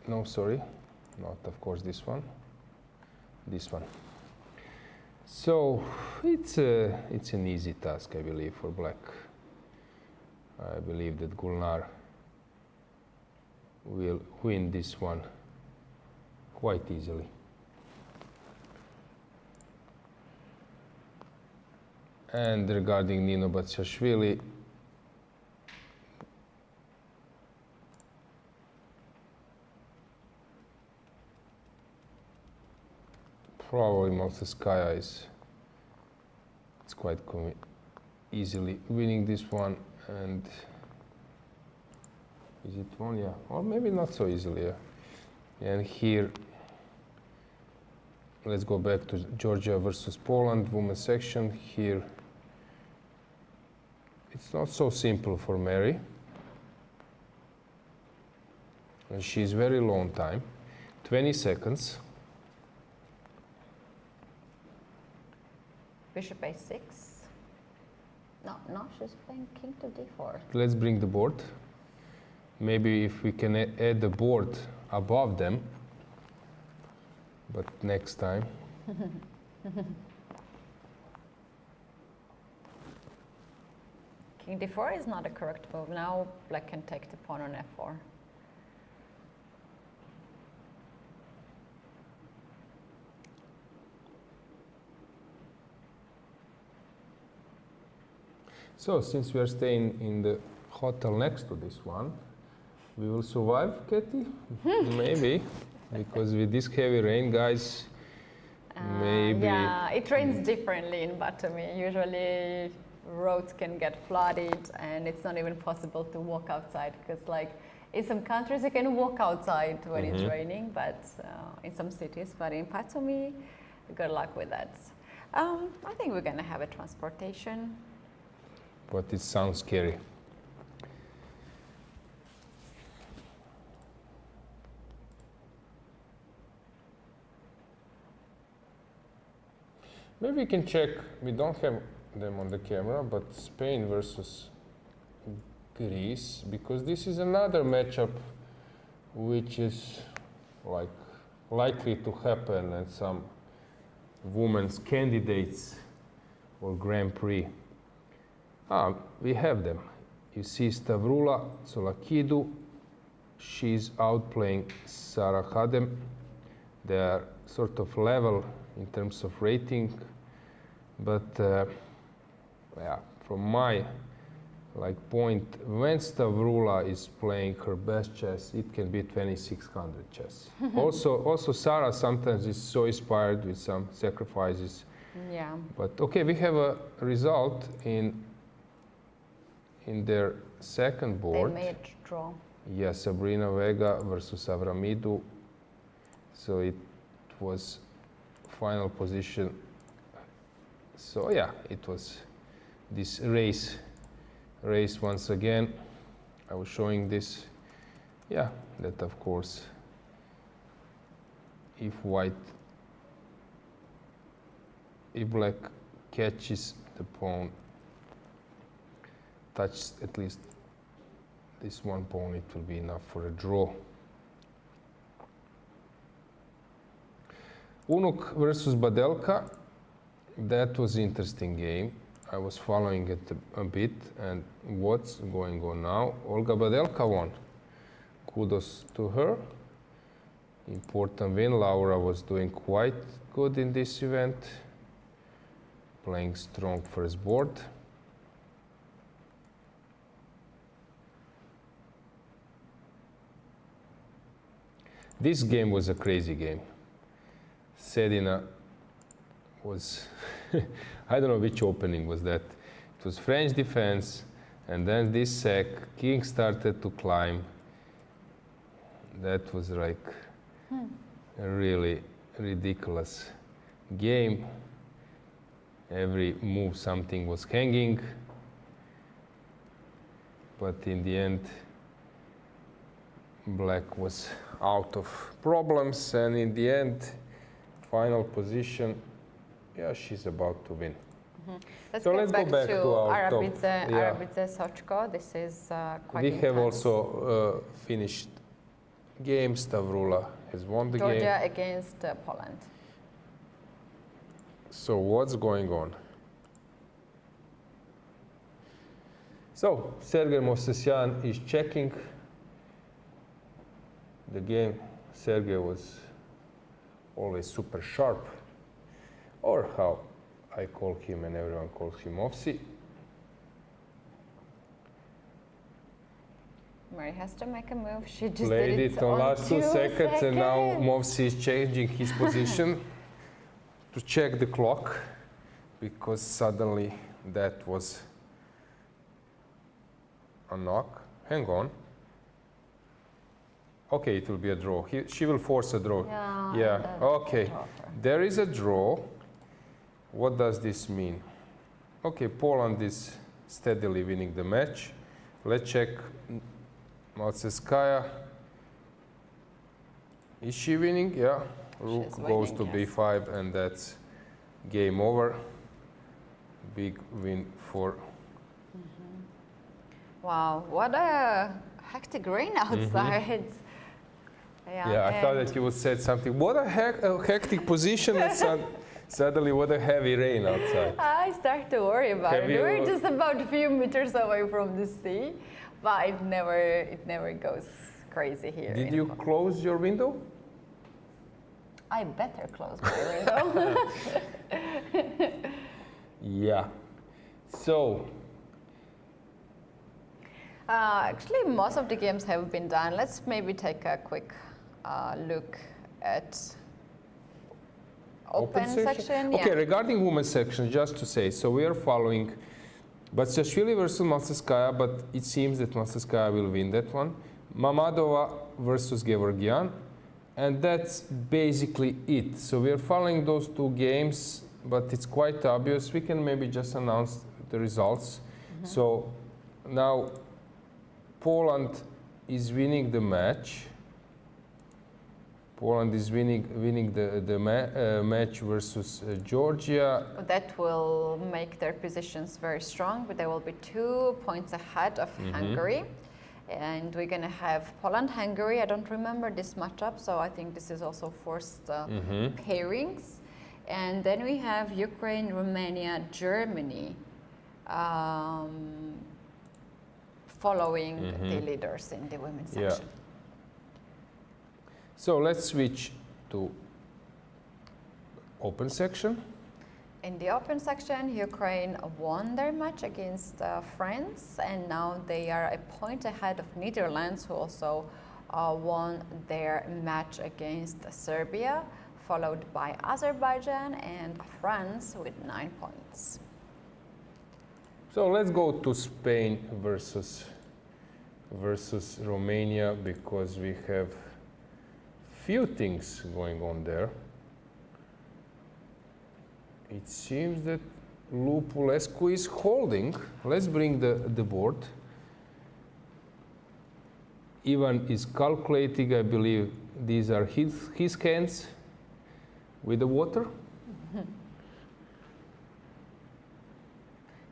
No, sorry, not of course this one. This one. So it's an easy task, I believe, for black. I believe that Gulnar will win this one quite easily. And regarding Nino Batyashvili, probably Maltovskaya is quite easily winning this one, and is it one? Yeah, or maybe not so easily. Yeah. And here, let's go back to Georgia versus Poland, women's section. Here, it's not so simple for Mary. And she's very low on time, 20 seconds. Bishop a6. No, she's playing king to d4. Let's bring the board. Maybe if we can add the board above them, but next time. King d4 is not a correct move. Now black can take the pawn on f4. So since we are staying in the hotel next to this one, we will survive, Keti? Maybe, because with this heavy rain, guys, maybe. Yeah, it rains differently in Batumi. Usually roads can get flooded and it's not even possible to walk outside, because like in some countries you can walk outside when it's raining, but in some cities, but in Batumi, good luck with that. I think we're gonna have a transportation. But it sounds scary. Maybe we can check, we don't have them on the camera, but Spain versus Greece, because this is another matchup which is like likely to happen at some women's candidates or Grand Prix. We have them. You see Stavrula Tsolakidu, she's outplaying Sarah Hadem. They are sort of level in terms of rating, but yeah, from my point, when Stavrula is playing her best chess, it can be 2600 chess. also Sarah sometimes is so inspired with some sacrifices. Yeah. But okay, we have a result in their second board. They made draw. Yeah, Sabrina Vega versus Avramidou. So it was final position. So yeah, it was this race once again. I was showing this. Yeah, that of course, if black catches the pawn, touches at least this one pawn, it will be enough for a draw. Unuk versus Badelka, that was an interesting game. I was following it a bit, and what's going on now? Olga Badelka won. Kudos to her. Important win. Laura was doing quite good in this event, playing strong first board. This game was a crazy game. Sedina was, I don't know which opening was that. It was French defense, and then this sack, king started to climb. That was like a really ridiculous game. Every move something was hanging, but in the end, black was out of problems, and in the end, final position, yeah, she's about to win. Let's So get let's back go back to our top. Arabidze Sochko. This is quite We intense. have also finished game. Stavrula has won the Georgia game. against Poland. So what's going on? So Sergei Movsesyan is checking the game. Sergei was always super sharp, or how I call him and everyone calls him Movsi. Mary has to make a move. She just Played did it on last 2 seconds, and now seconds. Movsi is changing his position to check the clock, because suddenly that was a knock. Hang on. Okay, it will be a draw. She will force a draw. Yeah. Okay. There is a draw. What does this mean? Okay, Poland is steadily winning the match. Let's check Maltsevskaya. Is she winning? Yeah. Rook goes to b5, and that's game over. Big win for. Wow, what a hectic rain outside. Yeah, I thought that you would say something. What a hectic position, and suddenly what a heavy rain outside. I start to worry about Have it. you- We're just about a few meters away from the sea, but it never goes crazy here. Did in you Poland. close your window? I better close my window. Yeah. So, Actually, most of the games have been done. Let's maybe take a quick look at open section. Okay, Yeah. regarding women's section, just to say, so we are following Tsatsalashvili versus Maltsevskaya, but it seems that Maltsevskaya will win that one. Mamadova versus Gevorgyan, and that's basically it. So we are following those 2 games, but it's quite obvious. We can maybe just announce the results. So now Poland is winning the match. Poland is winning the match versus Georgia. That will make their positions very strong, but they will be 2 points ahead of Hungary. And we're going to have Poland-Hungary. I don't remember this matchup, so I think this is also forced pairings. And then we have Ukraine, Romania, Germany following the leaders in the women's section. So let's switch to open section. In the open section, Ukraine won their match against France, and now they are a point ahead of Netherlands, who also won their match against Serbia, followed by Azerbaijan and France with 9 points. So let's go to Spain versus Romania, because we have few things going on there. It seems that Lupulescu is holding. Let's bring the board. Ivan is calculating, I believe these are his hands with the water.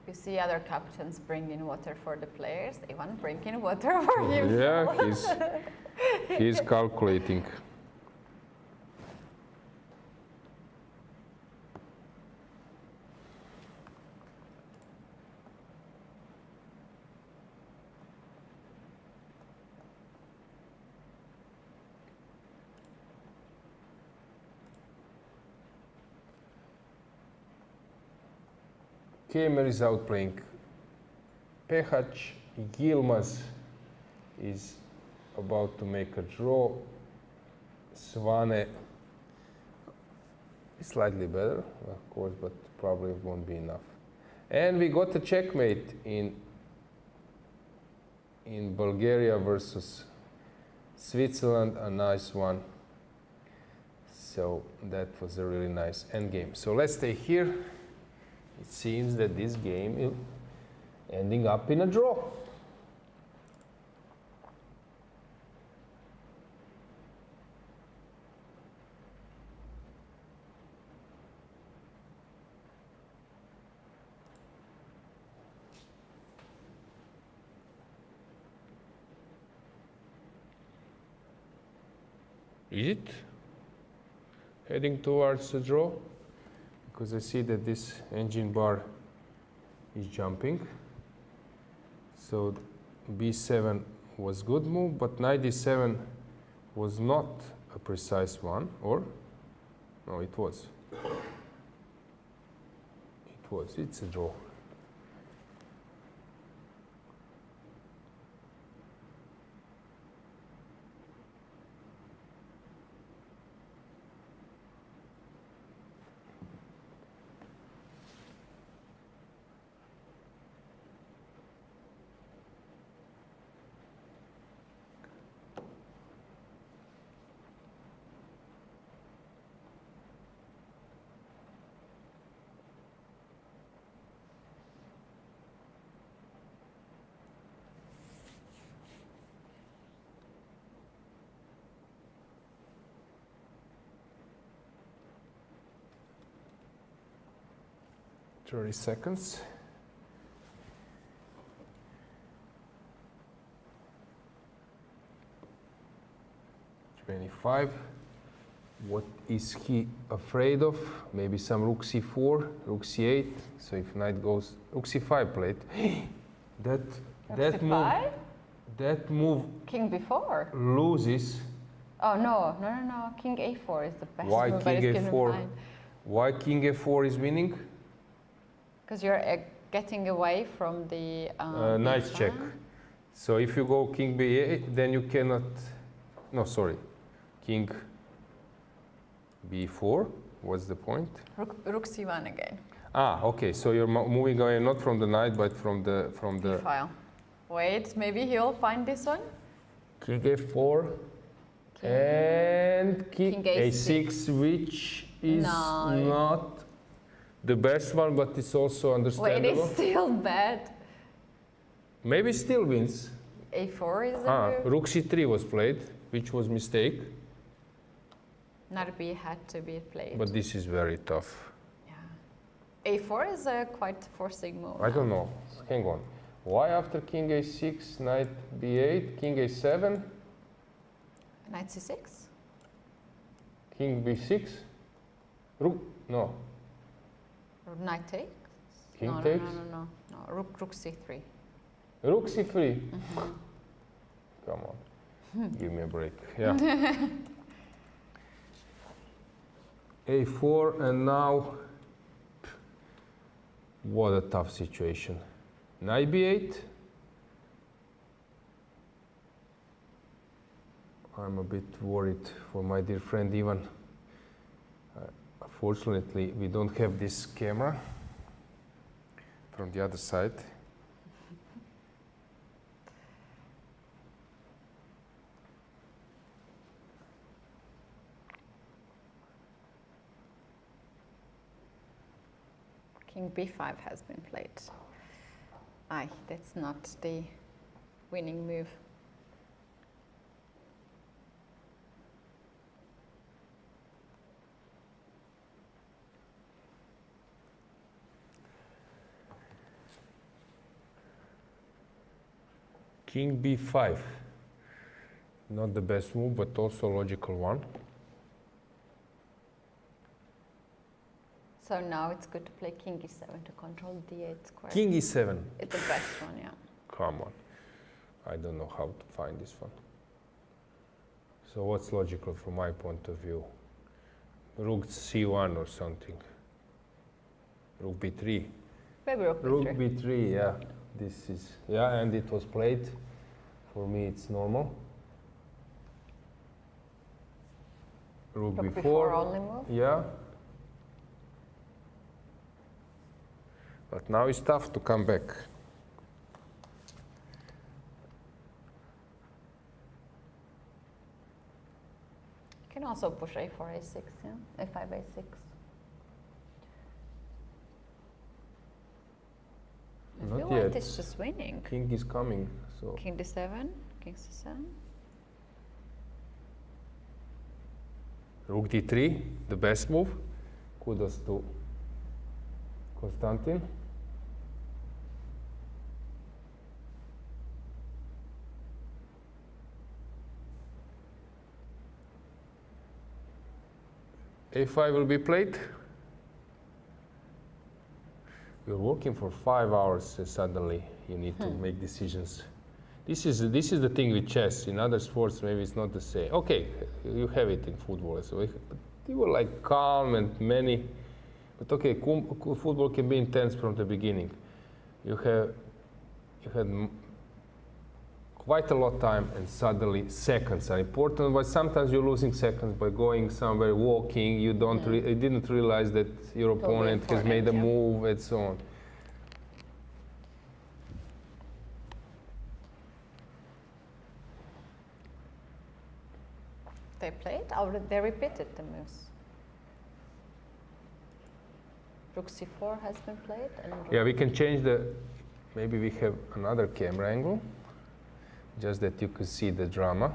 You see other captains bringing water for the players. Ivan bringing water for himself. Yeah, he's calculating. Kemer is out playing Pehac. Yilmaz is about to make a draw. Svane is slightly better, of course, but probably won't be enough. And we got a checkmate in Bulgaria versus Switzerland, a nice one. So that was a really nice endgame. So let's stay here. It seems that this game is ending up in a draw. Is it heading towards a draw? Because I see that this engine bar is jumping. So B7 was good move, but knight D7 was not a precise one, or? No, it was. It's a draw. Thirty seconds. $25. What is he afraid of? Maybe some rook c4, rook c8. So if knight goes rook c5 played, that move King b4 loses. Oh no. King a4 is the best Why move. king a4? Why king a4 is winning? Because you're getting away from the knight check. So if you go king b8, then you cannot. No, sorry, king b4. What's the point? Rook c1 again. Ah, okay. So you're moving away not from the knight, but from the File. Wait, maybe he'll find this one. King a4 and king a6, which is not the best one, but it's also understandable. Wait, it's still bad. Maybe still wins. A4 is the move. Rook c3 was played, which was mistake. Narbi had to be played. But this is very tough. Yeah. A4 is a quite forcing move. I don't know. Hang on. Why after king a6, knight b8, king a7, Knight c6? king b6? Rook, no. Or knight takes? King no, takes? No. Rook c3. Rook c3. Come on. Give me a break. Yeah. a4, and now, what a tough situation. Knight b8. I'm a bit worried for my dear friend Ivan. Fortunately, we don't have this camera from the other side. King b5 has been played. Aye, that's not the winning move. King b5. Not the best move, but also a logical one. So now it's good to play king e7 to control d8 square. King e7. It's the best one, yeah. Come on. I don't know how to find this one. So what's logical from my point of view? Rook c1 or something. Rook b3. Maybe rook Rook b3. b3, yeah. This is, yeah, and it was played. For me, it's normal. Rook Rook b4. b4 only move. Yeah. But now it's tough to come back. You can also push a4, a6, yeah? a5, a6. I Not feel yet. like it's just winning. King is coming, so. King d7, king c7. Rook d3, the best move. Kudos to Konstantin. a5 will be played. You're working for 5 hours, suddenly you need to make decisions. This is the thing with chess. In other sports, maybe it's not the same. Okay, you have it in football, so but you were like calm and many. But okay, football can be intense from the beginning. You had quite a lot of time, and suddenly seconds are important. But sometimes you're losing seconds by going somewhere, walking. You didn't realize that your opponent has made a move, and so on. They played, or they repeated the moves. Rook c4 has been played. And Yeah, we can change maybe we have another camera angle, just that you could see the drama.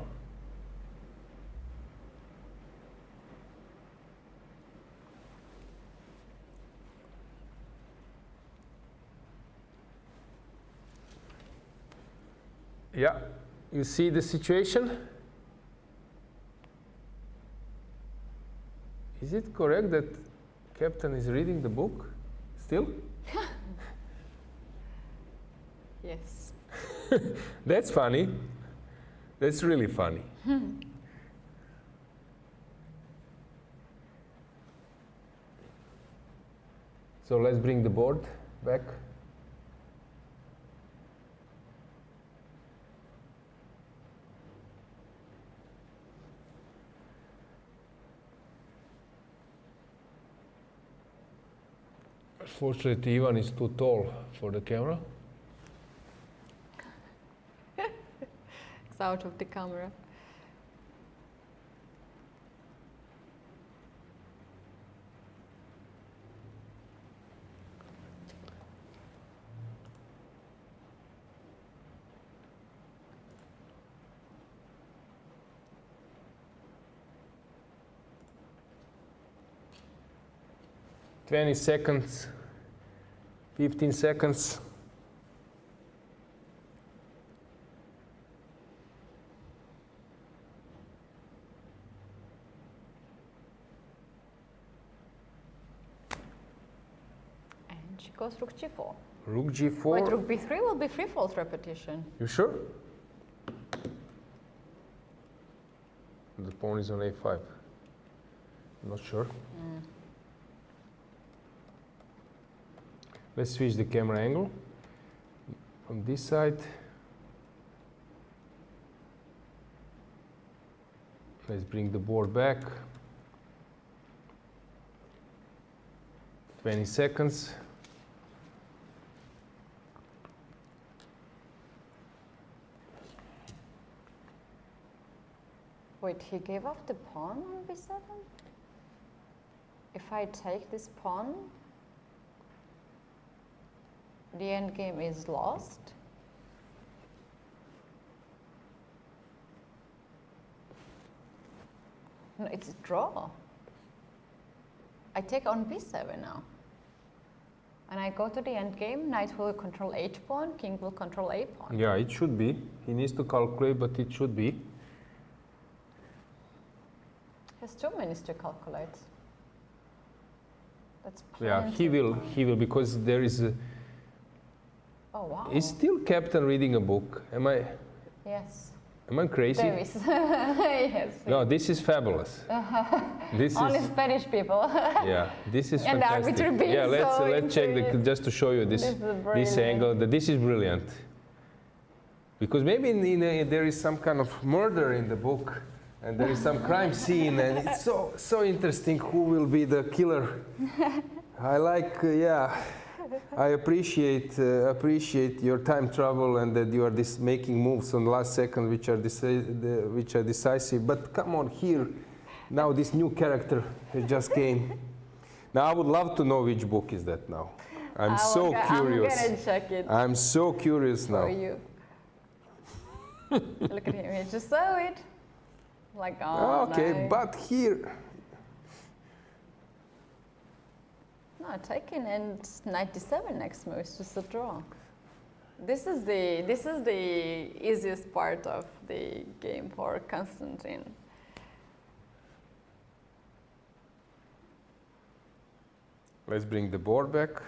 Yeah, you see the situation? Is it correct that Captain is reading the book still? Yes. That's funny. That's really funny. So let's bring the board back. Fortunately, Ivan is too tall for the camera. It's out of the camera. 20 seconds, 15 seconds. And she goes rook g4. Rook g4. Wait, rook b3 will be free falls repetition. You sure? The pawn is on a5. Not sure. Let's switch the camera angle. From this side. Let's bring the board back. 20 seconds. Wait, he gave up the pawn on b7? If I take this pawn, the endgame is lost. No, it's a draw. I take on b7 now. And I go to the endgame, knight will control h pawn, king will control a pawn. Yeah, it should be. He needs to calculate, but it should be. Has 2 minutes to calculate. That's Yeah, plenty. he will, because there is a, Oh wow. he's still captain reading a book. Am I Yes. crazy? There is. Yes. No, this is fabulous. This Only is, Spanish people. yeah, this is And the fantastic. arbiter being Yeah, let's so check into it. just to show you this This is brilliant. angle. This is brilliant. Because maybe there is some kind of murder in the book, and there is some crime scene, and it's so interesting who will be the killer. I like, yeah. I appreciate your time travel and that you are making moves on the last second which are decisive. But come on here, now this new character just came. Now I would love to know which book is that now. I'm so curious. I'm gonna check it I'm so curious now. for you. Look at him, he just saw it. Like, oh, Okay, no. but here, No, taking and 97 next move is just a draw. This is the easiest part of the game for Konstantin. let's bring the board back.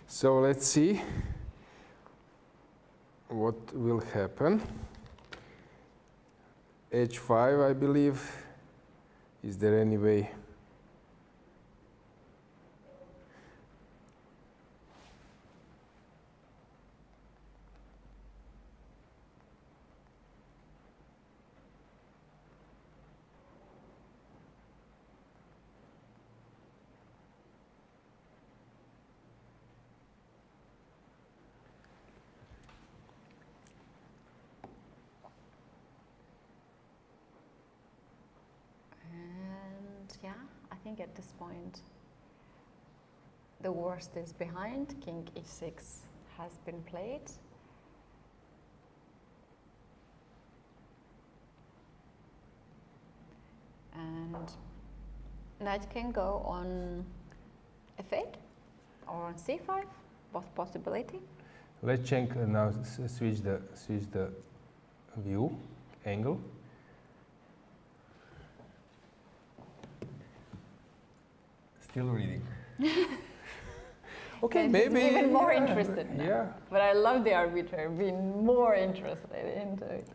So let's see what will happen. H5, I believe. Is there any way? Yeah, I think at this point the worst is behind. King e6 has been played. And knight can go on f8 or on c5, both possibility. Let's check now. Switch the view angle. Still reading. Okay, And maybe. he's even more interested now. Yeah. But I love the arbiter being more interested into it.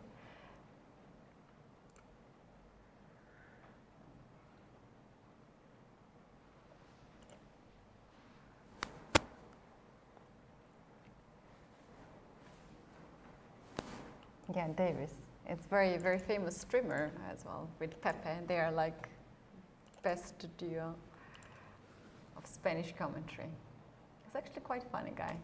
Yeah, Davis. It's very, very famous streamer as well with Pepe. They are like best duo of Spanish commentary. He's actually quite a funny guy.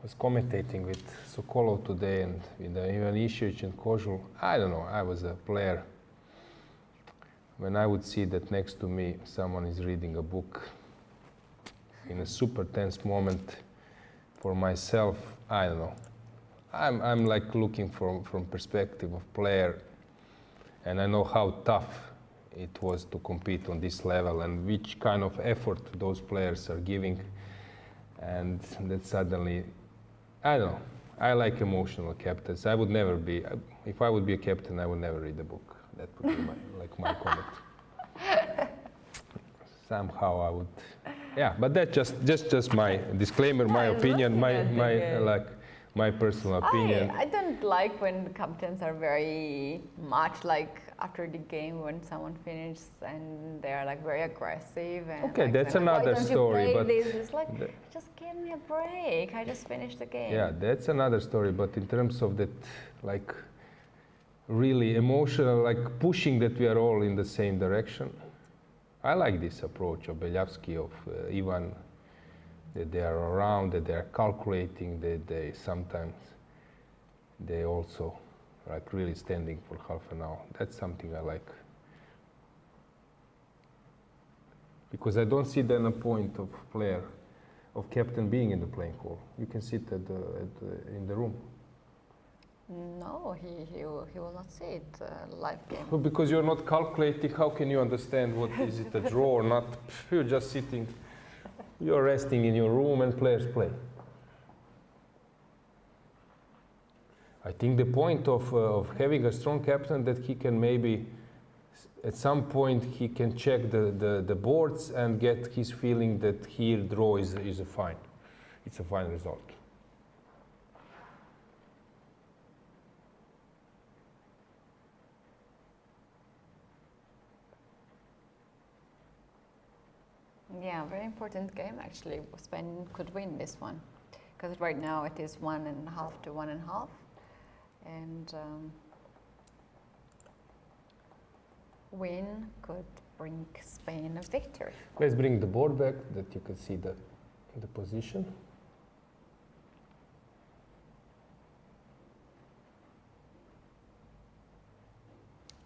was commentating with Sokolov today and with Ivanišević and Kožul. I don't know, I was a player. When I would see that next to me someone is reading a book in a super tense moment for myself, I don't know. I'm like looking from perspective of player, and I know how tough it was to compete on this level and which kind of effort those players are giving. And that suddenly, I don't know, I like emotional captains. I would never be, if I would be a captain, I would never read a book. That would be my comment. Somehow I would, yeah, but that's just my disclaimer, my opinion, my personal opinion. I don't like when the captains are very much like after the game when someone finishes and they are like very aggressive. And okay, like, that's like, another story. But it's like, just give me a break. I just finished the game. Yeah, that's another story. But in terms of that, like really emotional, like pushing that we are all in the same direction. I like this approach of Beljavski, of Ivan, that they are around, that they are calculating, that they sometimes, they also like really standing for half an hour. That's something I like. Because I don't see then a point of player, of captain being in the playing hall. You can sit in the room. No, he will not see it live game. Well, because you're not calculating, how can you understand what is it a draw or not? You're just sitting, you're resting in your room and players play. I think the point of having a strong captain that he can maybe, at some point he can check the boards and get his feeling that here draw is a fine. It's a fine result. Yeah, very important game actually. Spain could win this one because right now it is 1.5 to 1.5, and win could bring Spain a victory. Let's bring the board back that you can see the position.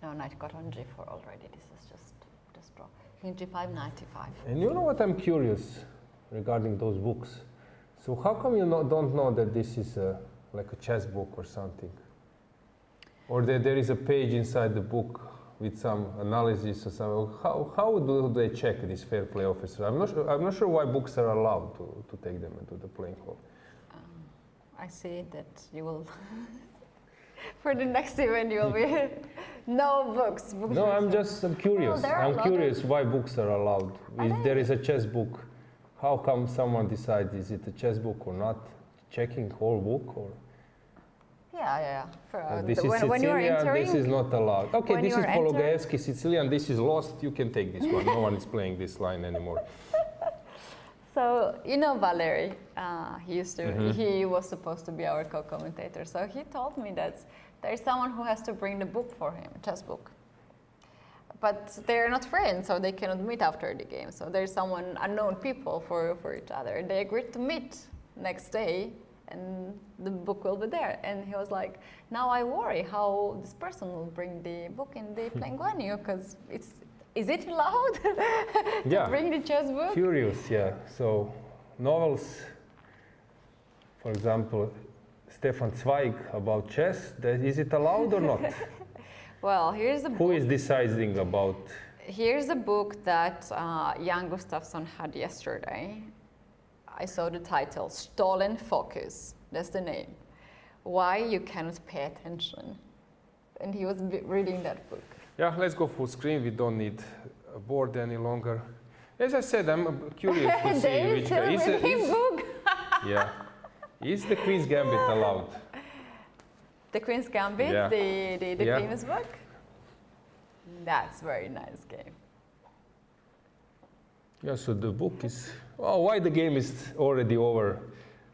No, knight got on g4 already. This is just draw. King g5, knight e5. And you know what I'm curious regarding those books? So how come you don't know that this is like a chess book or something? Or that there is a page inside the book with some analysis or something? How do they check this fair play officer? I'm not sure why books are allowed to take them into the playing hall. I see that you will, for the next event, you will be no books. No, I'm curious. Well, I'm curious why books are allowed. If there is a chess book, how come someone decides is it a chess book or not? Checking whole book or? Yeah. This is when you are Sicilian, entering, this is not allowed. Okay, this is entering- Pologaevsky, Sicilian, this is lost, you can take this one. No one is playing this line anymore. So, you know Valery, he was supposed to be our co-commentator. So he told me that there's someone who has to bring the book for him, chess book. But they're not friends, so they cannot meet after the game. So there's someone, unknown people for each other. They agreed to meet next day and the book will be there. And he was like, now I worry how this person will bring the book in the playing venue, because is it allowed to bring the chess book? Curious, yeah. So novels, for example, Stefan Zweig about chess, is it allowed or not? Well, here's the book. Who is deciding about? Here's a book that Jan Gustafsson had yesterday. I saw the title, Stolen Focus. That's the name. Why you cannot pay attention. And he was reading that book. Yeah, let's go full screen. We don't need a board any longer. As I said, I'm curious to see which is book. Yeah. Is the Queen's Gambit allowed? The Queen's Gambit, Yeah. the famous book? That's a very nice game. Yeah, so the book is... Oh, why the game is already over?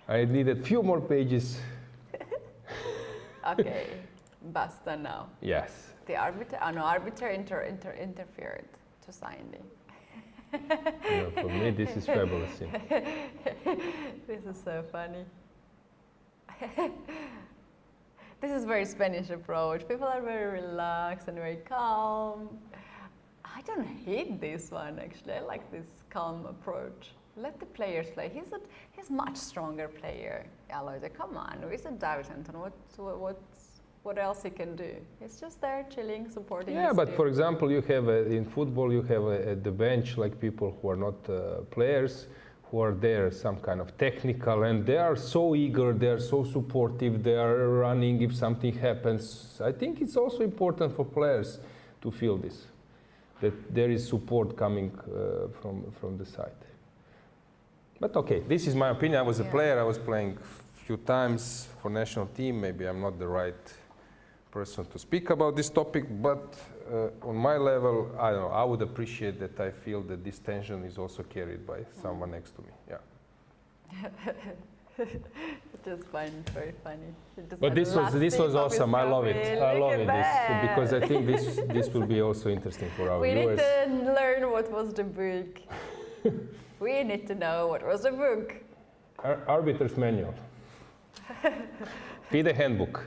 I needed few more pages. Okay, basta now. Yes. The arbiter interfered to sign the... Yeah, for me, this is fabulous. Yeah. This is so funny. This is very Spanish approach. People are very relaxed and very calm. I don't hate this one actually. I like this calm approach. Let the players play. He's much stronger player. Alojzije, come on, he's a David Anton. What else he can do? He's just there chilling, supporting. Yeah, his but team. for example, you have in football, you have at the bench like people who are not players, who are there, some kind of technical, and they are so eager, they are so supportive, they are running if something happens. I think it's also important for players to feel this, that there is support coming from the side. But okay, this is my opinion. I was a player, I was playing a few times for national team. Maybe I'm not the right person to speak about this topic, but on my level, I don't know, I would appreciate that I feel that this tension is also carried by someone next to me. Yeah. Just fun, very funny. But this was awesome. I love it. I love it because I think this will be also interesting for our viewers. We need to learn what was the book. We need to know what was the book. Arbiter's manual. Be the handbook.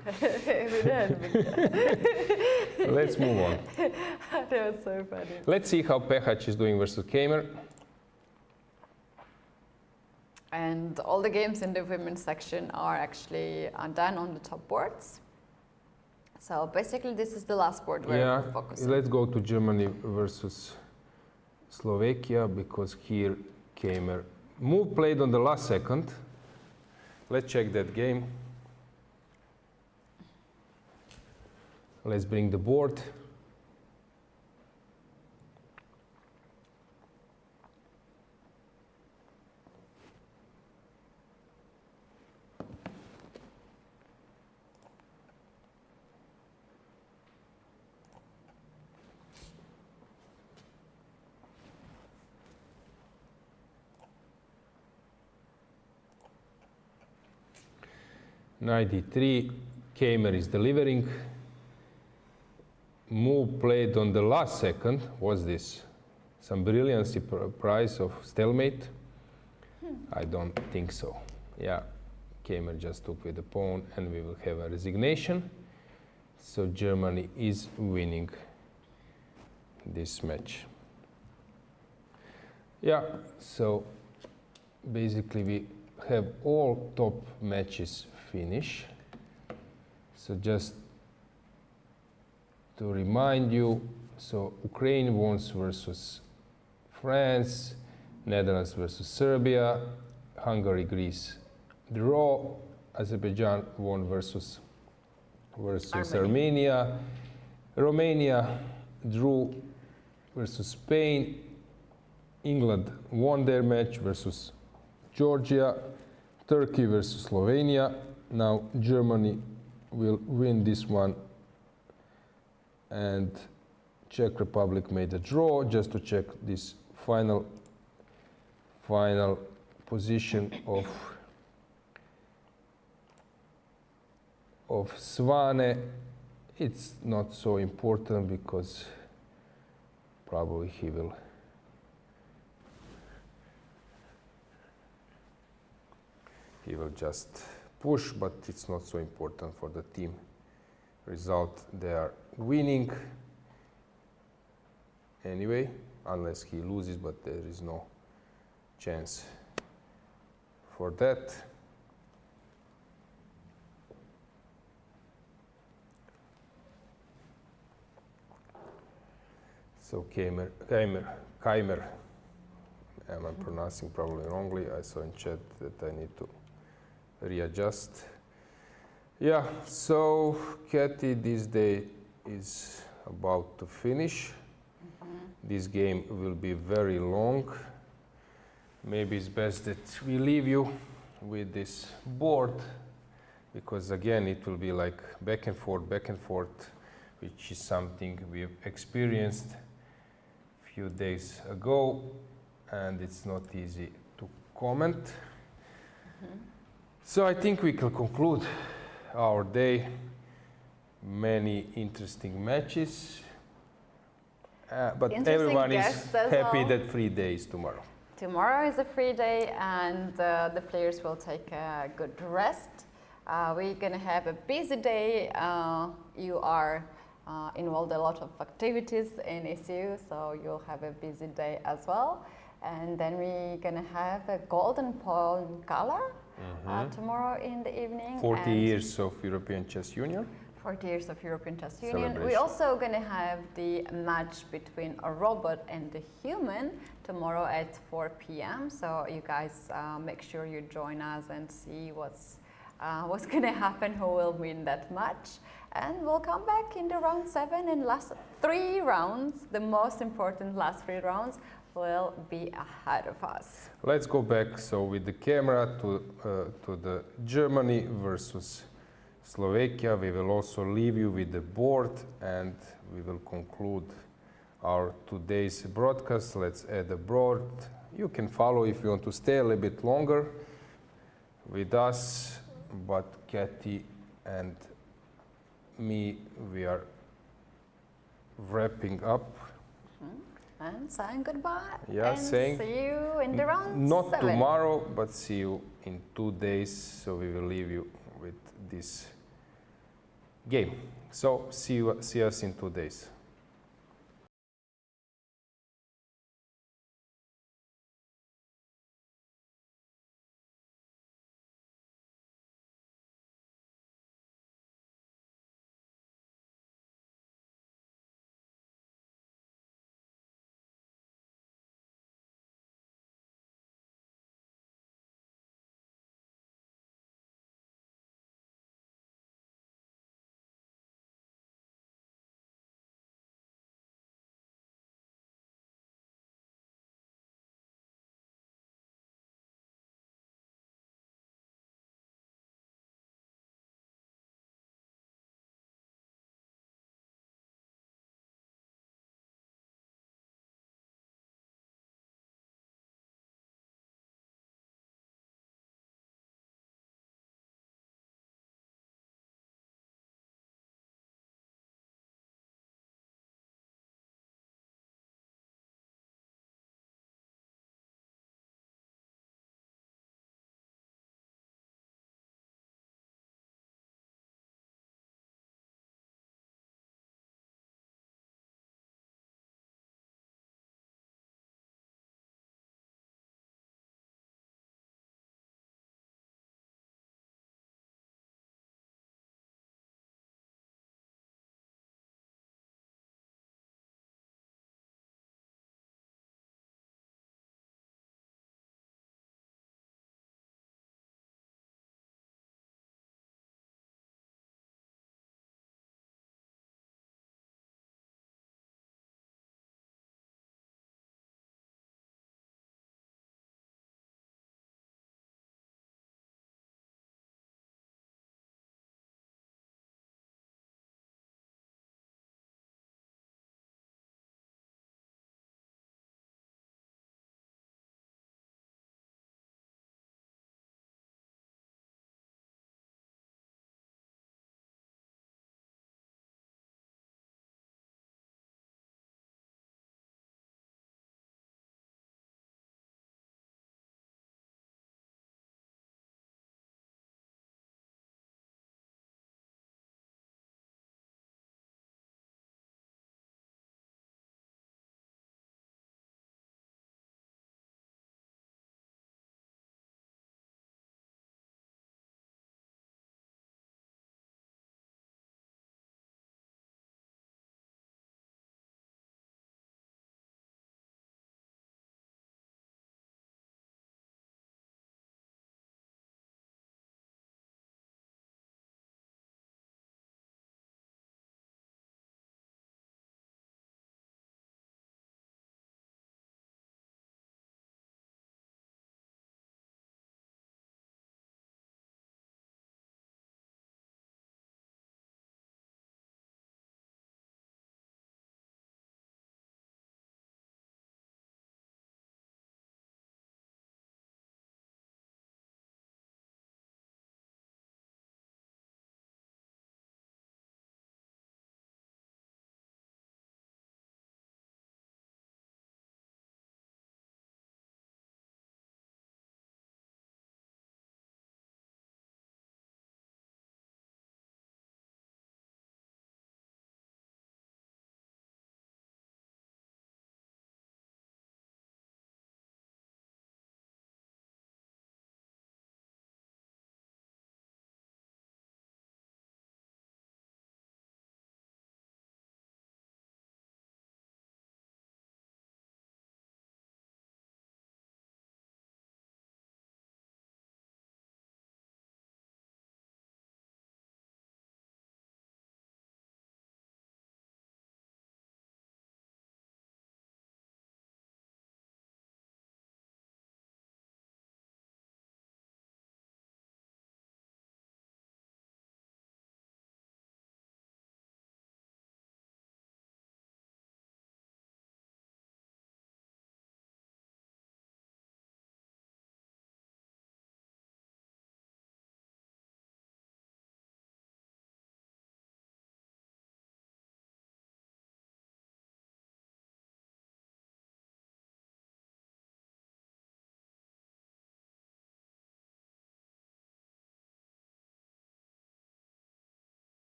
Let's move on. That was so funny. Let's see how Pehac is doing versus Kamer. And all the games in the women's section are actually done on the top boards. So basically this is the last board we're focusing. Let's go to Germany versus Slovakia, because here Kamer move played on the last second. Let's check that game. Let's bring the board. '93, Kamer is delivering. Move played on the last second. What's this? Some brilliancy prize of stalemate? I don't think so. Yeah, Kamer just took with the pawn and we will have a resignation. So Germany is winning this match. Yeah, so basically we have all top matches finished. So just to remind you, so Ukraine won versus France, Netherlands versus Serbia, Hungary, Greece draw, Azerbaijan won versus Armenia, Romania drew versus Spain, England won their match versus Georgia, Turkey versus Slovenia. Now Germany will win this one, and Czech Republic made a draw. Just to check this final position of Svane. It's not so important because probably he will just push, but it's not so important for the team result. They are winning anyway, unless he loses, but there is no chance for that. So Kamer, am I pronouncing probably wrongly? I saw in chat that I need to readjust. Yeah, so Keti this day is about to finish. This game will be very long. Maybe it's best that we leave you with this board, because again it will be like back and forth, which is something we've experienced a few days ago, and it's not easy to comment. So I think we can conclude our day. Many interesting matches, but everyone is happy that free day is tomorrow. Tomorrow is a free day, and the players will take a good rest. We're gonna have a busy day. You are involved in a lot of activities in ECU, so you'll have a busy day as well. And then we're gonna have a golden pole gala tomorrow in the evening. 40 years of European Chess Union. 40 years of European Chess Union. We're Celebration. also going to have the match between a robot and the human tomorrow at 4 p.m. So you guys make sure you join us and see what's going to happen, who will win that match. And we'll come back in the round 7 and last 3 rounds, the most important last 3 rounds will be ahead of us. Let's go back so with the camera to the Germany versus Slovakia. We will also leave you with the board and we will conclude our today's broadcast. Let's add the board. You can follow if you want to stay a little bit longer with us, but Keti and me, we are wrapping up. And saying goodbye. Yeah, and saying see you in the round not 7. tomorrow, but see you in 2 days. So we will leave you with this game. So see us in 2 days.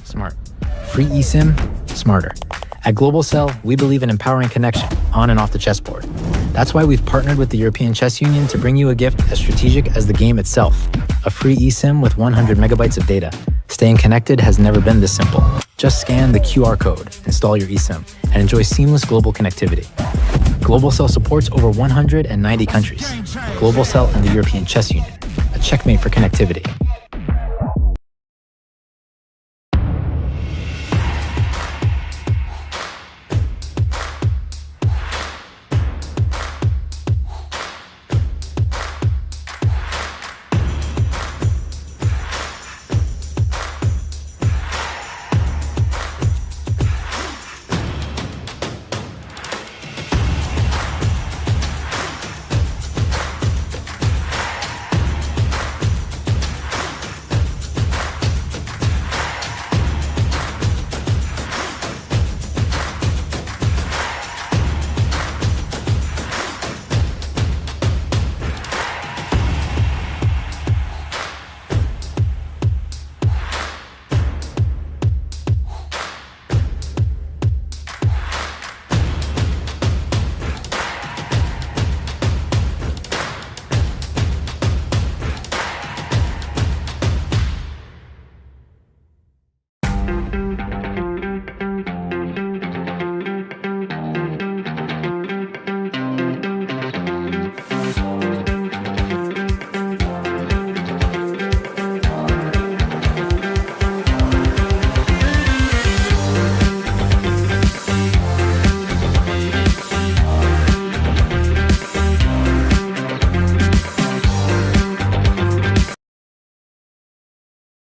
Smart. Free eSIM, smarter. At Global Cell, we believe in empowering connection on and off the chessboard. That's why we've partnered with the European Chess Union to bring you a gift as strategic as the game itself, a free eSIM with 100 megabytes of data. Staying connected has never been this simple. Just scan the QR code, install your eSIM, and enjoy seamless global connectivity. Global Cell supports over 190 countries. Global Cell and the European Chess Union, a checkmate for connectivity.